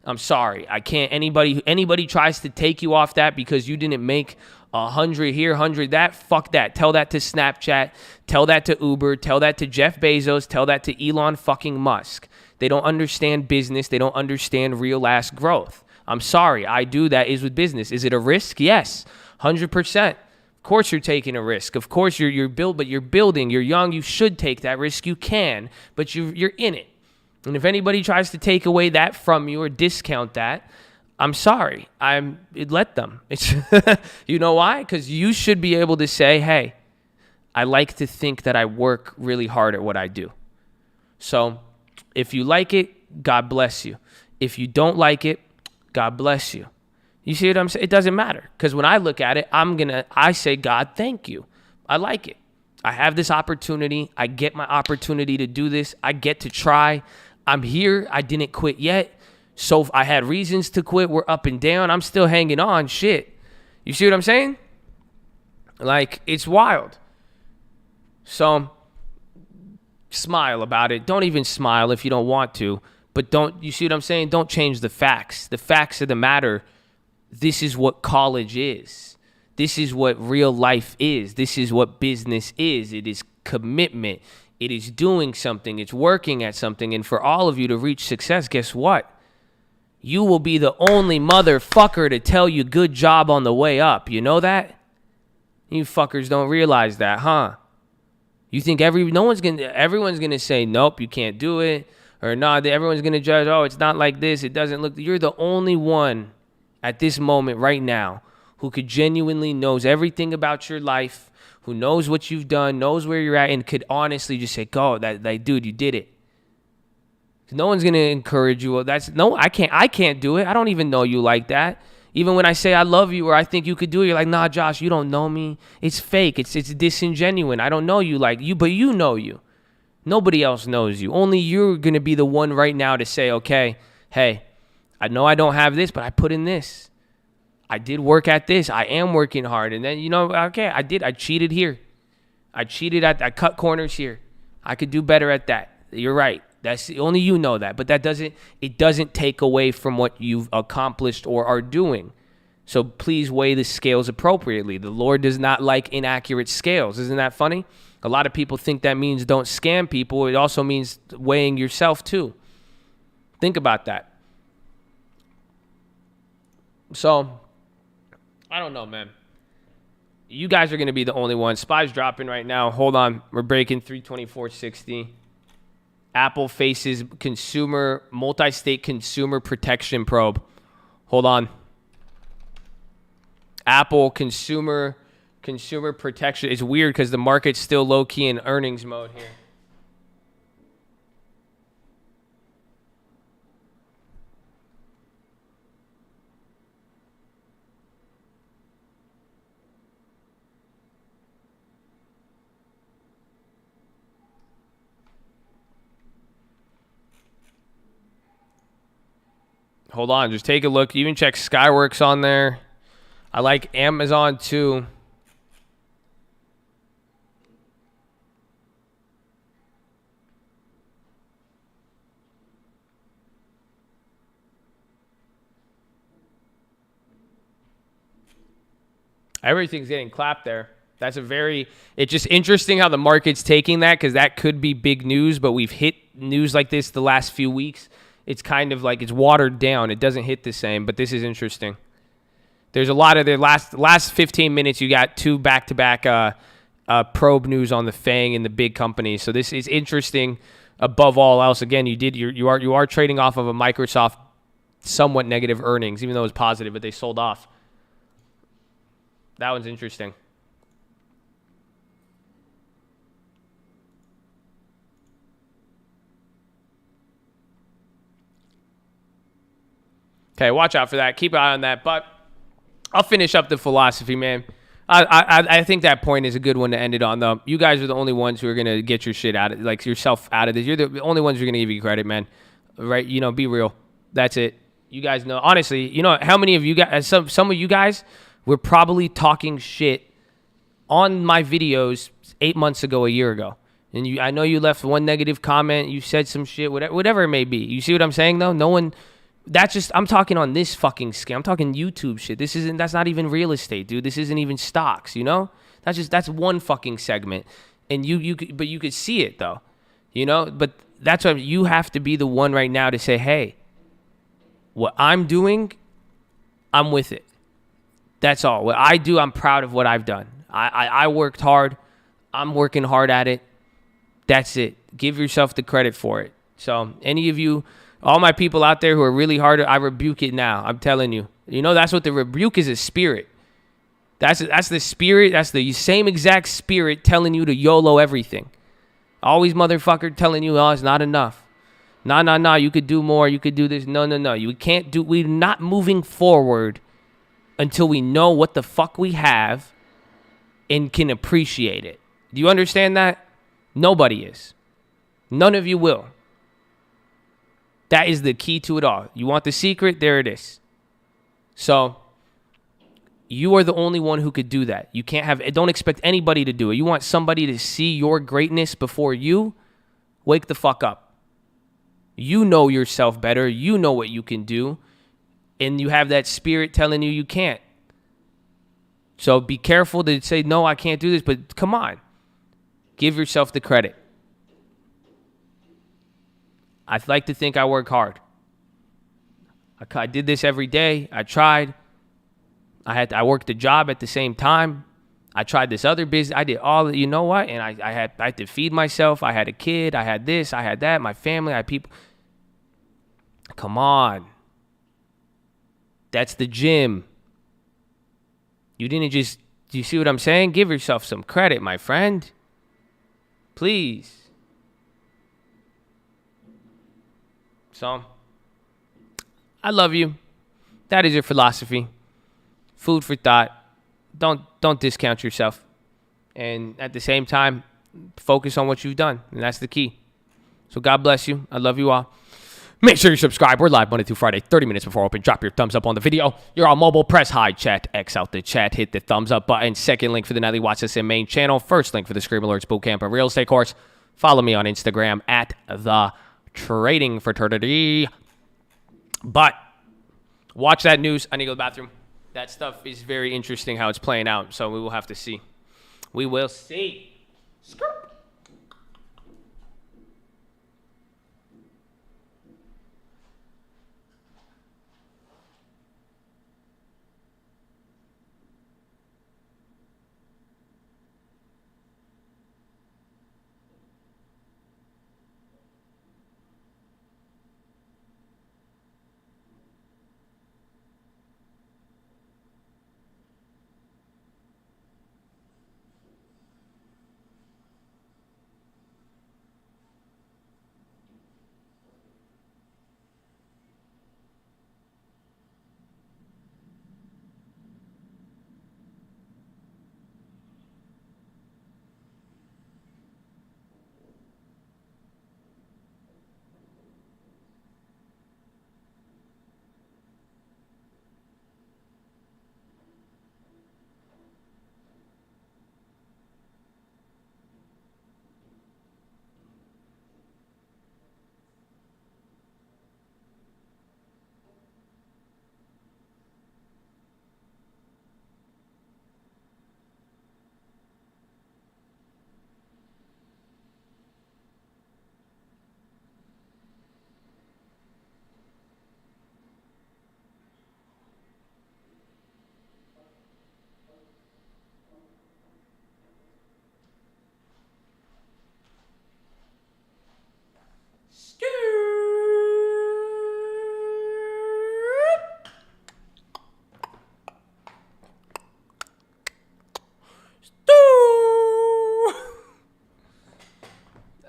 I'm sorry, I can't. Anybody tries to take you off that because you didn't make 100 here, 100 that. Fuck that. Tell that to Snapchat. Tell that to Uber. Tell that to Jeff Bezos. Tell that to Elon fucking Musk. They don't understand business. They don't understand real ass growth. I'm sorry. I do that is with business. Is it a risk? Yes, 100%. Of course you're taking a risk. Of course you're building. You're young. You should take that risk. You can, but you're in it. And if anybody tries to take away that from you or discount that, I'm sorry. Let them. It's you know why? Because you should be able to say, hey, I like to think that I work really hard at what I do. So if you like it, God bless you. If you don't like it, God bless you. You see what I'm saying? It doesn't matter. Because when I look at it, I say, God, thank you. I like it. I have this opportunity. I get my opportunity to do this. I get to try. I'm here. I didn't quit yet. So I had reasons to quit. We're up and down. I'm still hanging on. Shit. You see what I'm saying? Like, it's wild. So smile about it. Don't even smile if you don't want to. But you see what I'm saying? Don't change the facts. The facts of the matter. This is what college is. This is what real life is. This is what business is. It is commitment. It is doing something. It's working at something. And for all of you to reach success, guess what? You will be the only motherfucker to tell you good job on the way up. You know that? You fuckers don't realize that, huh? You think everyone's gonna say, nope, you can't do it. Or no, everyone's gonna judge, oh, it's not like this. It doesn't look. You're the only one at this moment right now who could genuinely knows everything about your life, who knows what you've done, knows where you're at, and could honestly just say, go, dude, you did it. No one's going to encourage you. I can't do it. I don't even know you like that. Even when I say I love you or I think you could do it, you're like, nah, Josh, you don't know me. It's fake. It's disingenuous. I don't know you like you, but you know you. Nobody else knows you. Only you're going to be the one right now to say, okay, hey, I know I don't have this, but I put in this. I did work at this. I am working hard. And then, okay, I cheated here. I cut corners here. I could do better at that. You're right. That's only you know that. But it doesn't take away from what you've accomplished or are doing. So please weigh the scales appropriately. The Lord does not like inaccurate scales. Isn't that funny? A lot of people think that means don't scam people. It also means weighing yourself too. Think about that. So, I don't know, man. You guys are going to be the only ones. SPY's dropping right now. Hold on. We're breaking 324.60. Apple faces multi-state consumer protection probe. Hold on. Apple consumer protection. It's weird because the market's still low-key in earnings mode here. Hold on, just take a look. Even check Skyworks on there. I like Amazon too. Everything's getting clapped there. It's just interesting how the market's taking that, because that could be big news, but we've hit news like this the last few weeks. It's kind of like it's watered down. It doesn't hit the same, but this is interesting. There's a lot of the last 15 minutes. You got two back-to-back probe news on the FANG and the big companies. So this is interesting. Above all else, again, you are trading off of a Microsoft somewhat negative earnings, even though it was positive, but they sold off. That one's interesting. Okay, watch out for that. Keep an eye on that. But I'll finish up the philosophy, man. I think that point is a good one to end it on, though. You guys are the only ones who are going to get your shit out of, like, yourself out of this. You're the only ones who are going to give you credit, man. Right? You know, be real. That's it. You guys know. Honestly, you know how many of you guys, some of you guys were probably talking shit on my videos 8 months ago, a year ago. And I know you left one negative comment. You said some shit, whatever it may be. You see what I'm saying, though? No one... I'm talking on this fucking scam. I'm talking YouTube shit. That's not even real estate, dude. This isn't even stocks, you know? That's one fucking segment. And you could see it though, you know? But that's why you have to be the one right now to say, hey, what I'm doing, I'm with it. That's all. What I do, I'm proud of what I've done. I worked hard. I'm working hard at it. That's it. Give yourself the credit for it. So any of you, all my people out there who are really hard, I rebuke it now. I'm telling you. You know, that's what the rebuke is, a spirit. That's the spirit. That's the same exact spirit telling you to YOLO everything. Always motherfucker telling you, oh, it's not enough. No, you could do more. You could do this. No. You can't do, we're not moving forward until we know what the fuck we have and can appreciate it. Do you understand that? Nobody is. None of you will. That is the key to it all. You want the secret? There it is. So you are the only one who could do that. You can't don't expect anybody to do it. You want somebody to see your greatness before you? Wake the fuck up. You know yourself better. You know what you can do. And you have that spirit telling you can't. So be careful to say, no, I can't do this. But come on. Give yourself the credit. I'd like to think I work hard. I did this every day. I tried. I worked a job at the same time. I tried this other business. I did all, you know what? And I had to feed myself. I had a kid. I had this. I had that. My family. I had people. Come on. That's the gym. You didn't just, do you see what I'm saying? Give yourself some credit, my friend. Please. So, I love you. That is your philosophy. Food for thought. Don't discount yourself. And at the same time, focus on what you've done. And that's the key. So God bless you. I love you all. Make sure you subscribe. We're live Monday through Friday, 30 minutes before open. Drop your thumbs up on the video. You're on mobile. Press high chat. X out the chat. Hit the thumbs up button. Second link for the nightly Watchlist and main channel. First link for the Scream Alerts Bootcamp and Real Estate course. Follow me on Instagram at the Trading Fraternity. But watch that news. I need to go to the bathroom. That stuff is very interesting how it's playing out. So we will have to see. We will see. Skirt.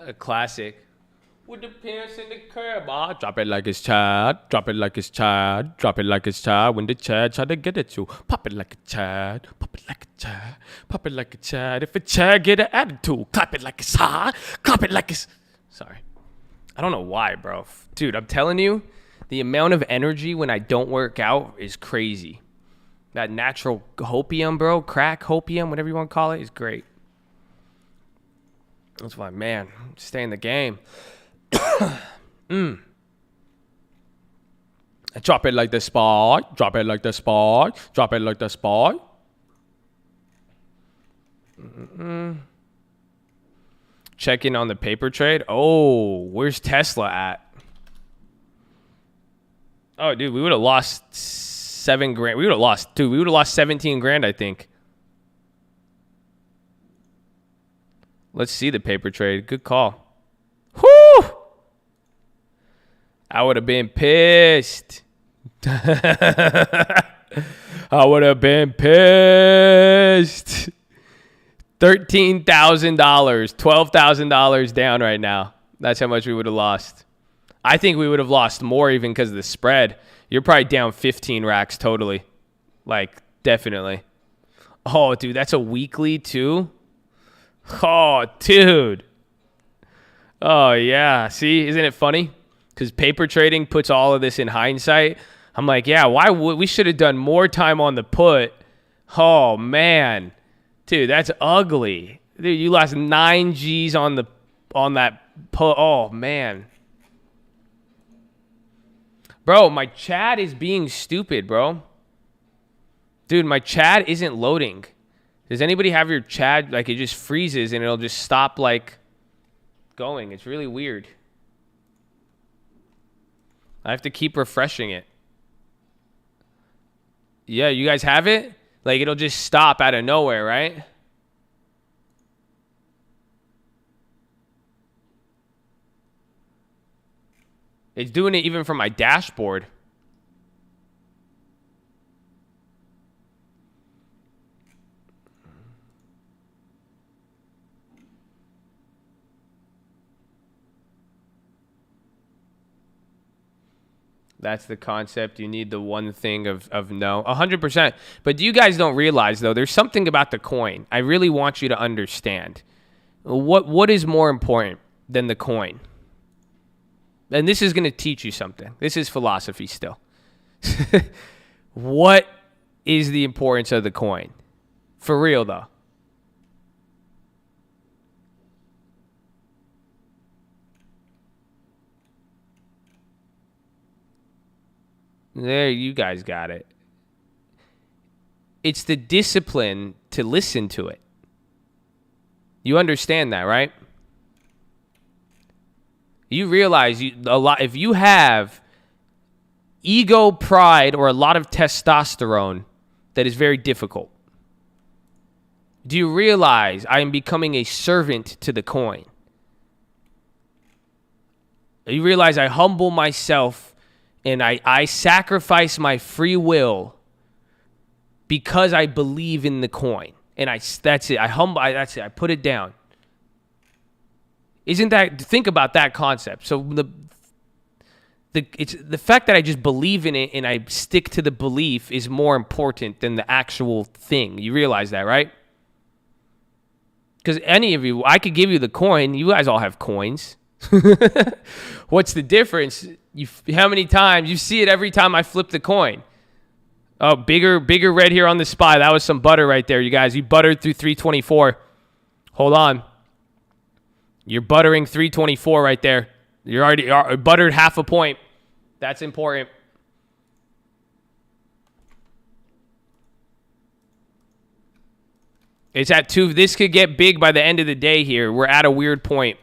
A classic. With the pants in the curb, drop it like it's Chad. Drop it like it's Chad. Drop it like it's Chad. When the Chad try to get at you, pop it like a Chad. Pop it like a Chad. Pop it like a Chad. If a Chad get an attitude, clap it like it's hot. Clap it like it's. Sorry, I don't know why, bro. Dude, I'm telling you, the amount of energy when I don't work out is crazy. That natural hopium, bro, crack hopium, whatever you want to call it, is great. That's why, man, stay in the game. I drop it like the spot. Drop it like the spot. Drop it like the spot. Check in on the paper trade. Oh, where's Tesla at? Oh, dude, we would have lost $7 grand. We would have lost 17 grand, I think. Let's see the paper trade. Good call. Whoo! I would have been pissed. I would have been pissed. $13,000, $12,000 down right now. That's how much we would have lost. I think we would have lost more even because of the spread. You're probably down 15 racks totally. Like, definitely. Oh, dude, that's a weekly too? Oh, dude. Oh, yeah. See, isn't it funny? Because paper trading puts all of this in hindsight. I'm like, yeah, we should have done more time on the put. Oh, man. Dude, that's ugly. Dude, you lost 9 G's on that put. Oh, man. Bro, my chat is being stupid, bro. Dude, my chat isn't loading. Does anybody have your chat? Like, it just freezes and it'll just stop, like, going. It's really weird. I have to keep refreshing it. Yeah, you guys have it? Like, it'll just stop out of nowhere, right? It's doing it even from my dashboard. That's the concept. You need the one thing of no. 100%. But you guys don't realize, though, there's something about the coin. I really want you to understand. What is more important than the coin? And this is going to teach you something. This is philosophy still. What is the importance of the coin? For real, though. There, you guys got it. It's the discipline to listen to it. You understand that, right? You realize if you have ego, pride, or a lot of testosterone, that is very difficult. Do you realize I am becoming a servant to the coin? You realize I humble myself and I sacrifice my free will because I believe in the coin. And that's it. That's it. I put it down. Think about that concept. So it's the fact that I just believe in it and I stick to the belief is more important than the actual thing. You realize that, right? Because any of you, I could give you the coin. You guys all have coins. What's the difference? How many times? You see it every time I flip the coin. Oh, bigger red here on the SPY. That was some butter right there, you guys. You buttered through 324. Hold on. You're buttering 324 right there. You're already buttered half a point. That's important. It's at 2. This could get big by the end of the day here. We're at a weird point.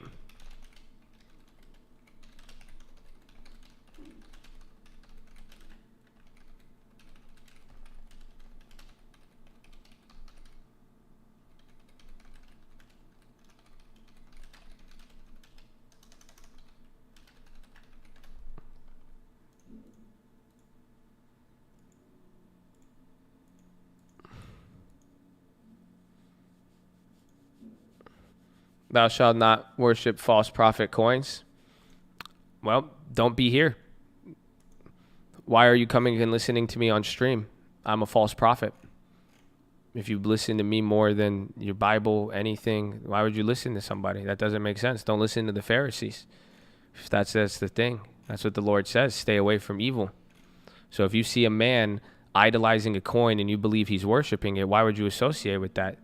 Thou shalt not worship false prophet coins. Well, don't be here. Why are you coming and listening to me on stream? I'm a false prophet. If you listen to me more than your Bible, anything, why would you listen to somebody? That doesn't make sense. Don't listen to the Pharisees. If that's the thing. That's what the Lord says. Stay away from evil. So if you see a man idolizing a coin and you believe he's worshiping it, why would you associate with that?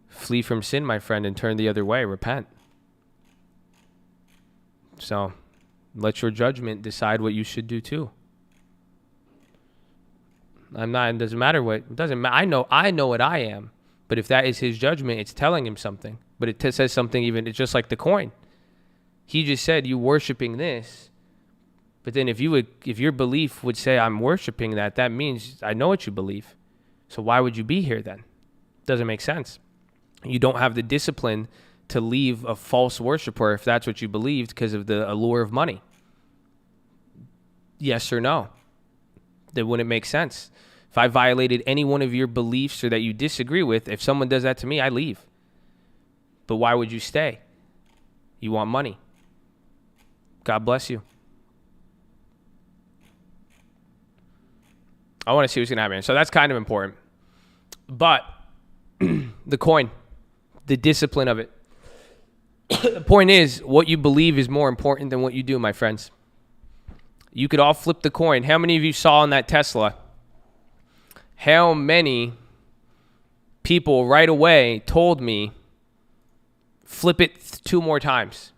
Flee from sin, my friend, and turn the other way. Repent. So let your judgment decide what you should do too. It doesn't matter what, it doesn't matter. I know what I am, but if that is his judgment, it's telling him something. But it says something even, it's just like the coin. He just said, you worshiping this. But then if your belief would say I'm worshiping that, that means I know what you believe. So why would you be here then? Doesn't make sense. You don't have the discipline to leave a false worshiper if that's what you believed because of the allure of money. Yes or no? That wouldn't make sense. If I violated any one of your beliefs or that you disagree with, if someone does that to me, I leave. But why would you stay? You want money. God bless you. I want to see what's going to happen. So that's kind of important. But the coin, the discipline of it. The point is, what you believe is more important than what you do, my friends. You could all flip the coin. How many of you saw on that Tesla? How many people right away told me, flip it 2 more times?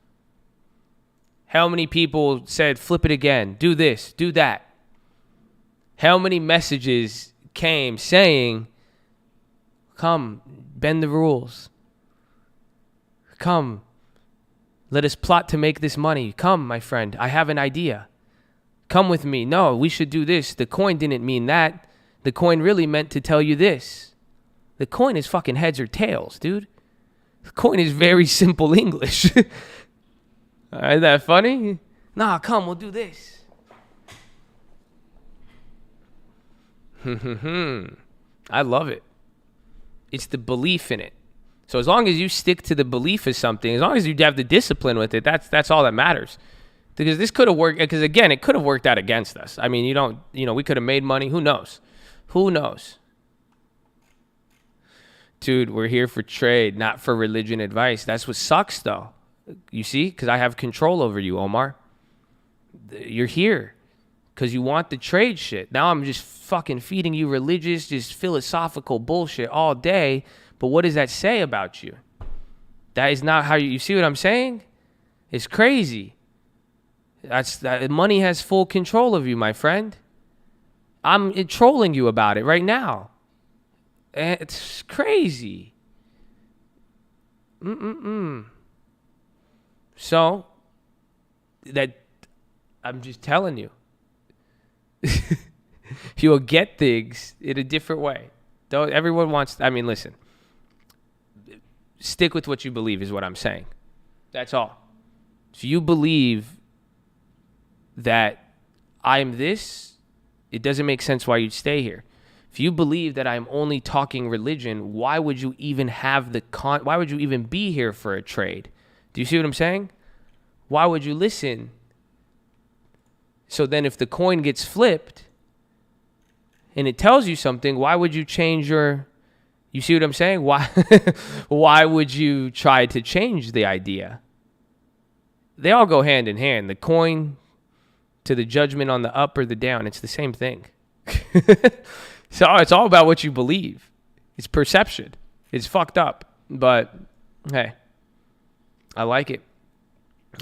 How many people said, flip it again, do this, do that? How many messages came saying, come, bend the rules. Come, let us plot to make this money. Come, my friend, I have an idea. Come with me. No, we should do this. The coin didn't mean that. The coin really meant to tell you this. The coin is fucking heads or tails, dude. The coin is very simple English. Isn't that funny? Nah, come, we'll do this. I love it. It's the belief in it. So as long as you stick to the belief of something, as long as you have the discipline with it, that's all that matters. Because this could have worked, because again, it could have worked out against us. I mean, we could have made money. Who knows? Who knows? Dude, we're here for trade, not for religion advice. That's what sucks, though. You see? Because I have control over you, Omar. You're here because you want the trade shit. Now I'm just fucking feeding you religious, just philosophical bullshit all day. But what does that say about you? That is not how you see what I'm saying? It's crazy. That money has full control of you, my friend. I'm trolling you about it right now. It's crazy. So, that I'm just telling you. You'll get things in a different way. Everyone wants, listen. Stick with what you believe is what I'm saying. That's all. If you believe that I'm this, it doesn't make sense why you'd stay here. If you believe that I'm only talking religion, why would you even why would you even be here for a trade? Do you see what I'm saying? Why would you listen? So then if the coin gets flipped and it tells you something, why would you change you see what I'm saying? Why would you try to change the idea? They all go hand in hand. The coin to the judgment on the up or the down, it's the same thing. So it's all about what you believe. It's perception. It's fucked up. But hey, I like it.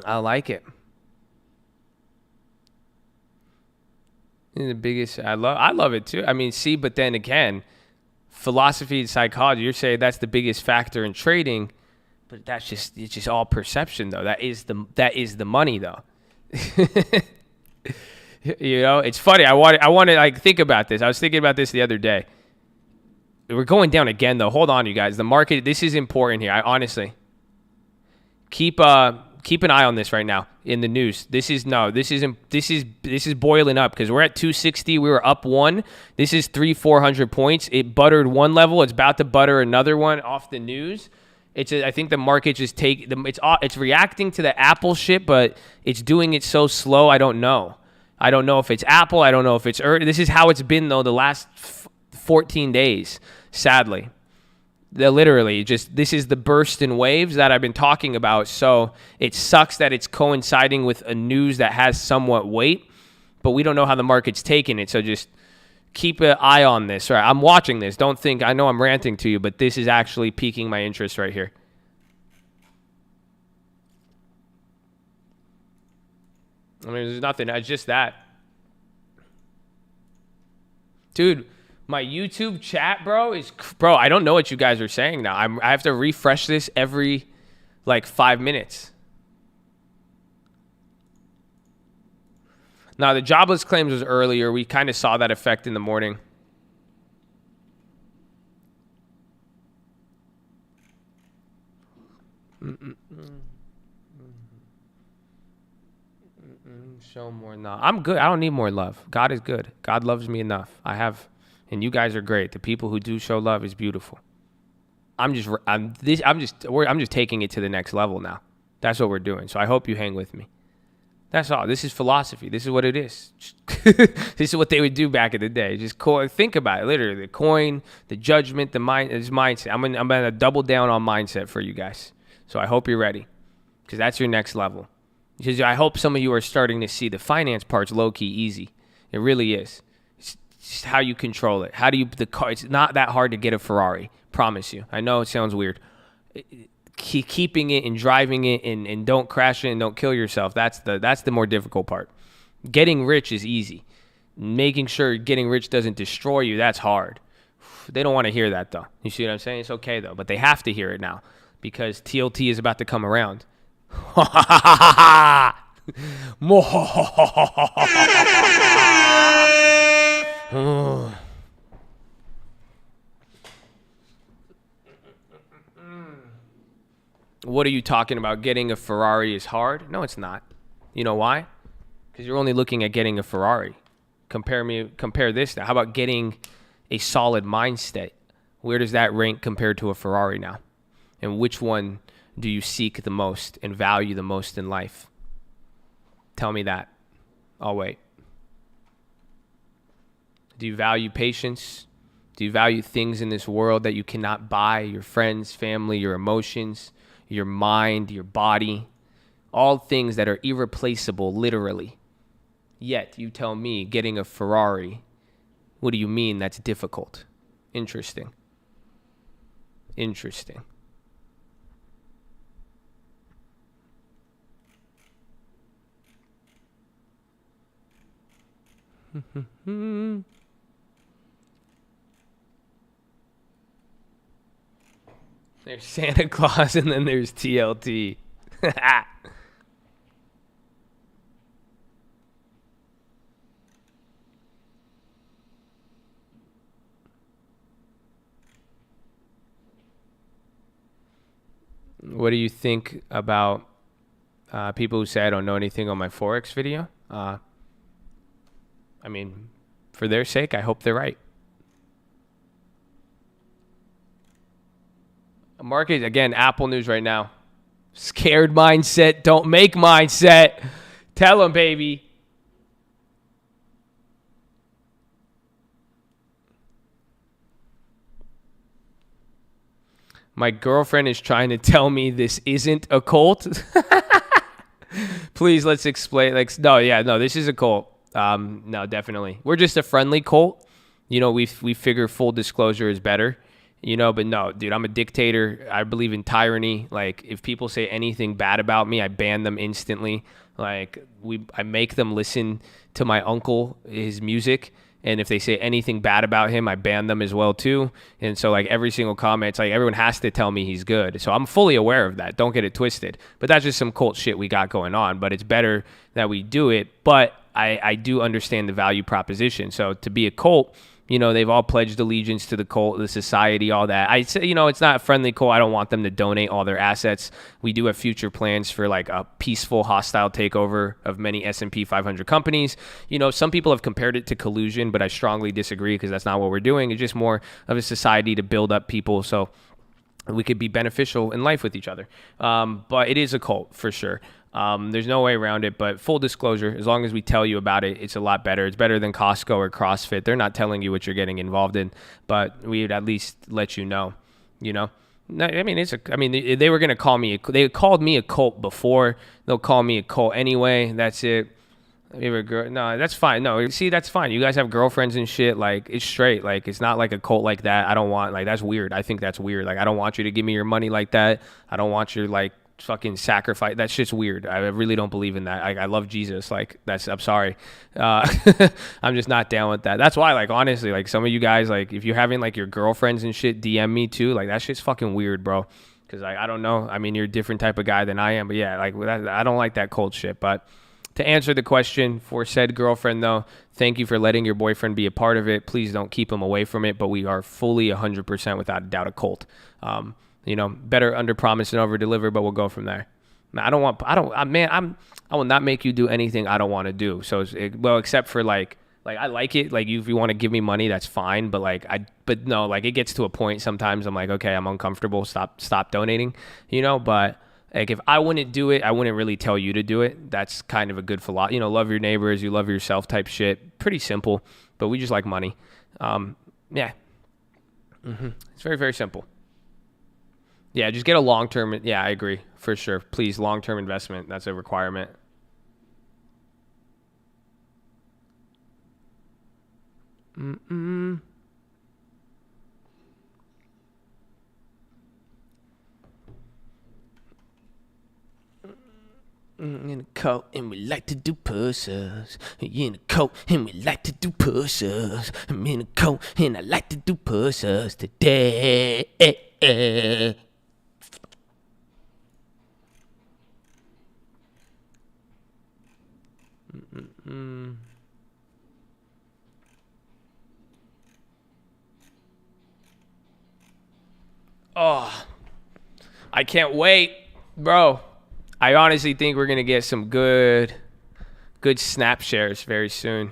I like it. And the biggest, I love it too. But then again, philosophy and psychology, you're saying that's the biggest factor in trading, but it's just all perception though. That is the money though. It's funny. I want to think about this. I was thinking about this the other day. We're going down again though. Hold on, you guys. The market, this is important here. I honestly keep an eye on this right now in the news. This is boiling up because we're at 260. We were up 1. This is 400 points. It buttered one level. It's about to butter another one off the news. I think the market just it's reacting to the Apple shit, but it's doing it so slow. I don't know. I don't know if it's Apple. I don't know if it's this is how it's been though the last 14 days. Sadly, this is the burst in waves that I've been talking about. So it sucks that it's coinciding with a news that has somewhat weight, but we don't know how the market's taking it. So just keep an eye on this. All right, I'm watching this. Don't think I know I'm ranting to you, but this is actually piquing my interest right here. I mean, there's nothing. It's just that. Dude, my YouTube chat, bro, I don't know what you guys are saying now. I have to refresh this every, 5 minutes. Now, the jobless claims was earlier. We kind of saw that effect in the morning. Show more love. I'm good. I don't need more love. God is good. God loves me enough. And you guys are great. The people who do show love is beautiful. I'm just taking it to the next level now. That's what we're doing. So I hope you hang with me. That's all. This is philosophy. This is what it is. This is what they would do back in the day. Just think about it. Literally, the coin, the judgment, the mindset. I'm gonna double down on mindset for you guys. So I hope you're ready, because that's your next level. Because I hope some of you are starting to see the finance part's low key easy. It really is. It's just how you control it. It's not that hard to get a Ferrari. Promise you. I know it sounds weird. Keeping it and driving it and don't crash it and don't kill yourself. That's the more difficult part. Getting rich is easy. Making sure getting rich doesn't destroy you, that's hard. They don't want to hear that though. You see what I'm saying? It's okay though, but they have to hear it now because TLT is about to come around. What are you talking about? Getting a Ferrari is hard? No, it's not. You know why? Because you're only looking at getting a Ferrari. Compare this now. How about getting a solid mindset? Where does that rank compared to a Ferrari now? And which one do you seek the most and value the most in life? Tell me that. I'll wait. Do you value patience? Do you value things in this world that you cannot buy? Your friends, family, your emotions, your mind, your body, all things that are irreplaceable, literally. Yet you tell me getting a Ferrari, what do you mean that's difficult? Interesting. There's Santa Claus and then there's TLT. What do you think about people who say I don't know anything on my Forex video? I mean, for their sake, I hope they're right. Market, again, Apple news right now. Scared mindset, don't make mindset. Tell them, baby. My girlfriend is trying to tell me this isn't a cult. Please, let's explain. No, this is a cult. No, definitely. We're just a friendly cult. You know, we figure full disclosure is better. You know, but no, dude, I'm a dictator. I believe in tyranny. Like, if people say anything bad about me, I ban them instantly. Like, I make them listen to my uncle, his music. And if they say anything bad about him, I ban them as well, too. And so, like, every single comment, it's like everyone has to tell me he's good. So I'm fully aware of that. Don't get it twisted. But that's just some cult shit we got going on. But it's better that we do it. But I do understand the value proposition. So to be a cult, you know, they've all pledged allegiance to the cult, the society, all that. I say, you know, it's not a friendly cult. I don't want them to donate all their assets. We do have future plans for like a peaceful, hostile takeover of many S&P 500 companies. You know, some people have compared it to collusion, but I strongly disagree because that's not what we're doing. It's just more of a society to build up people. So we could be beneficial in life with each other. But it is a cult for sure. There's no way around it, but full disclosure, as long as we tell you about it, it's a lot better. It's better than Costco or CrossFit. They're not telling you what you're getting involved in, but we would at least let you know, No, I mean, they were going to call me, they called me a cult before. They'll call me a cult anyway. That's it. No, that's fine. No, see, that's fine. You guys have girlfriends and shit. Like, it's straight. Like, it's not like a cult like that. I don't want, like, that's weird. I think that's weird. Like, I don't want you to give me your money like that. I don't want your, like, fucking sacrifice. That's just weird. I really don't believe in that. I love Jesus. Like, I'm sorry. I'm just not down with that. That's why, like, honestly, like, some of you guys, like, if you're having, like, your girlfriends and shit DM me too, like, that shit's fucking weird, bro. Because, I don't know. I mean, you're a different type of guy than I am. But, yeah, like, I don't like that cult shit. But to answer the question for said girlfriend, though, thank you for letting your boyfriend be a part of it. Please don't keep him away from it. But we are fully 100% without a doubt a cult. Better under promise and over deliver, but we'll go from there. I will not make you do anything I don't want to do. So, except for like I like it. Like, if you want to give me money, that's fine. But it gets to a point sometimes I'm like, okay, I'm uncomfortable. Stop donating, but like, if I wouldn't do it, I wouldn't really tell you to do it. That's kind of a good philosophy. Love your neighbors, you love yourself type shit. Pretty simple, but we just like money. Yeah. It's very, very simple. Yeah, just get a long-term. Yeah, I agree for sure. Please, long-term investment. That's a requirement. In a coat and we like to do push-ups. In a coat and we like to do push-ups. I'm in a coat and I like to do push-ups today. Oh, I can't wait, bro. I honestly think we're going to get some good snap shares very soon.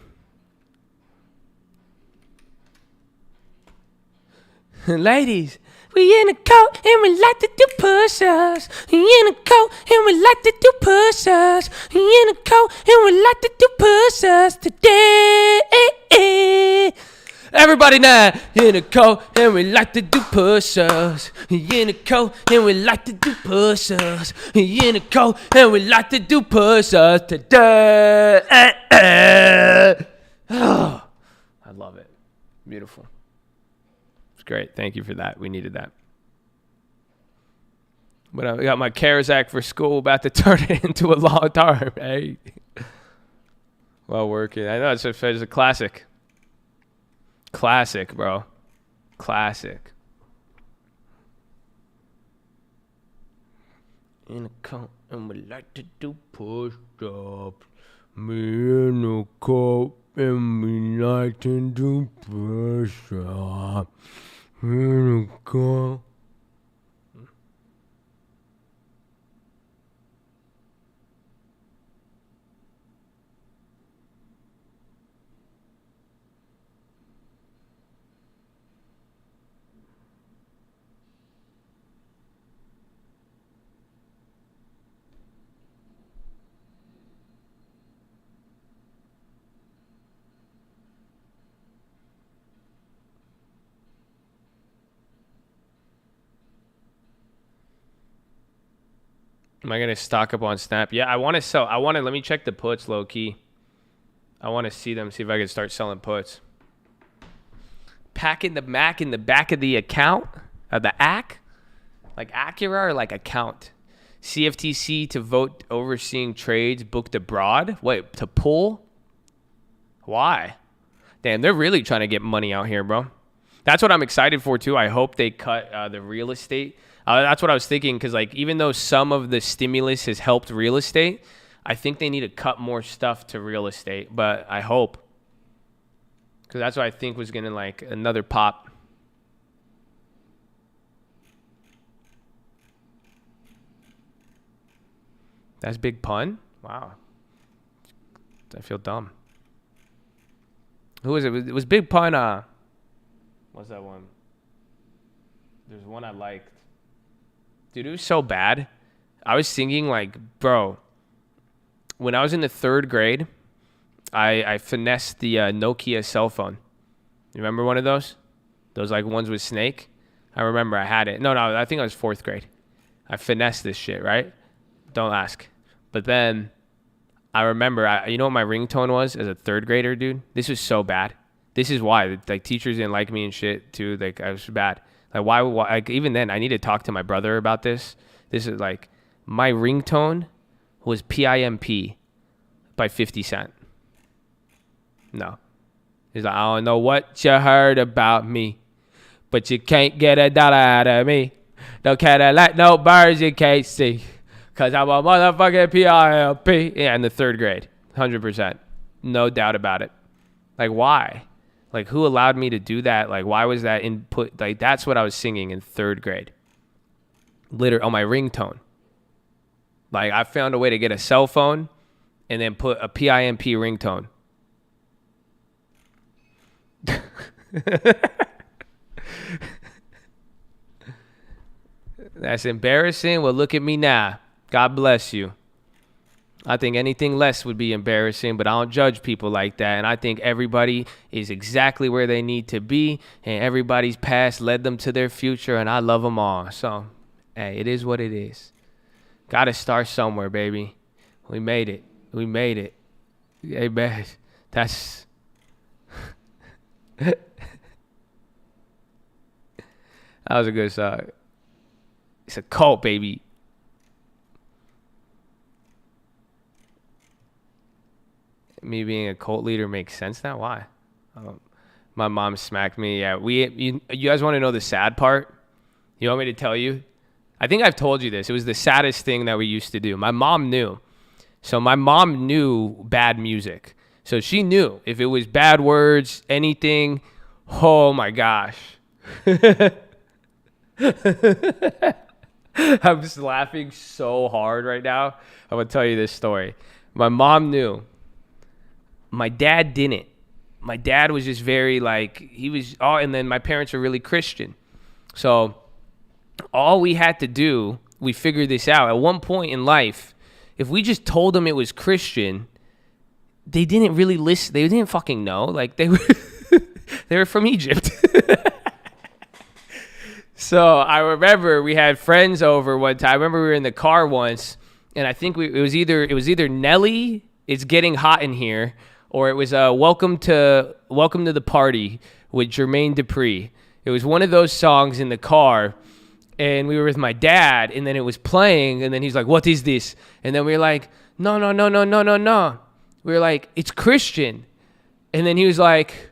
Ladies, we in a coat and we like to do push-ups. We in a coat and we like to do push-ups. We in a coat and we like to do push-ups today. Everybody now, in a coat and we like to do push-ups. In a coat and we like to do push-ups. In a coat and we like to do push-ups today. Oh, I love it. Beautiful. It's great. Thank you for that. We needed that. But I got my CARES Act for school about to turn it into a long term. Hey. Well working. I know it's a classic. Classic, bro. Classic. In a coat and we like to do push-ups. Me in a coat and we like to do push-ups. In a coat. Am I going to stock up on Snap? Yeah, I want to sell. Let me check the puts low key. I want to see them, see if I can start selling puts. Packing the Mac in the back of the account? The AC? Like Acura or like account? CFTC to vote overseeing trades booked abroad? Wait, to pull? Why? Damn, they're really trying to get money out here, bro. That's what I'm excited for, too. I hope they cut the real estate. That's what I was thinking, because like, even though some of the stimulus has helped real estate, I think they need to cut more stuff to real estate. But I hope, because that's what I think was going to like another pop. That's big pun? Wow. I feel dumb. Who was it? It was big pun. What's that one? There's one I liked. Dude, it was so bad. I was singing like, bro, when I was in the 3rd grade, I finessed the Nokia cell phone. You remember one of those? Those like ones with Snake? I remember I had it. No, I think I was 4th grade. I finessed this shit, right? Don't ask. But then I remember, you know what my ringtone was as a 3rd grader, dude? This was so bad. This is why. Like, teachers didn't like me and shit, too. Like, I was bad. Like, why like, even then, I need to talk to my brother about this. This is like, my ringtone was PIMP by 50 Cent. No. He's like, I don't know what you heard about me, but you can't get $1 out of me. No Cadillac, no birds you can't see, because I'm a motherfucking PIMP. Yeah, in the 3rd grade. 100%. No doubt about it. Like, why? Like, who allowed me to do that? Like, why was that input? Like, that's what I was singing in 3rd grade. Literally, on my ringtone. Like, I found a way to get a cell phone and then put a PIMP ringtone. That's embarrassing. Well, look at me now. God bless you. I think anything less would be embarrassing, but I don't judge people like that. And I think everybody is exactly where they need to be, and everybody's past led them to their future, and I love them all. So, hey, it is what it is. Got to start somewhere, baby. We made it. We made it. Hey, man, that's... That was a good song. It's a cult, baby. Me being a cult leader makes sense now. Why? My mom smacked me. Yeah, you guys want to know the sad part? You want me to tell you? I think I've told you this. It was the saddest thing that we used to do. My mom knew. So my mom knew bad music. So she knew if it was bad words, anything. Oh my gosh. I'm just laughing so hard right now. I'm going to tell you this story. My mom knew. My dad didn't. My dad was just very like, he was, and then my parents are really Christian. So all we had to do, we figured this out. At one point in life, if we just told them it was Christian, they didn't really listen. They didn't fucking know. Like, they were, they were from Egypt. So I remember we had friends over one time. I remember we were in the car once, and I think it was either Nelly, It's Getting Hot in Here, or it was Welcome to the Party with Jermaine Dupri. It was one of those songs in the car, and we were with my dad, and then it was playing, and then he's like, "What is this?" And then we were like, "No. We were like, "It's Christian." And then he was like,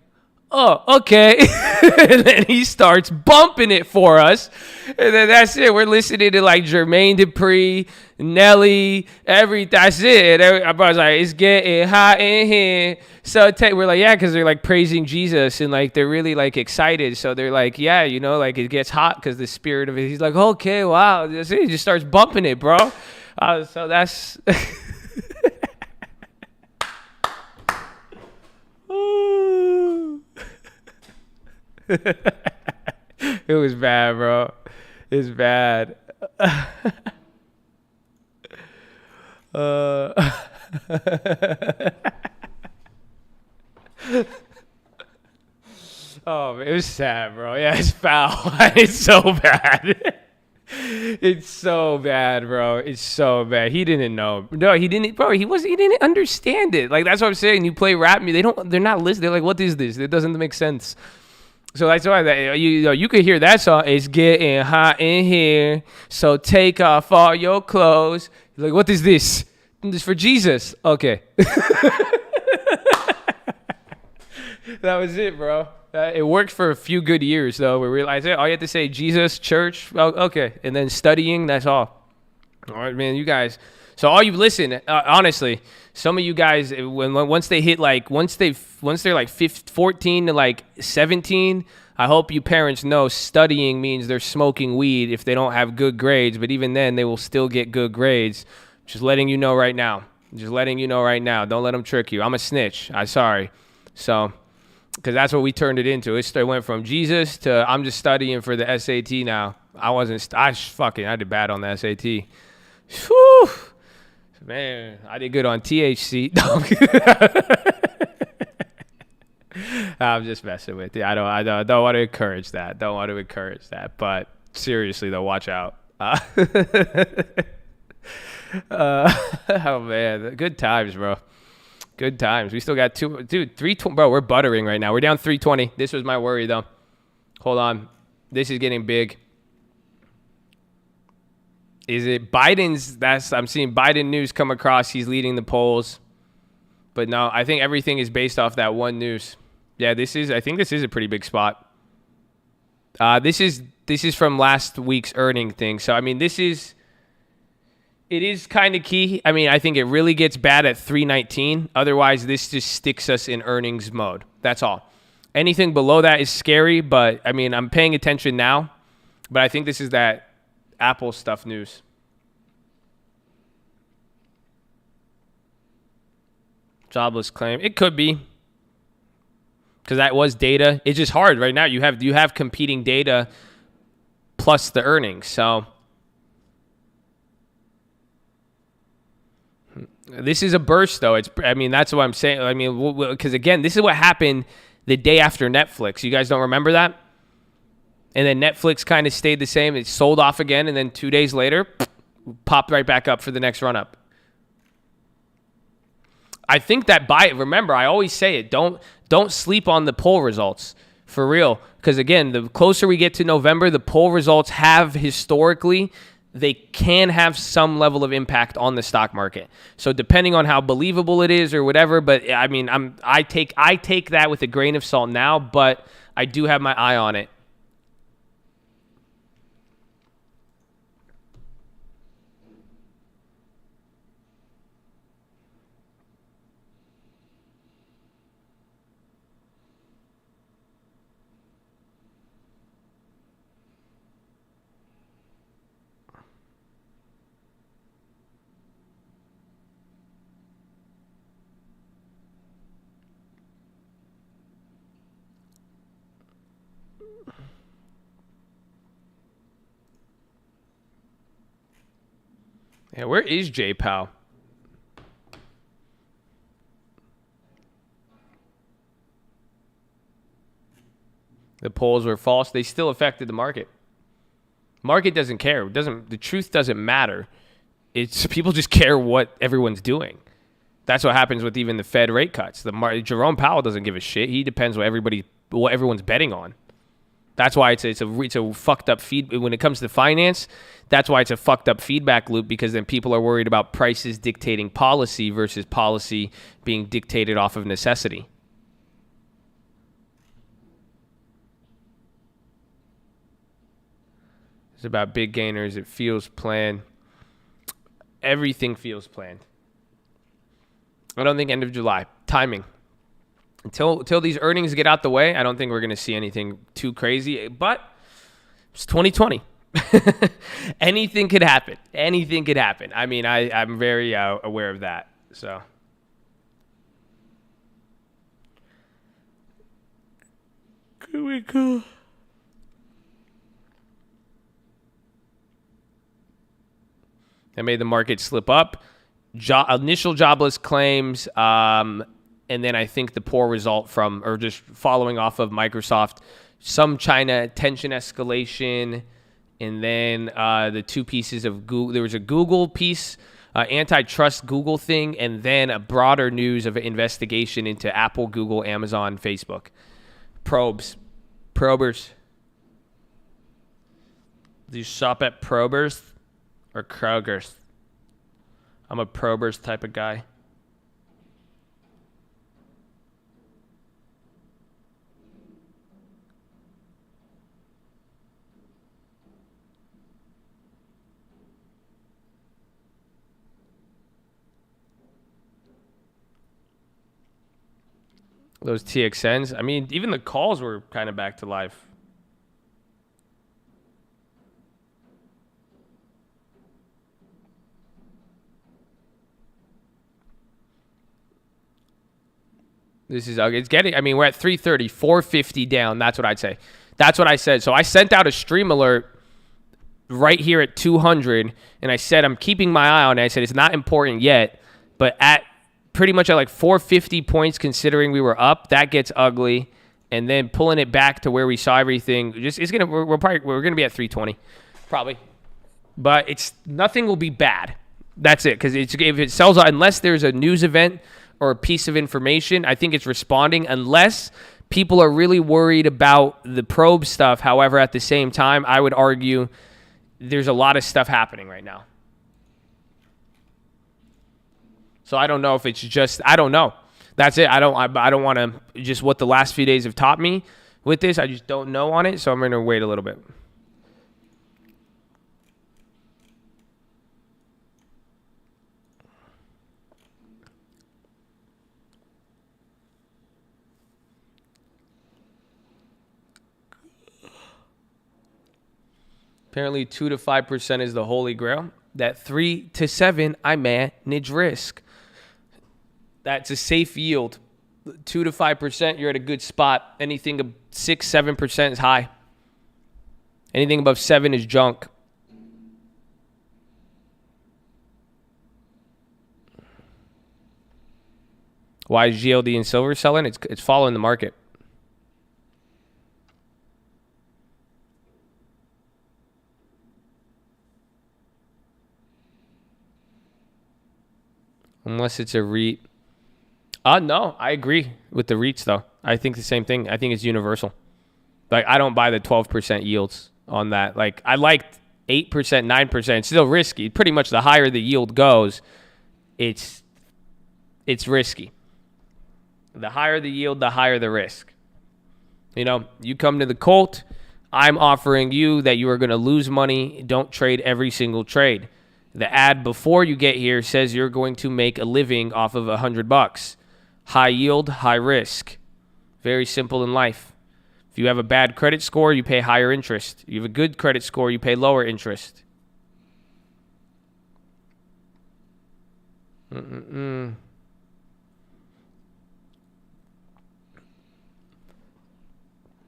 "Oh, okay." And then he starts bumping it for us. And then that's it. We're listening to like Jermaine Dupri, Nelly, that's it. And I was like, "It's getting hot in here." So we're like, yeah, because they're like praising Jesus and like they're really like excited. So they're like, yeah, you know, like it gets hot because the spirit of it. He's like, okay, wow. That's it. He just starts bumping it, bro. So that's... It was bad, bro. It's bad. Oh, man, it was sad, bro. Yeah, it's foul. It's so bad. It's so bad, bro. It's so bad. He didn't know. No, he didn't, bro. He didn't understand it. Like, that's what I'm saying. You play rap music, they're not listening. They're like, what is this? It doesn't make sense. So that's why you could hear that song. It's getting hot in here, so take off all your clothes. You're like, what is this? This for Jesus. Okay. That was it, bro. It worked for a few good years, though. We realized all you have to say, Jesus, church, okay. And then studying, that's all. All right, man, you guys. So all you listen, honestly, some of you guys, once they're like 14 to like 17, I hope you parents know studying means they're smoking weed if they don't have good grades. But even then, they will still get good grades. Just letting you know right now. Don't let them trick you. I'm a snitch. I'm sorry. So, because that's what we turned it into. It went from Jesus to I'm just studying for the SAT now. I did bad on the SAT. Whew. Man, I did good on THC. I'm just messing with you. I don't want to encourage that. But seriously, though, watch out. Oh man, good times, bro. Good times. We still got 320. Bro, we're buttering right now. We're down 320. This was my worry, though. Hold on. This is getting big. Is it Biden's? I'm seeing Biden news come across. He's leading the polls. But no, I think everything is based off that one news. Yeah, I think this is a pretty big spot. This is from last week's earning thing. So, I mean, it is kind of key. I mean, I think it really gets bad at 319. Otherwise, this just sticks us in earnings mode. That's all. Anything below that is scary, but, I mean, I'm paying attention now. But I think this is that Apple stuff news. Jobless claim. It could be. Because that was data. It's just hard right now. You have competing data plus the earnings. So this is a burst, though. That's what I'm saying. I mean, because again, this is what happened the day after Netflix. You guys don't remember that? And then Netflix kind of stayed the same. It sold off again, and then 2 days later, popped right back up for the next run up. I think that remember, I always say it. Don't sleep on the poll results, for real. Because again, the closer we get to November, the poll results have historically, they can have some level of impact on the stock market. So depending on how believable it is or whatever, but I mean, I take that with a grain of salt now, but I do have my eye on it. Yeah, where is J-Pow? The polls were false. They still affected the market. Market doesn't care. The truth doesn't matter. It's people just care what everyone's doing. That's what happens with even the Fed rate cuts. Jerome Powell doesn't give a shit. He depends what everyone's betting on. That's why it's a fucked up feed when it comes to finance. That's why it's a fucked up feedback loop, because then people are worried about prices dictating policy versus policy being dictated off of necessity. It's about big gainers. It feels planned. Everything feels planned. I don't think end of July. Timing. Until these earnings get out the way, I don't think we're going to see anything too crazy. But it's 2020. Anything could happen. Anything could happen. I mean, I'm very aware of that. So. Here we go. That made the market slip up. Initial jobless claims, and then I think the poor result just following off of Microsoft, some China tension escalation, and then the two pieces of Google. There was a Google piece, antitrust Google thing, and then a broader news of an investigation into Apple, Google, Amazon, Facebook. Probers. Do you shop at Probers or Kroger's? I'm a Probers type of guy. Those TXNs. I mean, even the calls were kind of back to life. It's getting, I mean, we're at 330, 450 down. That's what I'd say. That's what I said. So I sent out a stream alert right here at 200, and I said I'm keeping my eye on it. I said it's not important yet, but at pretty much at like 450 points, considering we were up, that gets ugly. And then pulling it back to where we saw everything, we're gonna be at 320, probably. But nothing will be bad. That's it, because if it sells out, unless there's a news event or a piece of information, I think it's responding. Unless people are really worried about the probe stuff. However, at the same time, I would argue there's a lot of stuff happening right now. So I don't know if it's just, I don't know. That's it. I don't want to, just what the last few days have taught me with this, I just don't know on it, so I'm going to wait a little bit. Apparently 2 to 5% is the holy grail. That 3 to 7, I manage risk. That's a safe yield. 2 to 5%, you're at a good spot. Anything of 6, 7% is high. Anything above 7 is junk. Why is GLD and silver selling? It's following the market. Unless it's a REIT. No, I agree with the REITs, though. I think the same thing. I think it's universal. Like, I don't buy the 12% yields on that. Like, I liked 8%, 9%. It's still risky. Pretty much the higher the yield goes, it's risky. The higher the yield, the higher the risk. You know, you come to the Colt, I'm offering you that you are going to lose money. Don't trade every single trade. The ad before you get here says you're going to make a living off of $100. High yield, high risk. Very simple in life. If you have a bad credit score, you pay higher interest. You have a good credit score, you pay lower interest.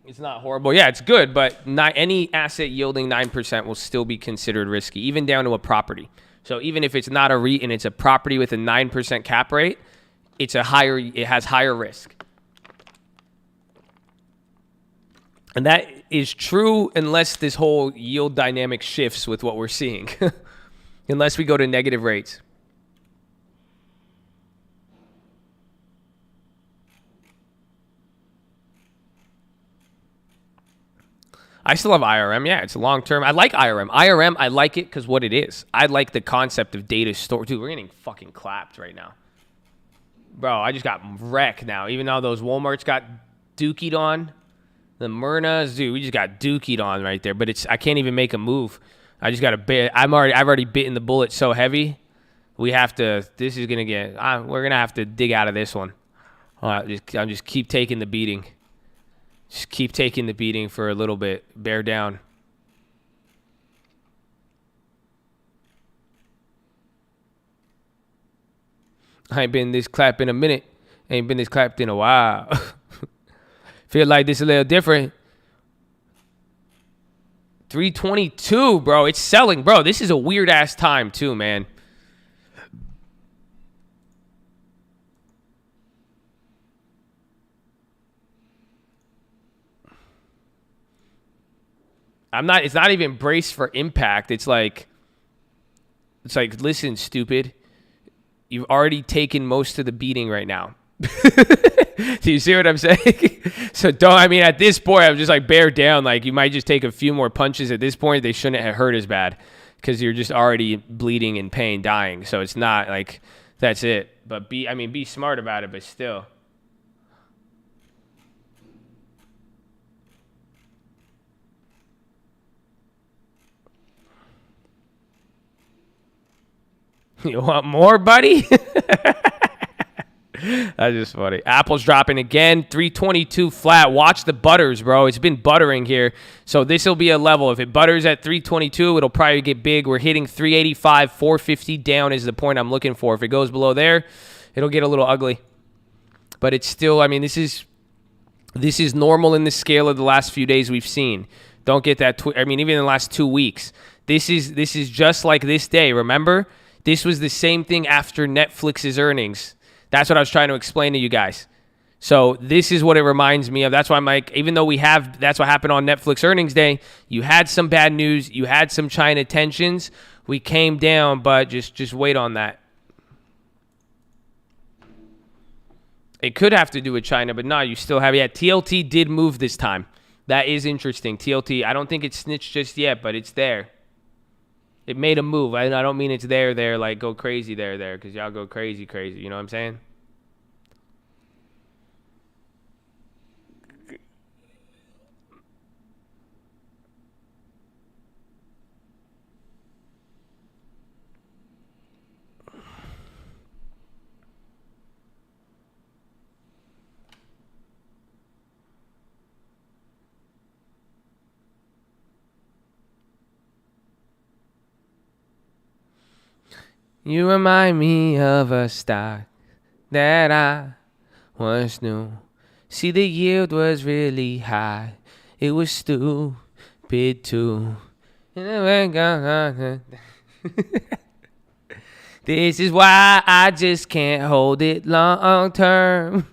It's not horrible. Yeah, it's good, but not any asset yielding 9% will still be considered risky, even down to a property. So even if it's not a REIT and it's a property with a 9% cap rate, it has higher risk. And that is true unless this whole yield dynamic shifts with what we're seeing. Unless we go to negative rates. I still have IRM. Yeah, it's a long term. I like IRM. IRM, I like it because what it is. I like the concept of data store. Dude, we're getting fucking clapped right now. Bro, I just got wrecked now. Even though those Walmarts got dookied on. The Myrnas, dude, we just got dookied on right there. But I can't even make a move. I just got to bit. I've already bitten the bullet so heavy. We have to, this is going to get, we're going to have to dig out of this one. I'm just keep taking the beating. Just keep taking the beating for a little bit. Bear down. I ain't been this clapped in a minute. Ain't been this clapped in a while. Feel like this a little different. 322, bro. It's selling, bro. This is a weird ass time too, man. It's not even braced for impact. It's like, listen, stupid. You've already taken most of the beating right now. Do you see what I'm saying? So at this point, I'm just like, bear down. Like, you might just take a few more punches at this point. They shouldn't have hurt as bad because you're just already bleeding in pain, dying. So it's not like, that's it. But be smart about it, but still. You want more, buddy? That's just funny. Apple's dropping again. 322 flat. Watch the butters, bro. It's been buttering here. So this will be a level. If it butters at 322, it'll probably get big. We're hitting 385. 450 down is the point I'm looking for. If it goes below there, it'll get a little ugly. But it's still, this is normal in the scale of the last few days we've seen. Don't get that. Even in the last 2 weeks. This is just like this day. Remember? This was the same thing after Netflix's earnings. That's what I was trying to explain to you guys. So this is what it reminds me of. That's why I'm like, even though that's what happened on Netflix earnings day, you had some bad news, you had some China tensions, we came down, but just wait on that. It could have to do with China, but no, you still have, TLT did move this time. That is interesting. TLT, I don't think it's snitched just yet, but it's there. It made a move. I don't mean it's there, like go crazy there, because y'all go crazy. You know what I'm saying? You remind me of a stock that I once knew. See, the yield was really high. It was stupid too. This is why I just can't hold it long term.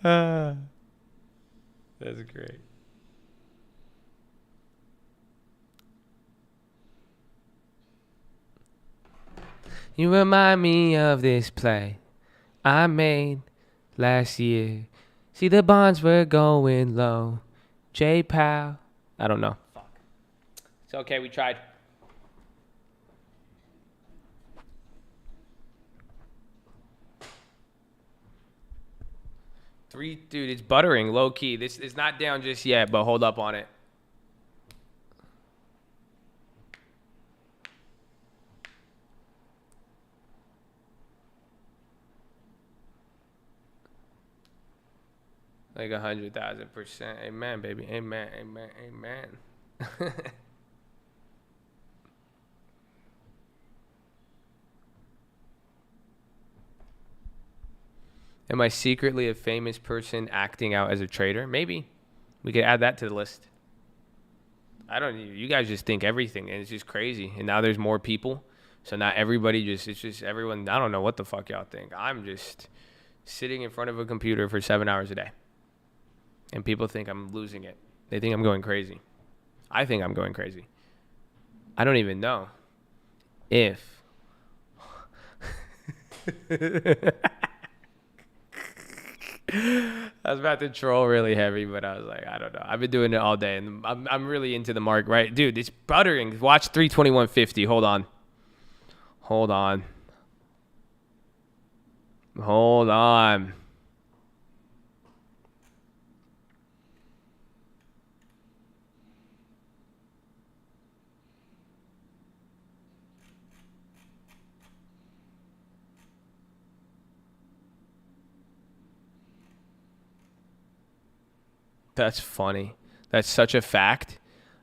That's great. You remind me of this play I made last year. See, the bonds were going low. J-Pow. I don't know. Fuck. It's okay, we tried. Dude, it's buttering low key. This is not down just yet, but hold up on it. Like 100,000%. Amen, baby. Amen. Amen. Amen. Am I secretly a famous person acting out as a trader? Maybe. We could add that to the list. I don't know. You guys just think everything, and it's just crazy. And now there's more people. So now everybody it's just everyone. I don't know what the fuck y'all think. I'm just sitting in front of a computer for 7 hours a day. And people think I'm losing it. They think I'm going crazy. I think I'm going crazy. I don't even know if. I was about to troll really heavy, but I was like, I don't know. I've been doing it all day, and I'm really into the mark, right? Dude, it's buttering. Watch 321.50. Hold on. Hold on. Hold on. That's funny. That's such a fact.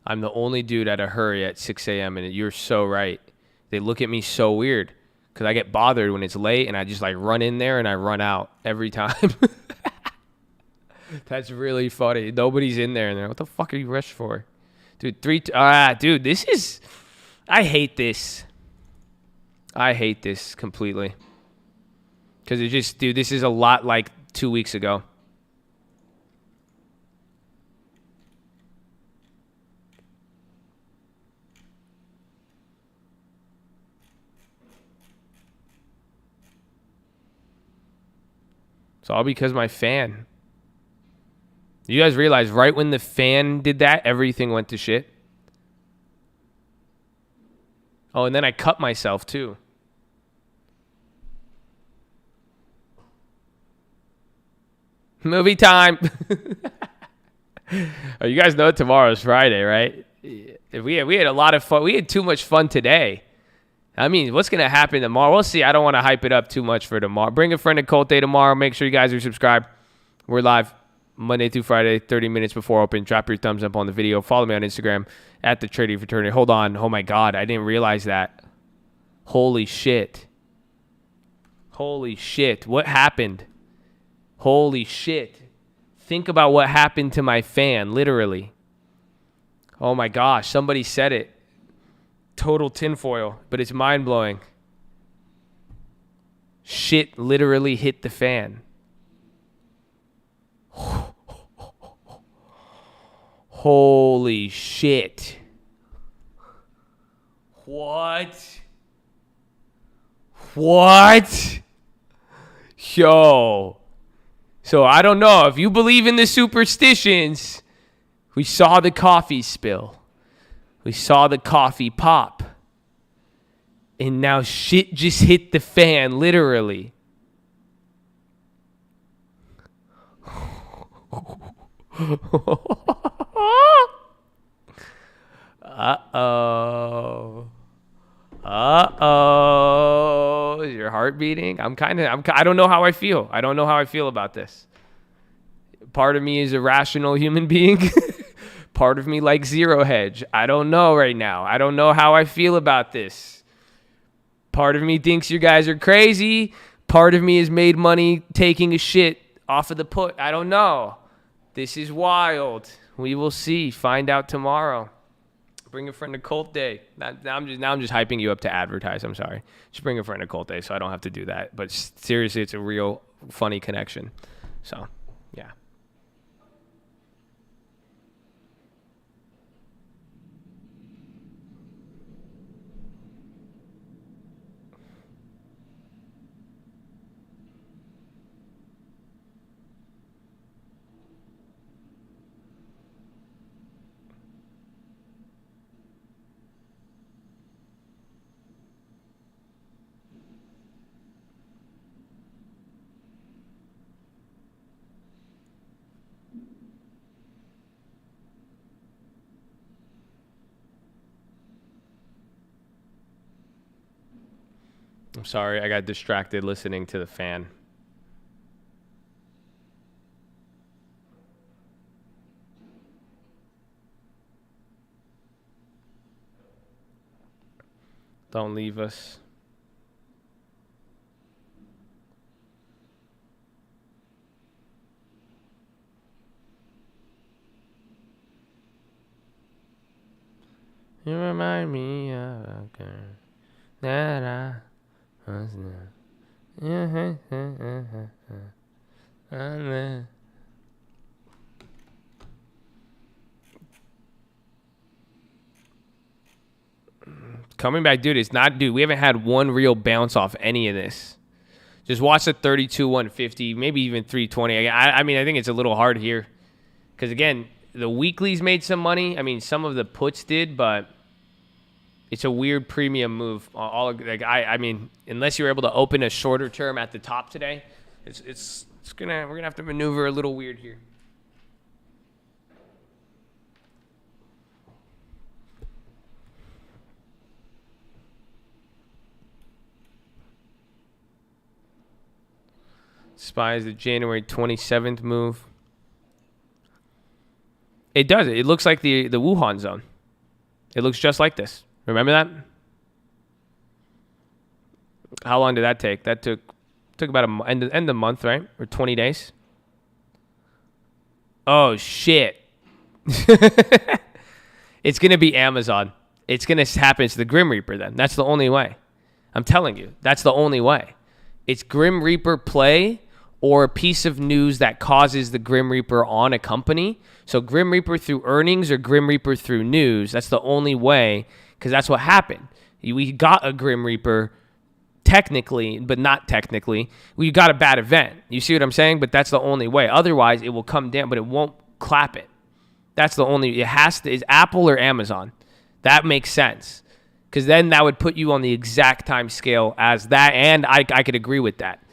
I'm the only dude at a hurry at 6 a.m. and you're so right. They look at me so weird because I get bothered when it's late and I just like run in there and I run out every time. That's really funny. Nobody's in there and they're, what the fuck are you rushed for? Dude, dude, this is, I hate this. I hate this completely. Because it just, dude, this is a lot like 2 weeks ago. It's all because my fan. You guys realize right when the fan did that, everything went to shit? Oh, and then I cut myself too. Movie time. Oh, you guys know tomorrow's Friday, right? We had a lot of fun. We had too much fun today. I mean, what's going to happen tomorrow? We'll see. I don't want to hype it up too much for tomorrow. Bring a friend to Cult Day tomorrow. Make sure you guys are subscribed. We're live Monday through Friday, 30 minutes before open. Drop your thumbs up on the video. Follow me on Instagram at the Trading Fraternity. Hold on. Oh, my God. I didn't realize that. Holy shit. Holy shit. What happened? Holy shit. Think about what happened to my fan, literally. Oh my gosh, somebody said it. Total tinfoil, but it's mind-blowing. Shit literally hit the fan. Holy shit. What? What? Yo. So I don't know. If you believe in the superstitions, we saw the coffee spill. We saw the coffee pop. And now shit just hit the fan, literally. Uh-oh. Uh-oh. Is your heart beating? I don't know how I feel. I don't know how I feel about this. Part of me is a rational human being. Part of me likes zero hedge. I don't know right now. I don't know how I feel about this. Part of me thinks you guys are crazy. Part of me has made money taking a shit off of the put. I don't know. This is wild. We will see. Find out tomorrow. Bring a friend to Cult Day. Now I'm just hyping you up to advertise. I'm sorry. Just bring a friend to Cult Day so I don't have to do that. But seriously, it's a real funny connection. So, yeah. I'm sorry, I got distracted listening to the fan. Don't leave us. You remind me of a girl that I was not. Coming back, dude, it's not, dude, we haven't had one real bounce off any of this. Just watch the 32, 150, maybe even 320. I mean, I think it's a little hard here. Because, again, the weeklies made some money. I mean, some of the puts did, but it's a weird premium move. I mean, unless you're able to open a shorter term at the top today, we're gonna have to maneuver a little weird here. Spies the January 27th move. It does. It looks like the Wuhan zone. It looks just like this. Remember that? How long did that take? That took about end of the month, right? Or 20 days? Oh, shit. It's going to be Amazon. It's going to happen. It's the Grim Reaper then. That's the only way. I'm telling you. That's the only way. It's Grim Reaper play or a piece of news that causes the Grim Reaper on a company. So Grim Reaper through earnings or Grim Reaper through news. That's the only way, because that's what happened. We got a Grim Reaper technically, but not technically. We got a bad event. You see what I'm saying? But that's the only way. Otherwise, it will come down, but it won't clap it. That's the only, it has to, is Apple or Amazon. That makes sense. Because then that would put you on the exact time scale as that, and I could agree with that.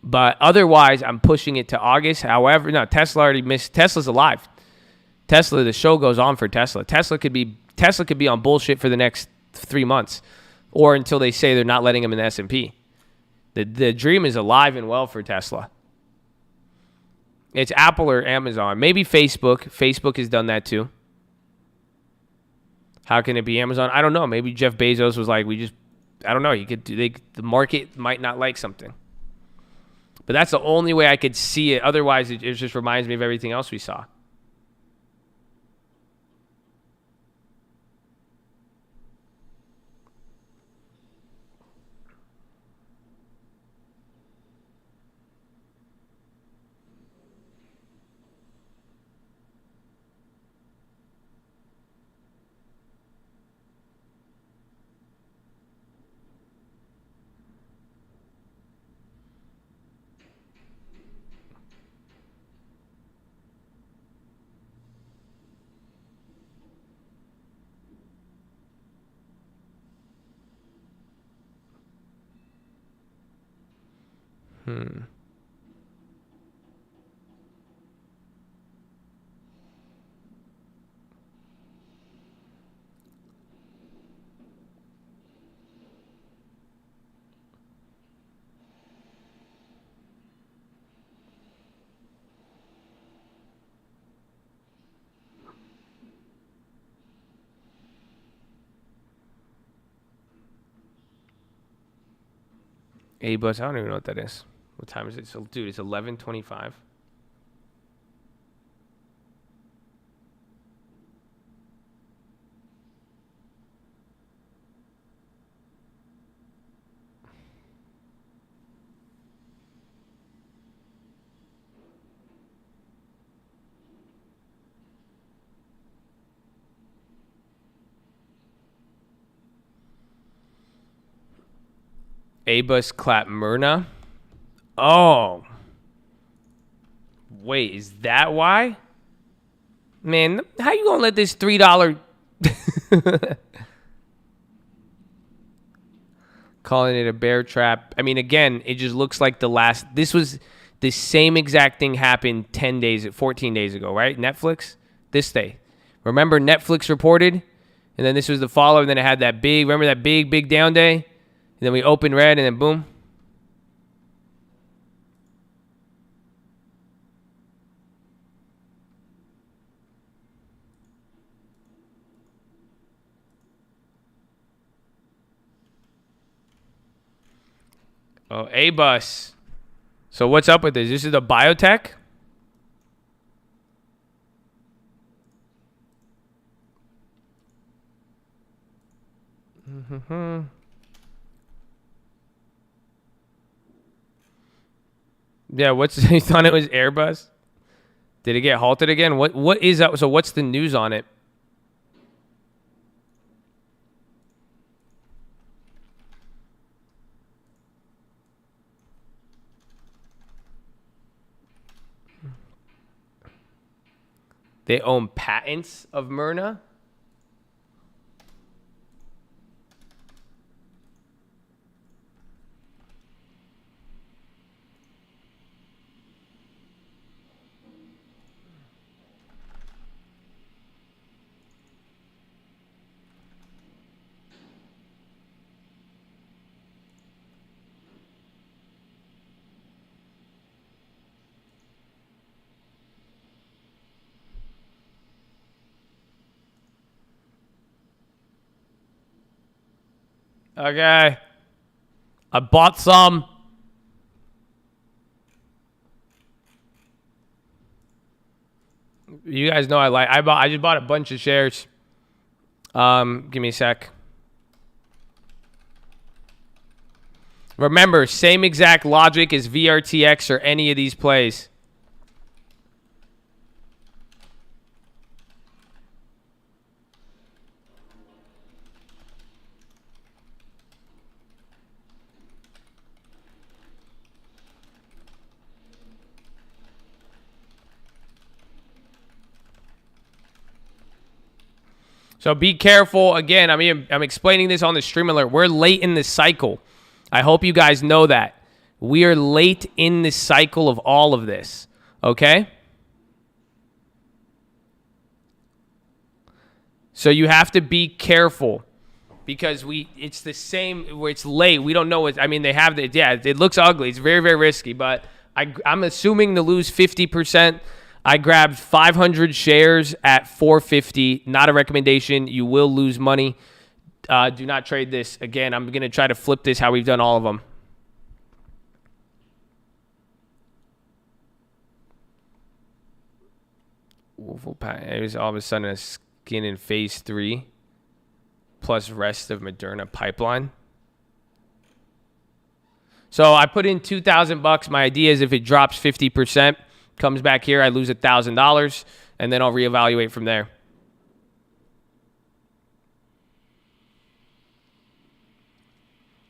But otherwise, I'm pushing it to August. However, no, Tesla already missed. Tesla's alive. Tesla, the show goes on for Tesla. Tesla could be on bullshit for the next 3 months, or until they say they're not letting him in the S&P. The dream is alive and well for Tesla. It's Apple or Amazon. Maybe Facebook. Facebook has done that too. How can it be Amazon? I don't know. Maybe Jeff Bezos was like, I don't know. The market might not like something. But that's the only way I could see it. Otherwise, it just reminds me of everything else we saw. A-bus, I don't even know what that is. What time is it? So, dude, it's 11:25. A-bus clap Myrna. Oh. Wait, is that why? Man, how you gonna let this $3 calling it a bear trap? I mean, again, it just looks like this was the same exact thing happened 14 days ago, right? Netflix, this day. Remember Netflix reported? And then this was the follow, and then it had remember that big down day? And then we opened red, and then boom. Oh, A-bus. So what's up with this? This is the biotech? Yeah, you thought it was Airbus? Did it get halted again? What is that? So what's the news on it? They own patents of Myrna? Okay. I bought some. You guys know I just bought a bunch of shares. Give me a sec. Remember, same exact logic as VRTX or any of these plays. So be careful. Again, I'm explaining this on the stream alert. We're late in this cycle. I hope you guys know that. We are late in this cycle of all of this. Okay? So you have to be careful because it's the same where it's late. We don't know what, they have the, yeah, it looks ugly. It's very, very risky, but I'm assuming to lose 50%. I grabbed 500 shares at $4.50. Not a recommendation. You will lose money. Do not trade this. Again, I'm going to try to flip this how we've done all of them. It was all of a sudden a skin in phase 3 plus rest of Moderna pipeline. So I put in $2,000. My idea is if it drops 50%, comes back here, I lose $1,000, and then I'll reevaluate from there.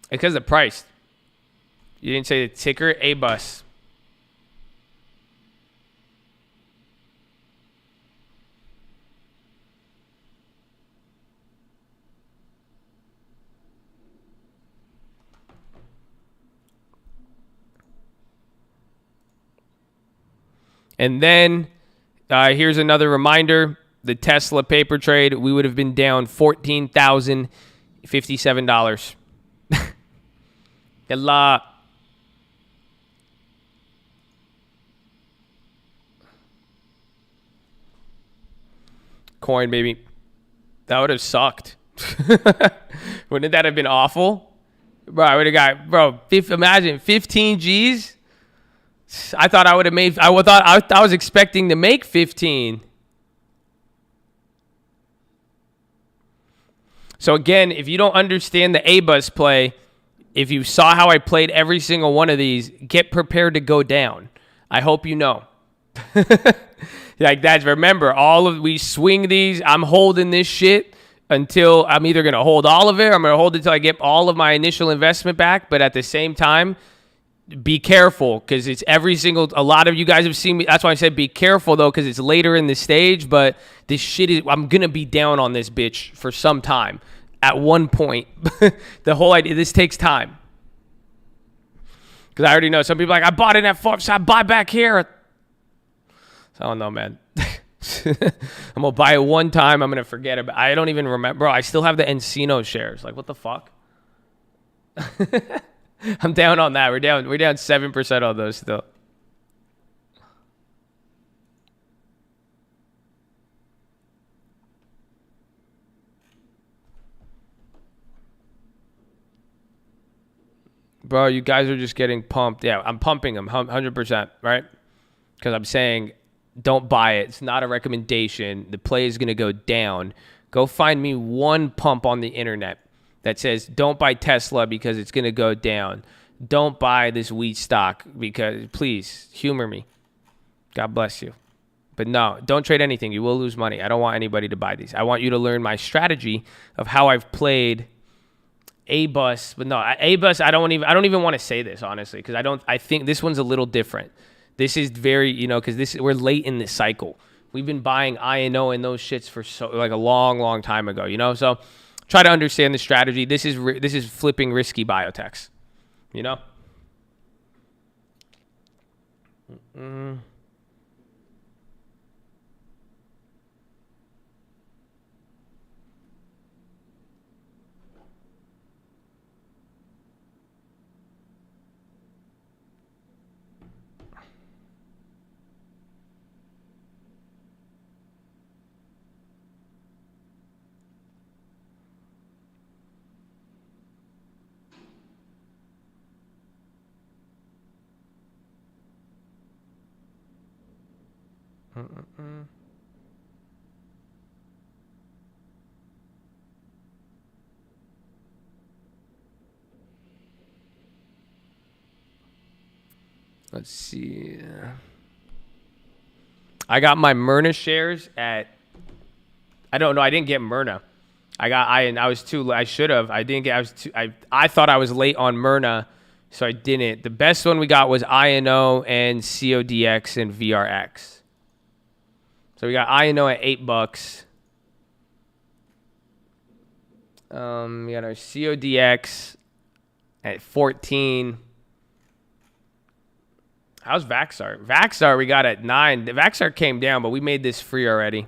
Because of the price. You didn't say the ticker, A-bus. And then here's another reminder. The Tesla paper trade, we would have been down $14,057. Yalla. Coin, baby. That would have sucked. Wouldn't that have been awful? Bro, I would have got, imagine 15 G's. I thought I would have made, I was expecting to make 15. So again, if you don't understand the A-bus play, if you saw how I played every single one of these, get prepared to go down. I hope you know. Like that's, remember, we swing these. I'm holding this shit until I'm either going to hold all of it or I'm going to hold it until I get all of my initial investment back. But at the same time, be careful because it's a lot of you guys have seen me. That's why I said be careful though, because it's later in the stage. But this shit I'm going to be down on this bitch for some time. At one point, the whole idea, this takes time. Because I already know some people are like, I bought it at 4, so I buy back here. So I don't know, man. I'm going to buy it one time. I'm going to forget it. I don't even remember. Bro, I still have the Encino shares. Like, what the fuck? I'm down on that. We're down 7% on those still. Bro, you guys are just getting pumped. Yeah, I'm pumping them 100%, right? Because I'm saying don't buy it. It's not a recommendation. The play is going to go down. Go find me one pump on the internet that says don't buy Tesla because it's going to go down. Don't buy this wheat stock because, please, humor me. God bless you. But no, don't trade anything. You will lose money. I don't want anybody to buy these. I want you to learn my strategy of how I've played A-bus. But no, A-bus, I don't even want to say this, honestly, because I think this one's a little different. This is very, because we're late in this cycle. We've been buying I&O and those shits for a long, long time ago, So try to understand the strategy. This is flipping risky biotechs, Let's see. I got my Myrna shares at, I don't know. I didn't get Myrna. I was too, I should have. I didn't get, I thought I was late on Myrna, so I didn't. The best one we got was INO and CODX and VRX. So we got INO at $8. We got our CODX at 14. How's Vaxart? Vaxart we got at 9. The Vaxart came down, but we made this free already.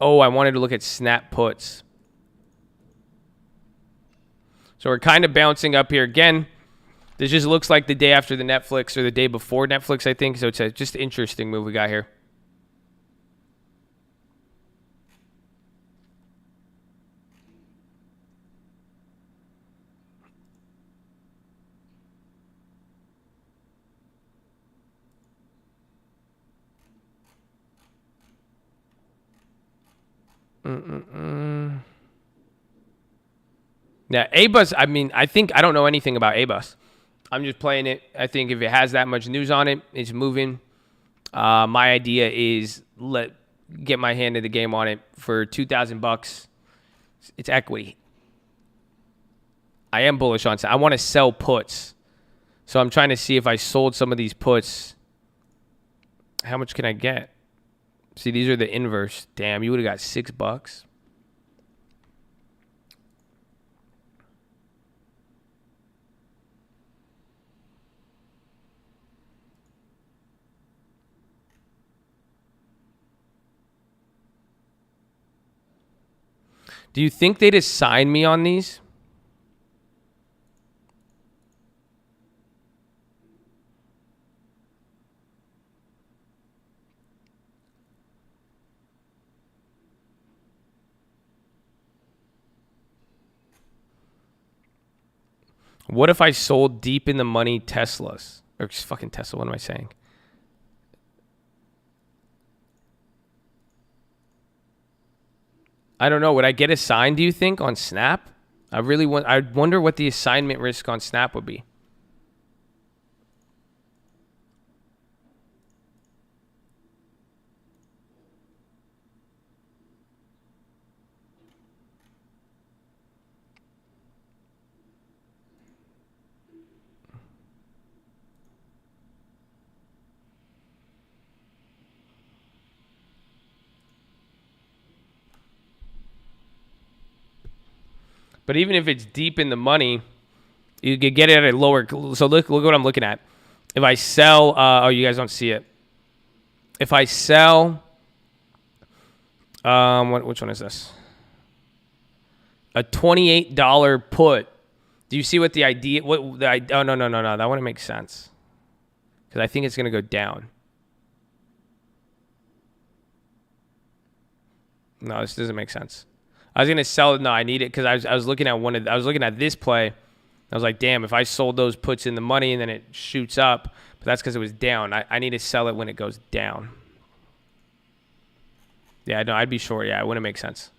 Oh, I wanted to look at snap puts. So we're kind of bouncing up here. Again, this just looks like the day after the Netflix or the day before Netflix, I think. So it's a just interesting move we got here. Yeah, A-Bus, I don't know anything about A-Bus. I'm just playing it. I think if it has that much news on it, it's moving. My idea is get my hand in the game on it for $2,000. It's equity. I am bullish on it. I want to sell puts. So I'm trying to see if I sold some of these puts, how much can I get? See, these are the inverse. Damn, you would have got $6. Do you think they'd assign me on these? What if I sold deep in the money Teslas? Or just fucking Tesla, what am I saying? I don't know. Would I get assigned, do you think, on Snap? I wonder what the assignment risk on Snap would be. But even if it's deep in the money, you could get it at a lower. So look what I'm looking at. If I sell, oh, you guys don't see it. If I sell, which one is this? A $28 put. Do you see what the idea? Oh no, that wouldn't make sense. Because I think it's gonna go down. No, this doesn't make sense. I was gonna sell it. No, I need it because I was looking at I was looking at this play. I was like, damn, if I sold those puts in the money and then it shoots up, but that's because it was down. I need to sell it when it goes down. Yeah, no, I'd be short. Yeah, it wouldn't make sense.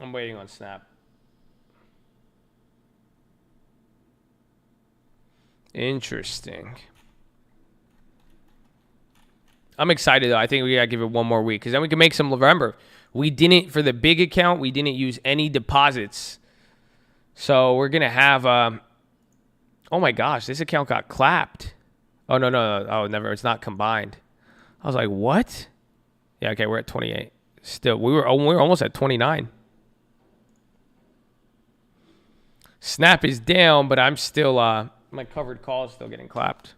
I'm waiting on Snap. Interesting. I'm excited though. I think we gotta give it one more week because then we can make some. Remember, we didn't for the big account. We didn't use any deposits, so we're gonna have. Oh my gosh, this account got clapped. Oh no. Oh never. It's not combined. I was like, what? Yeah. Okay, we're at 28. Still, we were almost at 29. Snap is down, but I'm still, my covered call is still getting clapped.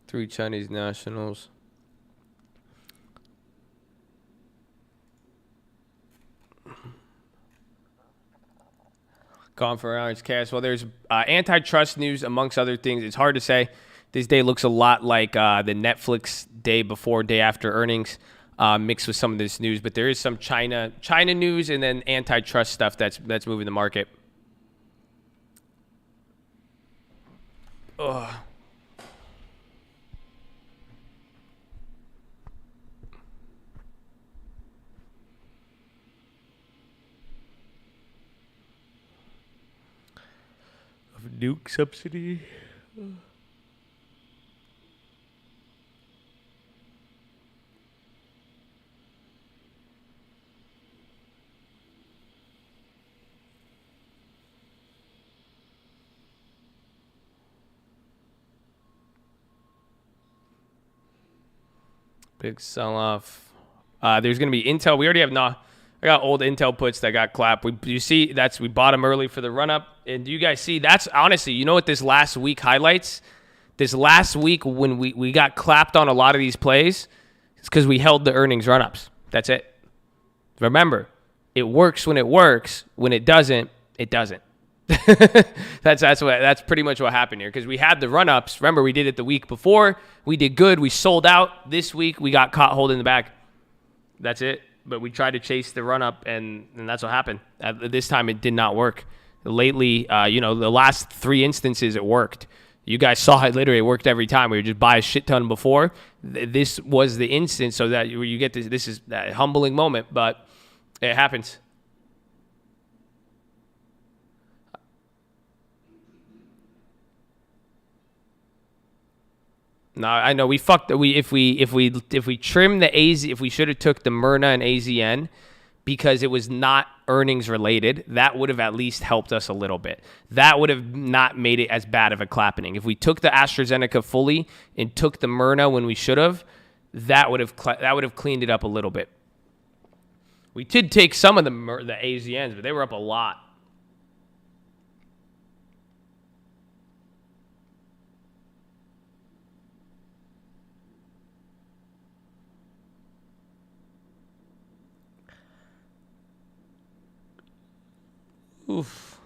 Three Chinese nationals. Gone for hours cash. Well, there's antitrust news amongst other things. It's hard to say. This day looks a lot like the Netflix day before, day after earnings, mixed with some of this news. But there is some China news and then antitrust stuff that's moving the market. Ugh. Nuke subsidy. Big sell-off. There's going to be Intel. We already have I got old Intel puts that got clapped. You see, we bought them early for the run-up. And do you guys see, that's honestly, you know what this last week highlights? This last week when we got clapped on a lot of these plays, it's because we held the earnings run-ups. That's it. Remember, it works when it works. When it doesn't, it doesn't. That's pretty much what happened here because we had the run-ups. Remember, we did it the week before. We did good. We sold out. This week, we got caught holding the bag. That's it. But we tried to chase the run-up, and that's what happened. This time, it did not work. Lately, the last three instances, it worked. You guys saw it literally. It worked every time. We would just buy a shit ton before. This was the instance so that you get this. This is that humbling moment, but it happens. No, I know we fucked. If we trim the AZ, if we should have took the Myrna and AZN because it was not earnings related, that would have at least helped us a little bit. That would have not made it as bad of a clapping. If we took the AstraZeneca fully and took the Myrna when we should have, that would have cleaned it up a little bit. We did take some of the AZNs, but they were up a lot. Oof.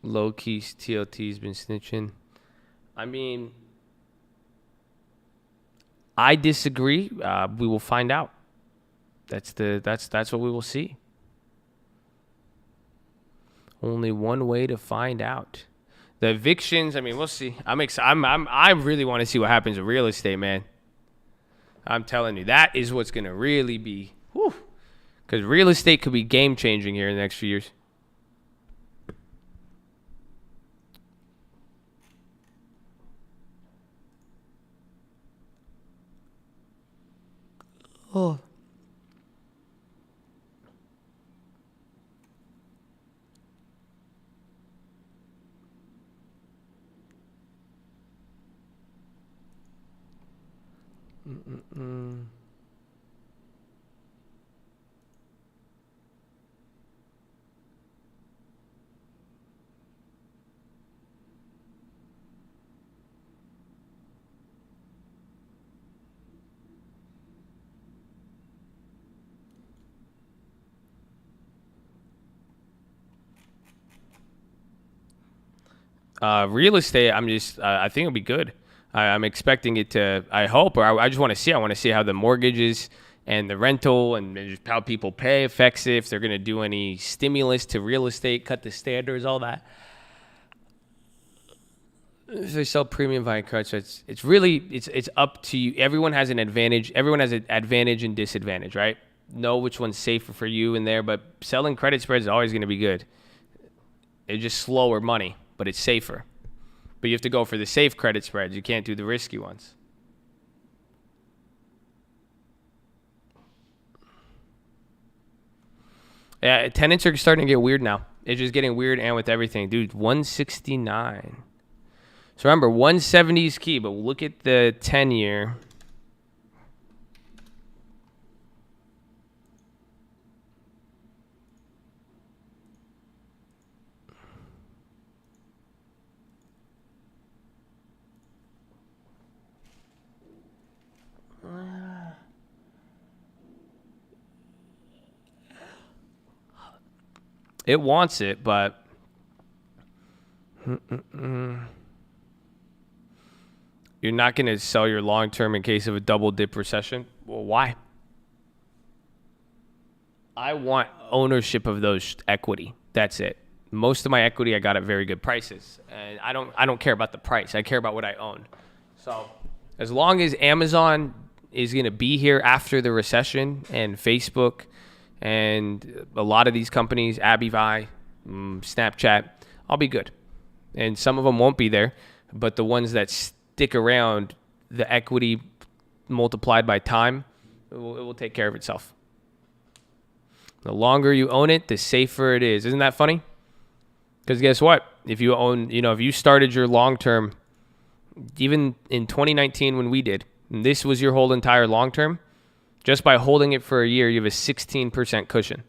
Low key TLT's been snitching. I mean, I disagree. We will find out. That's what we will see. Only one way to find out. The evictions. I mean, we'll see. I really want to see what happens with real estate, man. I'm telling you, that is what's gonna really be. Because real estate could be game changing here in the next few years. Oh. Real estate, I think it'll be good. I'm expecting it to, I hope, or I just want to see. I want to see how the mortgages and the rental and just how people pay affects it, if they're going to do any stimulus to real estate, cut the standards, all that. If they sell premium buying cards, so it's really up to you. Everyone has an advantage. Everyone has an advantage and disadvantage, right? Know which one's safer for you in there, but selling credit spreads is always going to be good. It's just slower money, but it's safer. But you have to go for the safe credit spreads. You can't do the risky ones. Yeah, tenants are starting to get weird now. It's just getting weird, and with everything. Dude, 169. So remember, 170 is key, but look at the 10-year. It wants it, but you're not going to sell your long-term in case of a double-dip recession? Well, why? I want ownership of those equity. That's it. Most of my equity I got at very good prices, and I don't care about the price. I care about what I own. So as long as Amazon is going to be here after the recession, and Facebook and a lot of these companies, Abivai, Snapchat, I'll be good. And some of them won't be there, but the ones that stick around, the equity multiplied by time, it will take care of itself. The longer you own it, the safer it is. Isn't that funny? Because guess what? If you own, if you started your long-term, even in 2019 when we did, and this was your whole entire long-term, just by holding it for a year, you have a 16% cushion.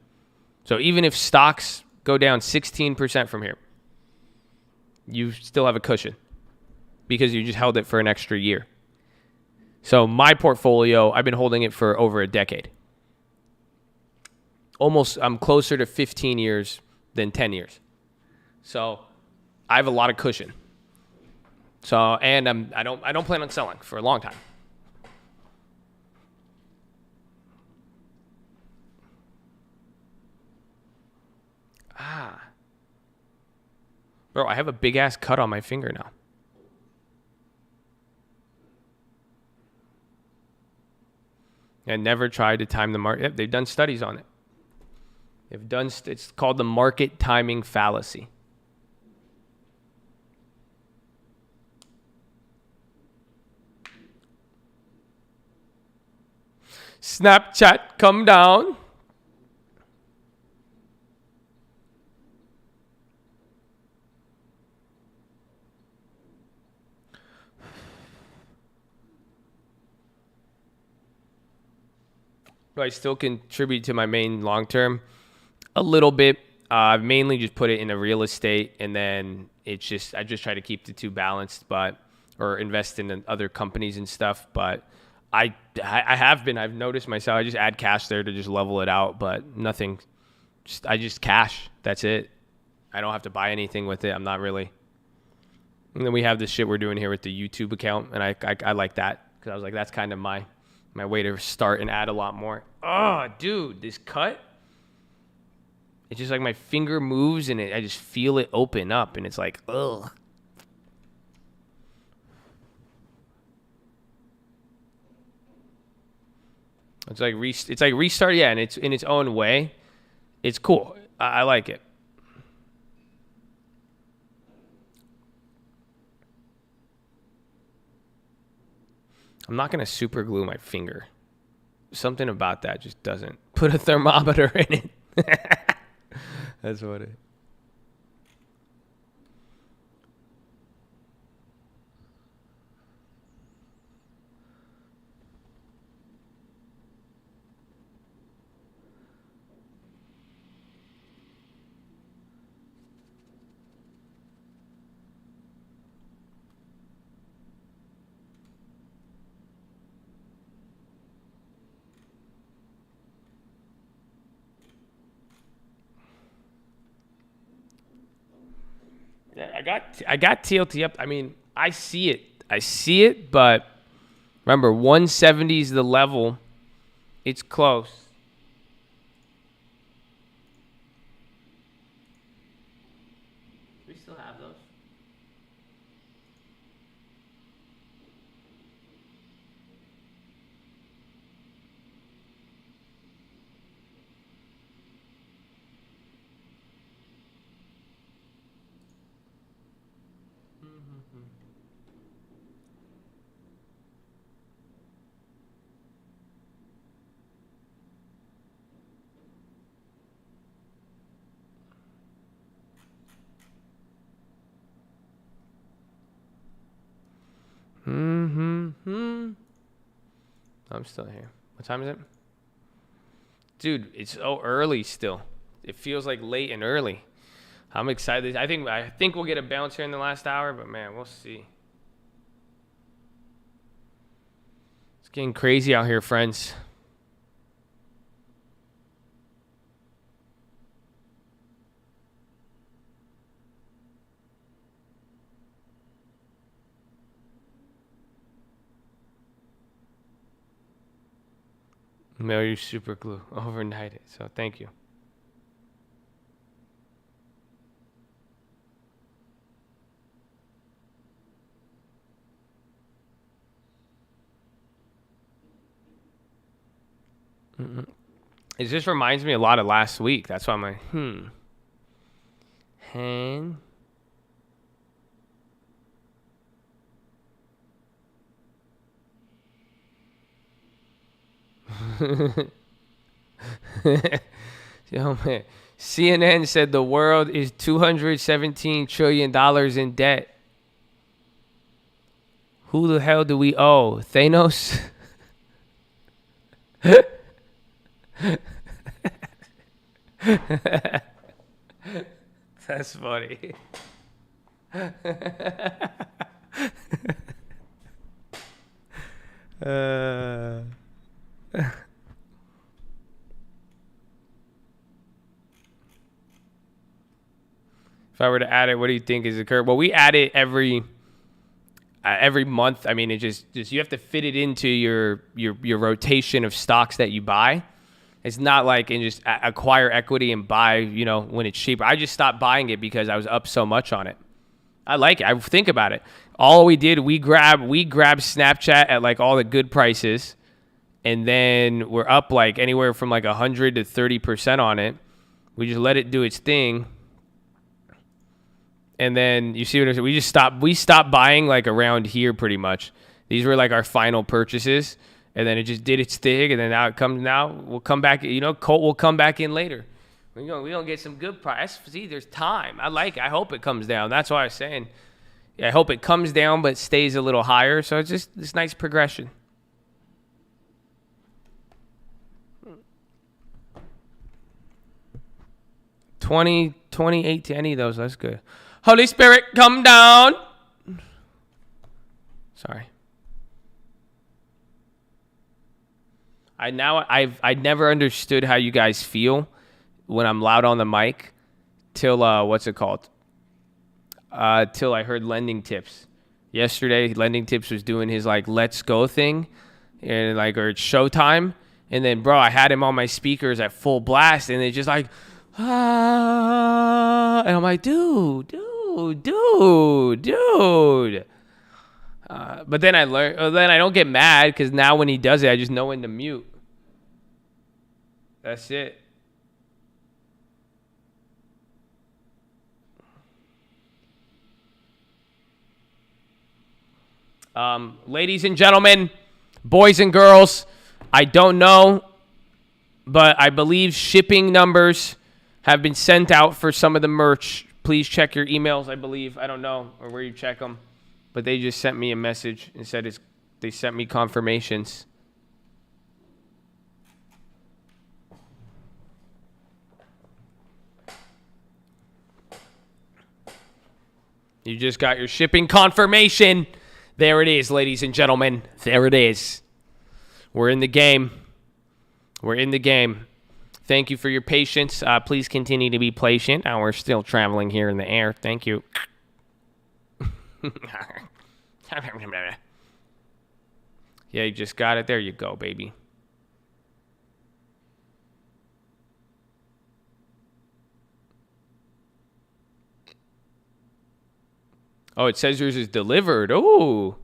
So even if stocks go down 16% from here, you still have a cushion because you just held it for an extra year. So my portfolio, I've been holding it for over a decade. I'm closer to 15 years than 10 years. So I have a lot of cushion. So, and I don't plan on selling for a long time. Bro, I have a big ass cut on my finger now. I never tried to time the market. Yep, they've done studies on it. It's called the market timing fallacy. Snapchat, come down. Do I still contribute to my main long term? A little bit. I've mainly just put it into real estate, and then I just try to keep the two balanced, or invest in other companies and stuff. But I've noticed myself. I just add cash there to just level it out, but nothing. I just cash. That's it. I don't have to buy anything with it. I'm not really. And then we have this shit we're doing here with the YouTube account, and I like that because I was like, that's kind of my way to start and add a lot more. Oh, dude, this cut. It's just like my finger moves and I just feel it open up and it's like, ugh. It's like restart, yeah, and it's in its own way. It's cool. I like it. I'm not going to super glue my finger. Something about that just doesn't. Put a thermometer in it. That's what it. I got TLT up. I mean, I see it, but remember, 170 is the level. It's close. Do we still have those? I'm still here. What time is it? Dude, it's so early still. It feels like late and early. I'm excited. I think we'll get a bounce here in the last hour, but man, we'll see. It's getting crazy out here, friends. Mail you super glue overnight it. So thank you. It just reminds me a lot of last week. That's why I'm like, Hen. Yo, man. CNN said the world is $217 trillion in debt. Who the hell do we owe? Thanos? That's funny. If I were to add it, what do you think is occurred? Well, we add it every month. I mean, it just you have to fit it into your rotation of stocks that you buy. It's not like and just acquire equity and buy, when it's cheap. I just stopped buying it because I was up so much on it. I like it. I think about it. All we did, we grabbed Snapchat at like all the good prices, and then we're up like anywhere from like 100 to 30% on it. We just let it do its thing. And then you see what I'm saying? We stopped buying like around here pretty much. These were like our final purchases, and then it just did its thing, and then we'll come back, Colt will come back in later. We don't get some good price. See, there's time. I like it. I hope it comes down. That's why I was saying. Yeah, I hope it comes down but stays a little higher. So it's just this nice progression. $20, $28 to any of those. That's good. Holy Spirit, come down. Sorry. I never understood how you guys feel when I'm loud on the mic till what's it called? Till I heard Lending Tips. Yesterday, Lending Tips was doing his like let's go thing, and like or it's showtime. And then bro, I had him on my speakers at full blast, and they just like and I'm like, dude. But then I learned. Then I don't get mad because now when he does it, I just know when to mute. That's it. Ladies and gentlemen, boys and girls, I don't know, but I believe shipping numbers have been sent out for some of the merch. Please check your emails, I believe. I don't know or where you check them, but they just sent me a message and said they sent me confirmations. You just got your shipping confirmation. There it is, ladies and gentlemen. There it is. We're in the game. Thank you for your patience. Please continue to be patient. We're still traveling here in the air. Thank you. Yeah, you just got it. There you go, baby. Oh, it says yours is delivered. Oh.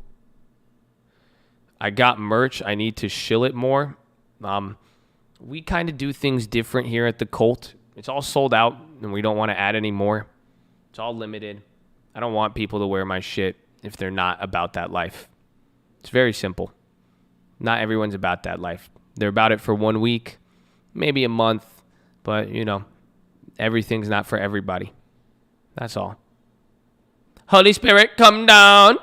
I got merch. I need to shill it more. We kind of do things different here at the Colt. It's all sold out, and we don't want to add any more. It's all limited. I don't want people to wear my shit if they're not about that life. It's very simple. Not everyone's about that life. They're about it for 1 week, maybe a month, but, everything's not for everybody. That's all. Holy Spirit, come down.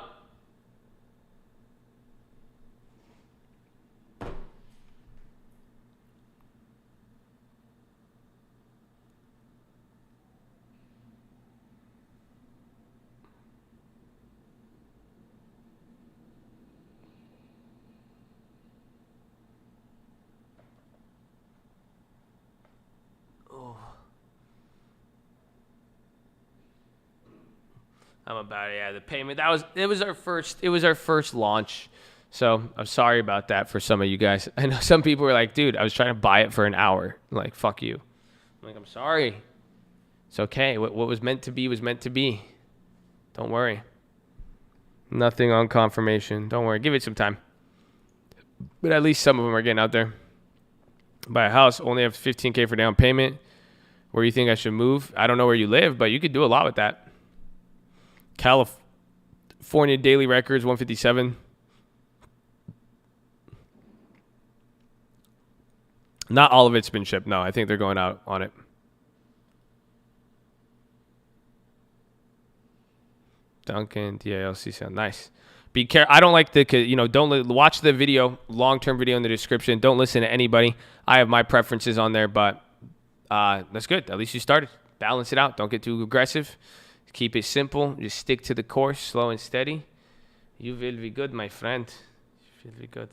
I'm about it. Yeah, the payment. It was our first launch. So I'm sorry about that for some of you guys. I know some people were like, dude, I was trying to buy it for an hour. I'm like, fuck you. I'm like, I'm sorry. It's okay. What was meant to be was meant to be. Don't worry. Nothing on confirmation. Don't worry. Give it some time. But at least some of them are getting out there. Buy a house, only have $15K for down payment. Where you think I should move? I don't know where you live, but you could do a lot with that. California daily records 157. Not all of it's been shipped. No, I think they're going out on it. Duncan DALC sound nice. Be careful. I don't like don't watch the video, long-term video in the description. Don't listen to anybody. I have my preferences on there, but that's good. At least you started. Balance it out. Don't get too aggressive. Keep it simple. Just stick to the course, slow and steady. You will be good, my friend. You will be good.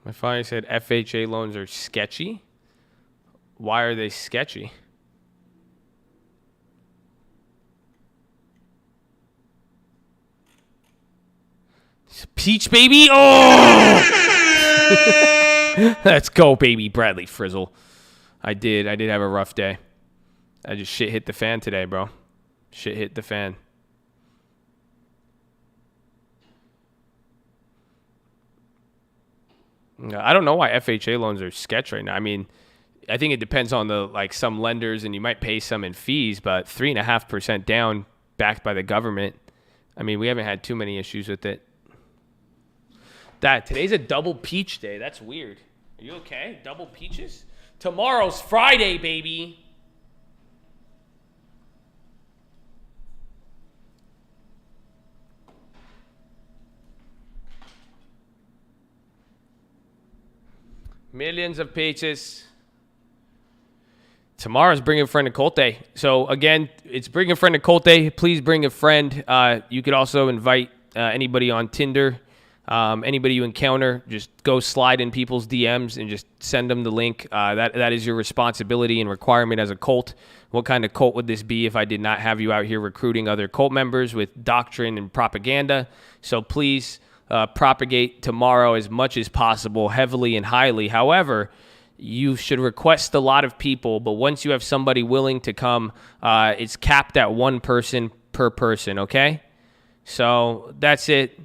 My father said FHA loans are sketchy. Why are they sketchy? Peach, baby. Oh! Let's go, baby. Bradley Frizzle. I did have a rough day. I just shit hit the fan today, bro. Shit hit the fan. I don't know why FHA loans are sketch right now. I mean, I think it depends on some lenders, and you might pay some in fees, but 3.5% down backed by the government. I mean, we haven't had too many issues with it. Today's a double peach day. That's weird. Are you okay? Double peaches? Tomorrow's Friday, baby. Millions of peaches. Tomorrow's Bring a Friend to Cult Day. So, again, it's Bring a Friend to Cult Day. Please bring a friend. You could also invite anybody on Tinder. Anybody you encounter, just go slide in people's DMs and just send them the link. That is your responsibility and requirement as a cult. What kind of cult would this be if I did not have you out here recruiting other cult members with doctrine and propaganda? So please propagate tomorrow as much as possible, heavily and highly. However, you should request a lot of people, but once you have somebody willing to come, it's capped at one person per person, okay? So that's it.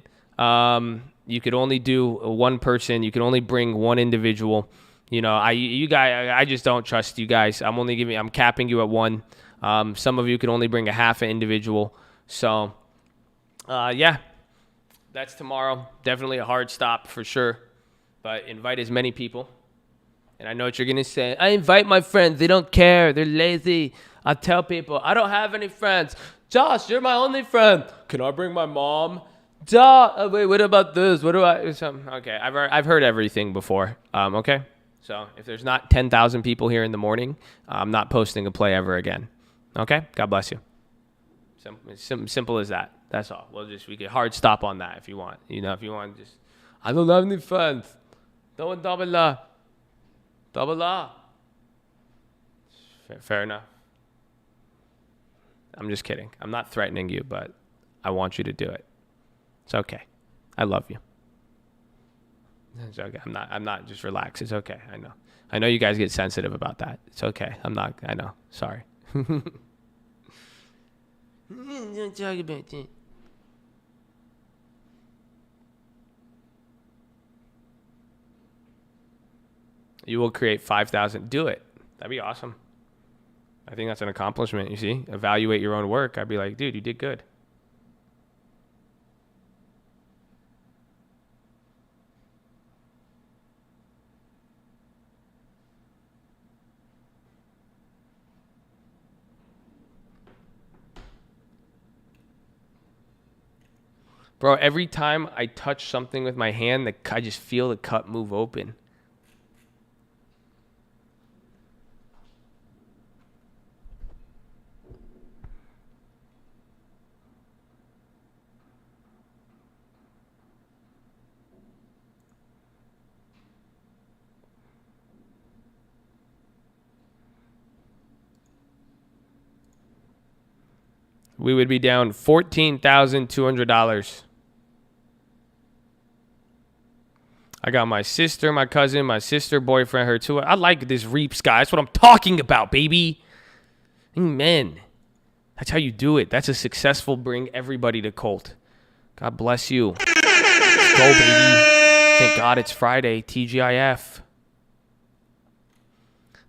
You could only do one person. You can only bring one individual. You know, I just don't trust you guys. I'm capping you at one. Some of you can only bring a half an individual. So, yeah, that's tomorrow. Definitely a hard stop for sure, but invite as many people. And I know what you're going to say. I invite my friends. They don't care. They're lazy. I tell people, I don't have any friends. Josh, you're my only friend. Can I bring my mom? Wait, what about this? What do I? Okay, I've heard everything before. Okay, so if there's not 10,000 people here in the morning, I'm not posting a play ever again. Okay, God bless you. Simple as that. That's all. We get hard stop on that if you want. You know, if you want, just I don't have any friends. Don't double la. Fair enough. I'm just kidding. I'm not threatening you, but I want you to do it. It's okay. I love you. It's okay. I'm not. Just relax. It's okay. I know you guys get sensitive about that. It's okay. I know. Sorry. Don't talk about it. You will create 5,000. Do it. That'd be awesome. I think that's an accomplishment. You see, evaluate your own work. I'd be like, dude, you did good. Bro, every time I touch something with my hand, I just feel the cut move open. We would be down $14,200. I got my sister, my cousin, my sister, boyfriend, her too. I like this Reaps guy. That's what I'm talking about, baby. Amen. That's how you do it. That's a successful bring everybody to cult. God bless you. Let's go, baby. Thank God it's Friday. TGIF.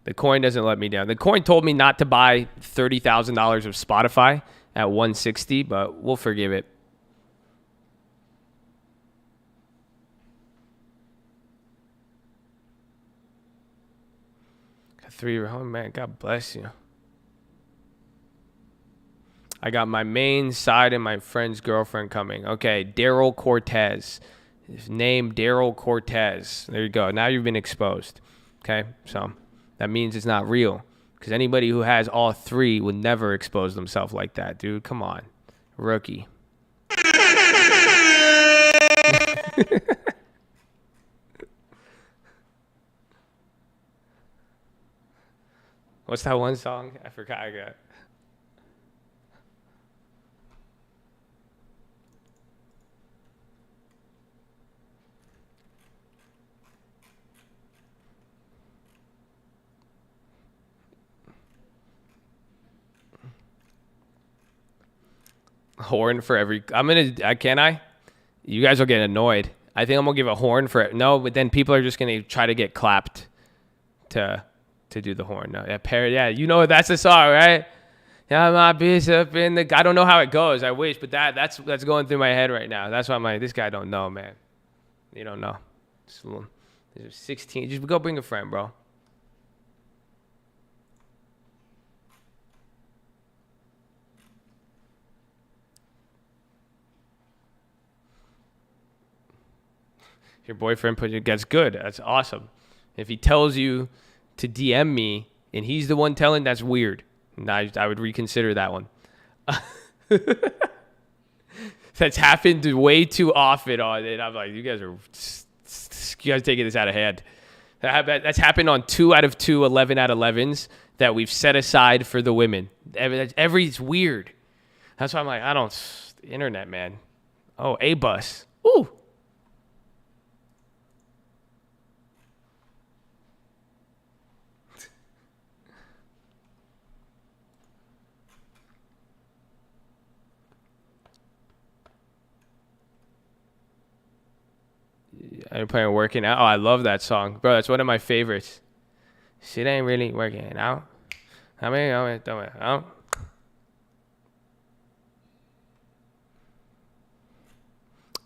The coin doesn't let me down. The coin told me not to buy $30,000 of Spotify at 160, but we'll forgive it. Oh man, God bless you. I got my main side and my friend's girlfriend coming. Okay, Daryl Cortez. His name, Daryl Cortez. There you go. Now you've been exposed. Okay, so that means it's not real. Because anybody who has all three would never expose themselves like that, dude. Come on. Rookie. What's that one song? I forgot. I got. Horn for every. Can I? You guys will get annoyed. I think I'm gonna give a horn for it. No, but then people are just gonna try to get clapped to do the horn. No, yeah, you know that's the song, right? Yeah, my bishop in the. I don't know how it goes. I wish, but that's going through my head right now. That's why I'm like, this guy don't know, man. You don't know. 16. Just go bring a friend, bro. Your boyfriend gets good. That's awesome. If he tells you to DM me and he's the one telling, that's weird. And I would reconsider that one. That's happened way too often on it. I'm like, you guys taking this out of hand. That's happened on 2 out of 2 11 out of 11s that we've set aside for the women. It's weird. That's why I'm like, the internet, man. Oh, A-bus. Ooh. I'm playing working out. Oh, I love that song. Bro, that's one of my favorites. Shit ain't really working out.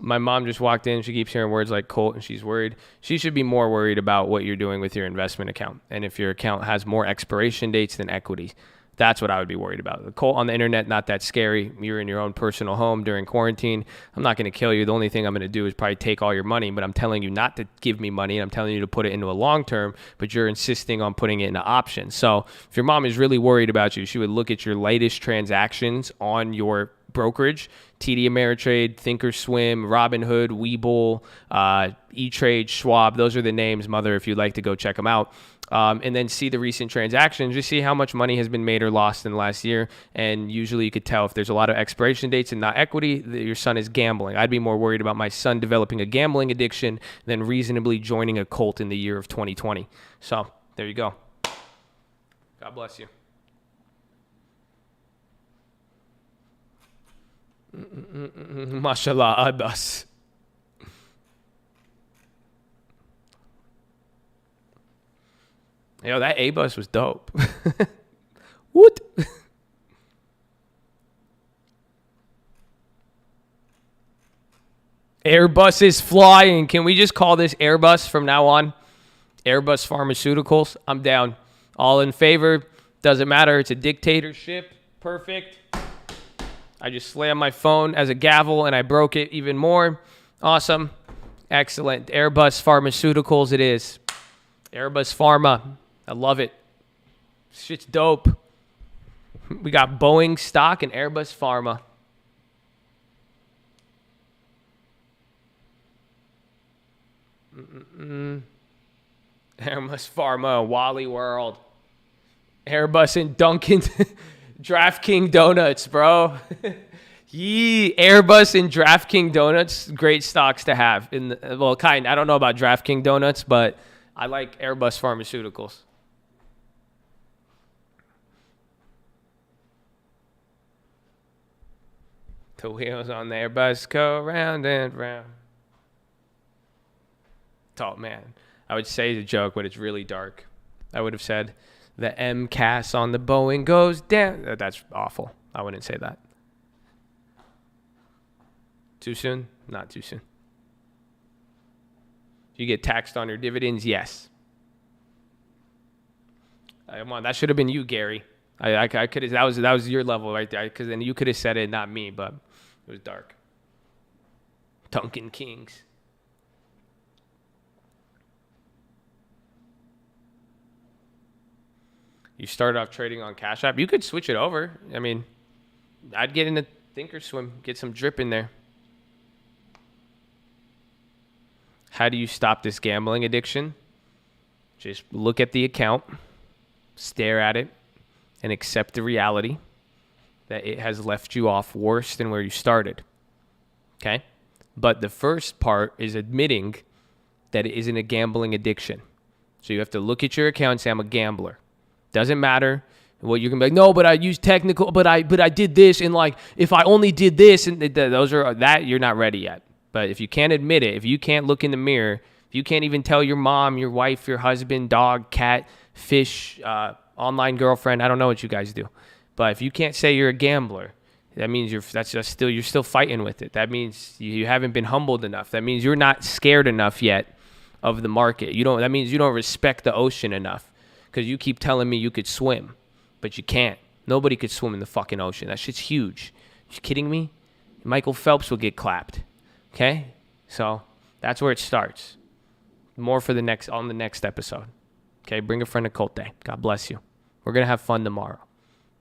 My mom just walked in. She keeps hearing words like cult and she's worried. She should be more worried about what you're doing with your investment account. And if your account has more expiration dates than equity. That's what I would be worried about. The cult on the internet, not that scary. You're in your own personal home during quarantine. I'm not going to kill you. The only thing I'm going to do is probably take all your money, but I'm telling you not to give me money. I'm telling you to put it into a long term, but you're insisting on putting it into options. So if your mom is really worried about you, she would look at your latest transactions on your brokerage, TD Ameritrade, Thinkorswim, Robinhood, Webull, E-Trade, Schwab. Those are the names, mother, if you'd like to go check them out. And then see the recent transactions, just see how much money has been made or lost in the last year. And usually you could tell if there's a lot of expiration dates and not equity, that your son is gambling. I'd be more worried about my son developing a gambling addiction than reasonably joining a cult in the year of 2020. So there you go. God bless you. Mashallah, Abbas. Yo, that A-bus was dope. What? Airbus is flying. Can we just call this Airbus from now on? Airbus Pharmaceuticals. I'm down. All in favor. Doesn't matter. It's a dictatorship. Perfect. I just slammed my phone as a gavel and I broke it even more. Awesome. Excellent. Airbus Pharmaceuticals it is. Airbus Pharma. I love it. Shit's dope. We got Boeing stock and Airbus Pharma. Airbus Pharma, Wally World. Airbus and Dunkin' DraftKings Donuts, bro. Airbus and DraftKings Donuts, great stocks to have. I don't know about DraftKings Donuts, but I like Airbus Pharmaceuticals. The wheels on the Airbus go round and round. Oh, man. I would say the joke, but it's really dark. I would have said, the MCAS on the Boeing goes down. That's awful. I wouldn't say that. Too soon? Not too soon. You get taxed on your dividends? Yes. Come on, that should have been you, Gary. I could have. That was your level right there. Because then you could have said it, not me. But it was dark. Duncan Kings. You started off trading on Cash App. You could switch it over. I mean, I'd get into Thinkorswim, get some drip in there. How do you stop this gambling addiction? Just look at the account, stare at it, and accept the reality that it has left you off worse than where you started. Okay? But the first part is admitting that it isn't a gambling addiction. So you have to look at your account and say, I'm a gambler. Doesn't matter what you can be like, no, but I use technical, but I did this, and like if I only did this, and you're not ready yet. But if you can't admit it, if you can't look in the mirror, if you can't even tell your mom, your wife, your husband, dog, cat, fish, online girlfriend, I don't know what you guys do, but if you can't say you're a gambler, that means you're still fighting with it. That means you haven't been humbled enough. That means you're not scared enough yet of the market. That means you don't respect the ocean enough, because you keep telling me you could swim, but you can't. Nobody could swim in the fucking ocean. That shit's huge. You kidding me? Michael Phelps will get clapped. Okay? So that's where it starts. More for on the next episode. Okay? Bring a friend to Cult Day. God bless you. We're going to have fun tomorrow.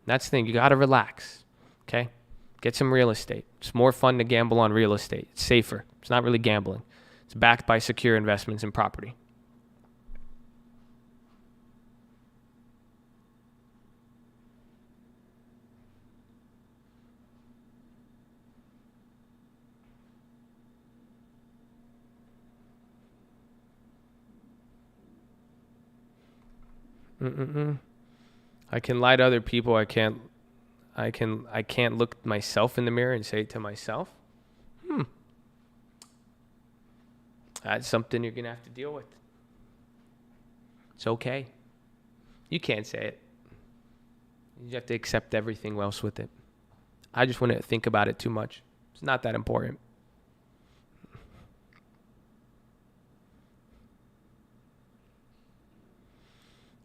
That's the thing. You got to relax. Okay? Get some real estate. It's more fun to gamble on real estate. It's safer. It's not really gambling. It's backed by secure investments in property. I can lie to other people. I can't look myself in the mirror and say it to myself. That's something you're gonna have to deal with. It's okay. You can't say it. You have to accept everything else with it. I just want to think about it too much. It's not that important.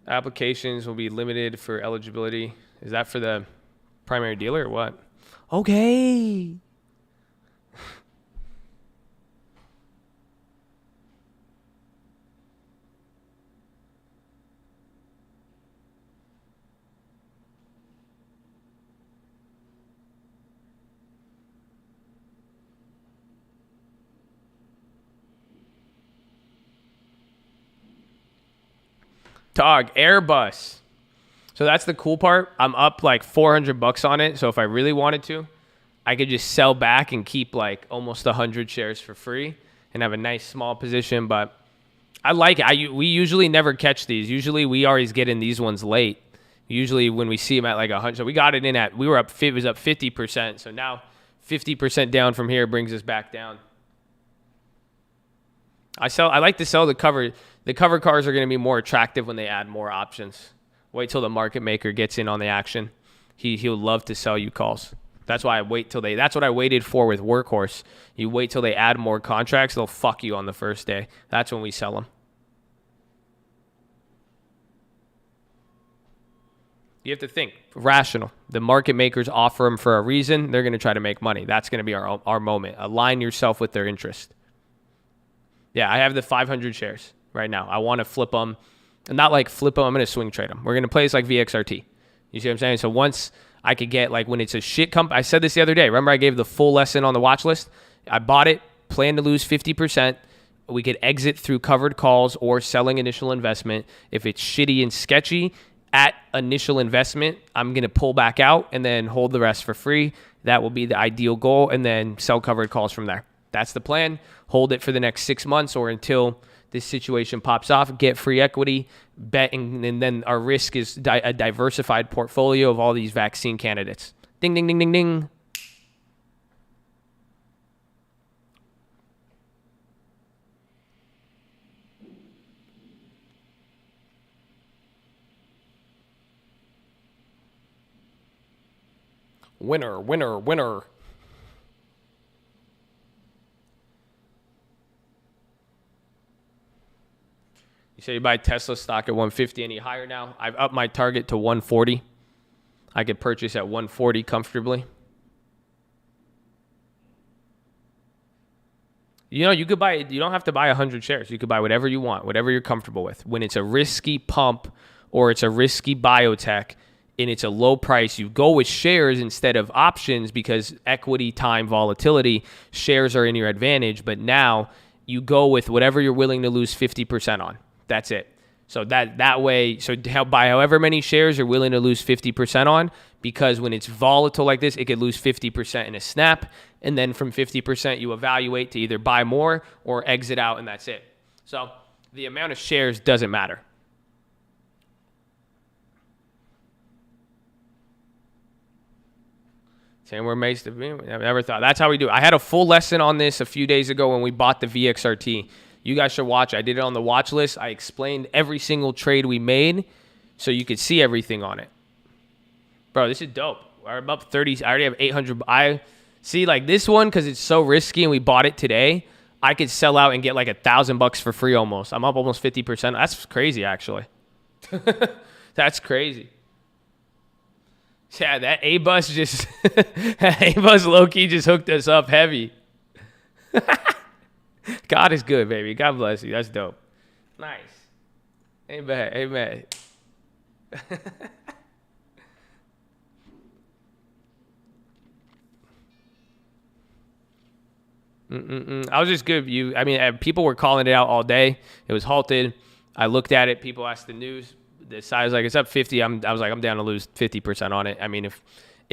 Applications will be limited for eligibility. Is that for the primary dealer or what? Okay. Dog, Airbus. So that's the cool part. I'm up like $400 on it. So if I really wanted to, I could just sell back and keep like almost 100 shares for free and have a nice small position. But I like it. We usually never catch these. Usually we always get in these ones late. Usually when we see them at like 100. So we got it in at, it was up 50%. So now 50% down from here brings us back down. I like to sell the cover. The cover cars are going to be more attractive when they add more options. Wait till the market maker gets in on the action. He'll love to sell you calls. That's why that's what I waited for with Workhorse. You wait till they add more contracts, they'll fuck you on the first day. That's when we sell them. You have to think rational. The market makers offer them for a reason. They're going to try to make money. That's going to be our moment. Align yourself with their interest. Yeah, I have the 500 shares right now. I want to flip them. And not like flip them, I'm going to swing trade them. We're going to play this like VXRT. You see what I'm saying? So once I could get, like, when it's a shit company, I said this the other day. Remember I gave the full lesson on the watch list? I bought it, planned to lose 50%. We could exit through covered calls or selling initial investment. If it's shitty and sketchy at initial investment, I'm going to pull back out and then hold the rest for free. That will be the ideal goal, and then sell covered calls from there. That's the plan. Hold it for the next 6 months or until this situation pops off, get free equity, bet, and then our risk is a diversified portfolio of all these vaccine candidates. Ding, ding, ding, ding, ding. Winner, winner, winner. You say you buy Tesla stock at 150 any higher now? I've upped my target to 140. I could purchase at 140 comfortably. You could buy, you don't have to buy 100 shares. You could buy whatever you want, whatever you're comfortable with. When it's a risky pump or it's a risky biotech and it's a low price, you go with shares instead of options because equity, time, volatility, shares are in your advantage. But now you go with whatever you're willing to lose 50% on. That's it. So that way, buy however many shares you're willing to lose 50% on, because when it's volatile like this, it could lose 50% in a snap. And then from 50%, you evaluate to either buy more or exit out, and that's it. So the amount of shares doesn't matter. Same where Mace to be. I never thought. That's how we do it. I had a full lesson on this a few days ago when we bought the VXRT. You guys should watch. I did it on the watch list. I explained every single trade we made so you could see everything on it. Bro, this is dope. I'm up 30. I already have 800. I see, like this one, because it's so risky and we bought it today, I could sell out and get like $1,000 for free almost. I'm up almost 50%. That's crazy, actually. That's crazy. Yeah, that A-Bus just, A-Bus low-key just hooked us up heavy. God is good, baby. God bless you. That's dope. Nice. Amen. Amen. I was just good. I mean, people were calling it out all day. It was halted. I looked at it. People asked the news. The size, like, it's up 50. I was like, I'm down to lose 50% on it. I mean, if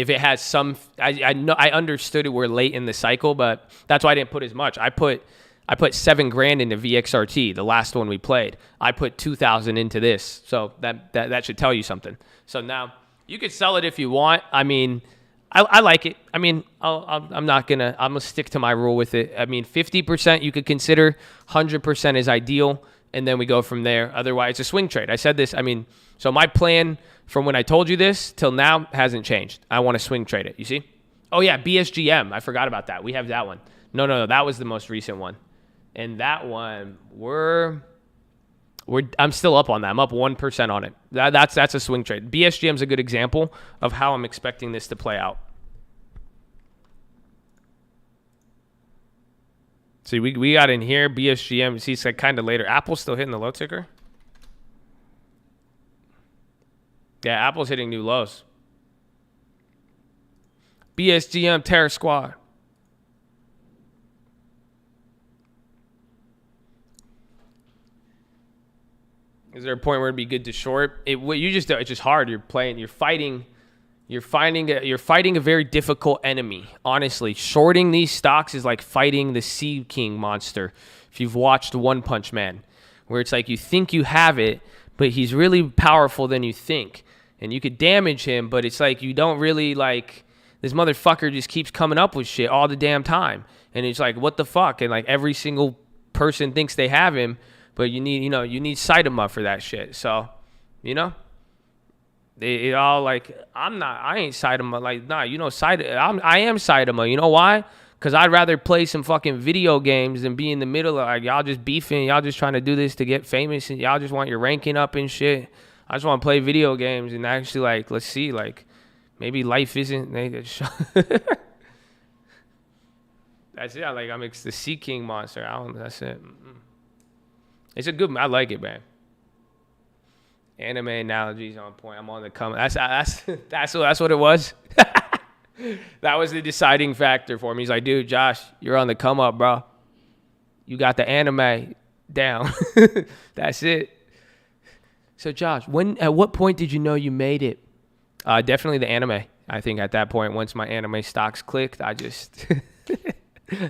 it has some, I know, I understood it. We're late in the cycle, but that's why I didn't put as much. I put $7,000 into VXRT, the last one we played. I put 2,000 into this, so that should tell you something. So now you could sell it if you want. I mean, I like it. I mean, I'm gonna stick to my rule with it. I mean, 50% you could consider, 100% is ideal, and then we go from there. Otherwise, it's a swing trade. I said this. I mean, so my plan from when I told you this till now hasn't changed. I want to swing trade it. You see? Oh yeah, BSGM. I forgot about that. We have that one. No, that was the most recent one. And that one, I'm still up on that. I'm up 1% on it. That's a swing trade. BSGM is a good example of how I'm expecting this to play out. See, we got in here, BSGM. See, it's like kind of later. Apple's still hitting the low ticker. Yeah, Apple's hitting new lows. BSGM, Terror Squad. Is there a point where it'd be good to short? It's just hard. You're fighting a very difficult enemy. Honestly, shorting these stocks is like fighting the Sea King monster. If you've watched One Punch Man, where it's like you think you have it, but he's really powerful than you think, and you could damage him, but it's like you don't really like. This motherfucker just keeps coming up with shit all the damn time, and it's like, what the fuck? And like every single person thinks they have him. But you need Saitama for that shit. So, it all like, I ain't Saitama. Like, nah, Saitama, I am Saitama. You know why? Because I'd rather play some fucking video games than be in the middle of, like, y'all just beefing. Y'all just trying to do this to get famous. And y'all just want your ranking up and shit. I just want to play video games and actually, like, let's see, like, maybe life isn't. That's it. Like, it's the Sea King monster. That's it. It's a good. I like it, man. Anime analogies on point. I'm on the come. That's what it was. That was the deciding factor for me. He's like, dude, Josh, you're on the come up, bro. You got the anime down. That's it. So, Josh, at what point did you know you made it? Definitely the anime. I think at that point, once my anime stocks clicked, I just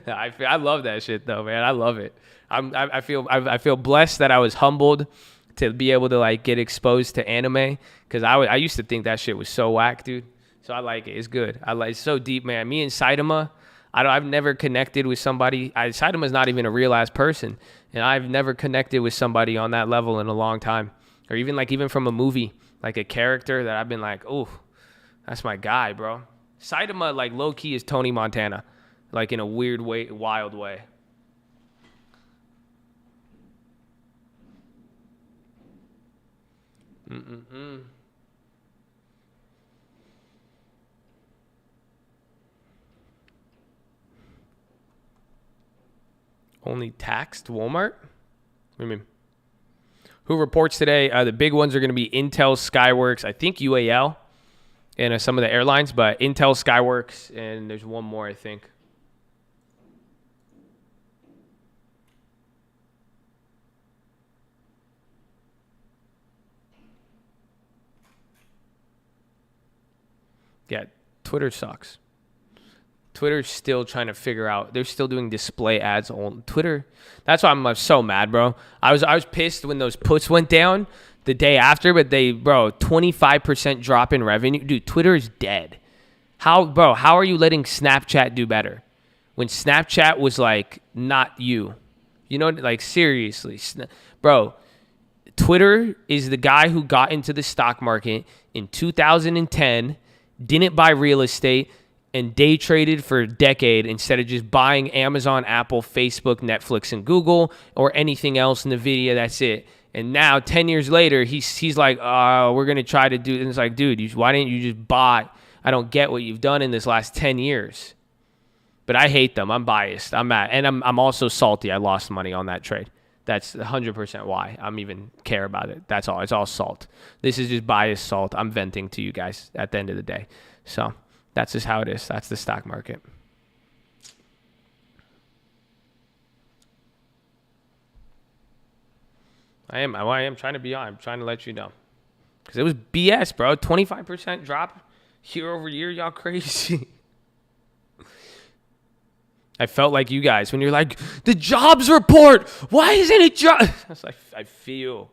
I love that shit though, man. I love it. I feel blessed that I was humbled to be able to like get exposed to anime, because I used to think that shit was so whack, dude. So I like it. It's good. It's so deep, man. Me and Saitama, I've never connected with somebody. Saitama's not even a real ass person, and I've never connected with somebody on that level in a long time, or even from a movie, like a character that I've been like, oh, that's my guy, bro. Saitama, like low key, is Tony Montana, like in a weird way, wild way. Only taxed Walmart? What do you mean? Who reports today? The big ones are going to be Intel, Skyworks, I think UAL, and some of the airlines, but Intel, Skyworks, and there's one more, I think. Yeah, Twitter sucks. Twitter's still trying to figure out. They're still doing display ads on Twitter. That's why I'm so mad, bro. I was pissed when those puts went down the day after, but 25% drop in revenue. Dude, Twitter is dead. How are you letting Snapchat do better when Snapchat was like not you? You know, like seriously, bro. Twitter is the guy who got into the stock market in 2010, didn't buy real estate, and day traded for a decade instead of just buying Amazon, Apple, Facebook, Netflix, and Google, or anything else, NVIDIA. That's it. And now 10 years later, he's like, we're going to try to do it. And it's like, dude, why didn't you just buy? I don't get what you've done in this last 10 years. But I hate them. I'm biased. I'm mad. And I'm also salty. I lost money on that trade. That's 100% why I'm even care about it. That's all. It's all salt. This is just biased salt. I'm venting to you guys at the end of the day. So that's just how it is. That's the stock market. I am trying to be on. I'm trying to let you know. Because it was BS, bro. 25% drop year over year. Y'all crazy. I felt like you guys when you're like, the jobs report. Why isn't it I was like, I feel.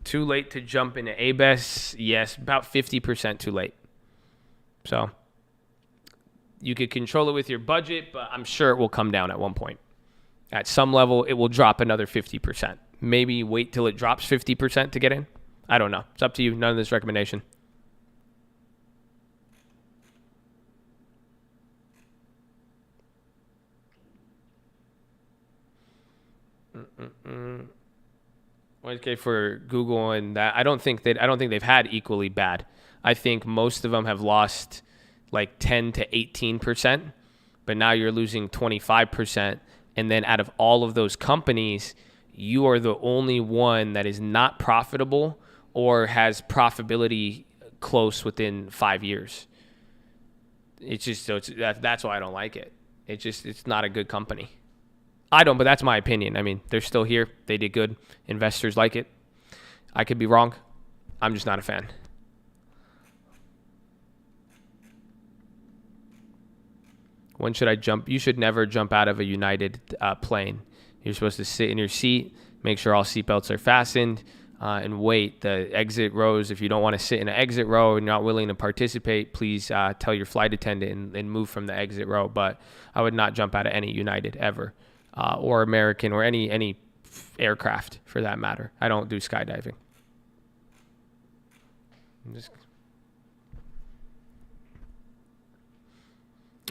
Too late to jump into ABES? Yes, about 50% too late. So you could control it with your budget, but I'm sure it will come down at one point. At some level, it will drop another 50%. Maybe wait till it drops 50% to get in. I don't know. It's up to you. None of this recommendation. Okay, for Google and that, I don't think they've had equally bad. I think most of them have lost like 10 to 18%, but now you're losing 25%. And then out of all of those companies, you are the only one that is not profitable or has profitability close within 5 years. It's just that's why I don't like it. It's not a good company. I don't, but that's my opinion. I mean, they're still here. They did good. Investors like it. I could be wrong. I'm just not a fan. When should I jump? You should never jump out of a United plane. You're supposed to sit in your seat, make sure all seatbelts are fastened, and wait. The exit rows, if you don't want to sit in an exit row and you're not willing to participate, please tell your flight attendant and move from the exit row. But I would not jump out of any United ever. Or American, or any aircraft for that matter. I don't do skydiving.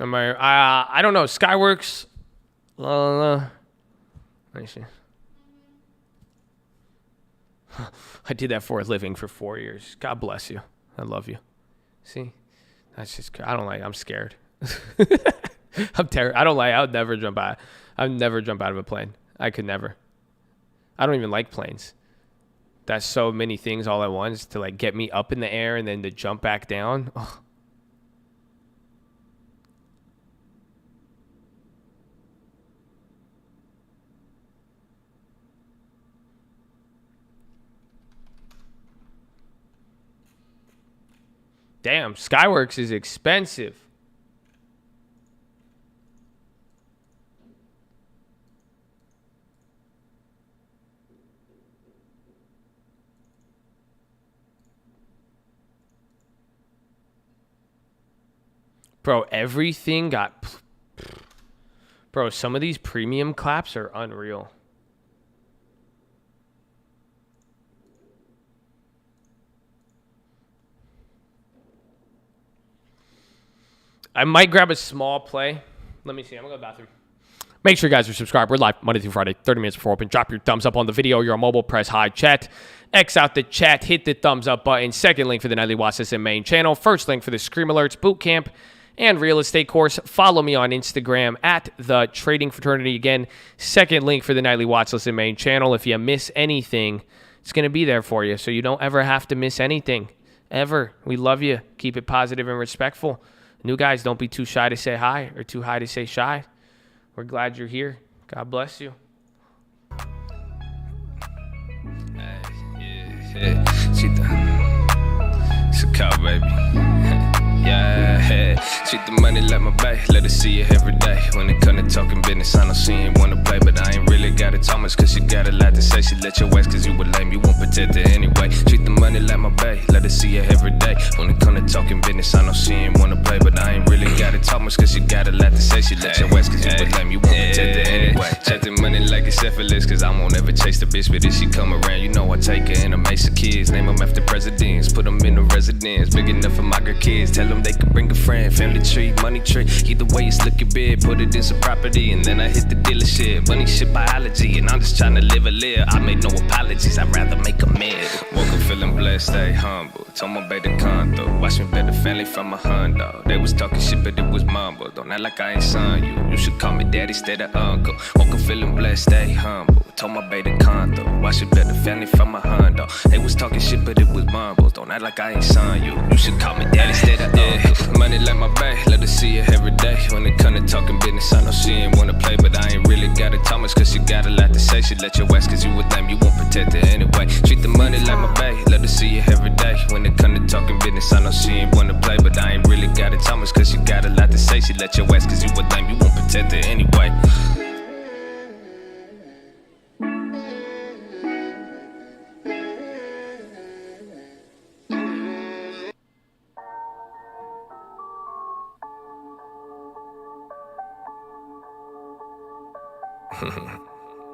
I don't know. Skyworks. Let me see. I did that for a living for 4 years. God bless you. I love you. See, that's just. I'm scared. I'm terrible. I would never jump out. I'd never jump out of a plane. I could never. I don't even like planes. That's so many things all at once to like get me up in the air and then to jump back down. Ugh. Damn, Skyworks is expensive. Bro, everything got... Bro, some of these premium claps are unreal. I might grab a small play. Let me see. I'm going to go to the bathroom. Make sure you guys are subscribed. We're live Monday through Friday, 30 minutes before open. Drop your thumbs up on the video. You're on mobile. Press hi chat. X out the chat. Hit the thumbs up button. Second link for the Nightly Watchlist and main channel. First link for the Scream Alerts Bootcamp and real estate course. Follow me on Instagram at The Trading Fraternity. Again, second link for the Nightly Watchlist and main channel. If you miss anything, it's going to be there for you, so you don't ever have to miss anything. Ever. We love you. Keep it positive and respectful. New guys, don't be too shy to say hi or too high to say shy. We're glad you're here. God bless you. It's a call, baby. Yeah, treat the money like my bae. Let her see it every day. When it come to talking business, I know she ain't wanna play, but I ain't really got it Thomas, cause she got a lot to say. She let your ass cause you were lame, you won't protect her anyway. Treat the money like my bae. Let her see it every day. When it come to talking business, I know she ain't wanna play, but I ain't really got it Thomas, cause she got a lot to say. She let your ass cause you were lame, you won't protect her anyway. Check the money like it's effortless, cause I won't ever chase the bitch, but if she come around, you know I take her and I make some kids. Name them after presidents, put them in a residence, big enough for my girl kids. Tell them they can bring a friend, family tree, money tree. Either way, it's looking big, put it in some property, and then I hit the dealership. Money shit biology, and I'm just trying to live a live. I made no apologies, I'd rather make a mid. Woke up feeling blessed, stay humble. Told my baby condo, watch me better family from a hundo. They was talking shit, but it was mumble. Don't act like I ain't son you. You should call me daddy instead of uncle. Woke up feeling blessed, stay humble. Told my baby condo, watch it better family from a hundo. They was talking shit, but it was mumbles. Don't act like I ain't son you. You should call me daddy instead of uncle. Money like my bae, let her see it every day. When it come to talking business, I know she ain't wanna play, but I ain't really got it Thomas, cause she got a lot to say. She let your ass cause you were lame, you won't protect her anyway. Treat the money like my bae, let her see it every day. When it come to talking business, I know she ain't wanna play, but I ain't really got it Thomas, cause she got a lot to say. She let your ass cause you were lame, you won't protect her anyway.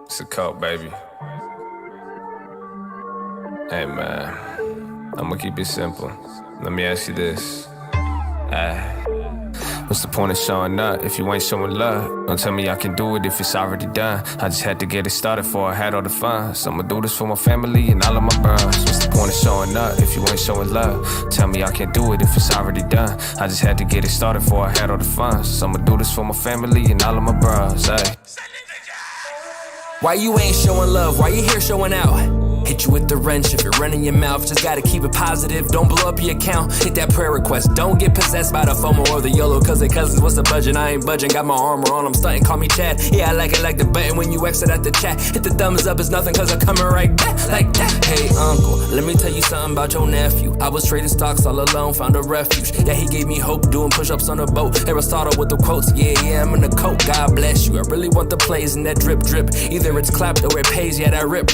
It's a cult, baby. Hey, man, I'ma keep it simple. Let me ask you this. What's the point of showing up if you ain't showing love? Don't tell me I can do it if it's already done. I just had to get it started before I had all the fun. So I'ma do this for my family and all of my bros. What's the point of showing up if you ain't showing love? Tell me I can't do it if it's already done. I just had to get it started before I had all the fun. So I'ma do this for my family and all of my bros. Hey. Why you ain't showing love? Why you here showing out? Hit you with the wrench if you're running your mouth. Just gotta keep it positive, don't blow up your account. Hit that prayer request, don't get possessed by the FOMO or the YOLO. Cause they cousins, what's the budget? I ain't budging, got my armor on, I'm stunting, call me Chad. Yeah, I like it like the button when you exit at the chat. Hit the thumbs up, it's nothing cause I'm coming right back, like that. Hey uncle, let me tell you something about your nephew. I was trading stocks all alone, found a refuge. Yeah, he gave me hope, doing push-ups on a boat. Aristotle with the quotes, yeah, I'm in the coat. God bless you, I really want the plays in that drip. Either it's clapped or it pays, yeah, that rip.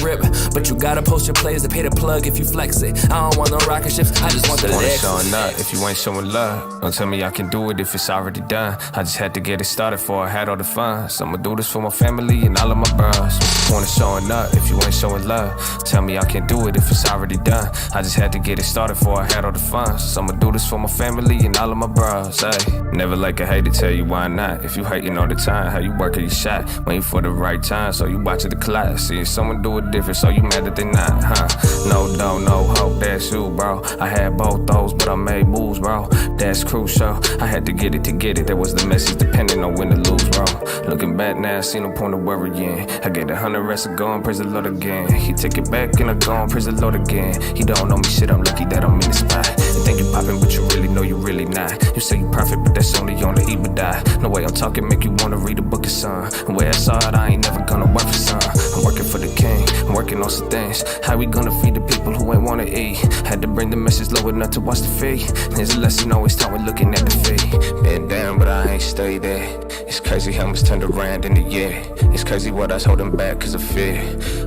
But you gotta post your plays to pay the plug if you flex it. I don't want no rocket ships, I just want the legs. Showing up if you ain't showing love. Don't tell me I can do it if it's already done. I just had to get it started before I had all the fun. So I'ma do this for my family and all of my bros. What's the point of showing up if you ain't showing love? Tell me I can do it if it's already done. I just had to get it started before I had all the fun. So I'ma do this for my family and all of my bros. Hey, never like a hate to tell you why not. If you hating all the time, how you working your shot, waiting for the right time, so you watching the clock. See if someone do it different, so you mad that they not, huh? No dough, no hope, that's you, bro. I had both those, but I made moves, bro. That's crucial. I had to get it to get it. That was the message, depending on when to lose, bro. Looking back now, I see no point of worrying. I get 100 rests of going, praise the Lord again. He take it back and I go and praise the Lord again. He don't know me shit, I'm lucky that I'm in the spot. You think you poppin', but you really know you really not. You say you perfect, but that's only on the EBITDA. No way I'm talking, make you wanna read a book of son. And where I saw it, I ain't never gonna work for some. I'm working for the king, I'm working on some things. How we gonna feed the people people who ain't wanna eat. Had to bring the message low enough to watch the feed. There's a lesson always taught when looking at the feed. Been down, but I ain't stay there. It's crazy how much turned around in a year. It's crazy what I was holding back cause of fear.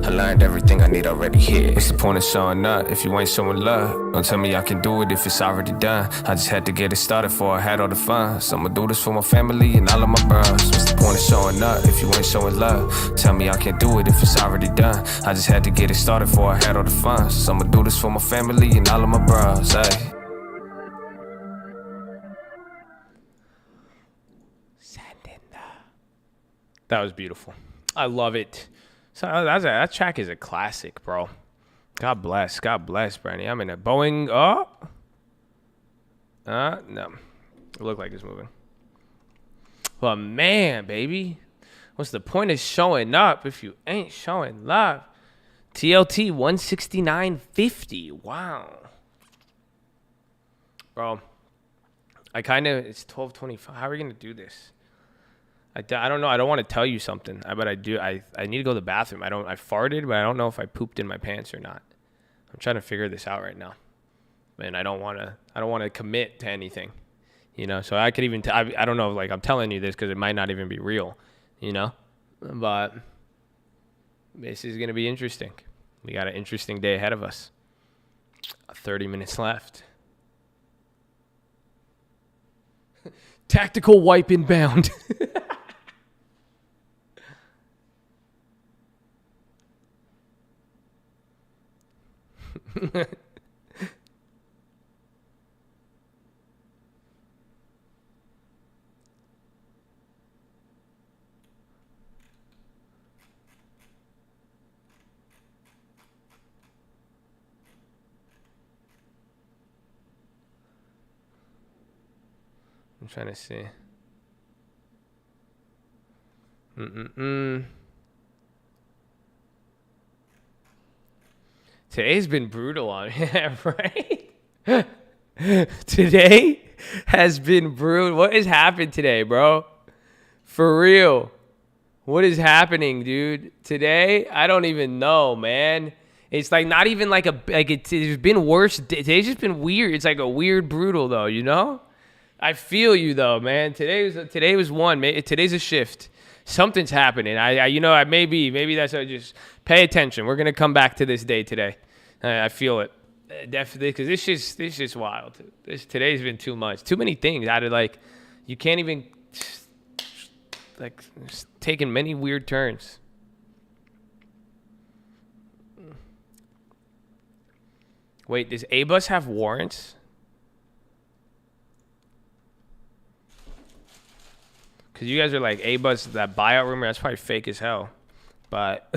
I learned everything I need already here. What's the point of showing up if you ain't showing love? Don't tell me I can do it if it's already done. I just had to get it started before I had all the fun. So I'ma do this for my family and all of my bros. What's the point of showing up if you ain't showing love? Tell me I can't do it if it's already done. I just had to get it started before I had all the fun. So I'ma do this for my family and all of my bros. Hey. That was beautiful. I love it. So that track is a classic, bro. God bless, Brandy. I'm in a Boeing. No, it looked like it's moving. But man, baby, what's the point of showing up if you ain't showing love? TLT 169.50. Wow, bro. It's 12:25. How are we gonna do this? I don't know. I don't want to tell you something, but I do. I need to go to the bathroom. I farted, but I don't know if I pooped in my pants or not. I'm trying to figure this out right now, and I don't want to commit to anything, you know. So I could even. I don't know. Like I'm telling you this because it might not even be real, you know. But this is gonna be interesting. We got an interesting day ahead of us. 30 minutes left. Tactical wipe inbound. I'm trying to see. Today's been brutal on me, right? Today has been brutal. What has happened today, bro? For real. What is happening, dude? Today, I don't even know, man. It's like not even like it's been worse. Today's just been weird. It's like a weird brutal though, you know? I feel you though, man. Today was one. Today's a shift. Something's happening. Maybe that's just pay attention. We're gonna come back to this day today. I feel it definitely because this just wild. Today's been too much. Too many things. You can't even it's taking many weird turns. Wait, does A-Bus have warrants? Because you guys are like, A-Bus, that buyout rumor, that's probably fake as hell. But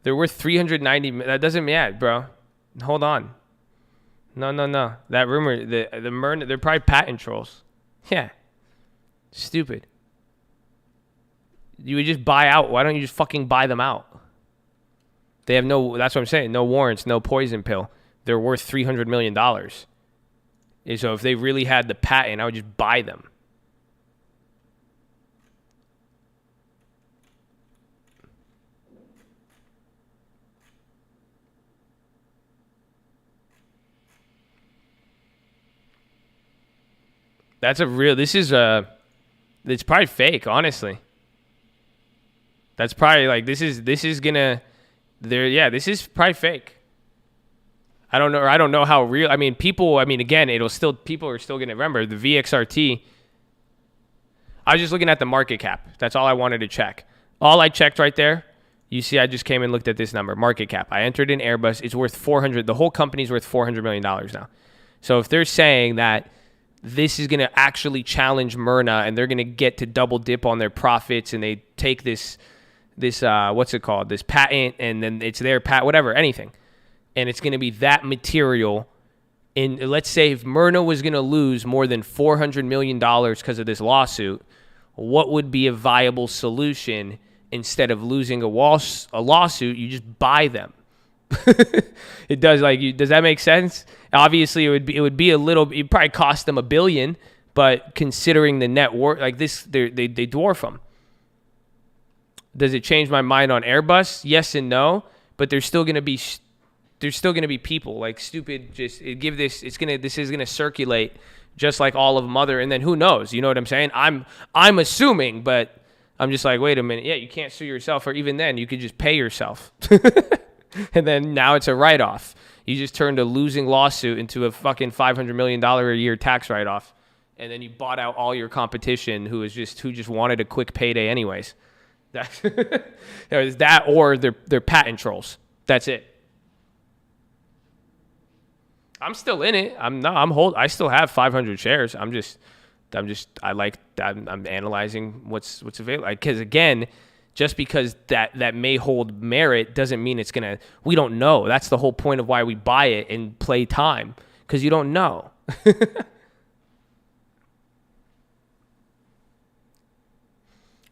they're worth 390. That doesn't matter, bro. Hold on. No. That rumor, the Myrna, they're probably patent trolls. Yeah. Stupid. You would just buy out. Why don't you just fucking buy them out? They have that's what I'm saying. No warrants, no poison pill. They're worth $300 million. And so if they really had the patent, I would just buy them. It's probably fake, honestly. That's probably this is probably fake. I don't know how real. People are still going to remember the VXRT. I was just looking at the market cap. That's all I wanted to check. All I checked right there, you see I just came and looked at this number, market cap. I entered in Airbus. It's worth 400. The whole company's worth $400 million now. So if they're saying that this is going to actually challenge Myrna and they're going to get to double dip on their profits and they take this what's it called? This patent and then it's their whatever, anything. And it's going to be that material. And let's say if Myrna was going to lose more than $400 million because of this lawsuit, what would be a viable solution instead of losing a lawsuit? You just buy them. It does does that make sense? Obviously, it would be a little. It probably cost them $1 billion, but considering the net worth, they dwarf them. Does it change my mind on Airbus? Yes and no, but they're still going to be there's still going to be people like stupid. This is going to circulate just like all of Mother. And then who knows? You know what I'm saying? I'm assuming, but I'm just like, wait a minute. Yeah, you can't sue yourself, or even then you could just pay yourself. And then now it's a write-off. You just turned a losing lawsuit into a fucking $500 million a year tax write-off. And then you bought out all your competition who just wanted a quick payday anyways. There's that, or they're patent trolls. That's it. I'm still in it. I still have 500 shares. I'm analyzing what's available. Because again, just because that may hold merit doesn't mean it's gonna. We don't know. That's the whole point of why we buy it and play time, because you don't know.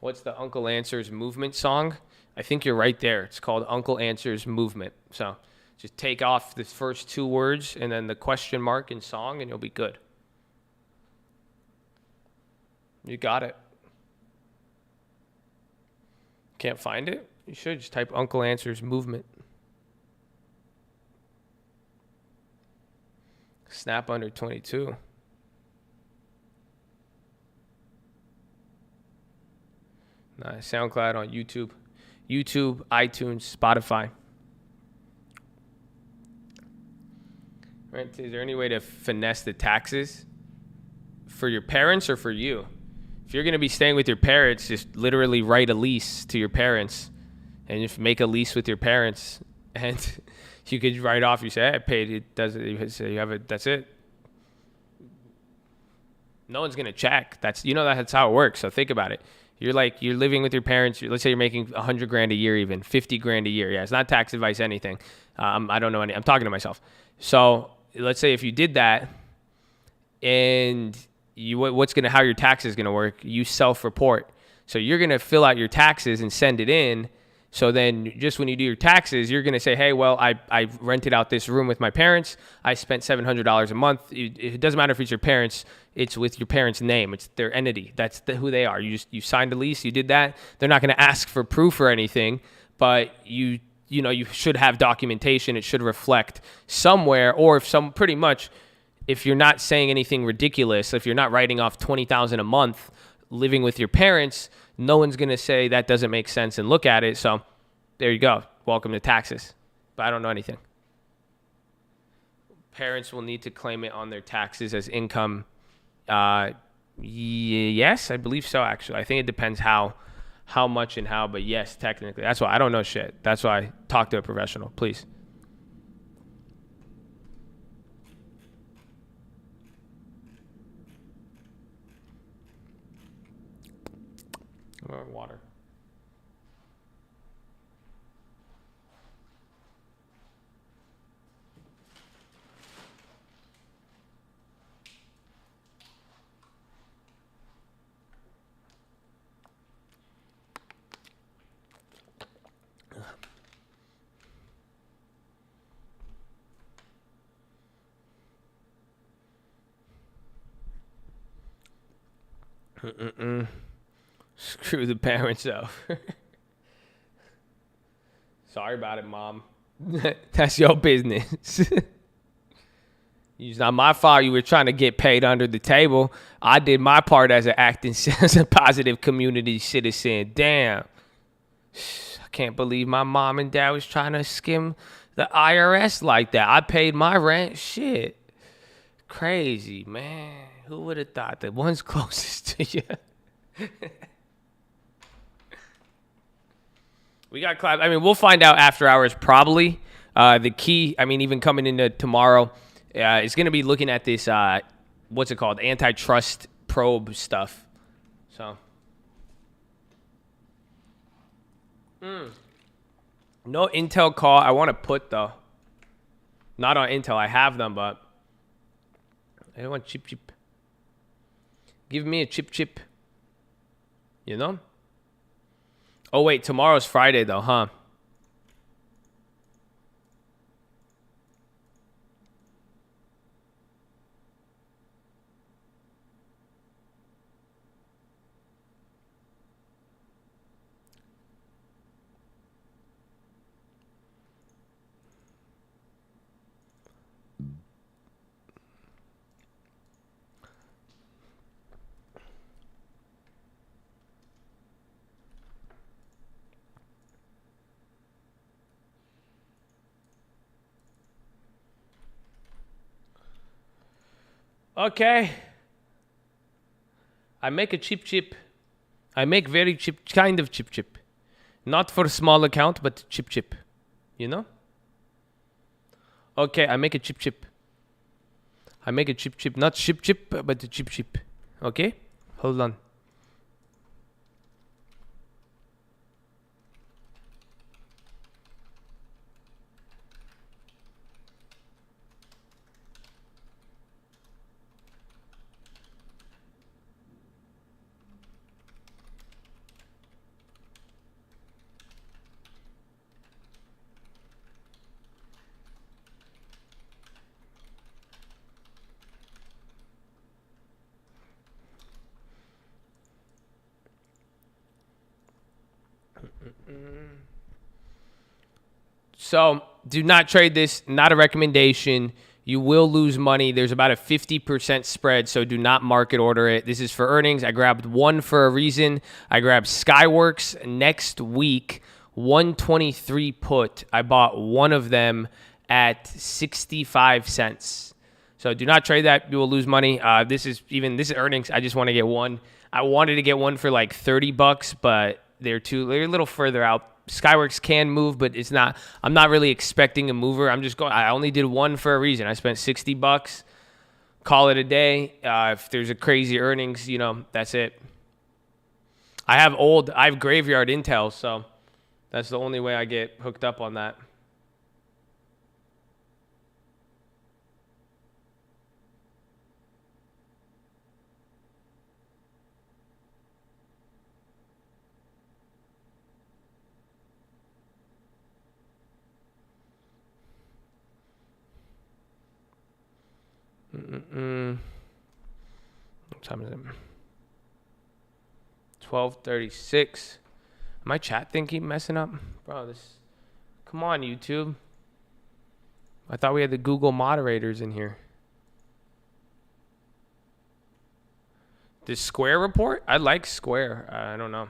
What's the Uncle Answers movement song? I think you're right there. It's called Uncle Answers Movement. So just take off the first two words and then the question mark in song, and you'll be good. You got it. Can't find it? You should just type Uncle Answers Movement. Snap under 22. Nice. SoundCloud on YouTube, iTunes, Spotify. Right? Is there any way to finesse the taxes for your parents or for you? If you're going to be staying with your parents, just literally write a lease to your parents and just make a lease with your parents, and you could write off. You say, "Hey, I paid it." Does it? You say you have it. That's it. No one's going to check. That's how it works. So think about it. You're living with your parents. Let's say you're making $100,000 a year, even $50,000 a year. Yeah, it's not tax advice, anything. I don't know any. I'm talking to myself. So let's say if you did that, and how your taxes going to work? You self-report. So you're going to fill out your taxes and send it in. So then just when you do your taxes, you're going to say, hey, well, I rented out this room with my parents. I spent $700 a month. It doesn't matter if it's your parents. It's with your parents' name. It's their entity. That's who they are. You signed a lease. You did that. They're not going to ask for proof or anything, but you should have documentation. It should reflect somewhere, or if you're not saying anything ridiculous, if you're not writing off $20,000 a month living with your parents, no one's going to say that doesn't make sense and look at it. So there you go. Welcome to taxes. But I don't know anything. Parents will need to claim it on their taxes as income. Yes, I believe so, actually. I think it depends how much and how, but yes, technically. That's why I don't know shit. That's why I talk to a professional, please. Water. Screw the parents up. Sorry about it, Mom. That's your business. It's not my fault you were trying to get paid under the table. I did my part as a positive community citizen. Damn. I can't believe my mom and dad was trying to skim the IRS like that. I paid my rent. Shit. Crazy, man. Who would have thought the one's closest to you? We got clapped. I mean, we'll find out after hours probably. The key, even coming into tomorrow, is going to be looking at this, what's it called, antitrust probe stuff. So, no Intel call. I want to put, though. Not on Intel. I have them, but I want chip. Give me a chip. You know? Oh, wait. Tomorrow's Friday, though, huh? Okay. I make a cheap chip. I make very cheap, kind of cheap chip. Not for small account, but cheap chip. You know? Okay, I make a cheap chip. I make a cheap chip. Not chip chip, but a cheap chip. Okay? Hold on. So do not trade this. Not a recommendation. You will lose money. There's about a 50% spread, so do not market order it. This is for earnings. I grabbed one for a reason. I grabbed Skyworks next week, 123 put. I bought one of them at 65 cents. So do not trade that. You will lose money. This is earnings. I just want to get one. I wanted to get one for like $30, but they're a little further out. Skyworks can move, but it's not. I'm not really expecting a mover. I only did one for a reason. I spent $60. Call it a day. If there's a crazy earnings, that's it. I have graveyard Intel, so that's the only way I get hooked up on that. What time is it? 12:36. My chat thing keep messing up? Bro, come on, YouTube. I thought we had the Google moderators in here. This Square report? I like Square. I don't know.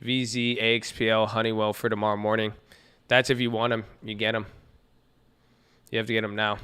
VZ, AXPL, Honeywell for tomorrow morning. That's if you want them. You get them. You have to get them now.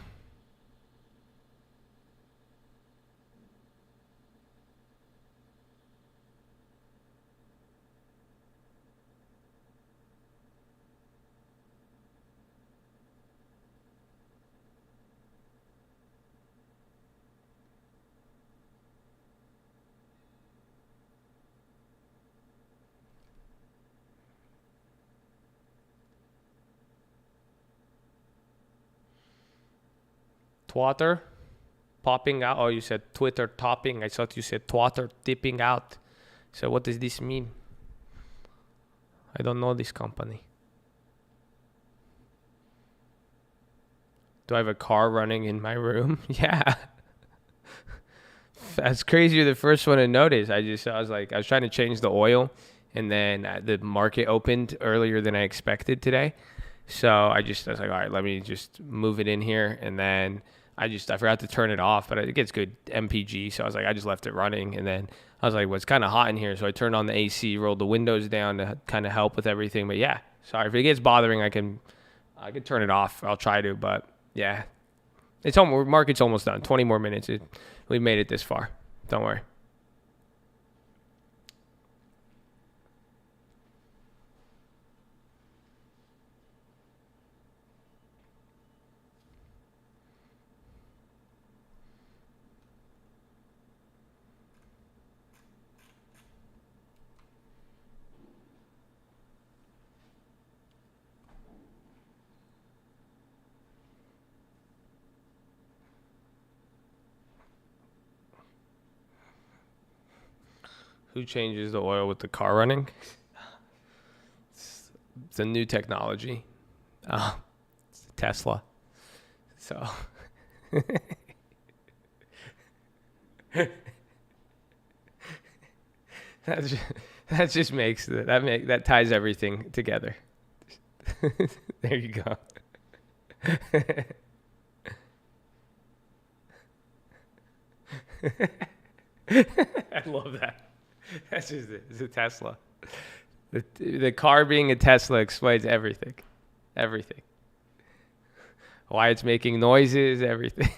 Twatter popping out. Oh, you said Twitter topping. I thought you said Twatter tipping out. So what does this mean? I don't know this company. Do I have a car running in my room? Yeah. That's crazy. You're the first one to notice. I was trying to change the oil, and then the market opened earlier than I expected today. So I was like, all right, let me just move it in here. And then I forgot to turn it off, but it gets good MPG. So I was like, I just left it running. And then I was like, well, it's kind of hot in here. So I turned on the AC, rolled the windows down to kind of help with everything. But yeah, sorry if it gets bothering, I can turn it off. I'll try to, but yeah, market's almost done. 20 more minutes. We've made it this far. Don't worry. Who changes the oil with the car running? It's a new technology. It's Tesla. So that just makes that ties everything together. There you go. I love that. That's just it. It's a Tesla. The car being a Tesla explains everything. Everything. Why it's making noises, everything.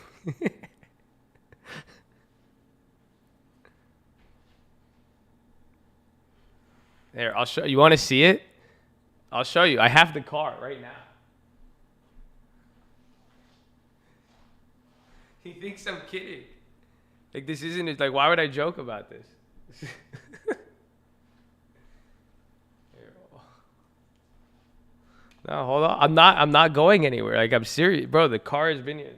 There, I'll show you. Want to see it? I'll show you. I have the car right now. He thinks I'm kidding. Like, this isn't it. Like, why would I joke about this? No, hold on. I'm not going anywhere. Like, I'm serious. Bro, the car has been here.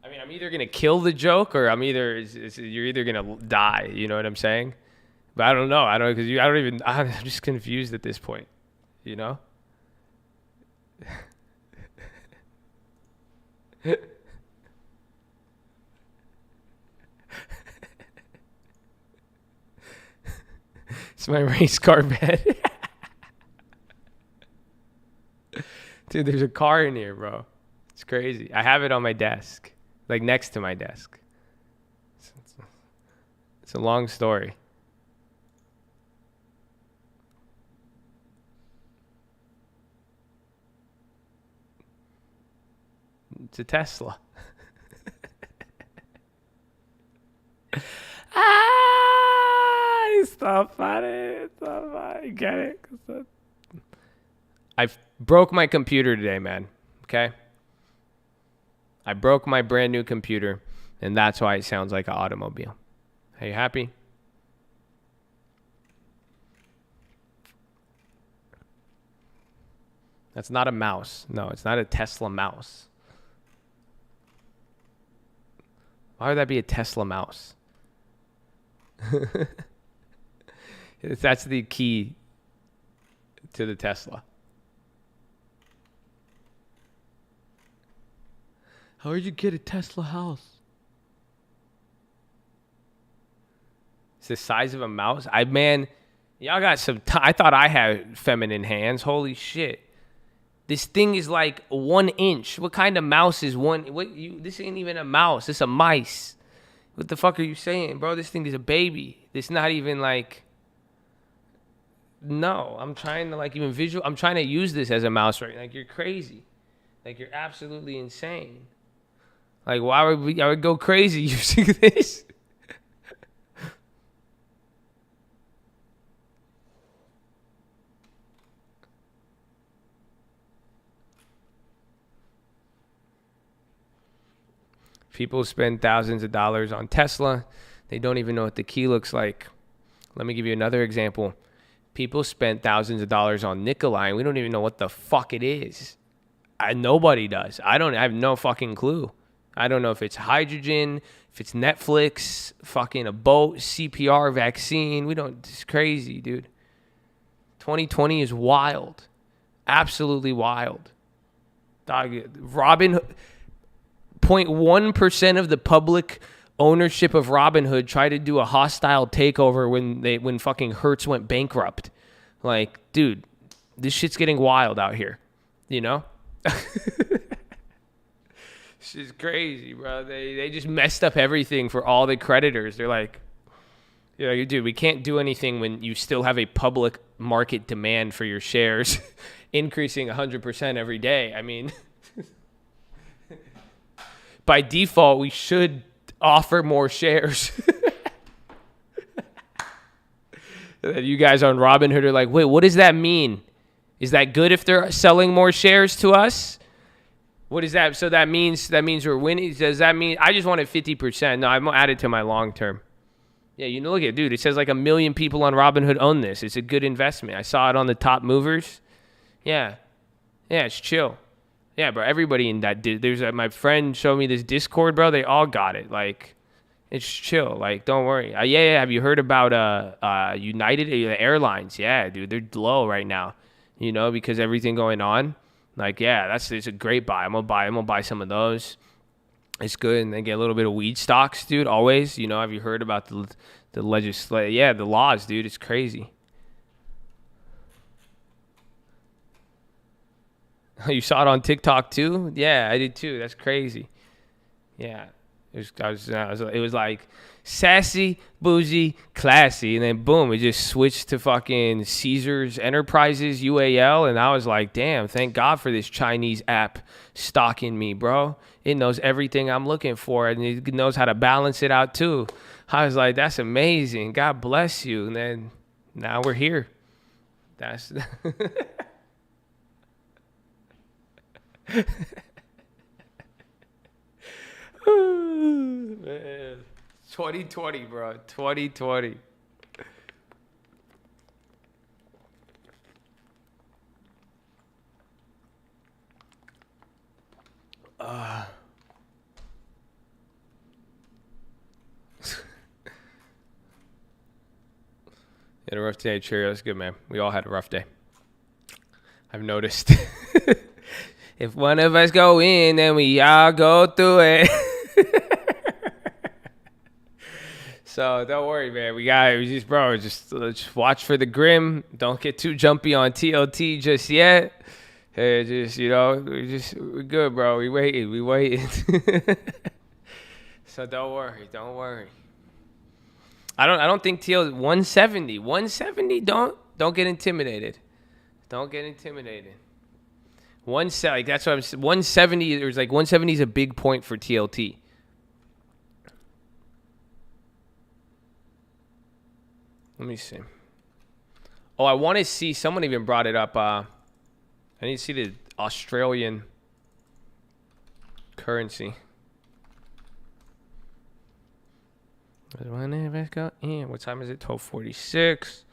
I mean, I'm either going to kill the joke or you're either going to die. You know what I'm saying? But I don't know. I'm just confused at this point. You know? It's my race car bed. Dude, there's a car in here, bro. It's crazy. I have it on my desk, like next to my desk. It's a long story. It's a Tesla. It's not funny. It's not funny. Get it? I broke my computer today, man. Okay? I broke my brand new computer, and that's why it sounds like an automobile. Are you happy? That's not a mouse. No, it's not a Tesla mouse. Why would that be a Tesla mouse? That's the key to the Tesla. How would you get a Tesla house? It's the size of a mouse. Y'all got some. I thought I had feminine hands. Holy shit! This thing is like 1 inch. What kind of mouse is one? This ain't even a mouse. It's a mice. What the fuck are you saying, bro? This thing is a baby. It's not even like. No, I'm trying to like even visual. I'm trying to use this as a mouse right now. Like, you're crazy. Like, you're absolutely insane. Like, I would go crazy using this. People spend thousands of dollars on Tesla. They don't even know what the key looks like. Let me give you another example. People spent thousands of dollars on Nikolai, and we don't even know what the fuck it is. Nobody does. I have no fucking clue. I don't know if it's hydrogen, if it's Netflix, fucking a boat, CPR vaccine. It's crazy, dude. 2020 is wild. Absolutely wild. Robinhood, 0.1% of the public ownership of Robinhood tried to do a hostile takeover when fucking Hertz went bankrupt. Like, dude, this shit's getting wild out here, you know? Shit's crazy, bro. They just messed up everything for all the creditors. They're like, dude, we can't do anything when you still have a public market demand for your shares increasing 100% every day. I mean, by default, we should offer more shares. You guys on Robinhood are like, wait, what does that mean? Is that good if they're selling more shares to us? What is that? So that means we're winning. Does that mean I just wanted 50%? No, I'm gonna add it to my long term. Yeah, look at it, dude. It says like 1 million people on Robinhood own this. It's a good investment. I saw it on the top movers. Yeah, it's chill. Yeah, bro. Everybody in that there's my friend showed me this Discord, bro. They all got it. Like, it's chill. Like, don't worry. Yeah. Have you heard about United Airlines? Yeah, dude. They're low right now. Because everything going on. Like, yeah, it's a great buy. I'm gonna buy some of those. It's good, and they get a little bit of weed stocks, dude. Always. Have you heard about the legislation? Yeah, the laws, dude. It's crazy. You saw it on TikTok too? Yeah, I did too. That's crazy. Yeah. It was like sassy, bougie, classy, and then boom, it just switched to fucking Caesars Enterprises, UAL, and I was like, damn, thank God for this Chinese app stalking me, bro. It knows everything I'm looking for, and it knows how to balance it out too. I was like, that's amazing. God bless you. And then now we're here. That's man. 2020, bro. 2020. Had a rough day, Cheerio. That's good, man. We all had a rough day. I've noticed. If one of us go in, then we all go through it. So don't worry, man. Just watch for the grim. Don't get too jumpy on TLT just yet. Hey, we're good, bro. We waiting. So don't worry. I don't think TL 170. Don't get intimidated. Don't get intimidated. That's what I'm saying. 170. There's like 170 is a big point for TLT. Let me see. Oh, I want to see. Someone even brought it up. I need to see the Australian currency. What time is it? 12:46.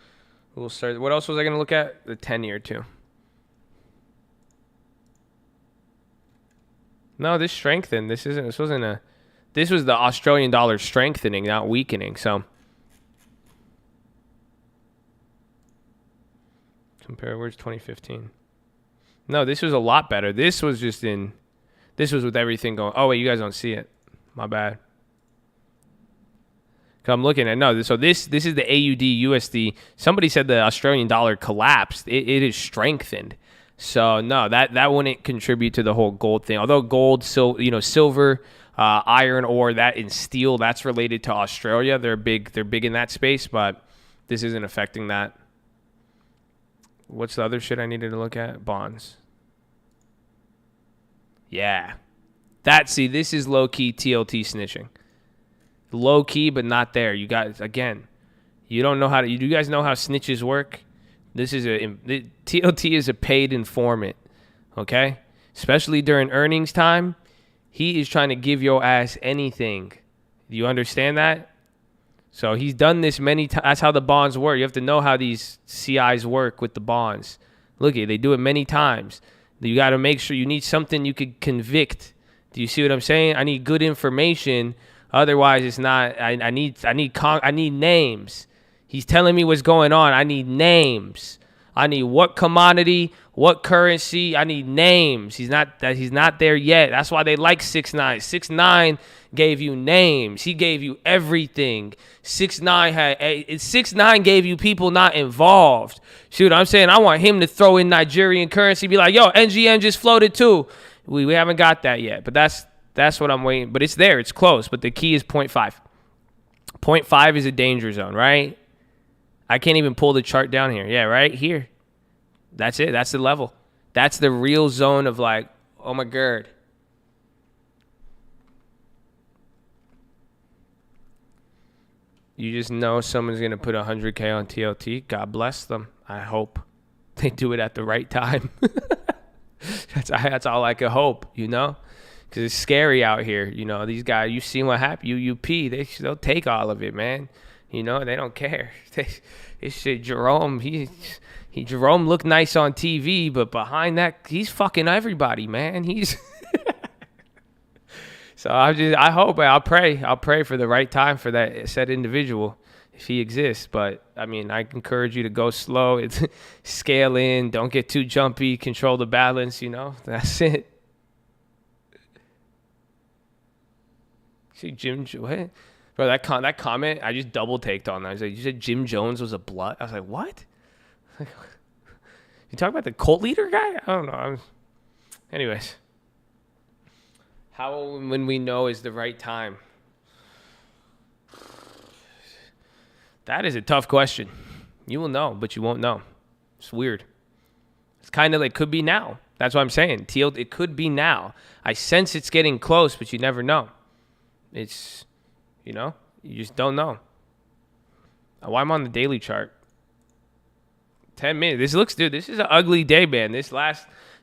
We'll start. What else was I going to look at? The 10-year too. No, this strengthened. This was the Australian dollar strengthening, not weakening. So compare, where's 2015? No, this was a lot better. This was with everything going. Oh wait, you guys don't see it. My bad. I'm looking at so this is the AUD USD. Somebody said the Australian dollar collapsed. It is strengthened. So no, that wouldn't contribute to the whole gold thing. Although gold, silver, iron ore, that and steel, that's related to Australia. They're big in that space, but this isn't affecting that. What's the other shit I needed to look at? Bonds. Yeah. This is low key TLT snitching. Low key, but not there. You guys, again, you don't know do you guys know how snitches work? TLT is a paid informant, okay? Especially during earnings time, he is trying to give your ass anything. Do you understand that? So he's done this many times. That's how the bonds work. You have to know how these CIs work with the bonds. Look, they do it many times. You got to make sure you need something you could convict. Do you see what I'm saying? I need good information. Otherwise, it's not. I need names. He's telling me what's going on. I need names. I need what commodity, what currency. I need names. He's not there yet. That's why they like 6ix9ine. 6ix9ine gave you names. He gave you everything. 6ix9ine gave you people not involved. Shoot, I'm saying I want him to throw in Nigerian currency. Be like, yo, NGN just floated too. We haven't got that yet, but that's what I'm waiting. But it's there. It's close. But the key is 0.5. 0.5 is a danger zone, right? I can't even pull the chart down here. Yeah, right here. That's it. That's the level. That's the real zone of like, oh my God. You just know someone's going to put 100K on TLT. God bless them. I hope they do it at the right time. That's all I could hope, because it's scary out here. These guys, you see what happened. UUP, they'll take all of it, man. They don't care. This shit, Jerome, Jerome looked nice on TV, but behind that, he's fucking everybody, man. So I hope, I'll pray for the right time for that said individual if he exists. But I encourage you to go slow. It's scale in, don't get too jumpy, control the balance. That's it. See Jim, what? Bro, that comment, I just double taked on that. I was like, you said Jim Jones was a blood? I was like, what? You talking about the cult leader guy? I don't know. Anyways, how when we know is the right time? That is a tough question. You will know, but you won't know. It's weird. It's kind of like could be now. That's what I'm saying. It could be now. I sense it's getting close, but you never know. It's, you just don't know. Why I'm on the daily chart. 10 minutes. This is an ugly day, man.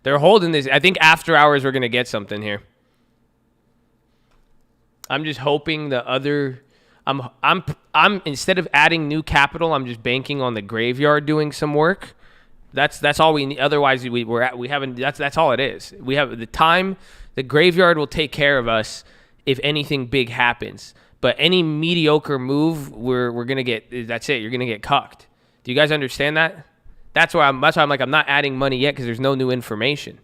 They're holding this. I think after hours we're going to get something here. I'm just hoping I'm instead of adding new capital, I'm just banking on the graveyard doing some work. That's all we need. Otherwise, we haven't. That's all it is. We have the time. The graveyard will take care of us if anything big happens. But any mediocre move, we're gonna get. That's it. You're gonna get cucked. Do you guys understand that? That's why I'm like I'm not adding money yet because there's no new information.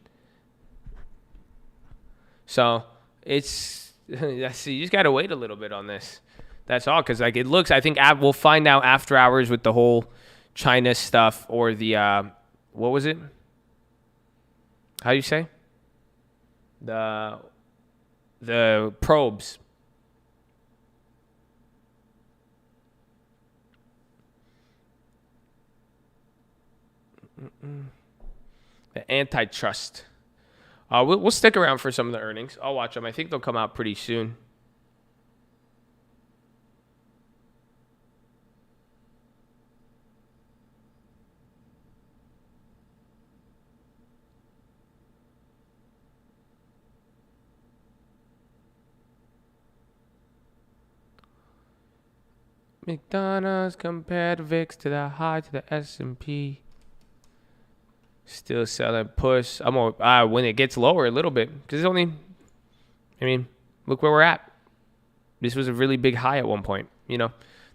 So it's you just gotta wait a little bit on this. That's all because it looks. I think we'll find out after hours with the whole China stuff or the what was it? How do you say? The probes. The antitrust. We'll stick around for some of the earnings. I'll watch them. I think they'll come out pretty soon. McDonald's compared VIX to the high to the S&P. Still selling push. When it gets lower a little bit. Because look where we're at. This was a really big high at one point.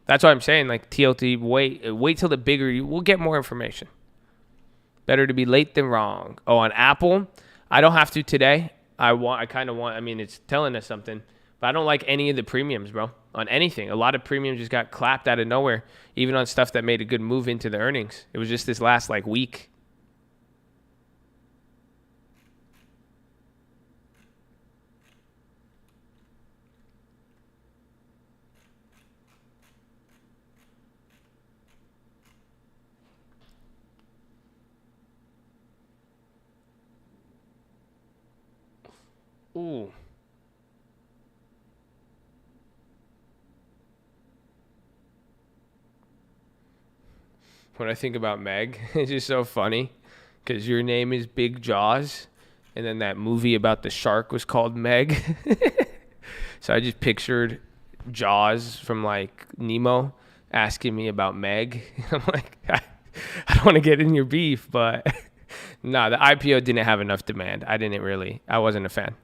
That's what I'm saying. Like TLT, wait till the bigger. We'll get more information. Better to be late than wrong. Oh, on Apple, I don't have to today. I kind of want. It's telling us something. But I don't like any of the premiums, bro. On anything. A lot of premiums just got clapped out of nowhere. Even on stuff that made a good move into the earnings. It was just this last week. Ooh. When I think about Meg, it's just so funny because your name is Big Jaws, and then that movie about the shark was called Meg. So I just pictured Jaws from Nemo asking me about Meg. I'm like, I don't want to get in your beef, but no, the IPO didn't have enough demand. I wasn't a fan.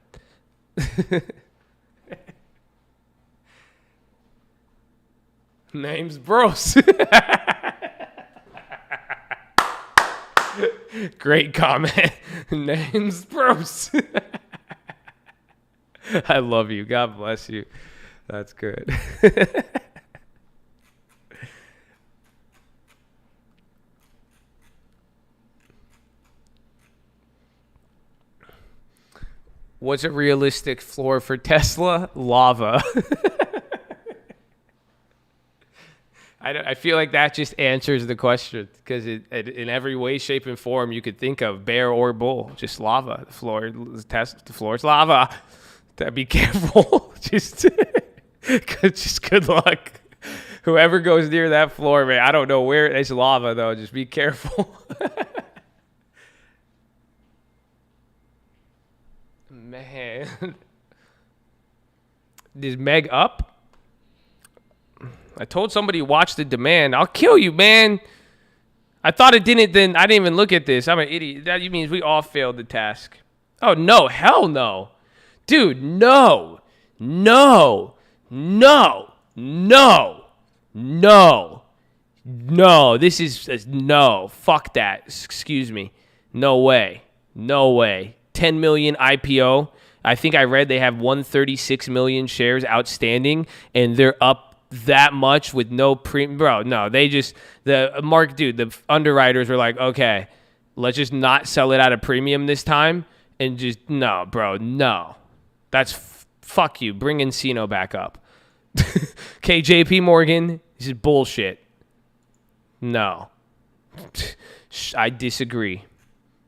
Name's Bros. Great comment. Name's Bros. I love you. God bless you. That's good. What's a realistic floor for Tesla? Lava. I feel like that just answers the question because in every way, shape, and form you could think of, bear or bull, just lava. The floor is lava. Be careful. just good luck. Whoever goes near that floor, man, I don't know where it's lava though. Just be careful. Man, is Meg up? I told somebody watch the demand. I'll kill you, man. I thought it didn't. Then I didn't even look at this. I'm an idiot. That means we all failed the task. Oh no, hell no, dude, no. This is no. Fuck that. Excuse me. No way. 10 million IPO. I think I read they have 136 million shares outstanding, and they're up that much with no premium. Bro, no, the underwriters were like, okay, let's just not sell it at a premium this time And just, no, bro, no. That's fuck you. Bring Encino back up. KJP Morgan, this is bullshit. No. I disagree.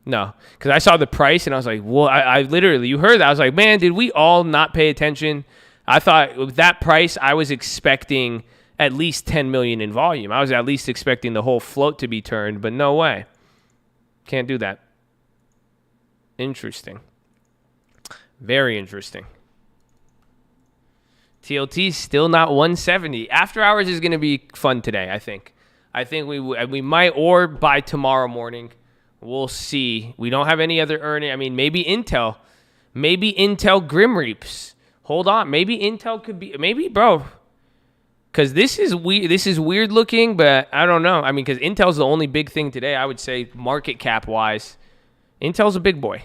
No. Because I saw the price and I was like, well, I literally, you heard that. I was like, man, did we all not pay attention? I thought with that price, I was expecting at least 10 million in volume. I was at least expecting the whole float to be turned, but no way. Can't do that. Interesting. Very interesting. TLT still not 170. After hours is going to be fun today, I think. I think we might, or by tomorrow morning. We'll see. We don't have any other earning. I mean, maybe Intel. Maybe Intel Grim Reaps. Hold on. Maybe Intel could be. Maybe, bro. Because this is weird looking, but I don't know. I mean, because Intel's the only big thing today, I would say, market cap wise. Intel's a big boy.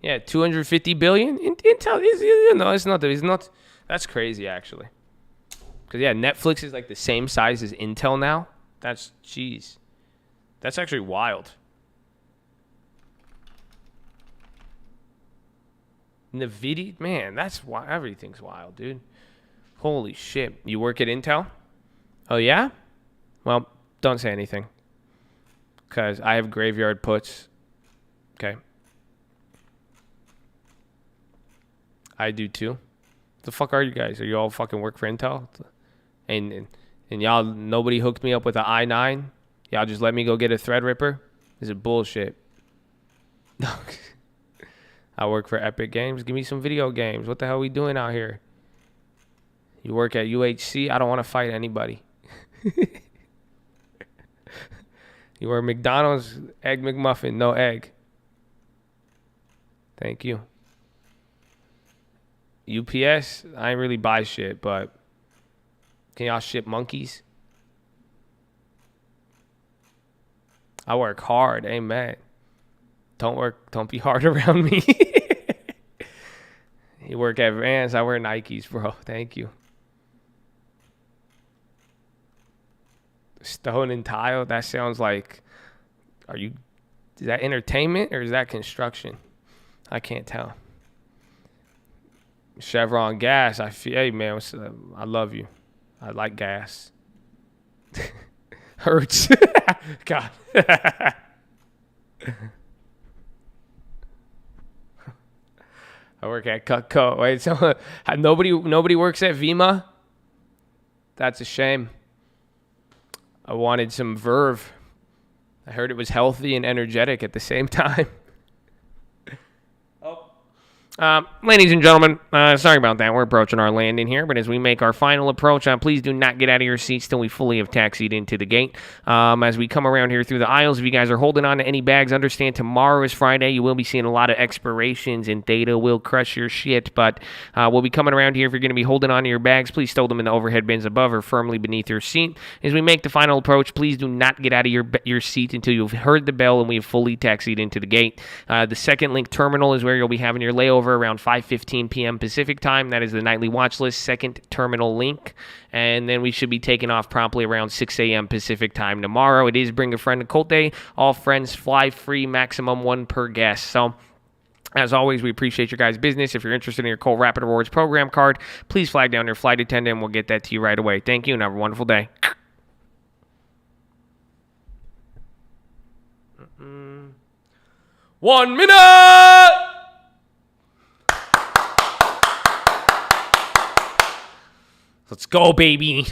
Yeah, 250 billion. Intel is, it's not. That's crazy, actually. Because, yeah, Netflix is like the same size as Intel now. That's, jeez. That's actually wild. NVIDIA, man, that's why everything's wild, dude. Holy shit. You work at Intel? Oh, yeah? Well, don't say anything. Because I have graveyard puts. Okay. I do too. The fuck are you guys? Are you all fucking work for Intel? And y'all, nobody hooked me up with an i9? Y'all just let me go get a Threadripper? This is bullshit. I work for Epic Games. Give me some video games. What the hell are we doing out here? You work at UHC? I don't want to fight anybody. You work at McDonald's? Egg McMuffin, no egg. Thank you. UPS, I ain't really buy shit, but can y'all ship monkeys? I work hard, amen. Don't be hard around me. You work at Vans, I wear Nikes, bro. Thank you. Stone and tile, that sounds like, is that entertainment or is that construction? I can't tell. Chevron gas, hey man, I love you. I like gas. Hurts. God. I work at Cutco. Wait, so nobody works at Vima? That's a shame. I wanted some Verve. I heard it was healthy and energetic at the same time. Ladies and gentlemen, sorry about that. We're approaching our landing here, but as we make our final approach, please do not get out of your seats till we fully have taxied into the gate. As we come around here through the aisles, if you guys are holding on to any bags, understand tomorrow is Friday. You will be seeing a lot of expirations, and data will crush your shit, but we'll be coming around here. If you're going to be holding on to your bags, please stow them in the overhead bins above or firmly beneath your seat. As we make the final approach, please do not get out of your seat until you've heard the bell and we have fully taxied into the gate. The second link terminal is where you'll be having your layover around 5:15 p.m. Pacific time. That is the nightly watch list second terminal link. And then we should be taking off promptly around 6 a.m. Pacific time tomorrow. It is Bring a Friend to Colt Day. All friends fly free, maximum one per guest. So as always, we appreciate your guys' business. If you're interested in your Colt Rapid Rewards program card, please flag down your flight attendant and we'll get that to you right away. Thank you and have a wonderful day. 1 minute! Let's go, baby.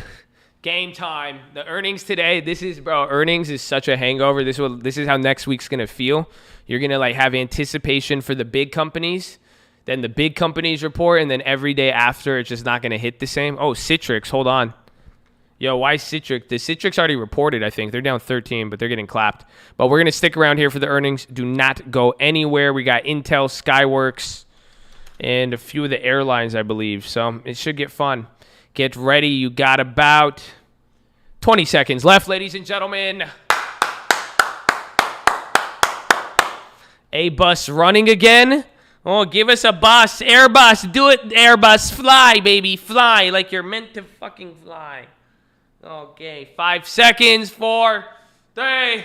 Game time. The earnings today. Earnings is such a hangover. This is how next week's going to feel. You're going to have anticipation for the big companies. Then the big companies report, and then every day after, it's just not going to hit the same. Oh, Citrix. Hold on. Yo, why Citrix? The Citrix already reported, I think. They're down 13, but they're getting clapped. But we're going to stick around here for the earnings. Do not go anywhere. We got Intel, Skyworks, and a few of the airlines, I believe. So it should get fun. Get ready. You got about 20 seconds left, ladies and gentlemen. A bus running again. Oh, give us a bus. Airbus. Do it, Airbus. Fly, baby. Fly like you're meant to fucking fly. Okay. 5 seconds. 4, 3,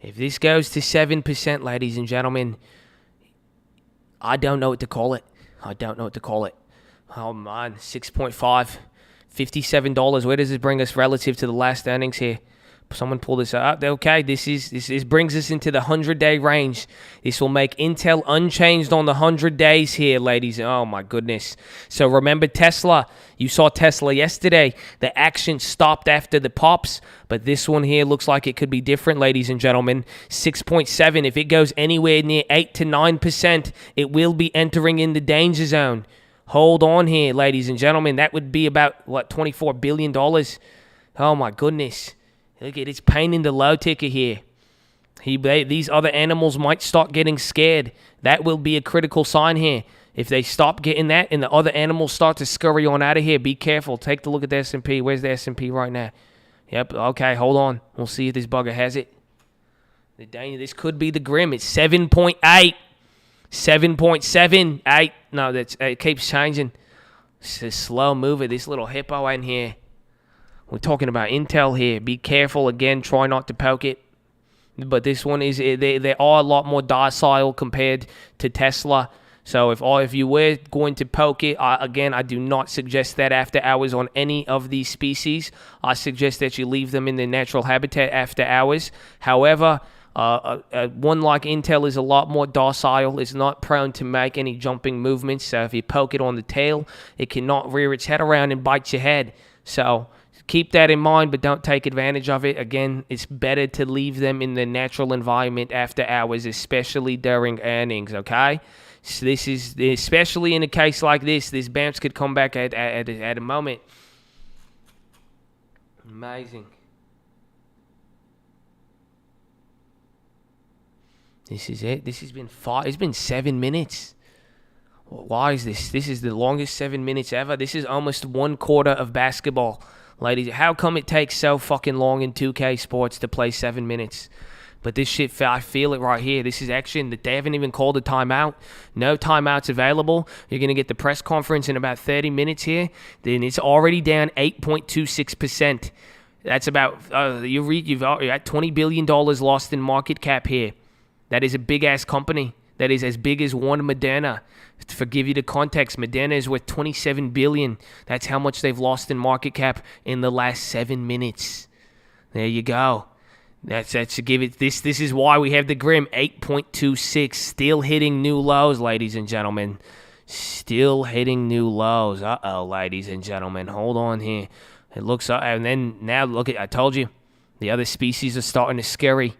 If this goes to 7%, ladies and gentlemen, I don't know what to call it. Oh, man, 6.5, $57. Where does this bring us relative to the last earnings here? Someone pull this up. Okay, this brings us into the 100-day range. This will make Intel unchanged on the 100 days here, ladies. Oh, my goodness. So remember Tesla. You saw Tesla yesterday. The action stopped after the pops, but this one here looks like it could be different, ladies and gentlemen. 6.7. If it goes anywhere near 8 to 9%, it will be entering in the danger zone. Hold on here, ladies and gentlemen. That would be about, $24 billion. Oh, my goodness. Look at it's pain in the low ticker here. These other animals might start getting scared. That will be a critical sign here. If they stop getting that and the other animals start to scurry on out of here, be careful. Take a look at the S&P. Where's the S&P right now? Yep, okay, hold on. We'll see if this bugger has it. This could be the grim. It's 7.8. 7.78. No, it keeps changing. It's a slow mover. This little hippo in here. We're talking about Intel here. Be careful. Again, try not to poke it. But this one is, they are a lot more docile compared to Tesla. So if you were going to poke it, again, I do not suggest that after hours on any of these species. I suggest that you leave them in their natural habitat after hours. However, one like Intel is a lot more docile. It's not prone to make any jumping movements. So if you poke it on the tail, it cannot rear its head around and bite your head. So keep that in mind, but don't take advantage of it. Again, it's better to leave them in the natural environment after hours, especially during earnings, okay? So this is, especially in a case like this bounce could come back at a moment. Amazing. This is it. This has been it's been 7 minutes. Why is this? This is the longest 7 minutes ever. This is almost 1 quarter of basketball. Ladies, how come it takes so fucking long in 2K Sports to play 7 minutes? But this shit, I feel it right here. This is action. They haven't even called a timeout. No timeouts available. You're going to get the press conference in about 30 minutes here. Then it's already down 8.26%. That's about, you're at $20 billion lost in market cap here. That is a big-ass company. That is as big as one Moderna. To give you the context, Moderna is worth $27 billion. That's how much they've lost in market cap in the last 7 minutes. There you go. That's to give it. This is why we have the grim 8.26, still hitting new lows, ladies and gentlemen. Still hitting new lows. Ladies and gentlemen, hold on here. It looks and then now look at. I told you, the other species are starting to scurry.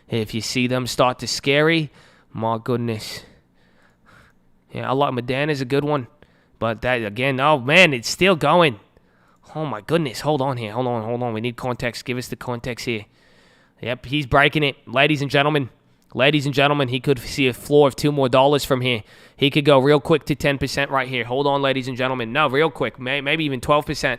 If you see them start to scurry, my goodness. Yeah, I like Moderna's a good one. But that, again, oh, man, it's still going. Oh, my goodness. Hold on here. Hold on. We need context. Give us the context here. Yep, he's breaking it. Ladies and gentlemen, he could see a floor of $2 more from here. He could go real quick to 10% right here. Hold on, ladies and gentlemen. No, real quick. Maybe even 12%.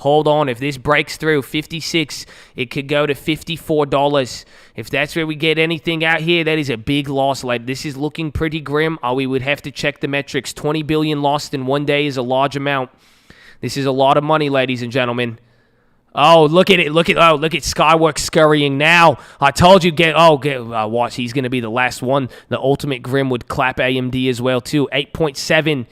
Hold on. If this breaks through 56, it could go to $54. If that's where we get anything out here, that is a big loss. Like, this is looking pretty grim. We would have to check the metrics. 20 billion lost in 1 day is a large amount. This is a lot of money, ladies and gentlemen. Oh, look at it. Look at Skyworks scurrying now. I told you, watch. He's going to be the last one. The ultimate grim would clap AMD as well, too. 8.7.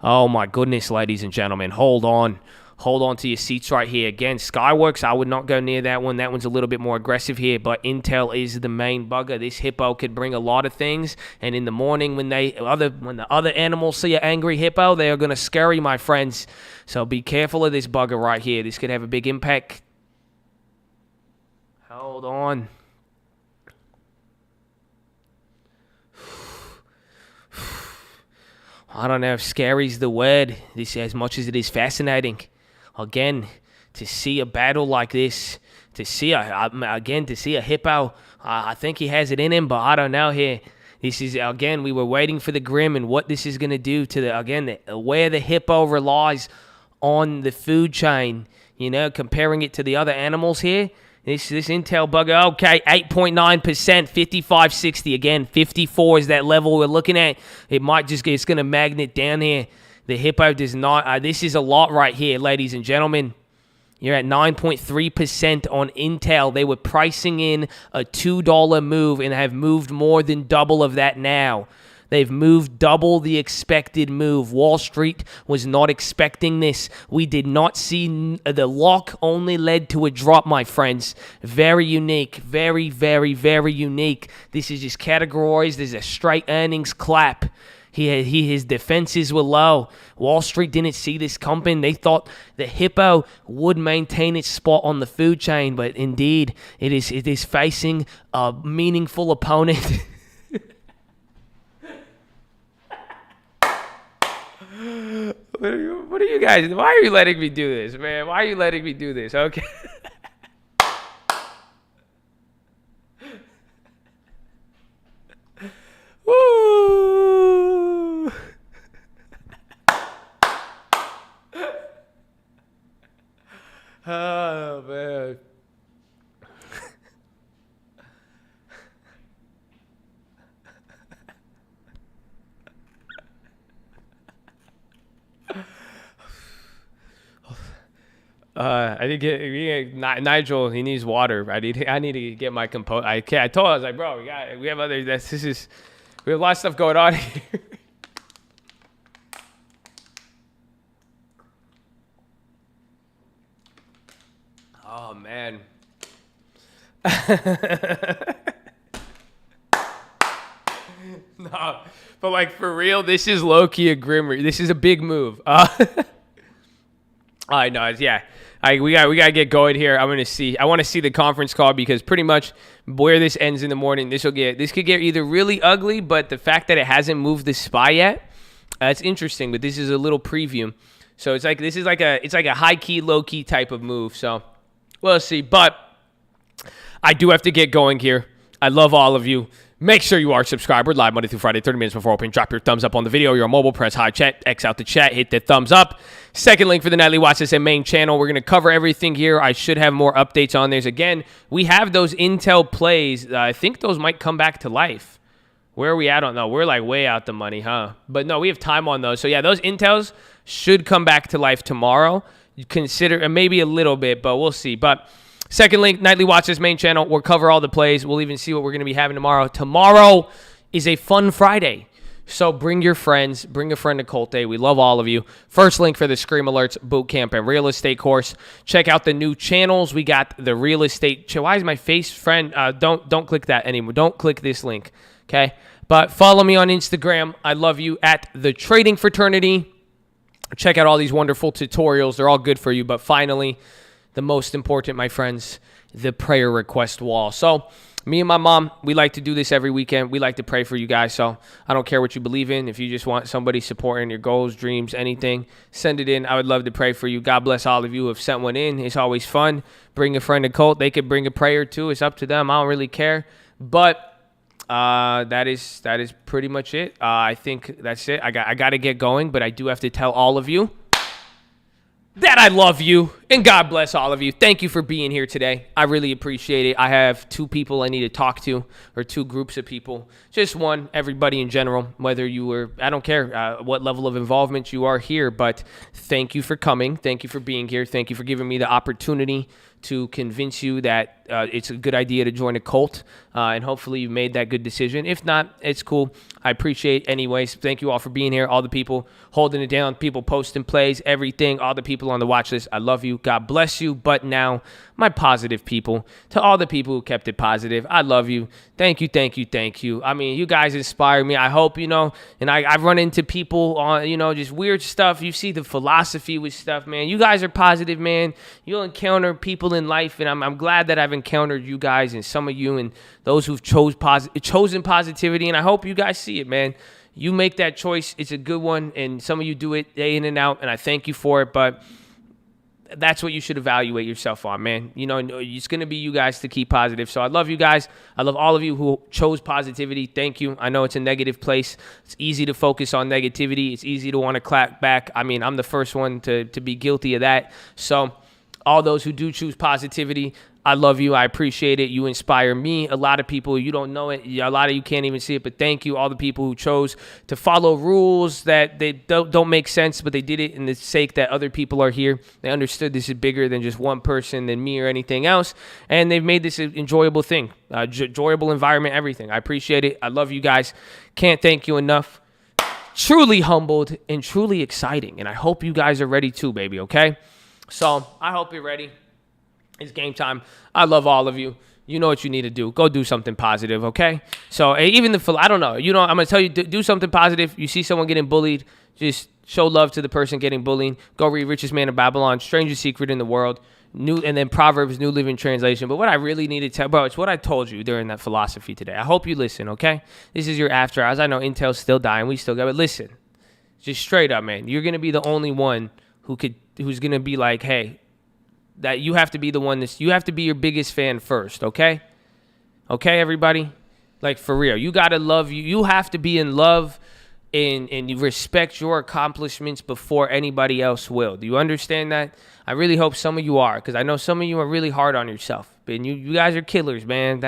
Oh, my goodness, ladies and gentlemen. Hold on. Hold on to your seats right here. Again, Skyworks, I would not go near that one. That one's a little bit more aggressive here, but Intel is the main bugger. This hippo could bring a lot of things, and in the morning when the other animals see an angry hippo, they are going to scurry, my friends. So be careful of this bugger right here. This could have a big impact. Hold on. I don't know if scary's the word. This, as much as it is fascinating. Again, to see a battle like this, to see a hippo, I think he has it in him, but I don't know here. This is, again, we were waiting for the grim and what this is going to do to where the hippo relies on the food chain, comparing it to the other animals here. This Intel bugger, okay, 8.9%, 55.60. Again, 54 is that level we're looking at. It's going to magnet down here. The hippo does not. This is a lot right here, ladies and gentlemen. You're at 9.3% on Intel. They were pricing in a $2 move and have moved more than double of that now. They've moved double the expected move. Wall Street was not expecting this. We did not see the lock only led to a drop, my friends. Very unique. Very, very, very unique. This is just categorized as a straight earnings clap. His defenses were low. Wall Street didn't see this coming. They thought the Hippo would maintain its spot on the food chain, but indeed, it is facing a meaningful opponent. What are you guys? Why are you letting me do this, man? Why are you letting me do this? Okay. Woo! Oh, man. I need to get Nigel. He needs water. I need to get my composure. I told him, I was like, bro, we have other. We have a lot of stuff going on here. Oh man. No, but like for real, this is low key a grim. This is a big move. I know, yeah. We gotta get going here. I want to see the conference call because pretty much where this ends in the morning, this could get either really ugly, but the fact that it hasn't moved the SPY yet, that's interesting. But this is a little preview, so it's like a high key, low key type of move. So we'll see. But I do have to get going here. I love all of you. Make sure you are subscribed. We're live Monday through Friday, 30 minutes before opening. Drop your thumbs up on the video. You're on mobile, press high chat, X out the chat, hit the thumbs up. Second link for the nightly Watchlist and main channel. We're going to cover everything here. I should have more updates on this. Again, we have those Intel plays. I think those might come back to life. Where are we at on those? We're like way out the money, huh? But no, we have time on those. So yeah, those Intels should come back to life tomorrow. You consider maybe a little bit, but we'll see. But second link, nightly Watchlist main channel. We'll cover all the plays. We'll even see what we're going to be having tomorrow. Tomorrow is a fun Friday. So bring your friends. Bring a friend to Colt Day. We love all of you. First link for the Scream Alerts Bootcamp and Real Estate course. Check out the new channels. We got the Real Estate. Why is my face, friend? Don't click that anymore. Don't click this link, okay? But follow me on Instagram. I love you at The Trading Fraternity. Check out all these wonderful tutorials. They're all good for you. But finally, the most important, my friends, the prayer request wall. So me and my mom, we like to do this every weekend. We like to pray for you guys. So I don't care what you believe in. If you just want somebody supporting your goals, dreams, anything, send it in. I would love to pray for you. God bless all of you who have sent one in. It's always fun. Bring a friend to Colt. They could bring a prayer too. It's up to them. I don't really care. But that is pretty much it. I think that's it. I got to get going, but I do have to tell all of you that I love you, and God bless all of you. Thank you for being here today. I really appreciate it. I have two people I need to talk to, or two groups of people. Just one, everybody in general, whether you were, I don't care what level of involvement you are here, but thank you for coming. Thank you for being here. Thank you for giving me the opportunity to convince you that it's a good idea to join a cult, and hopefully you made that good decision. If not, it's cool. I appreciate anyways. Thank you all for being here. All the people holding it down, people posting plays, everything, all the people on the watch list. I love you. God bless you. But now, my positive people, to all the people who kept it positive, I love you. Thank you, thank you, thank you. I mean, you guys inspire me. I hope, and I've run into people on, just weird stuff. You see the philosophy with stuff, man. You guys are positive, man. You'll encounter people in life, and I'm glad that I've encountered you guys and some of you and those who've chosen positivity, and I hope you guys see it, man. You make that choice. It's a good one, and some of you do it day in and out, and I thank you for it, but that's what you should evaluate yourself on, man. It's going to be you guys to keep positive. So I love you guys. I love all of you who chose positivity. Thank you. I know it's a negative place. It's easy to focus on negativity. It's easy to want to clap back. I mean, I'm the first one to be guilty of that. So all those who do choose positivity, I love you. I appreciate it. You inspire me. A lot of people, you don't know it. A lot of you can't even see it, but thank you. All the people who chose to follow rules that they don't make sense, but they did it in the sake that other people are here. They understood this is bigger than just one person, than me or anything else, and they've made this an enjoyable thing, enjoyable environment, everything. I appreciate it. I love you guys. Can't thank you enough. Truly humbled and truly exciting, and I hope you guys are ready too, baby, okay? So I hope you're ready. It's game time. I love all of you. You know what you need to do. Go do something positive, okay? So even I don't know. I'm going to tell you, do something positive. You see someone getting bullied, just show love to the person getting bullied. Go read Richest Man in Babylon, Strangest Secret in the World, and then Proverbs, New Living Translation. But what I really need to tell, bro, it's what I told you during that philosophy today. I hope you listen, okay? This is your after hours. I know Intel's still dying. We still got it. Listen, just straight up, man. You're going to be the only one who's going to be like, hey, that you have to be the one you have to be your biggest fan first, okay? Okay, everybody? Like, for real. You got to love you. You have to be in love and you respect your accomplishments before anybody else will. Do you understand that? I really hope some of you are, because I know some of you are really hard on yourself. And you guys are killers, man.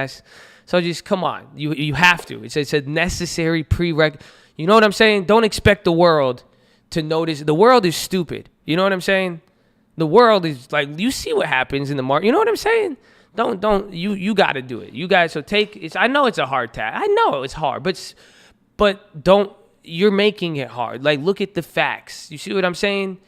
So just come on. You have to. It's a necessary prereq. You know what I'm saying? Don't expect the world to notice. The world is stupid. You know what I'm saying? The world is like, you see what happens in the market. You know what I'm saying? You got to do it. You guys, I know it's a hard task. I know it's hard, but you're making it hard. Like, look at the facts. You see what I'm saying?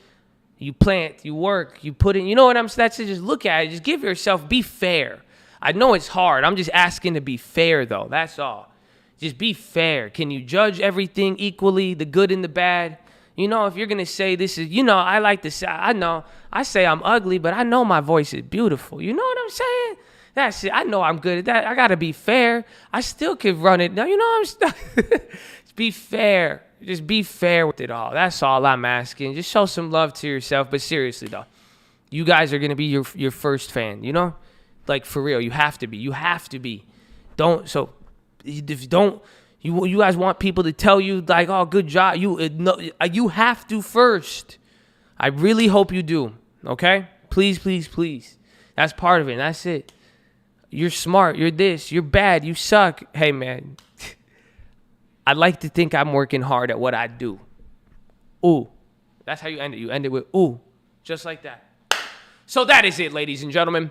You plant, you work, you put in, you know what I'm saying? That's it. Just look at it. Just give yourself, be fair. I know it's hard. I'm just asking to be fair, though. That's all. Just be fair. Can you judge everything equally, the good and the bad? You know, if you're going to say this is, I like to say, I say I'm ugly, but I know my voice is beautiful. You know what I'm saying? That's it. I know I'm good at that. I got to be fair. I still could run it. Now, I'm stuck. Just be fair. Just be fair with it all. That's all I'm asking. Just show some love to yourself. But seriously, though, you guys are going to be your first fan, Like, for real, you have to be. You have to be. You guys want people to tell you, like, oh, good job. You have to first. I really hope you do, okay? Please, please, please. That's part of it. That's it. You're smart. You're this. You're bad. You suck. Hey, man. I like to think I'm working hard at what I do. Ooh. That's how you end it. You end it with ooh. Just like that. So that is it, ladies and gentlemen.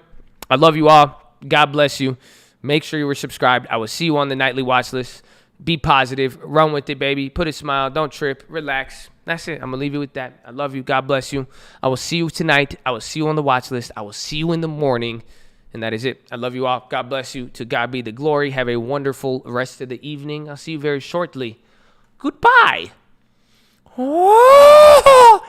I love you all. God bless you. Make sure you were subscribed. I will see you on the nightly watch list. Be positive. Run with it, baby. Put a smile. Don't trip. Relax. That's it. I'm going to leave you with that. I love you. God bless you. I will see you tonight. I will see you on the watch list. I will see you in the morning. And that is it. I love you all. God bless you. To God be the glory. Have a wonderful rest of the evening. I'll see you very shortly. Goodbye. Oh!